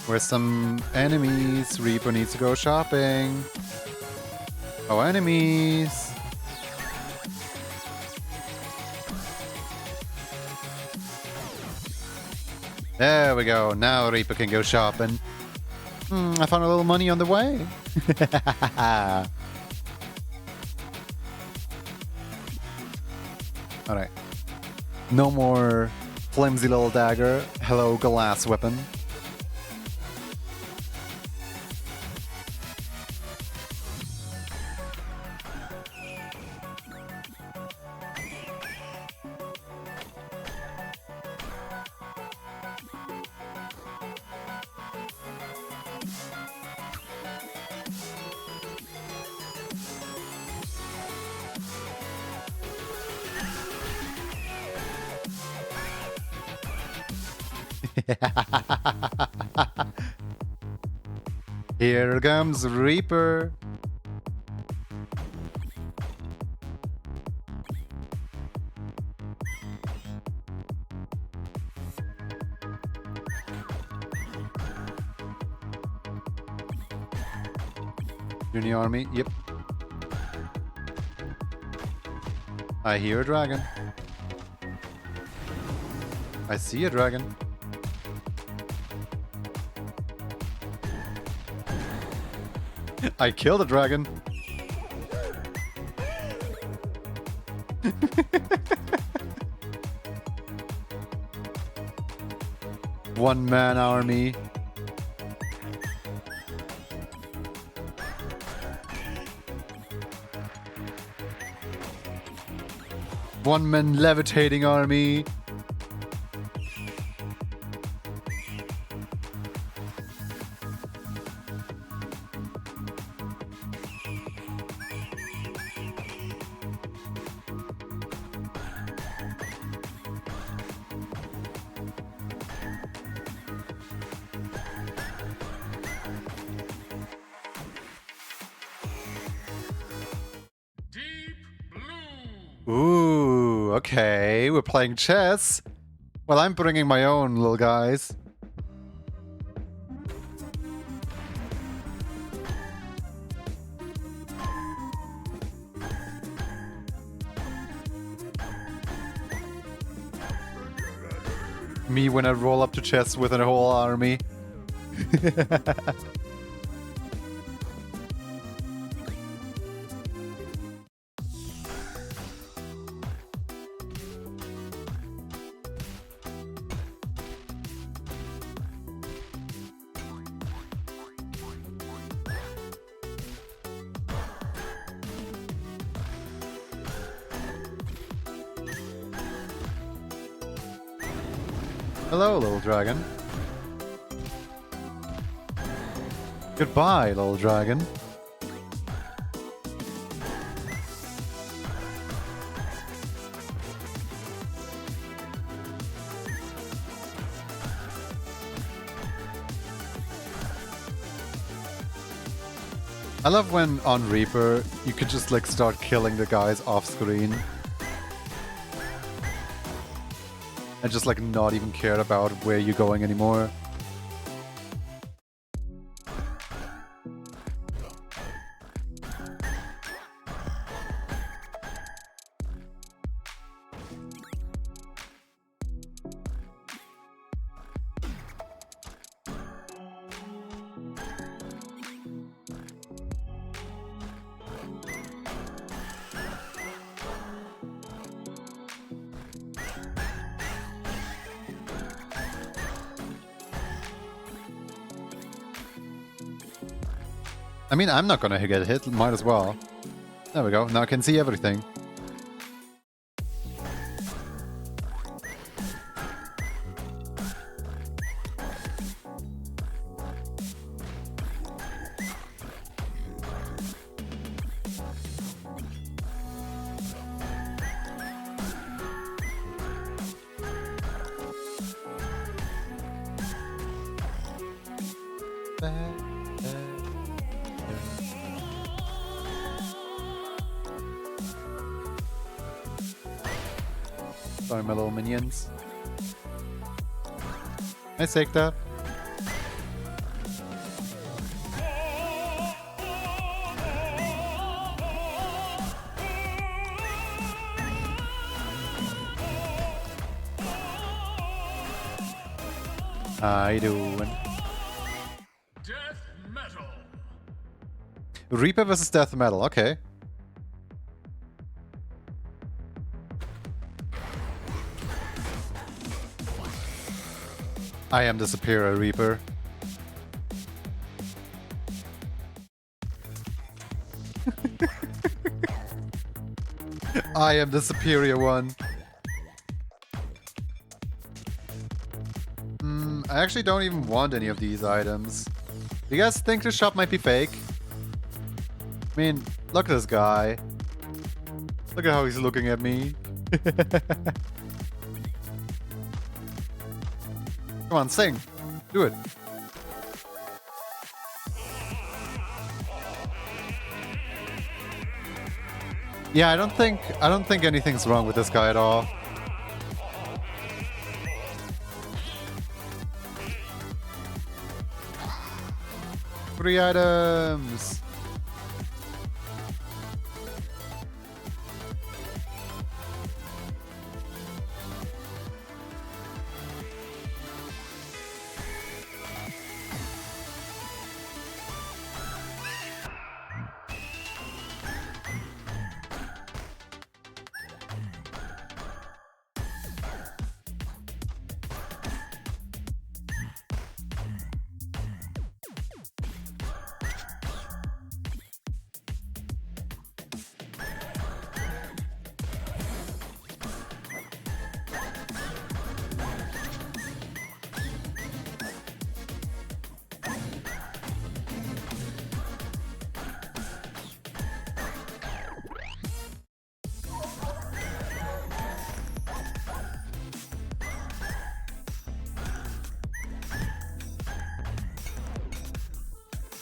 Where's some enemies? Reaper needs to go shopping. Oh, enemies! There we go. Now Reaper can go shopping. I found a little money on the way. Alright. No more flimsy little dagger. Hello, glass weapon. Here comes Reaper. You're in the army? Yep. I hear a dragon. I see a dragon. I killed a dragon. One-man army. One-man levitating army. Ooh, okay, we're playing chess. Well, I'm bringing my own little guys. Me when I roll up to chess with a whole army. Hello, little dragon. Goodbye, little dragon. I love when on Reaper you could just like start killing the guys off screen. And just like not even care about where you're going anymore. I mean, I'm not gonna get hit, might as well. There we go, now I can see everything. Sorry, my little minions. I take that. How you doing?
Death metal.
Reaper versus Death Metal, okay. I am the superior Reaper. I am the superior one. I actually don't even want any of these items. Do you guys think the shop might be fake? I mean, look at this guy. Look at how he's looking at me. Come on, sing. Do it. Yeah, I don't think anything's wrong with this guy at all. Three items.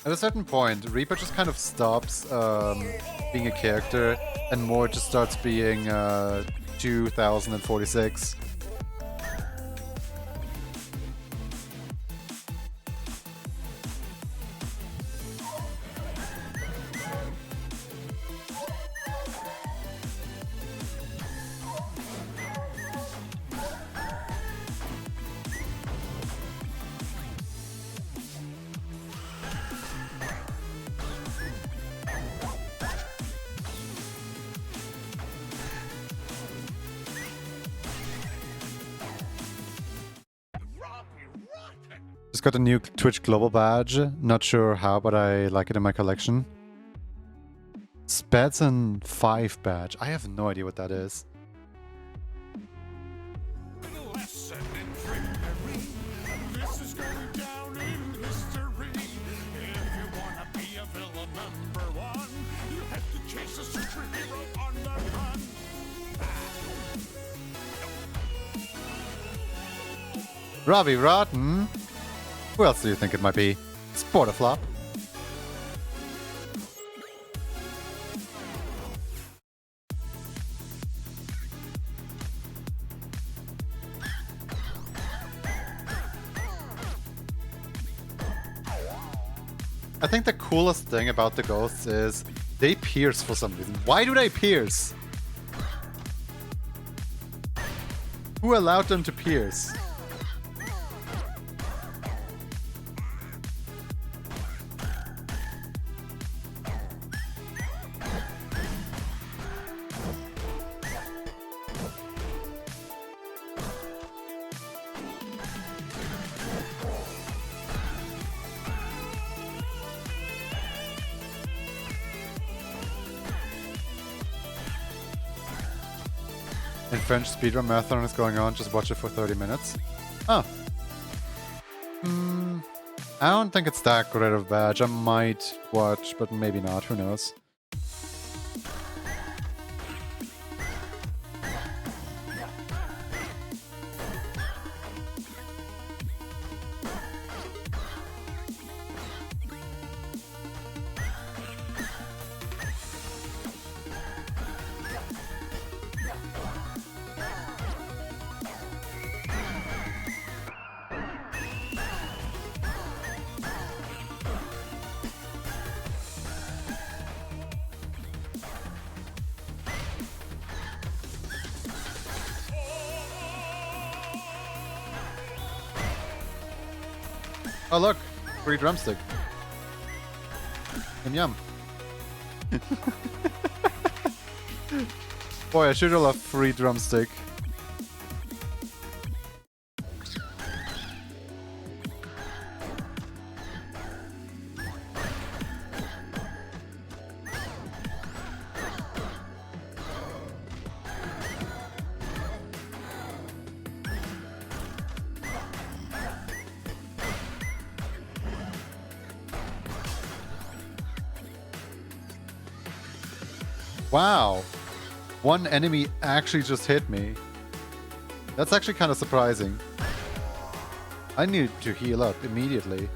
At a certain point, Reaper just kind of stops being a character and more just starts being 2046. Just got a new Twitch Global badge. Not sure how, but I like it in my collection. Spadson 5 badge. I have no idea what that is.
Lesson in trickery. This is going down in history. If you wanna be a villain #1, you have to chase a superhero on the run.
Robbie Rotten? Who else do you think it might be? Sportaflop? I think the coolest thing about the ghosts is they pierce for some reason. Why do they pierce? Who allowed them to pierce? And French speedrun marathon is going on, just watch it for 30 minutes. Oh. I don't think it's that great of a badge. I might watch, but maybe not, who knows. Oh look, free drumstick. Yum yum. Boy, I should have loved free drumstick. Wow. One enemy actually just hit me. That's actually kind of surprising. I need to heal up immediately.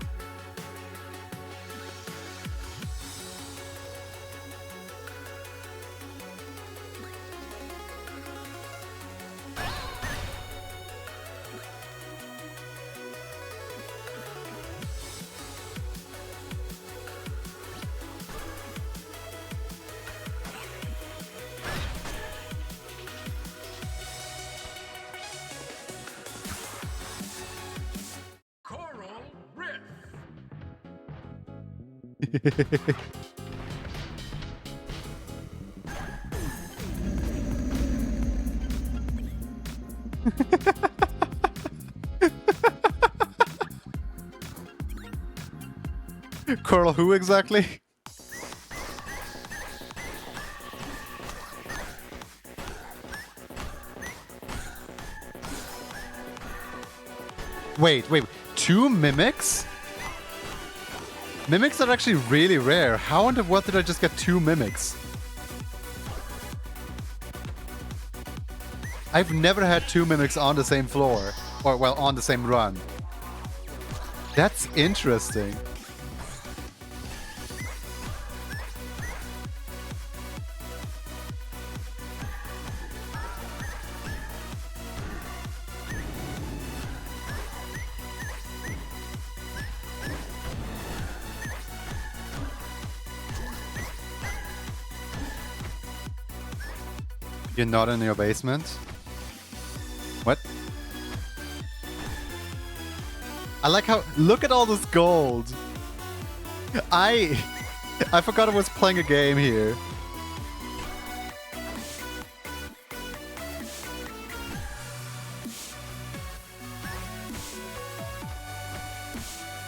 Coral who exactly? Wait, 2 mimics? Mimics are actually really rare. How in the world did I just get 2 mimics? I've never had 2 mimics on the same floor. Or, well, on the same run. That's interesting. You're not in your basement? What? I like how... Look at all this gold! I forgot I was playing a game here.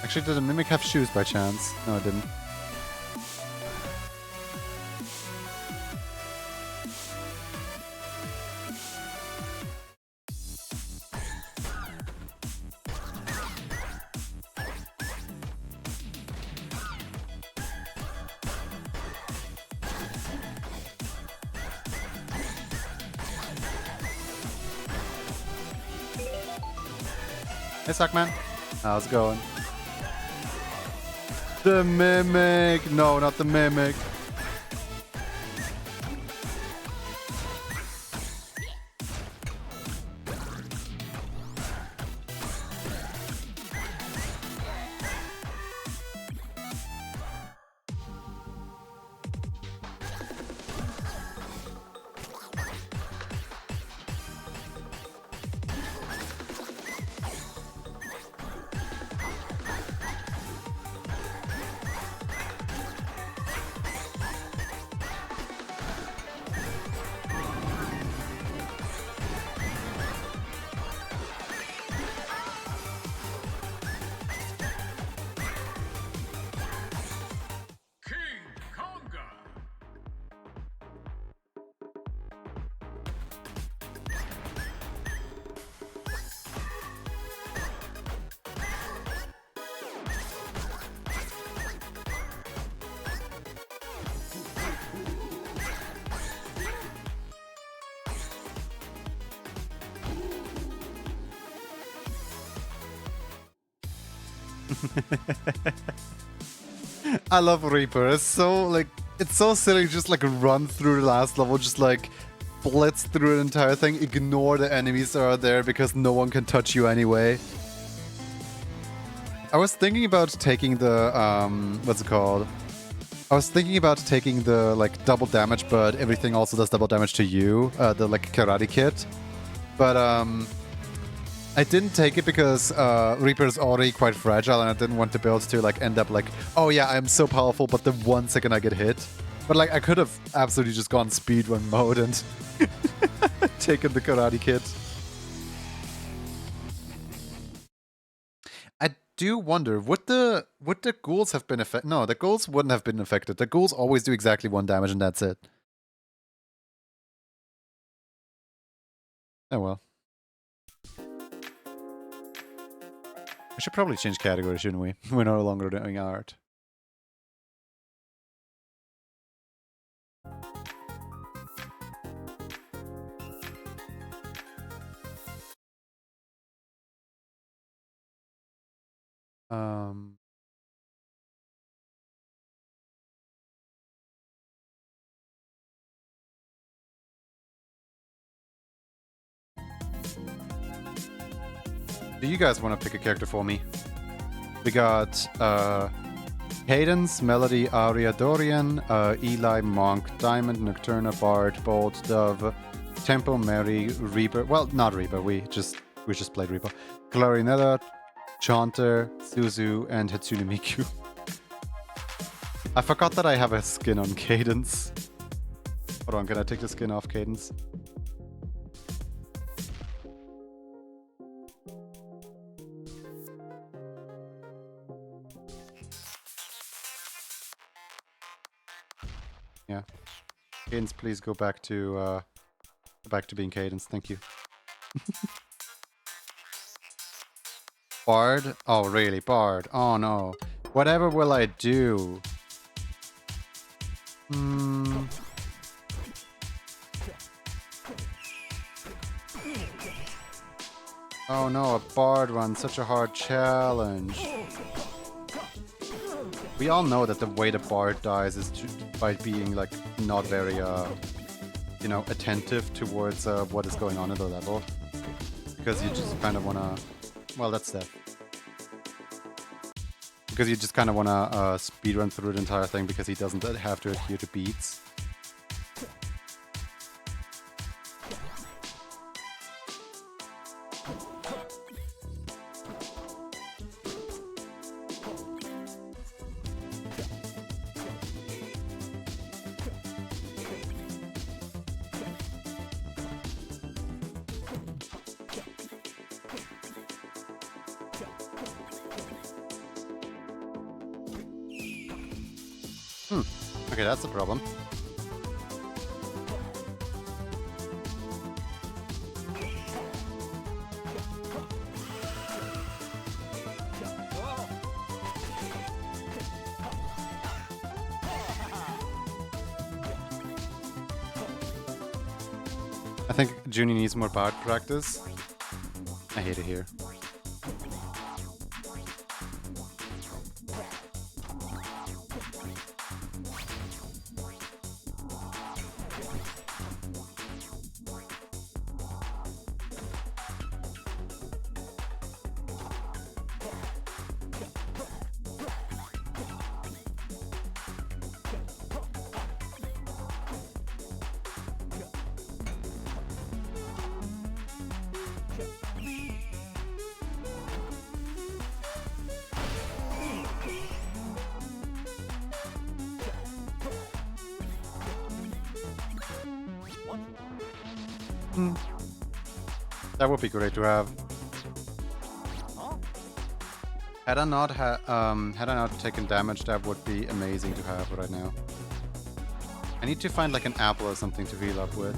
Actually, did the Mimic have shoes by chance? No, it didn't. Hey, Suckman. How's it going? The Mimic! No, not the Mimic.
King Konga.
I love Reaper. It's so like it's so silly. Just like run through the last level, just like blitz through the entire thing, ignore the enemies that are there because no one can touch you anyway. I was thinking about taking the what's it called? I was thinking about taking the like double damage, but everything also does double damage to you. The like karate kit, but I didn't take it because Reaper is already quite fragile and I didn't want the build to like end up like, oh yeah, I'm so powerful, but the 1 second I get hit. But like I could have absolutely just gone speedrun mode and taken the karate kit. I do wonder, would the ghouls have been affected? No, the ghouls wouldn't have been affected. The ghouls always do exactly 1 damage and that's it. Oh well. We should probably change category, shouldn't we? We're no longer doing art. Do you guys want to pick a character for me? We got Cadence, Melody, Aria, Dorian, Eli, Monk, Diamond, Nocturna, Bard, Bolt, Dove, Tempo, Mary, Reaper. Well, not Reaper. We just played Reaper. Clarinella, Chanter, Suzu, and Hatsune Miku. I forgot that I have a skin on Cadence. Hold on, can I take the skin off Cadence? Yeah. Cadence, please go back to being Cadence. Thank you. Bard? Oh, really? Bard? Oh, no. Whatever will I do? Oh, no. A Bard run. Such a hard challenge. We all know that the way the Bard dies is by being, like, not very, you know, attentive towards what is going on in the level. Because you just kind of want to... Well, that's that. Because you just kind of want to speedrun through the entire thing because he doesn't have to adhere to beats. Okay, that's the problem. I think Junie needs more bard practice. I hate it here. That would be great to have. Had I not taken damage, that would be amazing to have right now. I need to find like an apple or something to heal up with.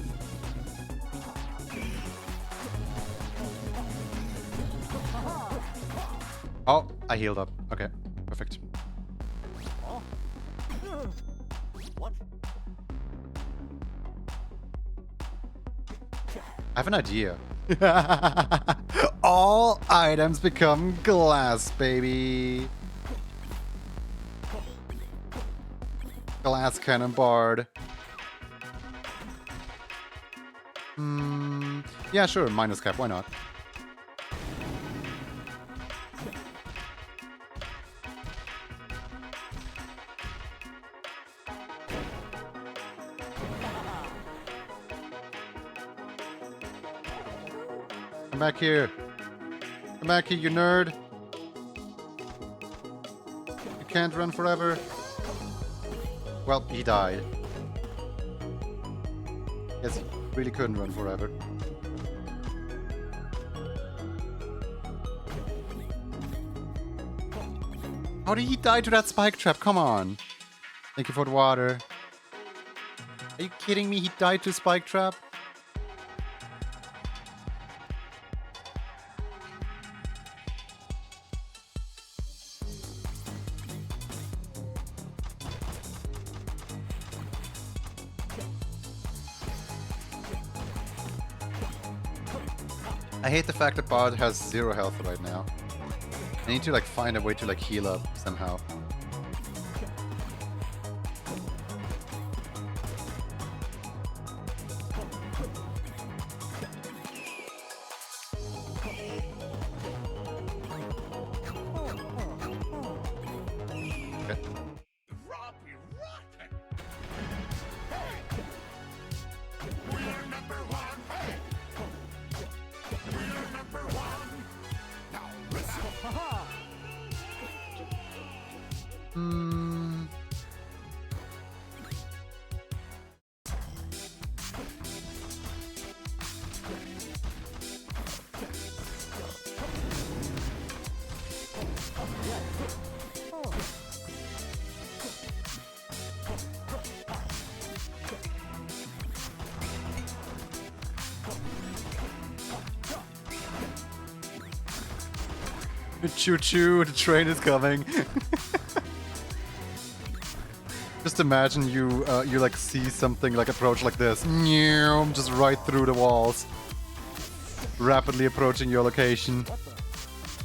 Oh, I healed up. Okay, perfect. I have an idea. All items become glass, baby. Glass cannon bard. Yeah, sure, minus cap, why not? Come back here. Come back here, you nerd. You can't run forever. Well, he died. Yes, he really couldn't run forever. How did he die to that spike trap? Come on. Thank you for the water. Are you kidding me? He died to spike trap? I hate the fact that Bard has 0 health right now. I need to like find a way to like heal up somehow. Okay.
Robbie Rocket! Hey! We're number one! Hey! We're number one! Now listen!
Choo choo, the train is coming. Just imagine you you like see something like approach like this, just right through the walls, rapidly approaching your location.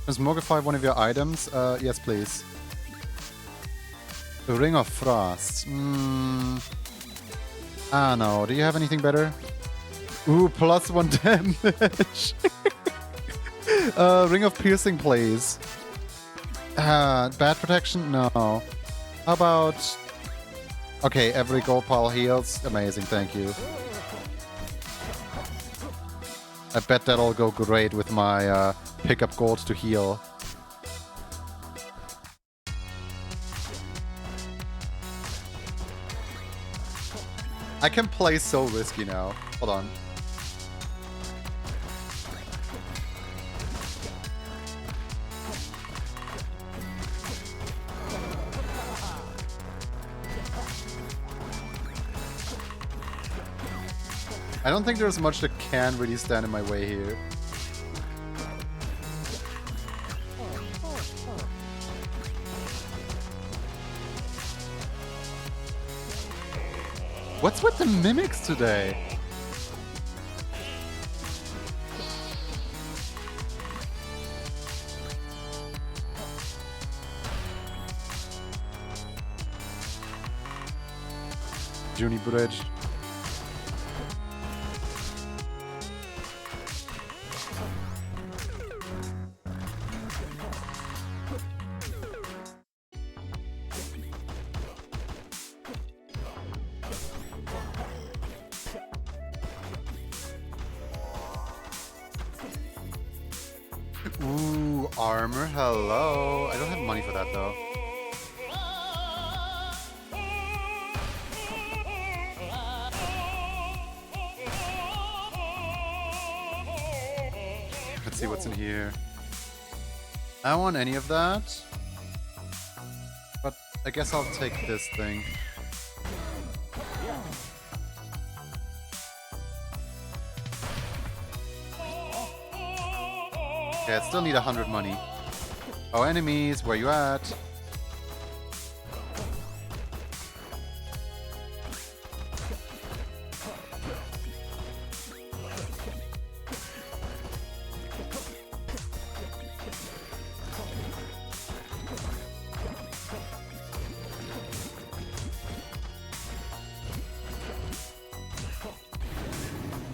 Transmogrify one of your items? Yes, please. The Ring of Frost. Ah, no. Do you have anything better? Ooh, +1 damage. Ring of Piercing, please. Bad protection? No. How about... Okay, every gold pile heals. Amazing, thank you. I bet that'll go great with my pick up gold to heal. I can play so risky now. Hold on. I don't think there's much that can really stand in my way here. What's with the mimics today? Junie Bridge. Ooh, armor, hello. I don't have money for that though. Let's see what's in here. I don't want any of that. But I guess I'll take this thing. Okay, I still need 100 money. Oh, enemies, where you at?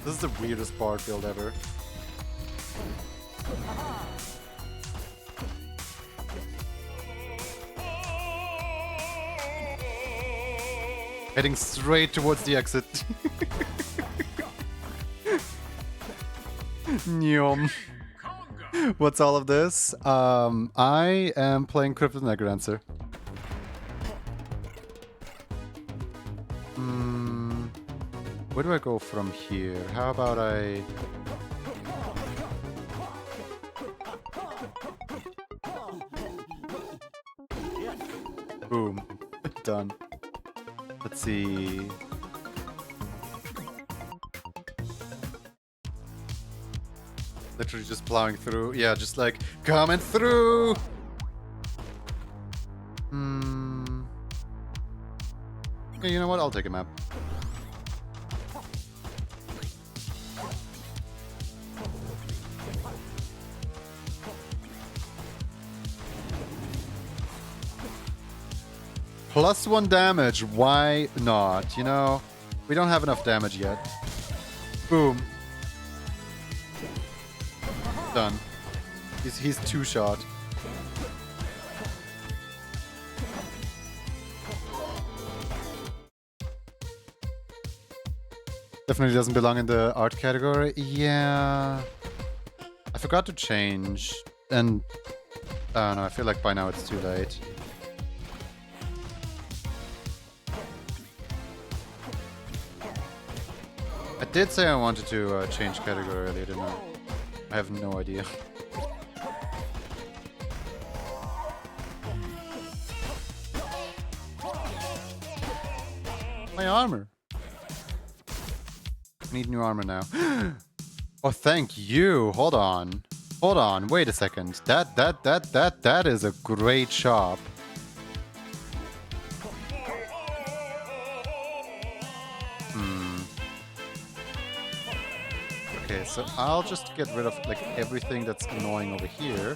This is the weirdest part build ever. Heading straight towards the exit. Nyom. What's all of this? I am playing Cryptid Necrodancer. Where do I go from here? How about I... Boom. Done. Let's see... Literally just plowing through. Yeah, just like, coming through! Okay, you know what? I'll take a map. +1 damage, why not? You know, we don't have enough damage yet. Boom. Done. He's two-shot. Definitely doesn't belong in the art category. Yeah. I forgot to change. And... I don't know, I feel like by now it's too late. I did say I wanted to change category earlier, didn't I? I have no idea. My armor! I need new armor now. Oh, thank you! Hold on. Hold on, wait a second. That is a great shop. Okay, so I'll just get rid of like everything that's annoying over here.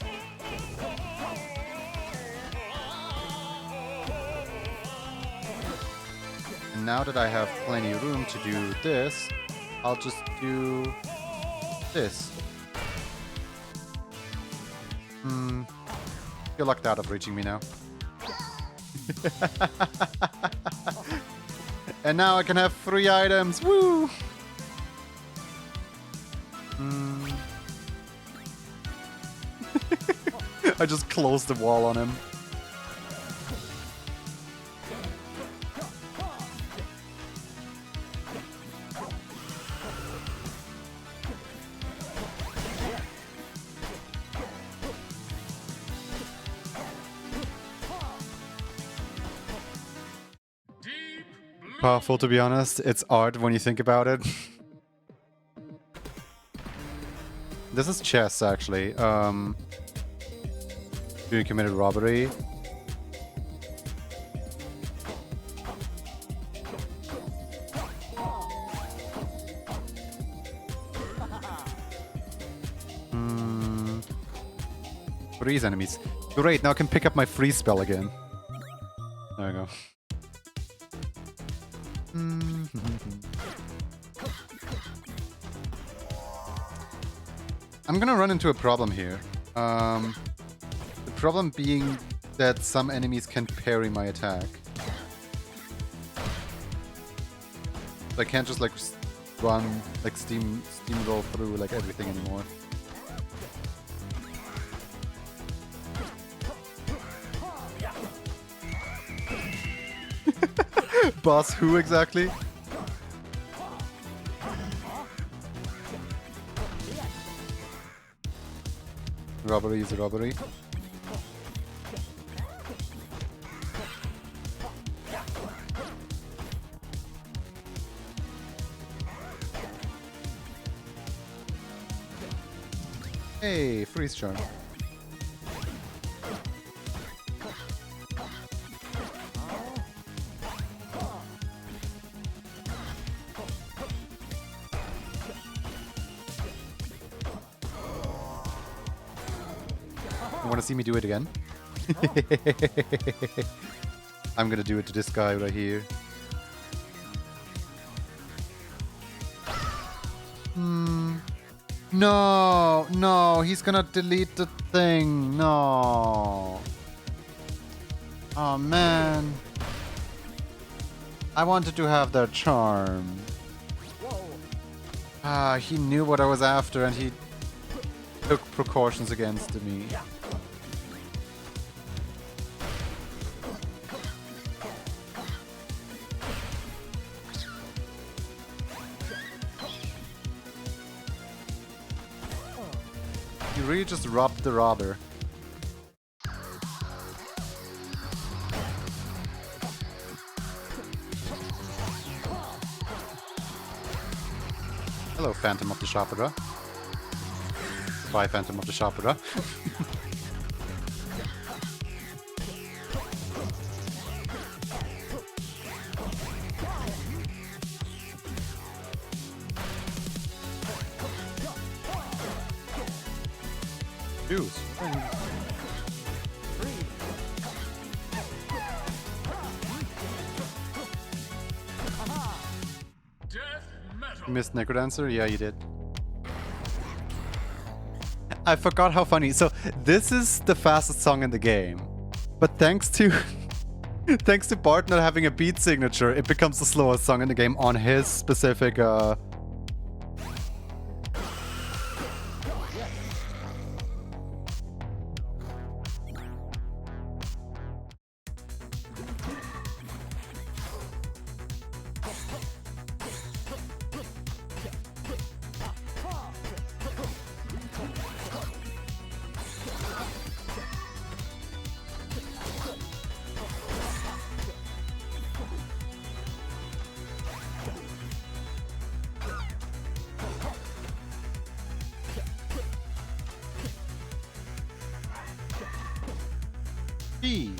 And now that I have plenty of room to do this, I'll just do this. You're locked out of reaching me now. And now I can have 3 items. Woo! I just closed the wall on him. Powerful, to be honest. It's art when you think about it. This is chess, actually. You committed robbery. Freeze enemies. Great, now I can pick up my freeze spell again. There we go. I'm gonna run into a problem here. The problem being that some enemies can parry my attack. I can't just like run, like steamroll through like everything anymore. Boss who exactly? Robbery is a robbery. Hey, freeze charm. You want to see me do it again? I'm gonna do it to this guy right here. No, no, he's gonna delete the thing. No. Oh man. I wanted to have that charm. Ah, he knew what I was after and he took precautions against me. You really just robbed the robber. Hello, Phantom of the Chapra. Bye, Phantom of the Chapra. Juice. You missed Necrodancer? Yeah, you did. I forgot how funny. So this is the fastest song in the game, but thanks to thanks to Bart not having a beat signature, it becomes the slowest song in the game on his specific G.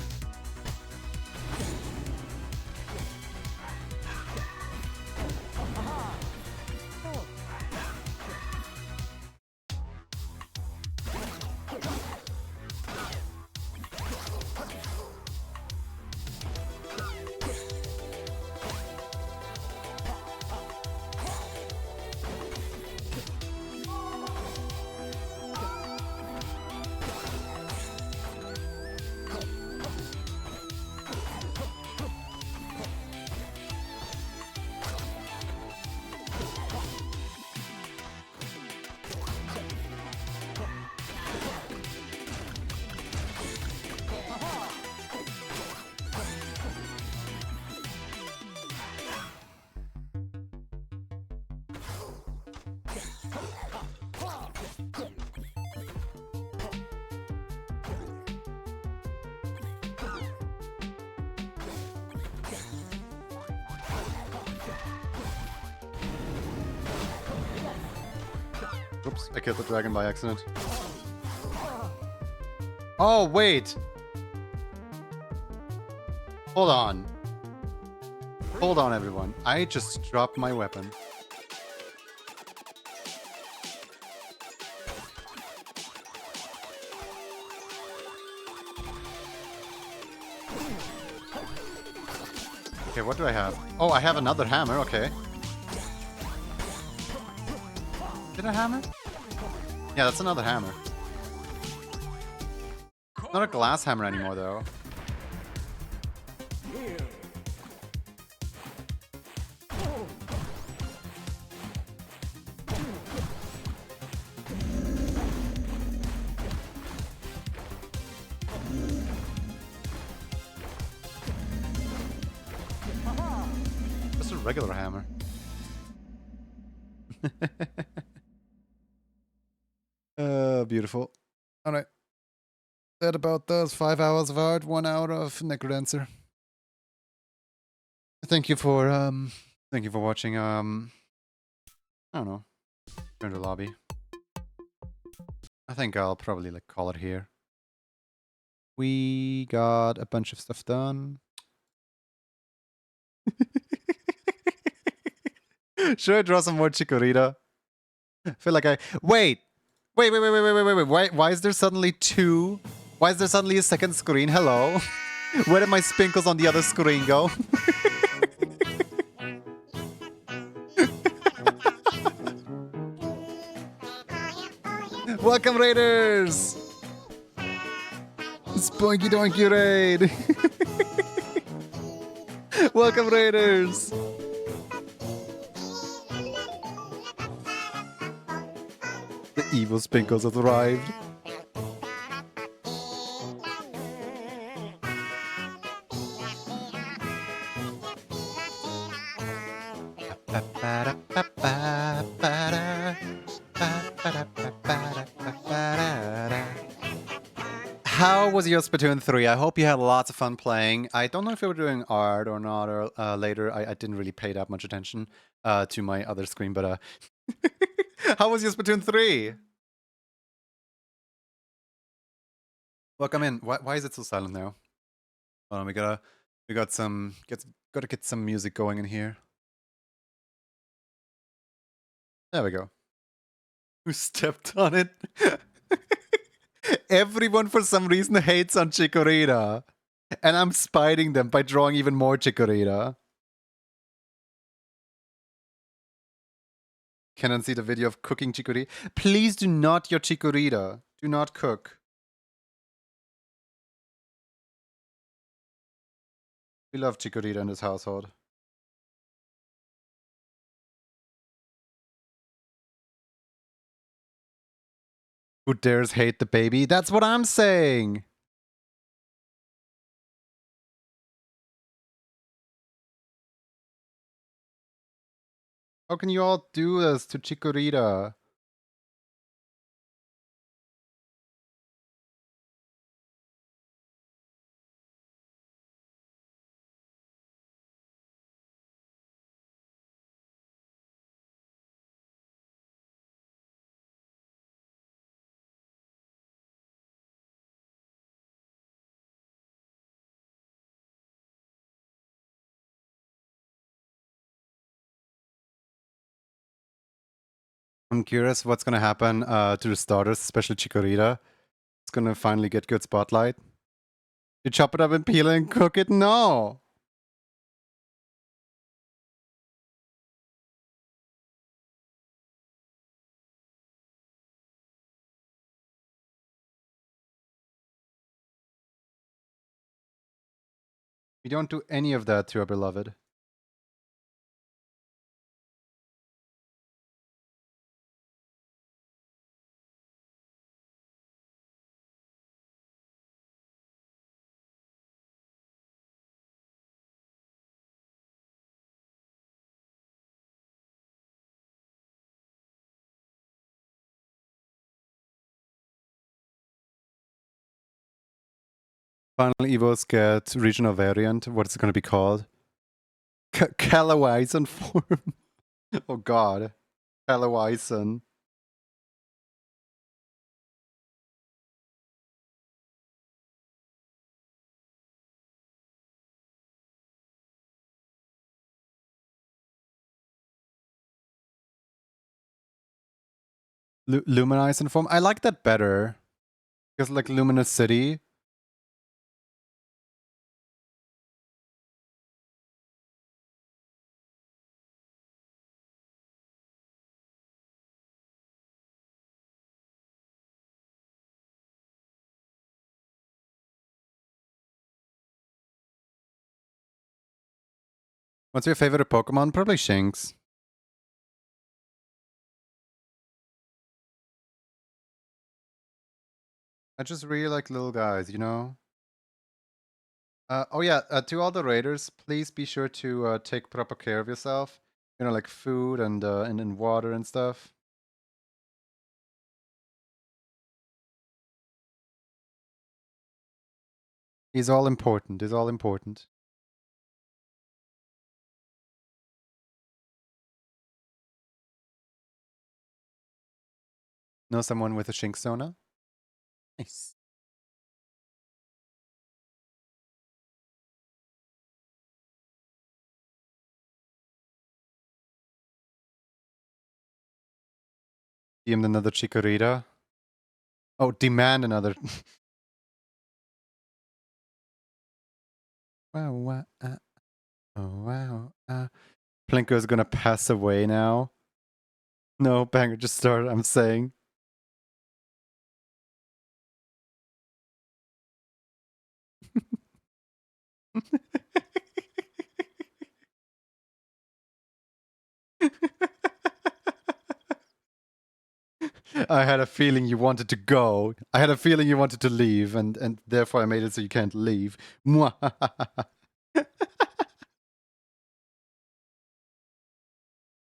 Oops, I killed the dragon by accident. Oh, wait! Hold on. Hold on, everyone. I just dropped my weapon. Okay, what do I have? Oh, I have another hammer, okay. Did I hammer? Yeah, that's another hammer. Not a glass hammer anymore, though. Just a regular hammer. Beautiful. Alright. That about does 5 hours of art, 1 hour of necrodancer. Thank you for watching. I don't know. Turn the lobby. I think I'll probably like call it here. We got a bunch of stuff done. Should I draw some more Chikorita? I feel like I wait. Why is there suddenly two? Why is there suddenly a second screen? Hello. Where did my spinkles on the other screen go? Welcome, Raiders! Spunky Donkey Raid! Welcome, Raiders! The evil Spinkles have arrived. How was your Splatoon 3? I hope you had lots of fun playing. I don't know if you were doing art or not or later. I didn't really pay that much attention to my other screen, but how was your Splatoon 3? Welcome in. Why is it so silent now? Hold on, gotta get some music going in here. There we go. Who stepped on it? Everyone for some reason hates on Chikorita. And I'm spiting them by drawing even more Chikorita. Can I see the video of cooking Chikorita? Please do not your Chikorita. Do not cook. We love Chikorita in this household. Who dares hate the baby? That's what I'm saying! How can you all do this to Chikorita? I'm curious what's gonna happen to the starters, especially Chikorita. It's gonna finally get good spotlight. You chop it up and peel it and cook it? No! We don't do any of that to our beloved. Final Evos get regional variant. What's it gonna be called? Calawaisen form. Oh god. Calawaisen. Luminize and foam. I like that better. Because like Luminous City. What's your favorite Pokemon? Probably Shinx. I just really like little guys, you know? Oh yeah, to all the raiders, please be sure to take proper care of yourself. You know, like food and water and stuff. Is all important. Is all important. Know someone with a Shinxona? Nice. DM another Chikorita. Oh, demand another. Wow, wow, oh, wow. Plinko's gonna pass away now. No, Banger just started, I'm saying. I had a feeling you wanted to go. I had a feeling you wanted to leave, and therefore I made it so you can't leave.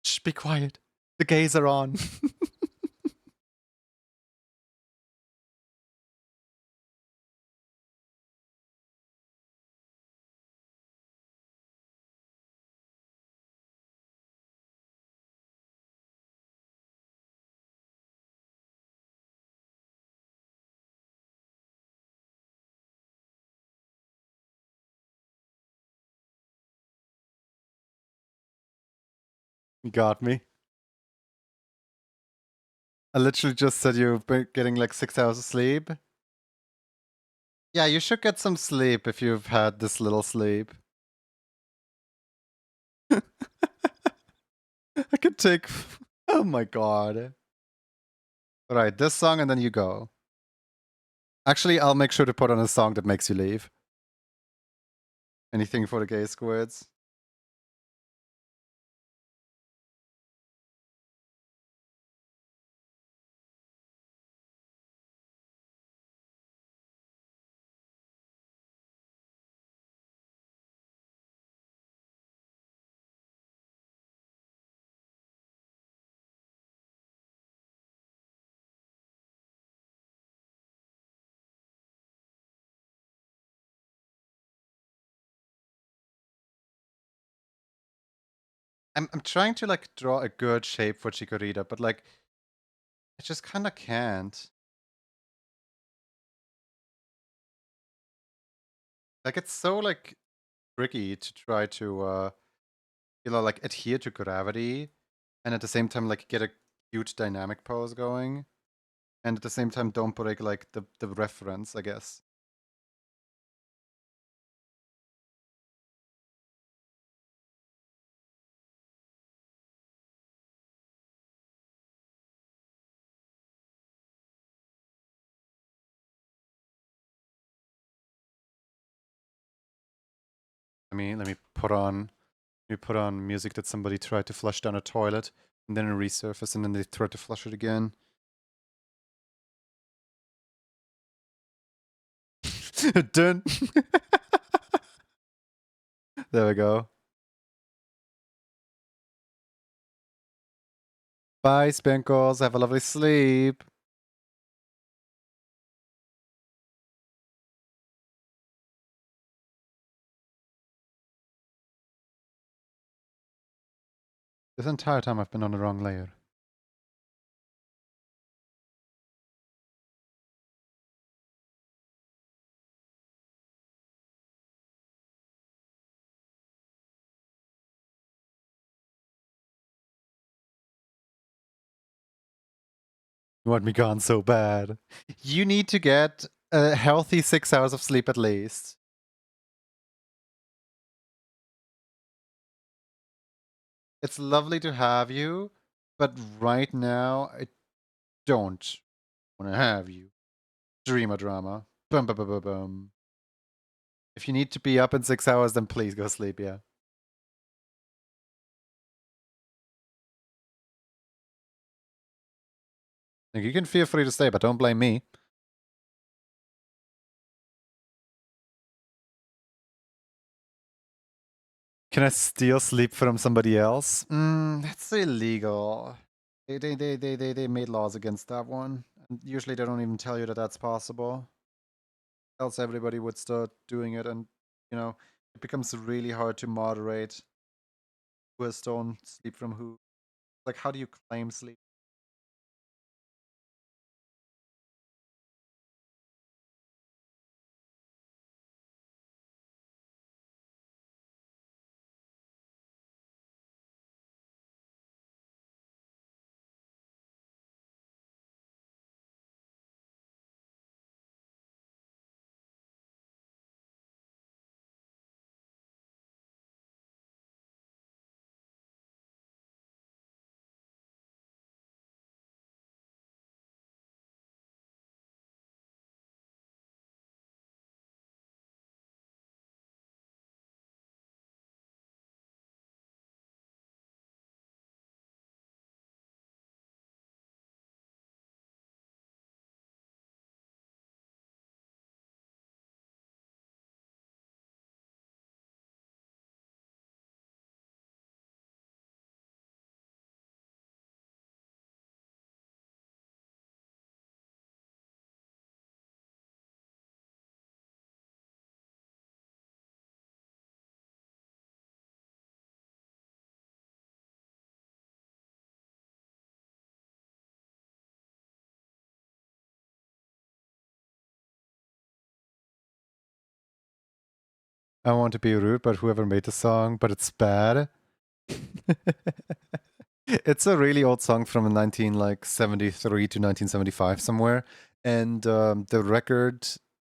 Shh, be quiet. The gays are on. You got me. I literally just said you've been getting like 6 hours of sleep. Yeah, you should get some sleep if you've had this little sleep. I could take. Oh my god. Alright, this song and then you go. Actually, I'll make sure to put on a song that makes you leave. Anything for the gay squids? I'm trying to like draw a good shape for Chikorita, but like I just kinda can't. Like it's so like tricky to try to you know like adhere to gravity and at the same time like get a cute dynamic pose going. And at the same time don't break like the reference, I guess. Let me put on music that somebody tried to flush down a toilet and then it resurfaced and then they tried to flush it again. Done. There we go. Bye, Spankles. Have a lovely sleep. This entire time I've been on the wrong layer. You want me gone so bad. You need to get a healthy 6 hours of sleep at least. It's lovely to have you, but right now I don't want to have you. Dreamer drama. Bum bum bum bum bum. If you need to be up in 6 hours, then please go sleep, yeah. Like, you can feel free to stay, but don't blame me. Can I steal sleep from somebody else? That's illegal. They made laws against that one. And usually they don't even tell you that that's possible. Else everybody would start doing it, and you know, it becomes really hard to moderate who has stolen sleep from who. Like, how do you claim sleep? I want to be rude, but whoever made the song, but it's bad. It's a really old song from 1973 to 1975 somewhere, and the record,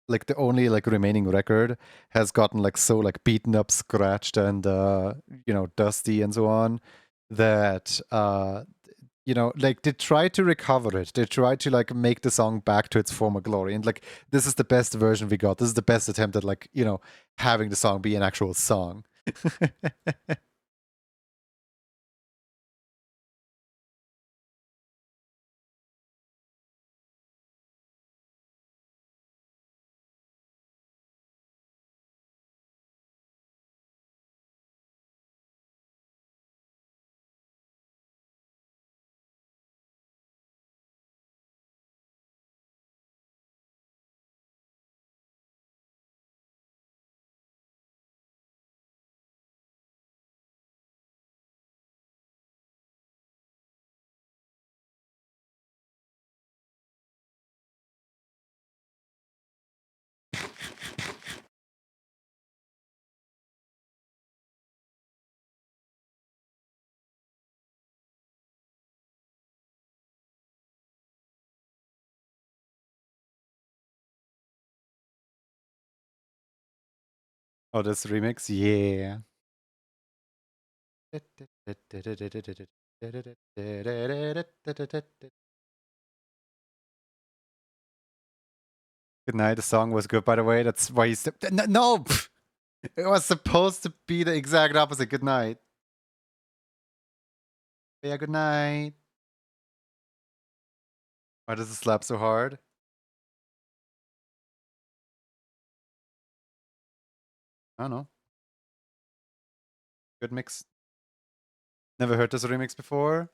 like the only like remaining record, has gotten like so like beaten up, scratched, and you know, dusty and so on, that you know, like they tried to recover it. They tried to like make the song back to its former glory, and like this is the best version we got. This is the best attempt at like, you know, having the song be an actual song. Oh, this remix, yeah. Good night. The song was good, by the way. That's why you said no. No! It was supposed to be the exact opposite. Good night. Yeah, good night. Why does it slap so hard? I don't know. Good mix. Never heard this remix before.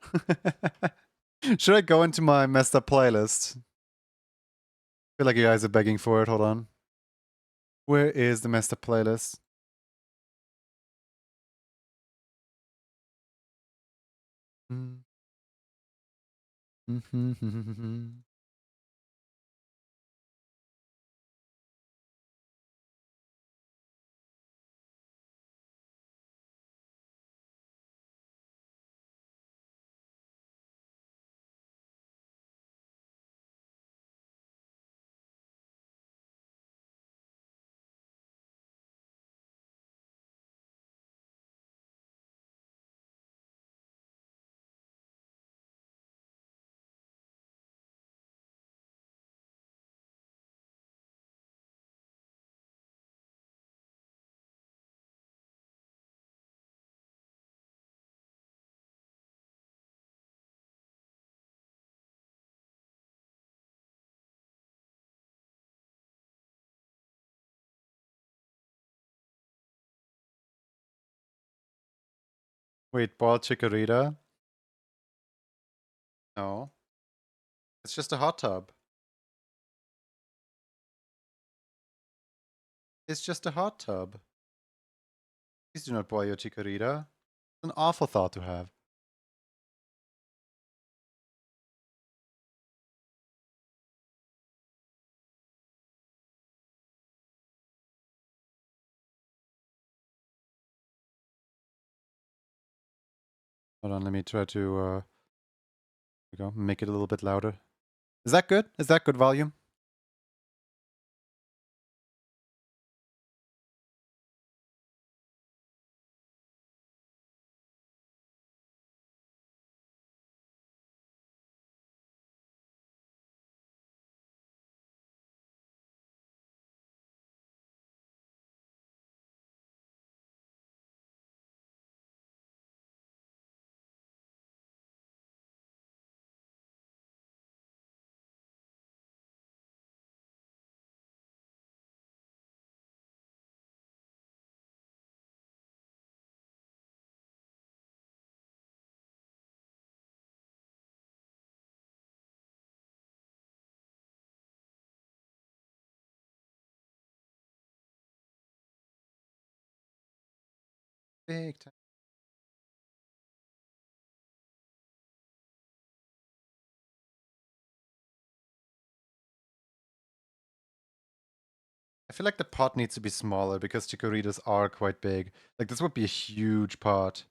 Should I go into my messed up playlist? I feel like you guys are begging for it. Hold on. Where is the messed up playlist? Wait, boiled chikorita? No. It's just a hot tub. It's just a hot tub. Please do not boil your chikorita. It's an awful thought to have. Hold on, let me try to here we go, make it a little bit louder. Is that good? Is that good volume? Big time. I feel like the pot needs to be smaller because chikoritas are quite big. Like this would be a huge pot.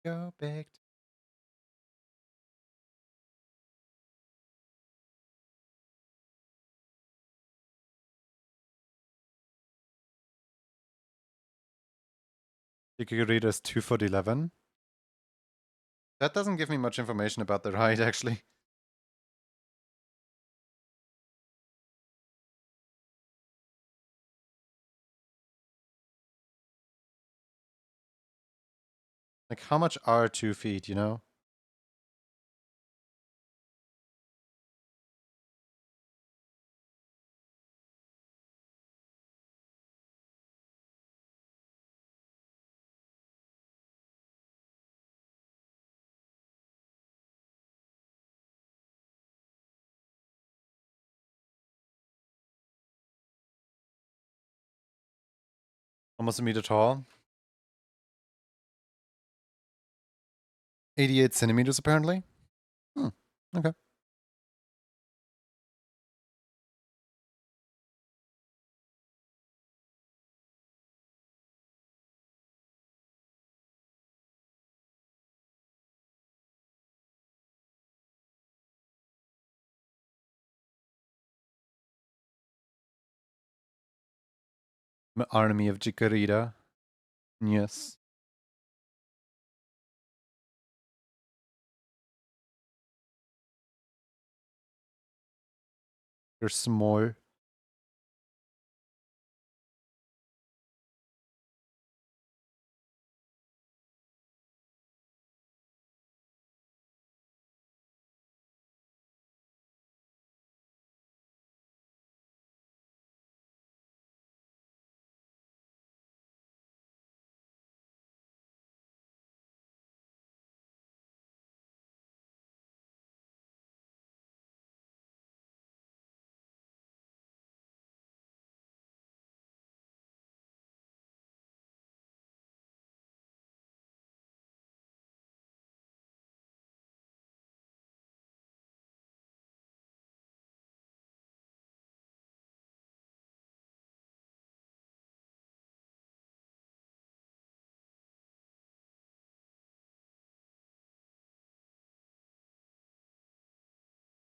Go big. Chikorita is 2 foot 11. That doesn't give me much information about their height, actually. Like, how much are 2 feet, you know? Almost a meter tall. 88 centimeters, apparently. Hmm. Okay. Army of Chikorita. Yes. They're small.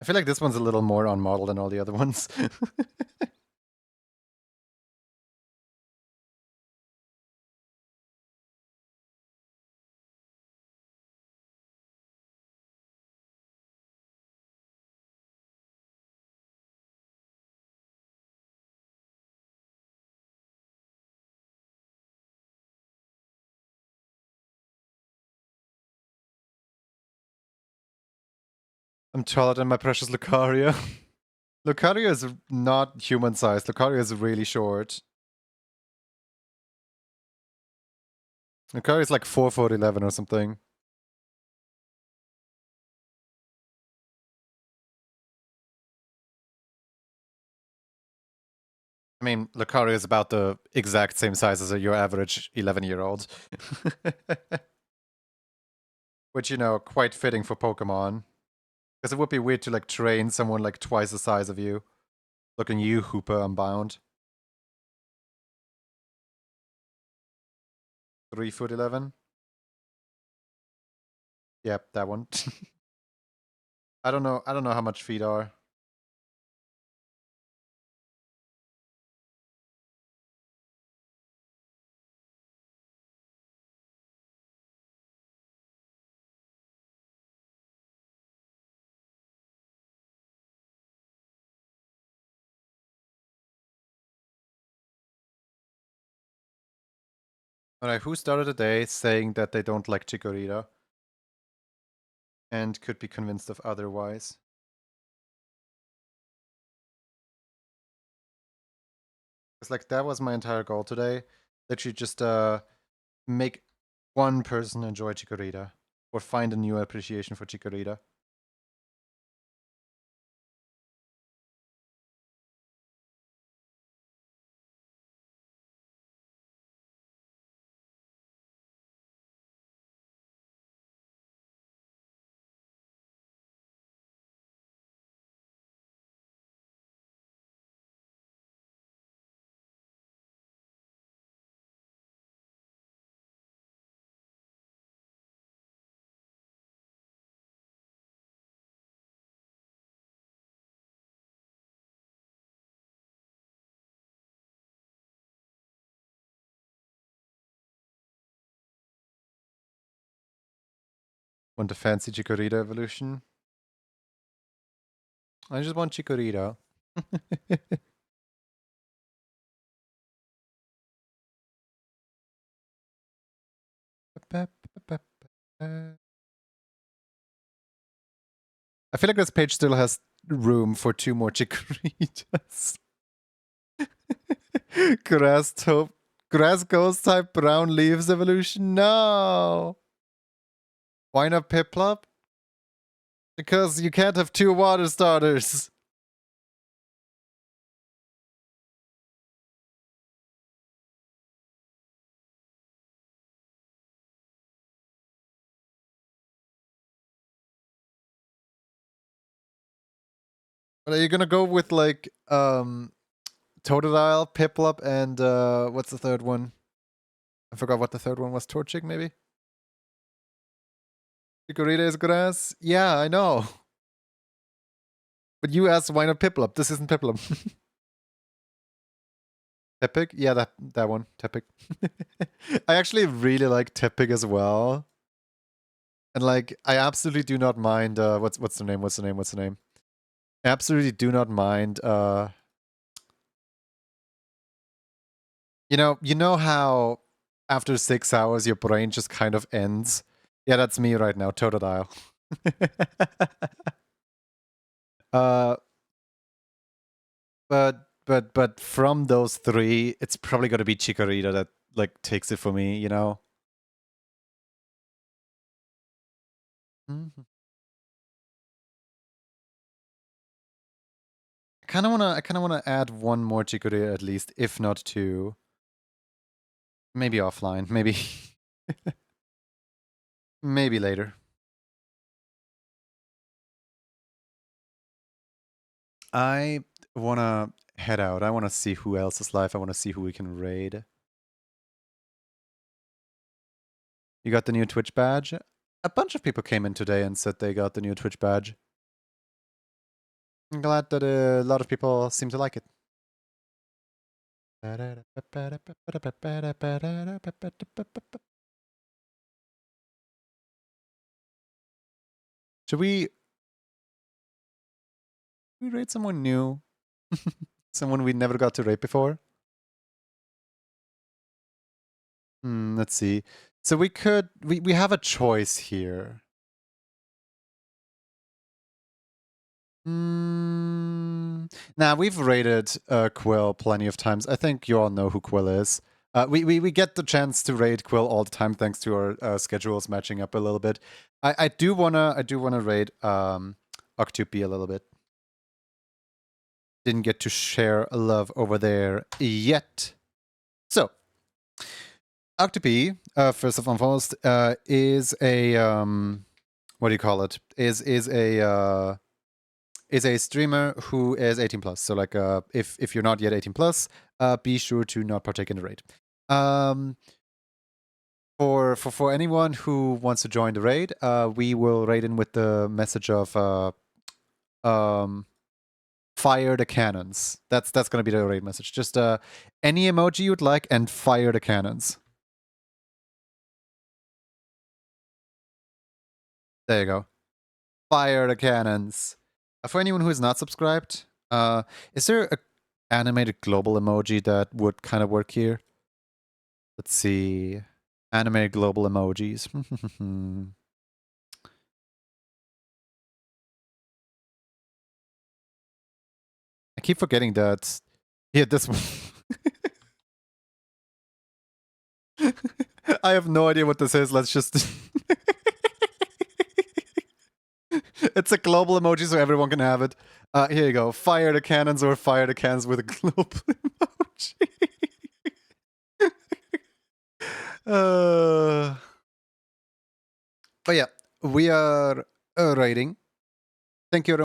I feel like this one's a little more on model than all the other ones. I'm taller than my precious Lucario. Lucario is not human sized. Lucario is really short. Lucario is like 4'11" or something. I mean, Lucario is about the exact same size as your average 11-year-old. Which, you know, quite fitting for Pokemon. Because it would be weird to like train someone like twice the size of you. Looking you, Hooper, Unbound. 3'11". Yep, that one. I don't know how much feet are. Alright, who started the day saying that they don't like Chikorita? And could be convinced of otherwise. It's like that was my entire goal today. Literally just make one person enjoy Chikorita. Or find a new appreciation for Chikorita. Want a fancy Chikorita evolution? I just want Chikorita. I feel like this page still has room for 2 more Chikoritas. Grass Ghost type Brown Leaves evolution? No! Why not Piplup? Because you can't have 2 water starters. But are you gonna go with like Totodile, Piplup, and what's the third one? I forgot what the third one was. Torchic, maybe? Chikorita is grass? Yeah, I know. But you asked why not Piplup. This isn't Piplup. Tepig? Yeah, that one. Tepig. I actually really like Tepig as well. And like, I absolutely do not mind what's the name? What's the name? Absolutely do not mind you know how after 6 hours your brain just kind of ends? Yeah, that's me right now, Totodile. uh but from those 3, it's probably gonna be Chikorita that like takes it for me, you know? Mhm. I kinda wanna add one more Chikorita at least, if not 2. Maybe offline, maybe maybe later. I wanna head out. I wanna see who else is live. I wanna see who we can raid. You got the new Twitch badge? A bunch of people came in today and said they got the new Twitch badge. I'm glad that a lot of people seem to like it. Should we rate someone new? Someone we never got to rate before? Let's see. So we could we have a choice here. Nah, we've rated Quill plenty of times. I think you all know who Quill is. We get the chance to raid Quill all the time thanks to our schedules matching up a little bit. I do wanna raid Octupi a little bit. Didn't get to share love over there yet. So Octupi, first and foremost, is a what do you call it? Is a streamer who is 18 plus. So like, if you're not yet 18 plus, be sure to not partake in the raid. For anyone who wants to join the raid, we will raid in with the message of fire the cannons. That's gonna be the raid message. Just any emoji you'd like and fire the cannons. There you go. Fire the cannons. For anyone who is not subscribed, is there a animated global emoji that would kind of work here? Let's see. Animated global emojis. I keep forgetting that. Yeah, this one. I have no idea what this is. Let's just. It's a global emoji, so everyone can have it. Here you go. Fire the cannons or fire the cannons with a global emoji. But yeah, we are rating. Thank you.